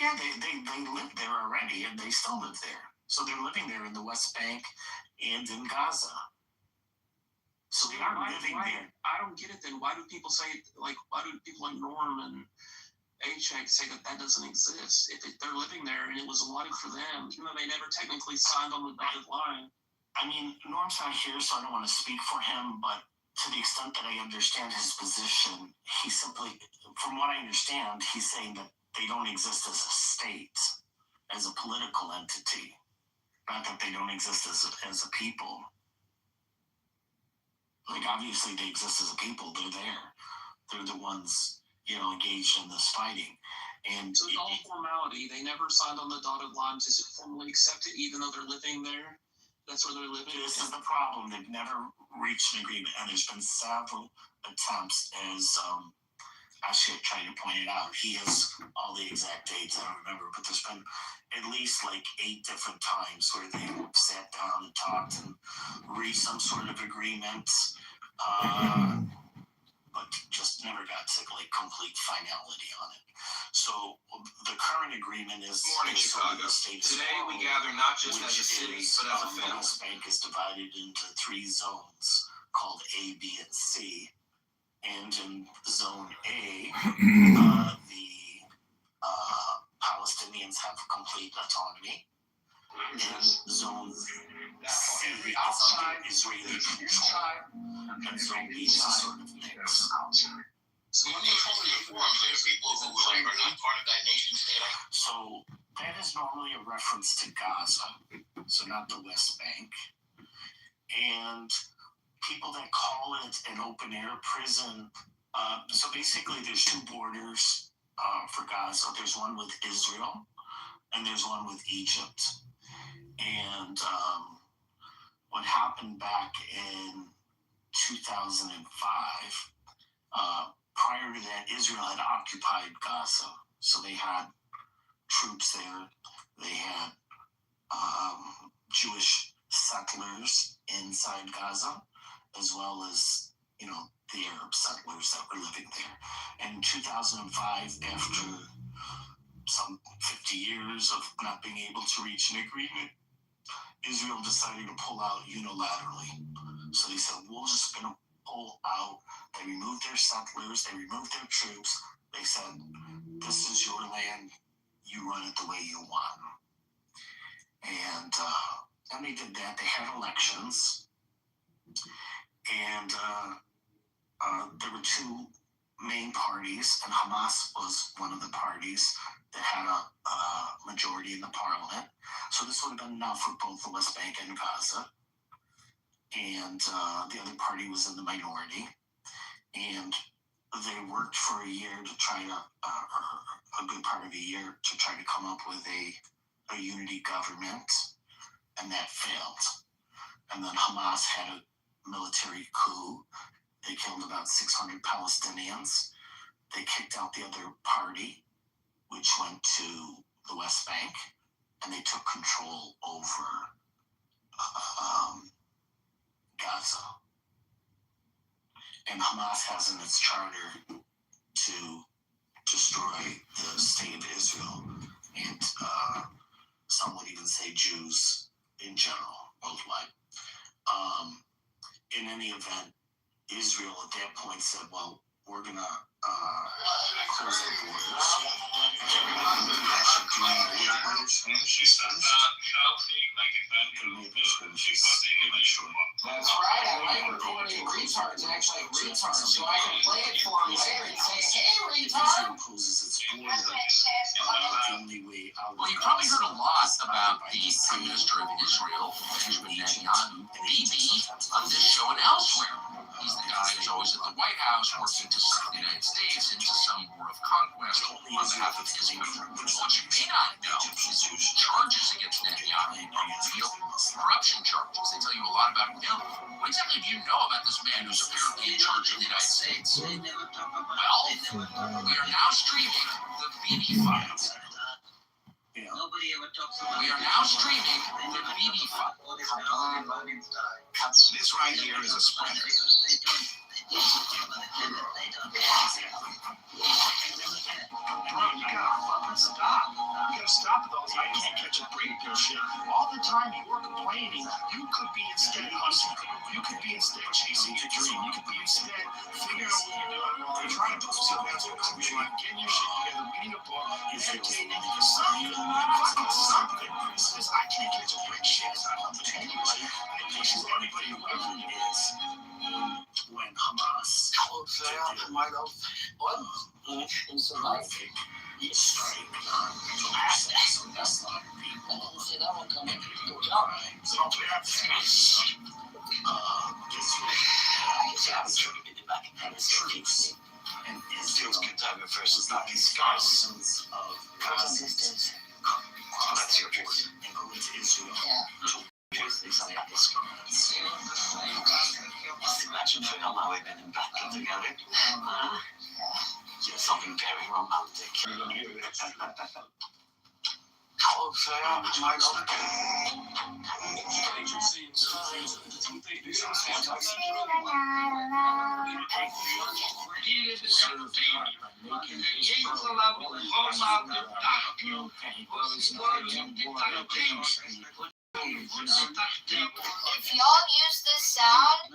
Yeah, they lived there already, and they still live there. So they're living there in the West Bank and in Gaza. So they are living there. I don't get it then. Why do people say, why do people like Norm and check say that that doesn't exist. If they're living there and it was allotted for them, even though they never technically signed on the dotted line. I mean, Norm's not here, so I don't want to speak for him, but to the extent that I understand his position, he simply, from what I understand, he's saying that they don't exist as a state, as a political entity, not that they don't exist as a people. Like, obviously they exist as a people, they're there. They're the ones, engaged in this fighting. And so it's all formality. They never signed on the dotted line to formally accept it, even though they're living there. That's where they're living. This is the problem. They've never reached an agreement, and there's been several attempts, as Ashik tried to point it out. He has all the exact dates, I don't remember, but there's been at least like 8 different times where they sat down and talked and reached some sort of agreement. But just never got to like complete finality on it. So the current agreement is Morning, Chicago. Today we gather not just as a city, but as a family. The West Bank is divided into 3 zones called A, B, and C. And in Zone A, the Palestinians have complete autonomy. In Zone C is under Israeli control. And Zone B is a sort of mix. So when they told people who are not part of that nation state. So that is normally a reference to Gaza, so not the West Bank. And people that call it an open air prison, so basically there's 2 borders for Gaza. There's one with Israel and there's one with Egypt. And what happened back in 2005, prior to that, Israel had occupied Gaza. So they had troops there. They had Jewish settlers inside Gaza, as well as, the Arab settlers that were living there. And in 2005, after some 50 years of not being able to reach an agreement, Israel decided to pull out unilaterally. So they said, we're just going to pull out. They removed their settlers. They removed their troops. They said, this is your land. You run it the way you want. And they did that. They had elections. And there were 2 main parties, and Hamas was one of the parties that had a majority in the parliament. So this would have been enough for both the West Bank and Gaza. And the other party was in the minority. And they worked for a year to try to, a good part of a year, to try to come up with a unity government, and that failed. And then Hamas had a military coup. They killed about 600 Palestinians. They kicked out the other party, which went to the West Bank, and they took control over Gaza. And Hamas has in its charter to destroy the state of Israel, and some would even say Jews in general, worldwide. In any event, Israel at that point said, well, we're going to close our borders. That's right. I like recording retards, actually retards, so I can play it for him later and say, hey, retard! Well, you probably heard a lot about the Prime Minister of Israel, Benjamin Netanyahu, maybe on this show and elsewhere. He's the guy who's always at the White House working to suck the United States into some war of conquest on behalf of Israel. What you may not know is whose charges against Netanyahu are real corruption charges. They tell you a lot about him. What exactly do you know about this man who's apparently in charge of the United States? Well, we are now streaming the BB Files. Nobody ever talks about We are now streaming the BB Files. This right here is a spreader. You gotta fucking stop. You gotta stop with all this. I can't catch a break bullshit. All the time you were complaining, you could be instead hustling. You could be instead chasing your dream. You could be instead figuring out what you're doing. They're trying to put something else in the country, getting your shit together. We Israel's the biggest side. Some places, I can't get to break shit. It's not up to anybody. And it pisses everybody around is when Hamas strike on sex with Islam people. So we have this case. And Israel's Kitover versus thousands of Palestinians cross the border and go into Israel to fight this criminals. Imagine for how long we've been back together. Something very romantic. If y'all use this sound,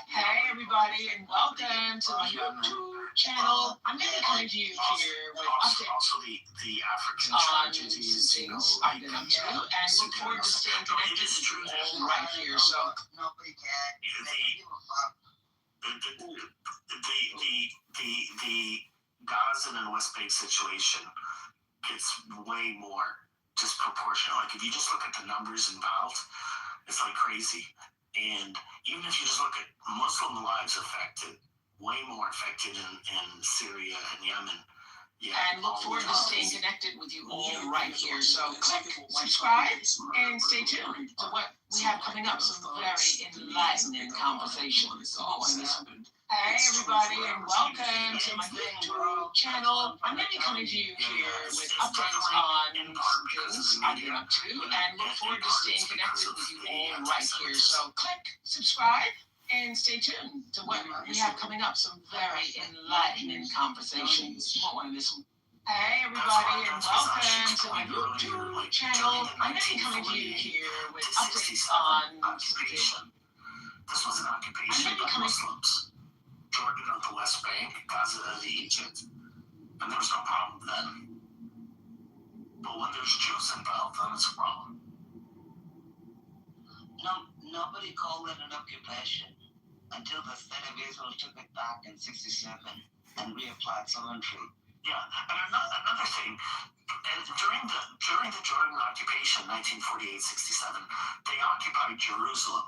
hey everybody, and welcome to my YouTube channel. I'm going to be coming to you here with updates The African on tragedies, things I've been up to, and look forward to staying connected with you all right here. So Nobody cared. They don't give a fuck. The Gaza and West Bank situation gets way more disproportionate. Like if you just look at the numbers involved, it's like crazy. And even if you just look at Muslim lives affected, way more affected in Syria and Yemen. Yeah, and look forward to staying connected with you all right here. So click subscribe and stay tuned to what we have coming up. Some very enlightening conversations. Hey everybody, and welcome to my YouTube channel. I'm going to be coming to you here with updates on some things I've been up to, and look forward to staying connected with you all right here. So click subscribe and stay tuned to what we have coming up. Some very enlightening conversations. You won't want to miss them. Hey everybody, and welcome to my YouTube channel. I'm going to be coming to you here with updates on some things. This was an occupation by Muslims. Jordan of the West Bank, Gaza of Egypt. And there was no problem then. But when there's Jews involved, then it's a problem. Nobody called it an occupation until the state of Israel took it back in '67 and reapplied sovereignty. Yeah, and another thing, and during the Jordan occupation, 1948-67, they occupied Jerusalem.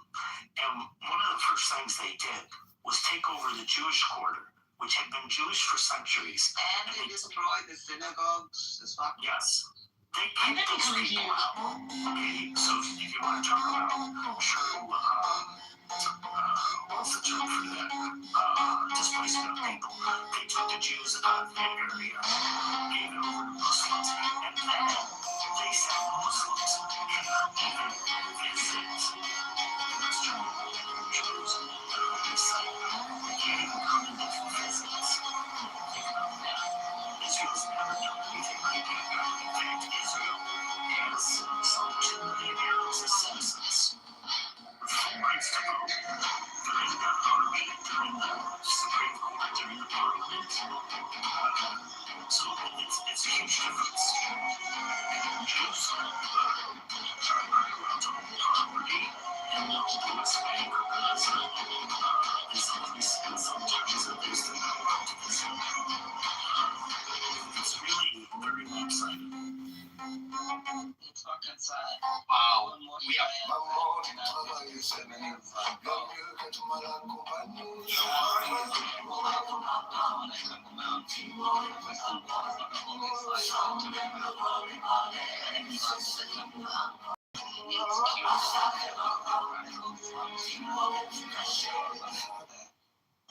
And one of the first things they did was take over the Jewish quarter, which had been Jewish for centuries. And they destroyed the synagogues as well. Yes. They kicked those people out. Okay, so if you want to talk about true, what's the term for that? Displacement of people. They took the Jews out of that area, gave it over to Muslims, and then they said Muslims cannot even visit Jerusalem. They said they can't even come and visit. Think about that. Israel's never done anything like that. In fact, Israel has some 2 million Arabs as citizens with full rights to vote during the army, during the Supreme Court, during the Parliament. So it's a huge difference. Jews are allowed to own property and the West Bank or Gaza is a place, and sometimes at least they're not allowed to visit. It's really very exciting. It's fucking sad. Wow. We have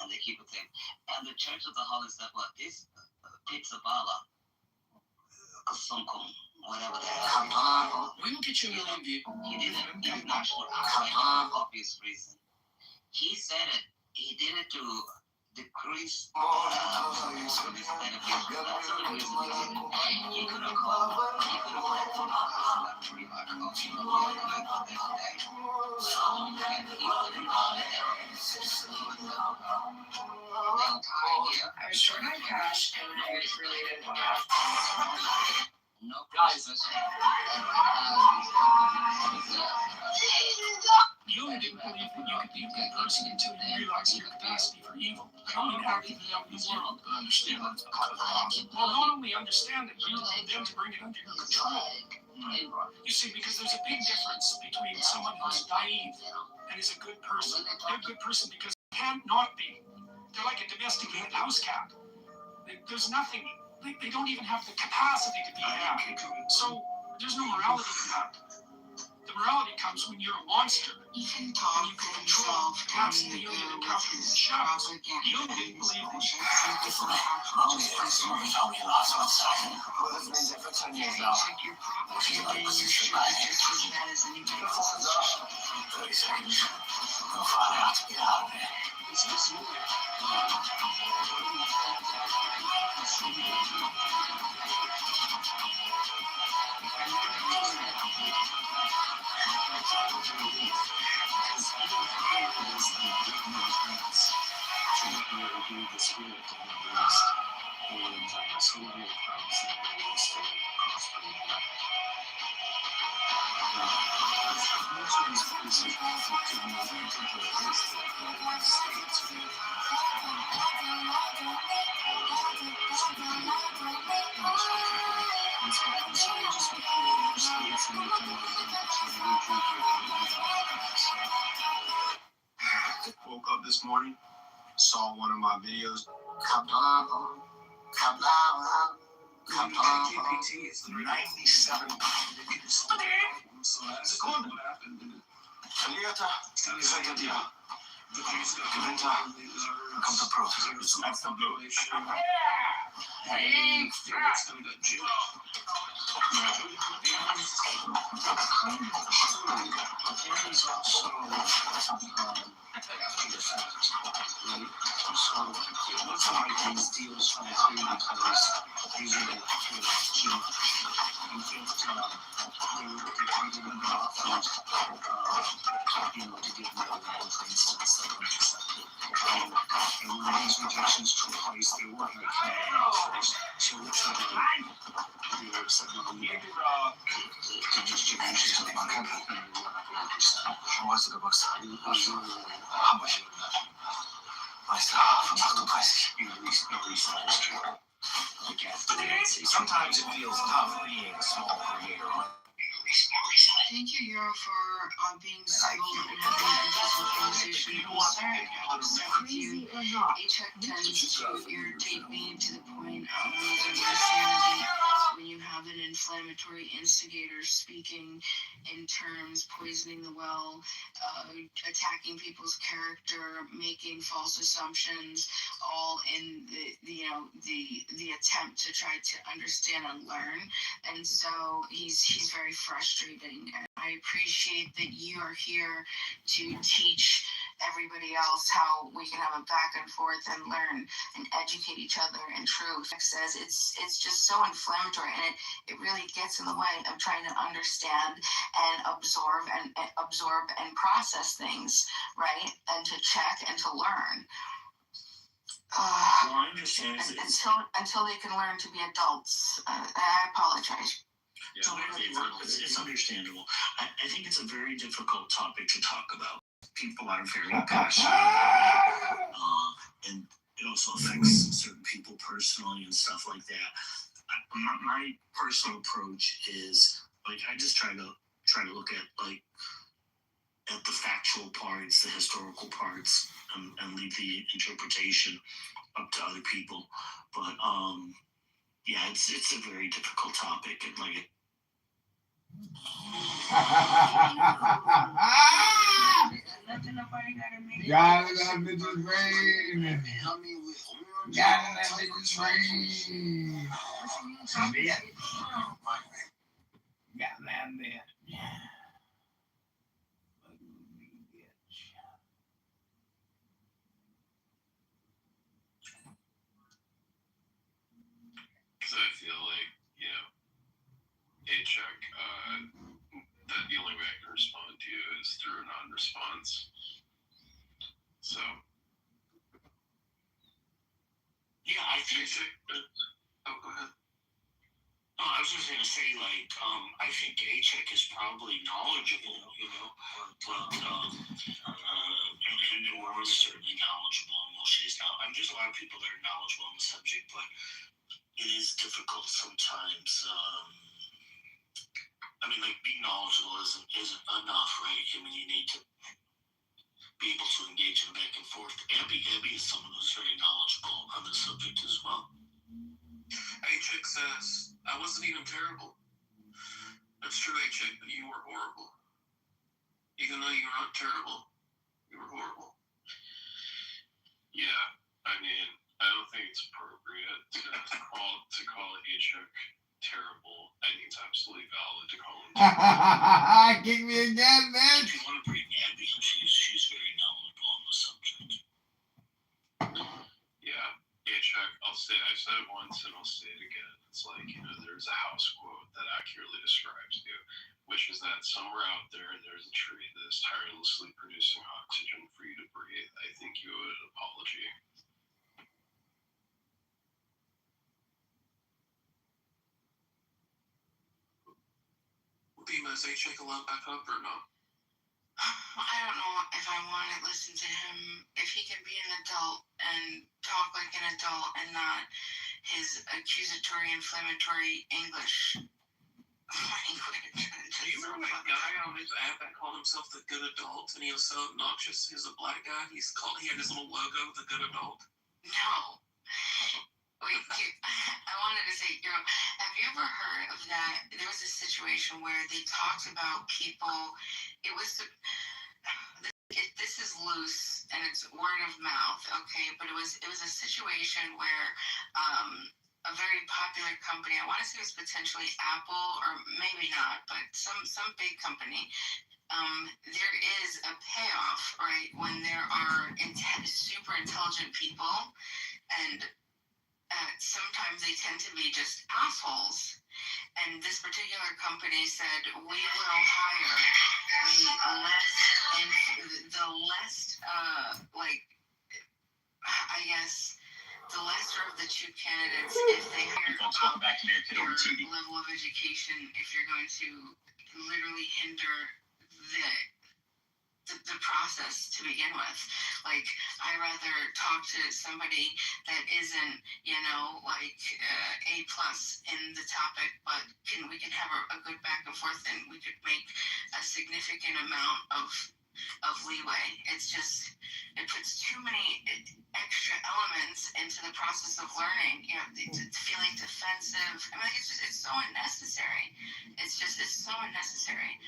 and they keep it there. And the Church of the Holy Sepulchre is Pizza Bala, Kasumkum, whatever the hell. We will get you a little view. He did it international for obvious reason. He said it. He did it to decrease this benefit. That's the reason he did it. He could have called. I was short on cash and I really didn't want to. No guys. You only didn't believe that you could be a good person until you realized your capacity for evil. I don't mean actively out in the world, but understand that's part of the problem. Well, not only understand it, but allow them to bring it under your control. You see, because there's a big difference between someone who's naive and is a good person. They're a good person because they can't not be. They're like a domesticated house cat. There's nothing, they don't even have the capacity to be bad. So there's no morality in that. The morality comes when you're a monster. You can talk You can and control solve cats and and the go union and with cover his the shadows. propaganda. You didn't believe that you Check your propaganda and your shit is just as bad as anybody else's. 30 seconds. We'll find out to get out of there. Woke up this morning, saw one of my videos. GPT is 97 pounds. So that's what happened. Come to proof. That's the blue. Sometimes it feels tough being a small creator. Thank you, Euro, for being so and having a peaceful conversation. I'm sorry I got upset with you. A-check tends to irritate me to the point of losing my sanity when you have an inflammatory instigator speaking in terms, poisoning the well, attacking people's character, making false assumptions, all in the attempt to try to understand and learn. And so he's very frustrating. And I appreciate that you are here to teach everybody else how we can have a back and forth and learn and educate each other in truth. Like says it's just so inflammatory, and it really gets in the way of trying to understand and absorb and process things, right? And to check and to learn. Well, I understand. Until they can learn to be adults. I apologize. It's understandable. I think it's a very difficult topic to talk about. People are very passionate about it, and it also affects certain people personally and stuff like that. My personal approach is I just try to look at the factual parts, the historical parts, and leave the interpretation up to other people. But yeah, it's a very difficult topic, and Got it, that bitch's brain. Got it, that bitch's brain. Yeah. Got that bitch. So I feel like, A-check, just gonna say, like, I think A-Check is probably knowledgeable, you know, but and Warren is certainly knowledgeable in most cases. Now, there's a lot of people that are knowledgeable on the subject, but it is difficult sometimes. I mean, like, being knowledgeable isn't enough, right? I mean, you need to be able to engage in back and forth. Abby is someone who's very knowledgeable on the subject as well. A-Chick says, I wasn't even terrible. That's true, A-Chick, but you were horrible. Even though you were not terrible, you were horrible. Yeah, I mean, I don't think it's appropriate to call A-Chick terrible. I think it's absolutely valid to call him terrible. Kick me again, man. If you want to bring Abby in, she's very knowledgeable on the subject. Yeah, A-Check, I said it once and I'll say it again. It's like, you know, there's a house quote that accurately describes you, which is that somewhere out there's a tree that is tirelessly producing oxygen for you to breathe. I think you owe an apology. Bima, is A-Check allowed back up or no? I don't know if I want to listen to him. If he can be an adult and talk like an adult and not his accusatory, inflammatory English language. Do you remember that guy on his app that called himself the Good Adult, and he was so obnoxious? He was a black guy. He had his little logo, the Good Adult. No. Wait, I wanted to say, have you ever heard of that? There was a situation where they talked about people. It was this is loose and it's word of mouth, okay? But it was a situation where a very popular company, I want to say it was potentially Apple or maybe not, but some big company. There is a payoff, right? When there are super intelligent people, and sometimes they tend to be just assholes. And this particular company said, we will hire the lesser of the two candidates if they hire welcome back to Kitover TV. Level of education, if you're going to literally hinder the process to begin with. Like, I rather talk to somebody that isn't, A+ in the topic, but we can have a good back and forth, and we could make a significant amount of leeway. It's just, it puts too many extra elements into the process of learning. Feeling defensive. I mean, it's so unnecessary. It's so unnecessary.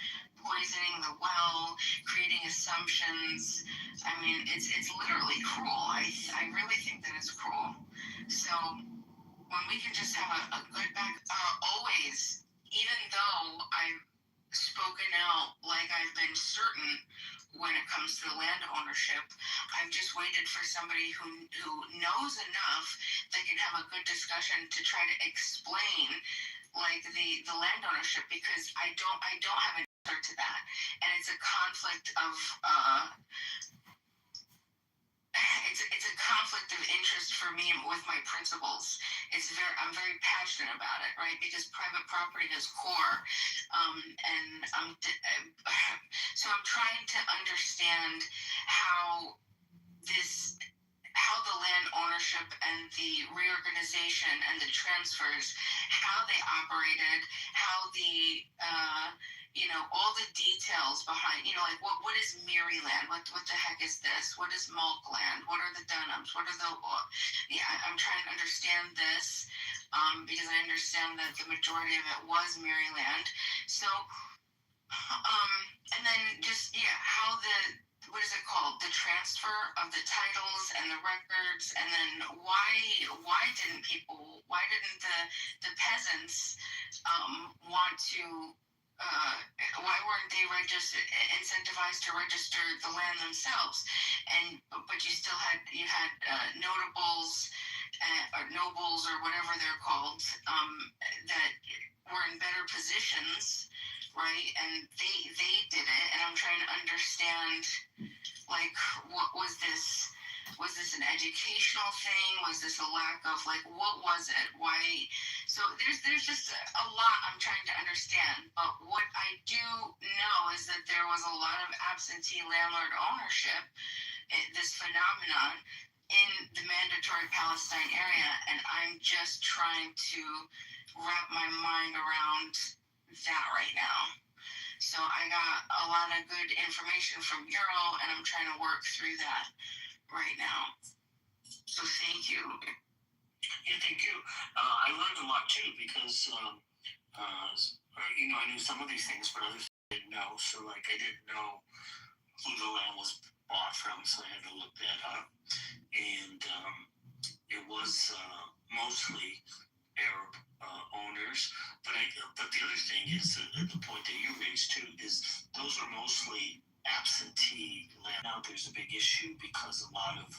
Poisoning the well, creating assumptions. I mean, it's literally cruel. I really think that it's cruel. So when we can just have a good back, always, even though I've spoken out like I've been certain when it comes to land ownership, I've just waited for somebody who knows enough that can have a good discussion to try to explain like the land ownership, because I don't have an answer to that, and it's a conflict of it's a conflict of interest for me with my principles. I'm very passionate about it, right? Because private property is core, so I'm trying to understand how the land ownership and the reorganization and the transfers, how they operated, how the all the details behind, like what is Maryland? What the heck is this? What is Mulk land? What are the Dunhams? What are I'm trying to understand this, because I understand that the majority of it was Maryland. So, and then just, how what is it called? The transfer of the titles and the records, and then why didn't the peasants want to, why weren't they incentivized to register the land themselves? But you had notables or nobles or whatever they're called, that were in better positions, right? And they did it, and I'm trying to understand, like, what was this? Was this an educational thing? Was this a lack of, what was it? Why? So there's just a lot I'm trying to understand. But what I do know is that there was a lot of absentee landlord ownership, this phenomenon in the mandatory Palestine area, and I'm just trying to wrap my mind around that right now. So I got a lot of good information from Euro, and I'm trying to work through that right now. So thank you. Yeah, thank you. I learned a lot too because, I knew some of these things, but others I didn't know. So, like, I didn't know who the land was bought from, so I had to look that up. And it was mostly Arab owners. But the other thing is, the point that you raised too, is those are mostly absentee land. Now there's a big issue because a lot of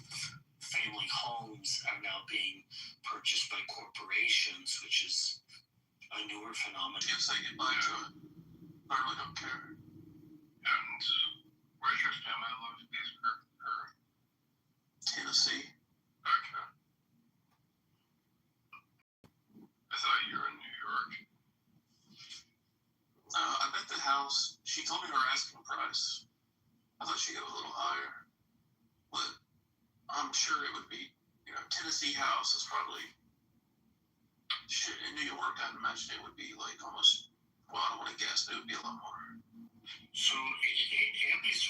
family homes are now being purchased by corporations, which is a newer phenomenon. Yes, I get by to it. I really don't care. And where's your family live? Or Tennessee? Okay. I thought you were in New York. I bet the house, she told me her asking price. I thought she'd go a little higher. But I'm sure it would be, Tennessee house is probably, shit, in New York, I'd imagine it would be like almost, well, I don't want to guess, but it would be a lot more. So Abby's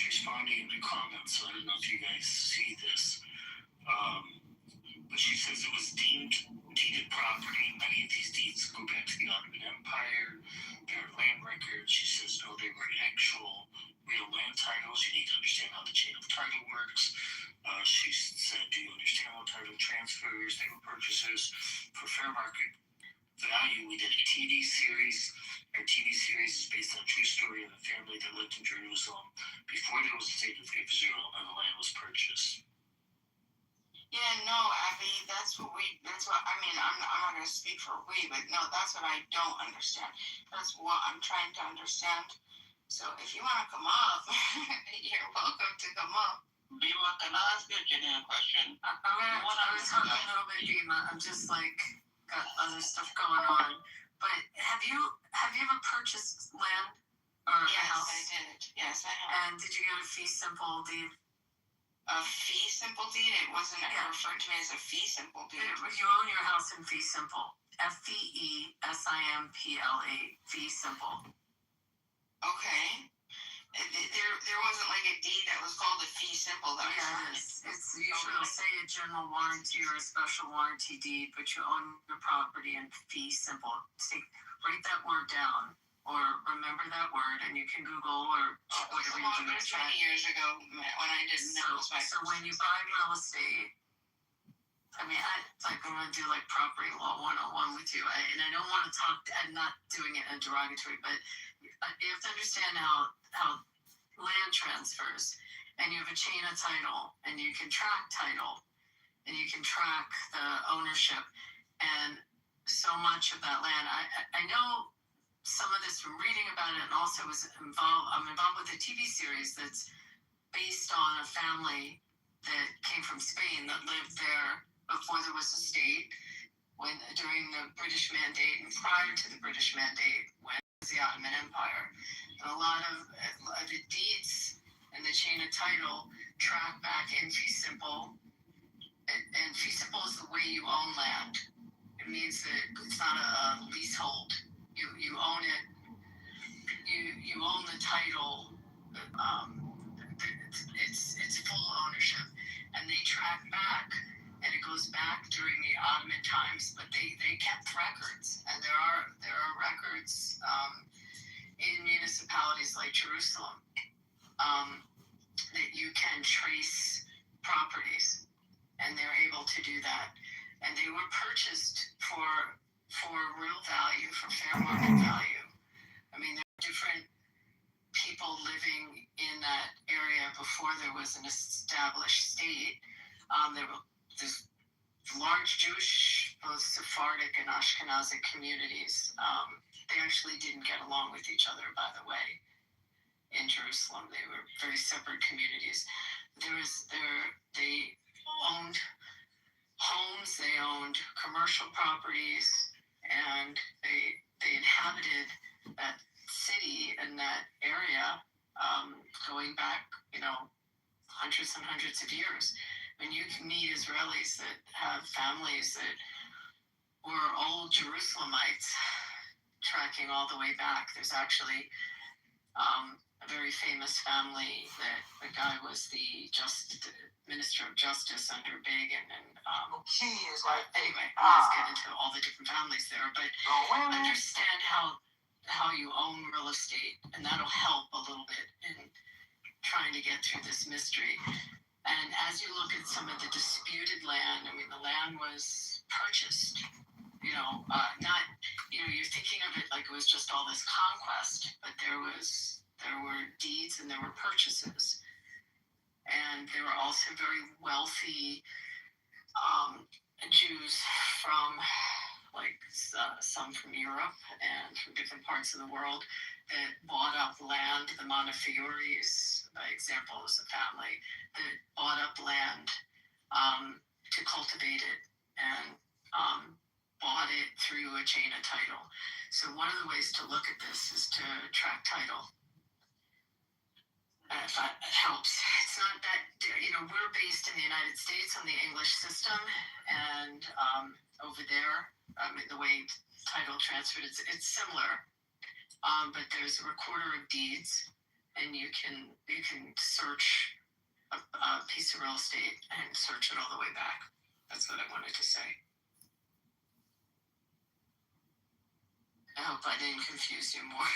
responding in the comments, so I don't know if you guys see this. But she says it was deeded property. Many of these deeds go back to the Ottoman Empire. There are land records. She says no, they were actual real land titles. You need to understand how the chain of title works. She said, do you understand how title transfers? They were purchases for fair market value. We did a TV series. Our TV series is based on a true story of a family that lived in Jerusalem before there was a state of Israel and the land was purchased. Yeah, no, Abby, I'm not going to speak for we, but no, that's what I don't understand. That's what I'm trying to understand. So if you want to come up, you're welcome to come up. Bima, can I ask you a genuine question? I was talking a little bit, Bima. I'm just got other stuff going on. But have you ever purchased land or a house? Yes, I did. Yes, I have. And did you get a fee simple deed? A fee simple deed? It wasn't referred to as a fee simple deed. You own your house in fee simple. FEESIMPLE. Fee simple. Okay. There wasn't like a deed that was called a fee simple. That it is. It's usually it'll say a general warranty or a special warranty deed, but you own your property in fee simple. Write that word down. Or remember that word, and you can Google or whatever you do. It was 20 years ago when I didn't know. So when you buy real estate, I'm going to do property law 101 with you. And I don't want to talk, I'm not doing it in a derogatory, but you have to understand how land transfers, and you have a chain of title, and you can track title, and you can track the ownership, and so much of that land. I know some of this from reading about it, and also I'm involved with a TV series that's based on a family that came from Spain that lived there before there was a state, during the British Mandate and prior to the British Mandate, when it was the Ottoman Empire. And a lot of the deeds and the chain of title track back in fee simple, and fee simple is the way you own land. It means that it's not a leasehold. You own it. You own the title. It's full ownership, and they track back, and it goes back during the Ottoman times. But they kept records, and there are records in municipalities like Jerusalem that you can trace properties, and they're able to do that, and they were purchased for real value, for fair market value. I mean, there are different people living in that area before there was an established state. There's large Jewish, both Sephardic and Ashkenazic communities. They actually didn't get along with each other, by the way, in Jerusalem. They were very separate communities. They owned homes, they owned commercial properties, and they inhabited that city and that area, going back, hundreds and hundreds of years. When you can meet Israelis that have families that were old Jerusalemites, tracking all the way back. There's actually a very famous family that the guy was the Minister of Justice under Begin, and anyway, let's get into all the different families there. But understand how you own real estate, and that'll help a little bit in trying to get through this mystery. And as you look at some of the disputed land, I mean, the land was purchased. Not, you're thinking of it like it was just all this conquest, but there were deeds and there were purchases. And there were also very wealthy Jews from, some from Europe and from different parts of the world that bought up land. The Montefiore's, by example, is a family that bought up land to cultivate it and bought it through a chain of title. So one of the ways to look at this is to track title. If that helps. It's not that, we're based in the United States on the English system, and over there, the way title transferred, it's similar, but there's a recorder of deeds, and you can search a piece of real estate and search it all the way back. That's what I wanted to say. I hope I didn't confuse you more.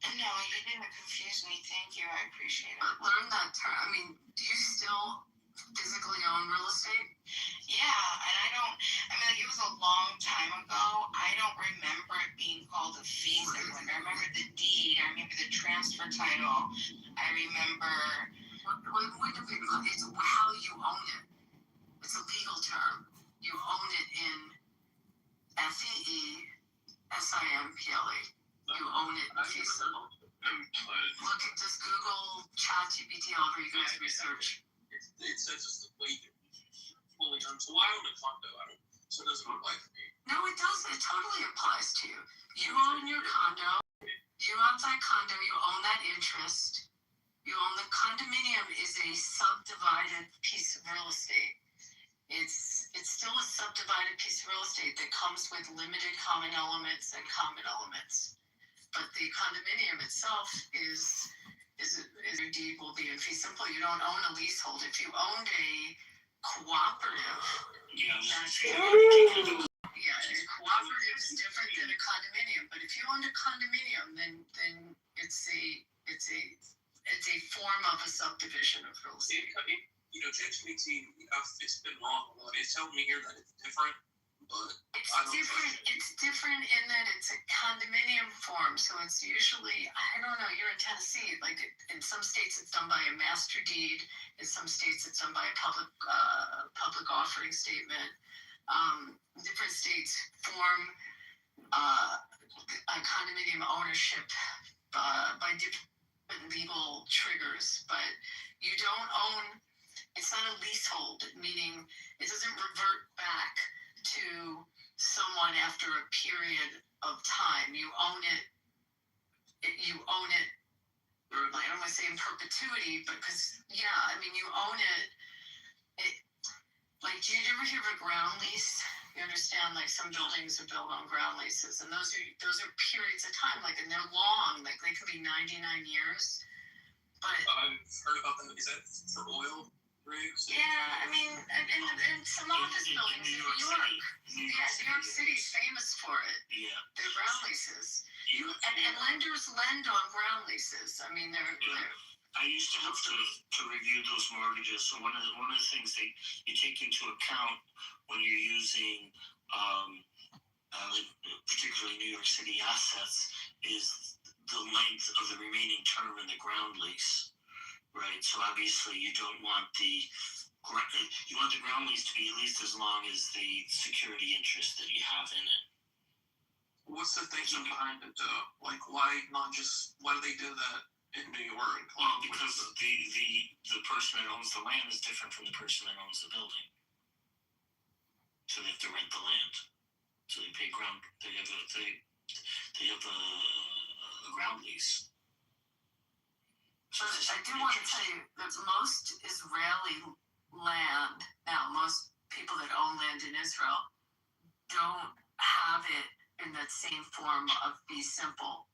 No, you didn't confuse me. Thank you. I appreciate it. Learn that term. I mean, do you still physically own real estate? Yeah, and it was a long time ago. I don't remember it being called a fee simple. I remember the deed. I remember the transfer title. I remember. It's how you own it. It's a legal term. You own it in FEE-SIMPLE. You own it in fee simple. Look at just Google, ChatGPT, all of you guys research. It says it's the way that fully owned. So I own a condo. So it doesn't apply to me. No, it does. It totally applies to you. You own your condo. You own that condo. You own that interest. You own the condominium is a subdivided piece of real estate. It's still a subdivided piece of real estate that comes with limited common elements and common elements. But the condominium itself is a deed will be in fee simple. You don't own a leasehold. If you owned a cooperative, a cooperative is different than a condominium. But if you owned a condominium, then it's a form of a subdivision of real estate. Section 18, it's been wrong a lot. It's telling me here that it's different, but It's different in that it's a condominium form, so it's usually, I don't know, you're in Tennessee, like in some states it's done by a master deed, in some states it's done by a public offering statement. Different states form a condominium ownership by different legal triggers, but you don't own. It's not a leasehold, meaning it doesn't revert back to someone after a period of time. You own it. I don't want to say in perpetuity, but you own it. Do you ever hear of a ground lease? You understand, some buildings are built on ground leases, and those are periods of time, and they're long, they could be 99 years. But I've heard about that. Is that for oil rigs? Yeah, and some office buildings in New York. New York City is famous for it. Yeah. They're ground leases. And lenders lend on ground leases. I used to have to review those mortgages. So one of the things that you take into account when you're using, particularly New York City assets, is the length of the remaining term in the ground lease, right? So obviously you don't want you want the ground lease to be at least as long as the security interest that you have in it. What's the thinking behind it, though? Why do they do that? in New York. Well, because the person that owns the land is different from the person that owns the building. So they have to rent the land. So they pay ground. They have a ground lease. But I do want to tell you that most Israeli land, now most people that own land in Israel don't have it in that same form of be simple.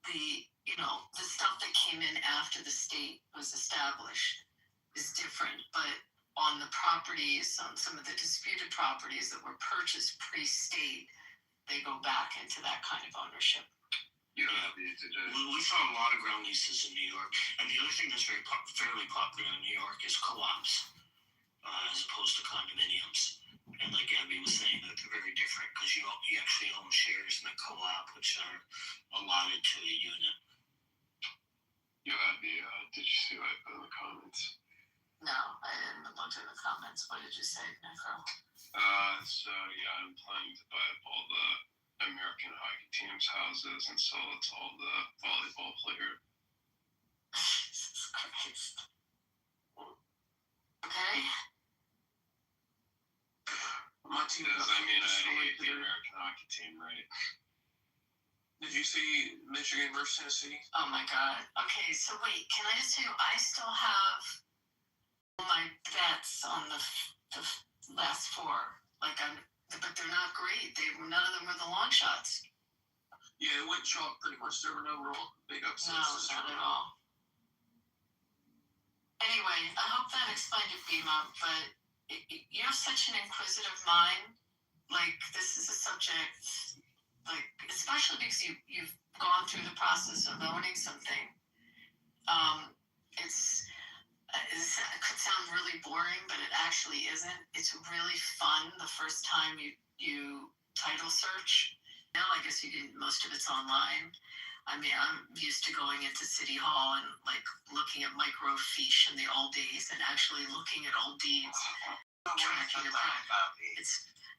The stuff that came in after the state was established is different, but on the properties, on some of the disputed properties that were purchased pre-state, they go back into that kind of ownership. Yeah, we saw a lot of ground leases in New York, and the other thing that's fairly popular in New York is co-ops, as opposed to condominiums. And like Abby was saying, that they're very different because you actually own shares in a co-op, which are allotted to a unit. Yo, Abby, did you see what I put in the comments? No, I didn't look at the comments. What did you say, Necro? So yeah, I'm planning to buy up all the American hockey teams' houses and sell it to all the volleyball players. Jesus Christ. Okay. My team Because, I mean, I destroyed hate the their- American hockey team, right? Did you see Michigan versus Tennessee? Oh my God. Okay, so wait, can I just tell you, I still have my bets on the last four. But they're not great. None of them were the long shots. Yeah, it went chalk pretty much. There were no real big upsets. No, not at all. Anyway, I hope that explained it, Bima, but you have such an inquisitive mind. Like, this is a subject, like, especially because you've gone through the process of owning something. It could sound really boring, but it actually isn't. It's really fun the first time you title search. Now, I guess most of it's online. I mean, I'm used to going into City Hall and like looking at microfiche in the old days and actually looking at old deeds. Tracking it back.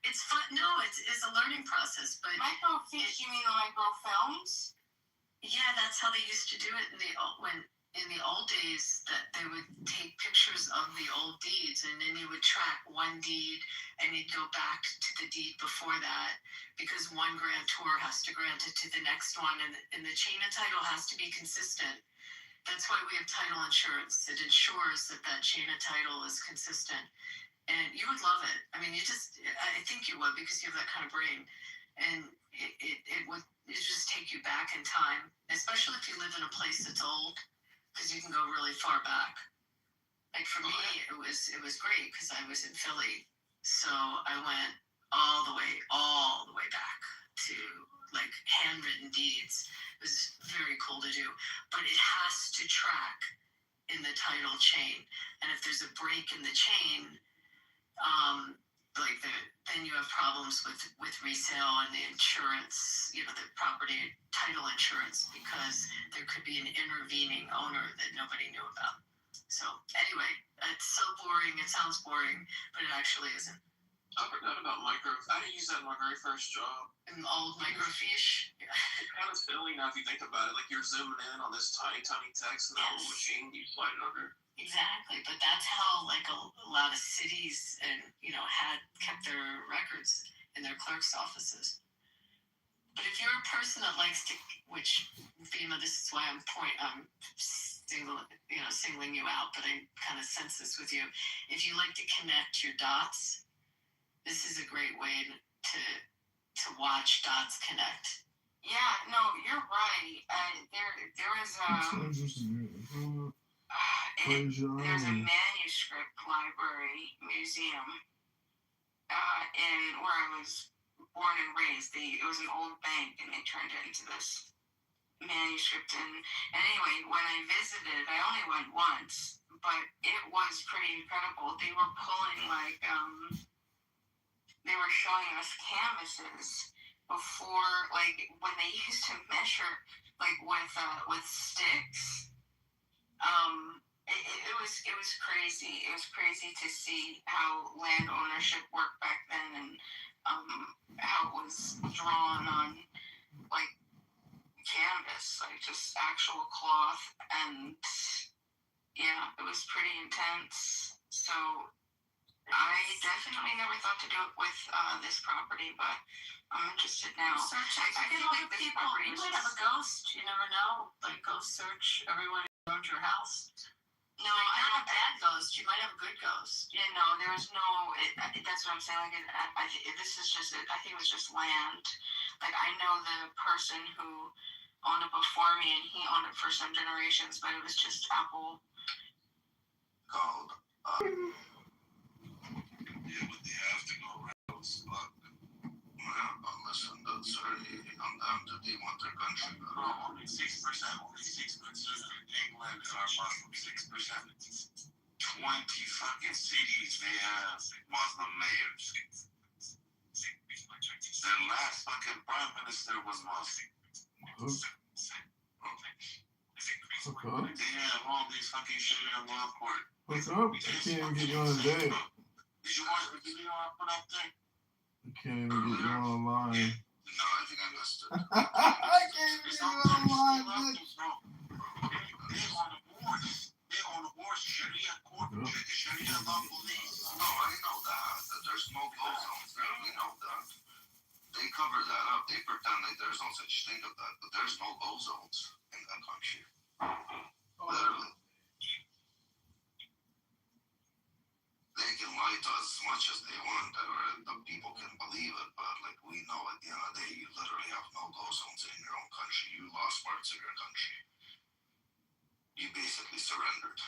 It's fun. No, it's a learning process. But Microfiche, you mean the microfilms? Yeah, that's how they used to do it in the old days, that they would take pictures of the old deeds and then you would track one deed and you'd go back to the deed before that because one grantor has to grant it to the next one and the chain of title has to be consistent. That's why we have title insurance. It ensures that chain of title is consistent. And you would love it. I mean, I think you would because you have that kind of brain. And it would just take you back in time, especially if you live in a place that's old, because you can go really far back. Like for me, it was great because I was in Philly, so I went all the way back to like handwritten deeds. It was very cool to do, but it has to track in the title chain, and if there's a break in the chain, then you have problems with resale and the insurance, the property title insurance, because there could be an intervening owner that nobody knew about. So anyway, it's so boring. It sounds boring, but it actually isn't. I forgot about I didn't use that in my very first job. An old microfiche. Yeah. It's kind of silly now if you think about it. Like you're zooming in on this tiny text and that little machine, you slide it over. Exactly, but that's how like a lot of cities and had kept their records in their clerks' offices. But if you're a person that likes to, which Bima, this is why I'm singling you out, but I kind of sense this with you. If you like to connect your dots, this is a great way to watch dots connect. Yeah, no, you're right. There was there's a manuscript library museum in where I was born and raised. It was an old bank, and they turned it into this manuscript. And anyway, when I visited, I only went once, but it was pretty incredible. They were pulling they were showing us canvases before, like when they used to measure, like with sticks. It was crazy. It was crazy to see how land ownership worked back then, and how it was drawn on like canvas, like just actual cloth, and yeah, it was pretty intense. So I definitely never thought to do it with this property, but I'm interested now. Search. I A feel lot like of this people. property You was might have a ghost. You never know. Like ghost search everyone around your house. No, Like, I not don't. a bad ghost. You might have a good ghost. Yeah, no, there's no. That's what I'm saying. Like, this is just. I think it was just land. Like I know the person who owned it before me, and he owned it for some generations, but it was just apple. Called. Yeah, but they have to go rentals. Look, listen, I'm down to they want their country. Only 6%. Only 6%. England are Muslim. 6%. 20 fucking cities they have Muslim mayors. Their last fucking prime minister was Muslim. Okay. They have all these fucking Sharia law court. What's up? I can't even get you on a date. Did you watch the video I put up there? I can't even get you online. No, I think I missed it. I can't even get you online, bitch. They're on the boards. They're on the boards. Sharia court. Sharia law police. No, I know that there's no go zones there. We know that. They cover that up. They pretend like there's no such thing of that, but there's no go zones in that country. Literally. They can lie to us as much as they want, or the people can believe it, but like we know at the end of the day, you literally have no go zones in your own country. You lost parts of your country. You basically surrendered.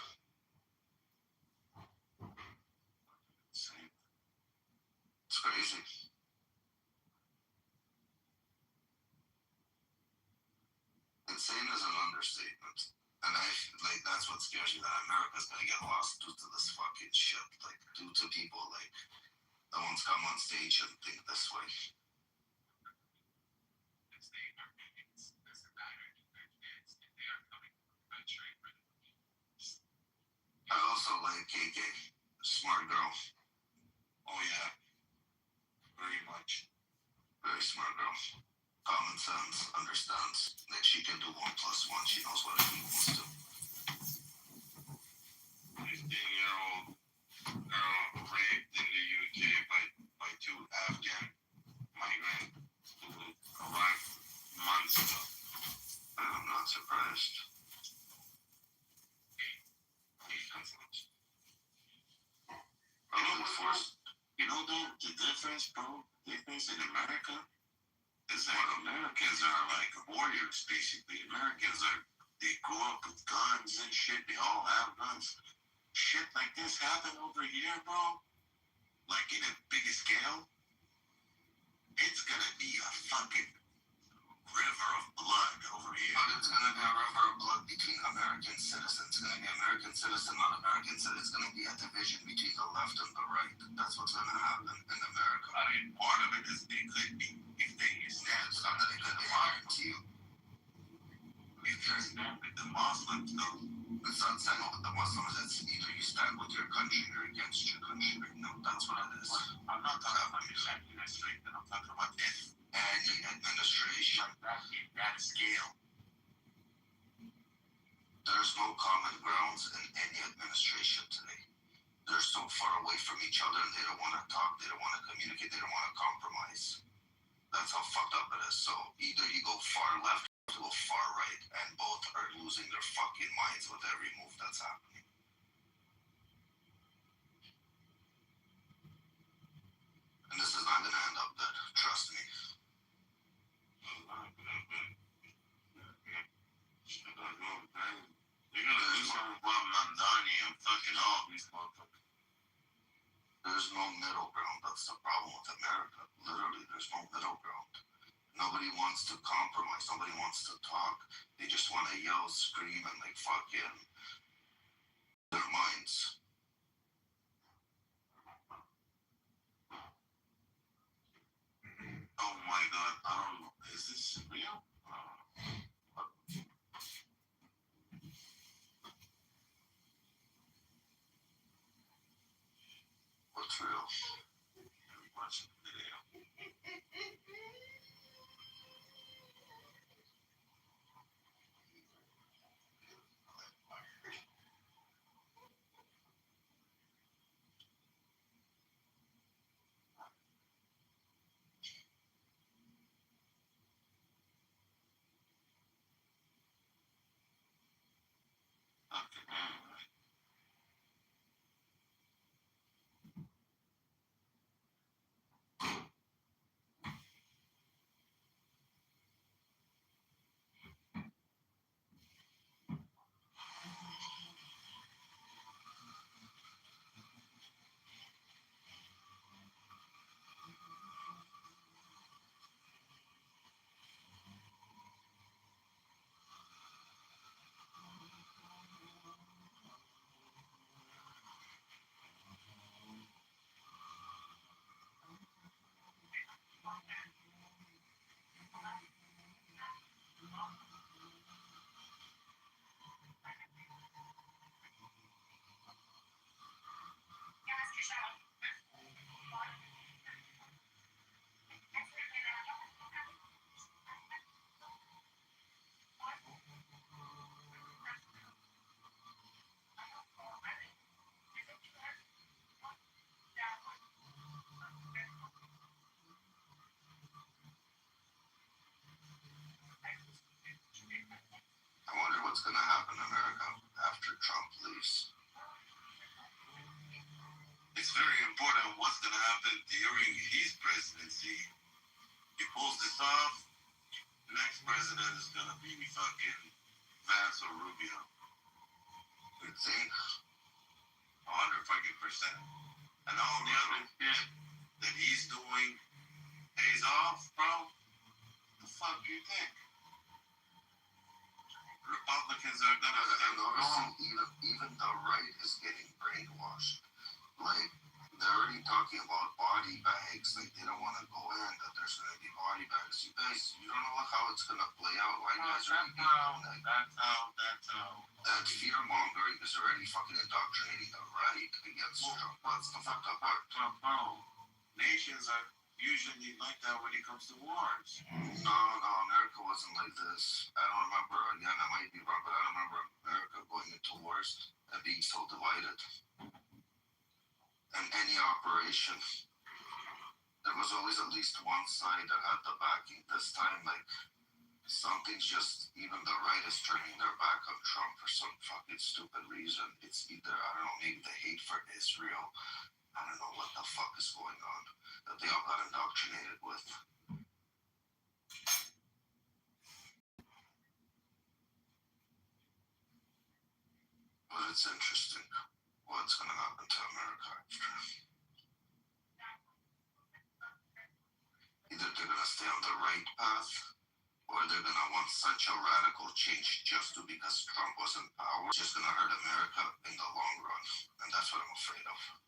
It's crazy. Insane is an understatement. And that's what scares me, that America's gonna get lost due to this fucking shit. Like, due to people like the ones come on stage and think this way. I also like KK. Smart girl. Oh, yeah. Very much. Very smart girl. Common sense, understands that she can do 1 plus 1. She knows what it equals to. 15-year-old girl raped in the UK by 2 Afghan migrants who arrived months ago. I'm not surprised. You know the difference, bro? The difference in America is that Americans are like warriors, basically. They grew up with guns and shit. They all have guns. Shit like this happen over here, bro. Like in a bigger scale. It's gonna be a fucking river of blood over here. But it's gonna be a river of blood between American citizens. It's gonna be American citizen, not American citizen. It's gonna be a division between the left and the right. That's what's gonna happen in America. I mean, part of it is it could be if they Yeah, it's not that it could be hard to you. if they stand with the Muslims, though. It's not saying with the Muslims, it's either you stand with your country or against your country. No, that's what it is. I'm not talking about the administration. I'm talking about this. Any administration. That scale. There's no common grounds in any administration today. They're so far away from each other and they don't want to talk, they don't want to communicate, they don't want to compromise. That's how fucked up it is. So either you go far left or you go far right, and both are losing their fucking minds with every move that's happening. And this is not going to end up good, trust me. You're gonna do something about Mandani and fucking all these motherfuckers. There's no middle ground. That's the problem with America. Literally, there's no middle ground. Nobody wants to compromise. Nobody wants to talk. They just want to yell, scream, and like fucking their minds. Oh my god, I don't know. Is this real? What's real? Watch the video. I wonder what's going to happen in America after Trump leaves. It's very important what's going to happen during his presidency. He pulls this off, the next president is going to be fucking Vance or Rubio. You'd think 100%. And all the other shit that he's doing pays off, bro. The fuck do you think? Republicans are gonna. I'm noticing even the right is getting brainwashed. Like they're already talking about body bags. Like they don't want to go in. That there's gonna be body bags. You guys, you don't know how it's gonna play out. Right? That's how. That fear mongering is already fucking indoctrinating the right against Trump. That's the fucked up part. Nations are usually like that when it comes to wars. No, America wasn't like this. I don't remember, again, I might be wrong, but I don't remember America going into wars and being so divided. And any operation, there was always at least one side that had the backing. This time, like, something's just, even the right is turning their back on Trump for some fucking stupid reason. It's either, I don't know, maybe the hate for Israel. I don't know what the fuck is going on that they all got indoctrinated with. But it's interesting what's going to happen to America after. Either they're going to stay on the right path, or they're going to want such a radical change just because Trump was in power. It's just going to hurt America in the long run. And that's what I'm afraid of.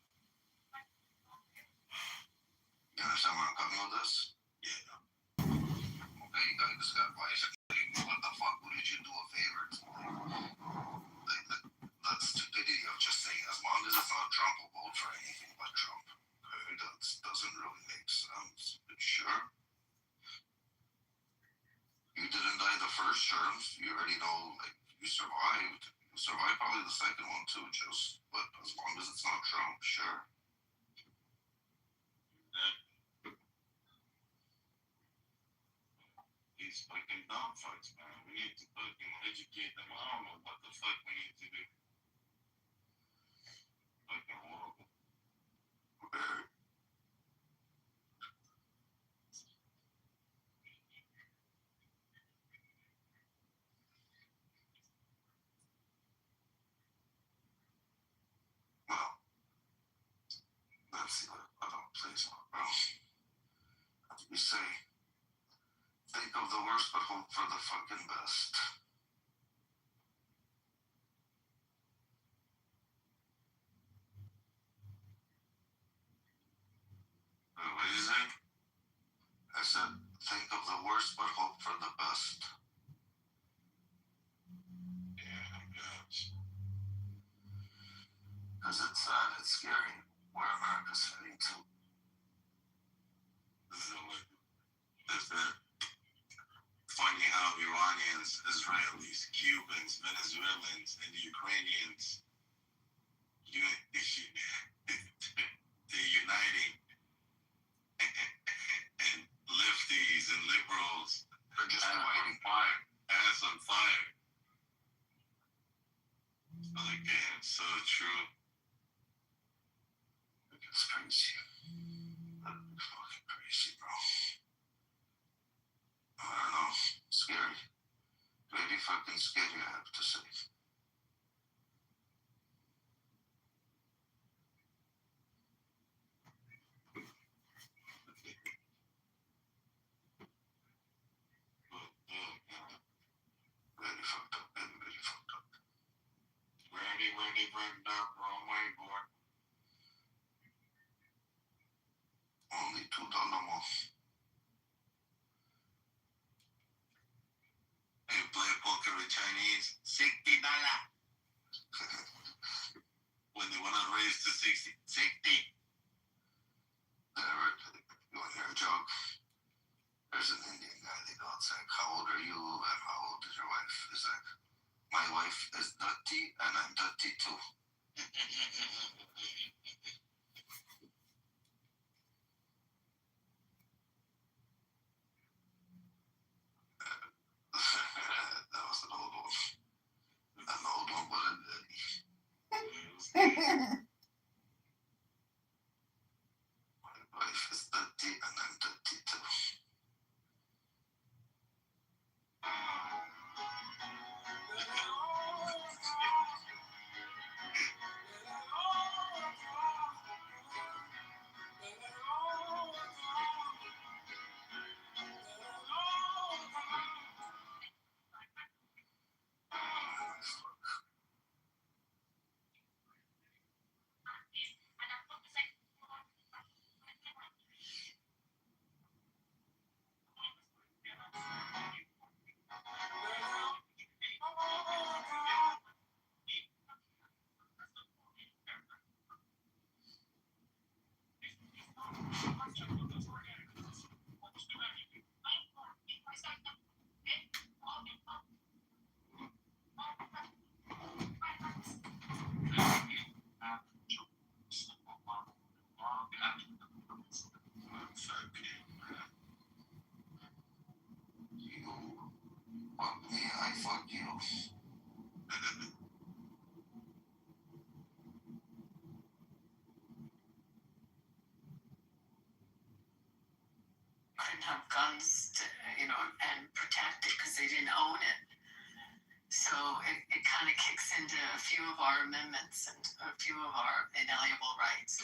You understand where I'm coming with this? Yeah. Okay, you guys got wise. What the fuck? What did you do a favor to? Like, that stupidity of just saying, as long as it's not Trump, we'll vote for anything but Trump. Okay, that doesn't really make sense. But sure. You didn't die the first term. You already know, like, you survived. You survived probably the second one too, just. But as long as it's not Trump, sure. These fucking dogfights, man. We need to fucking educate them. I don't know what the fuck we need to do. Fucking horrible. Well, let's see what other place on, bro. As we say, think of the worst but hope for the fucking best. What did you say? I said, think of the worst but hope for the best. Yeah, I guess. Because it's sad, it's scary where America's heading to. Is that funny how Iranians, Israelis, Cubans, Venezuelans, and the Ukrainians, they're uniting, and lefties and liberals are just lighting fire, ass on fire. true. It's crazy. That's fucking crazy, bro. I don't know. Scary. Really fucking scary, I have to say. Really fucked up, man. Really fucked up. Really went down wrong way, boy. Only $2 more. Hey, play poker with Chinese. $60. When they want to raise to 60. 60. You want to hear a joke? There's an Indian guy. They go, it's like, how old are you and how old is your wife? It's like, my wife is dirty and I'm dirty too. That was an old one. An old one, but a dirty. My wife is dirty and I'm dirty too. Fuck you. Couldn't have guns to, and protect it because they didn't own it. So it kind of kicks into a few of our amendments and a few of our inalienable rights,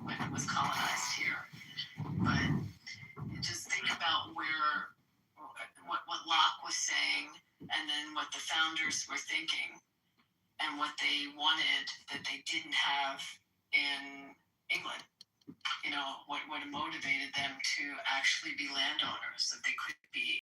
when it was colonized here. But just think about what Locke was saying, and then what the founders were thinking, and what they wanted that they didn't have in England. What motivated them to actually be landowners, that they could be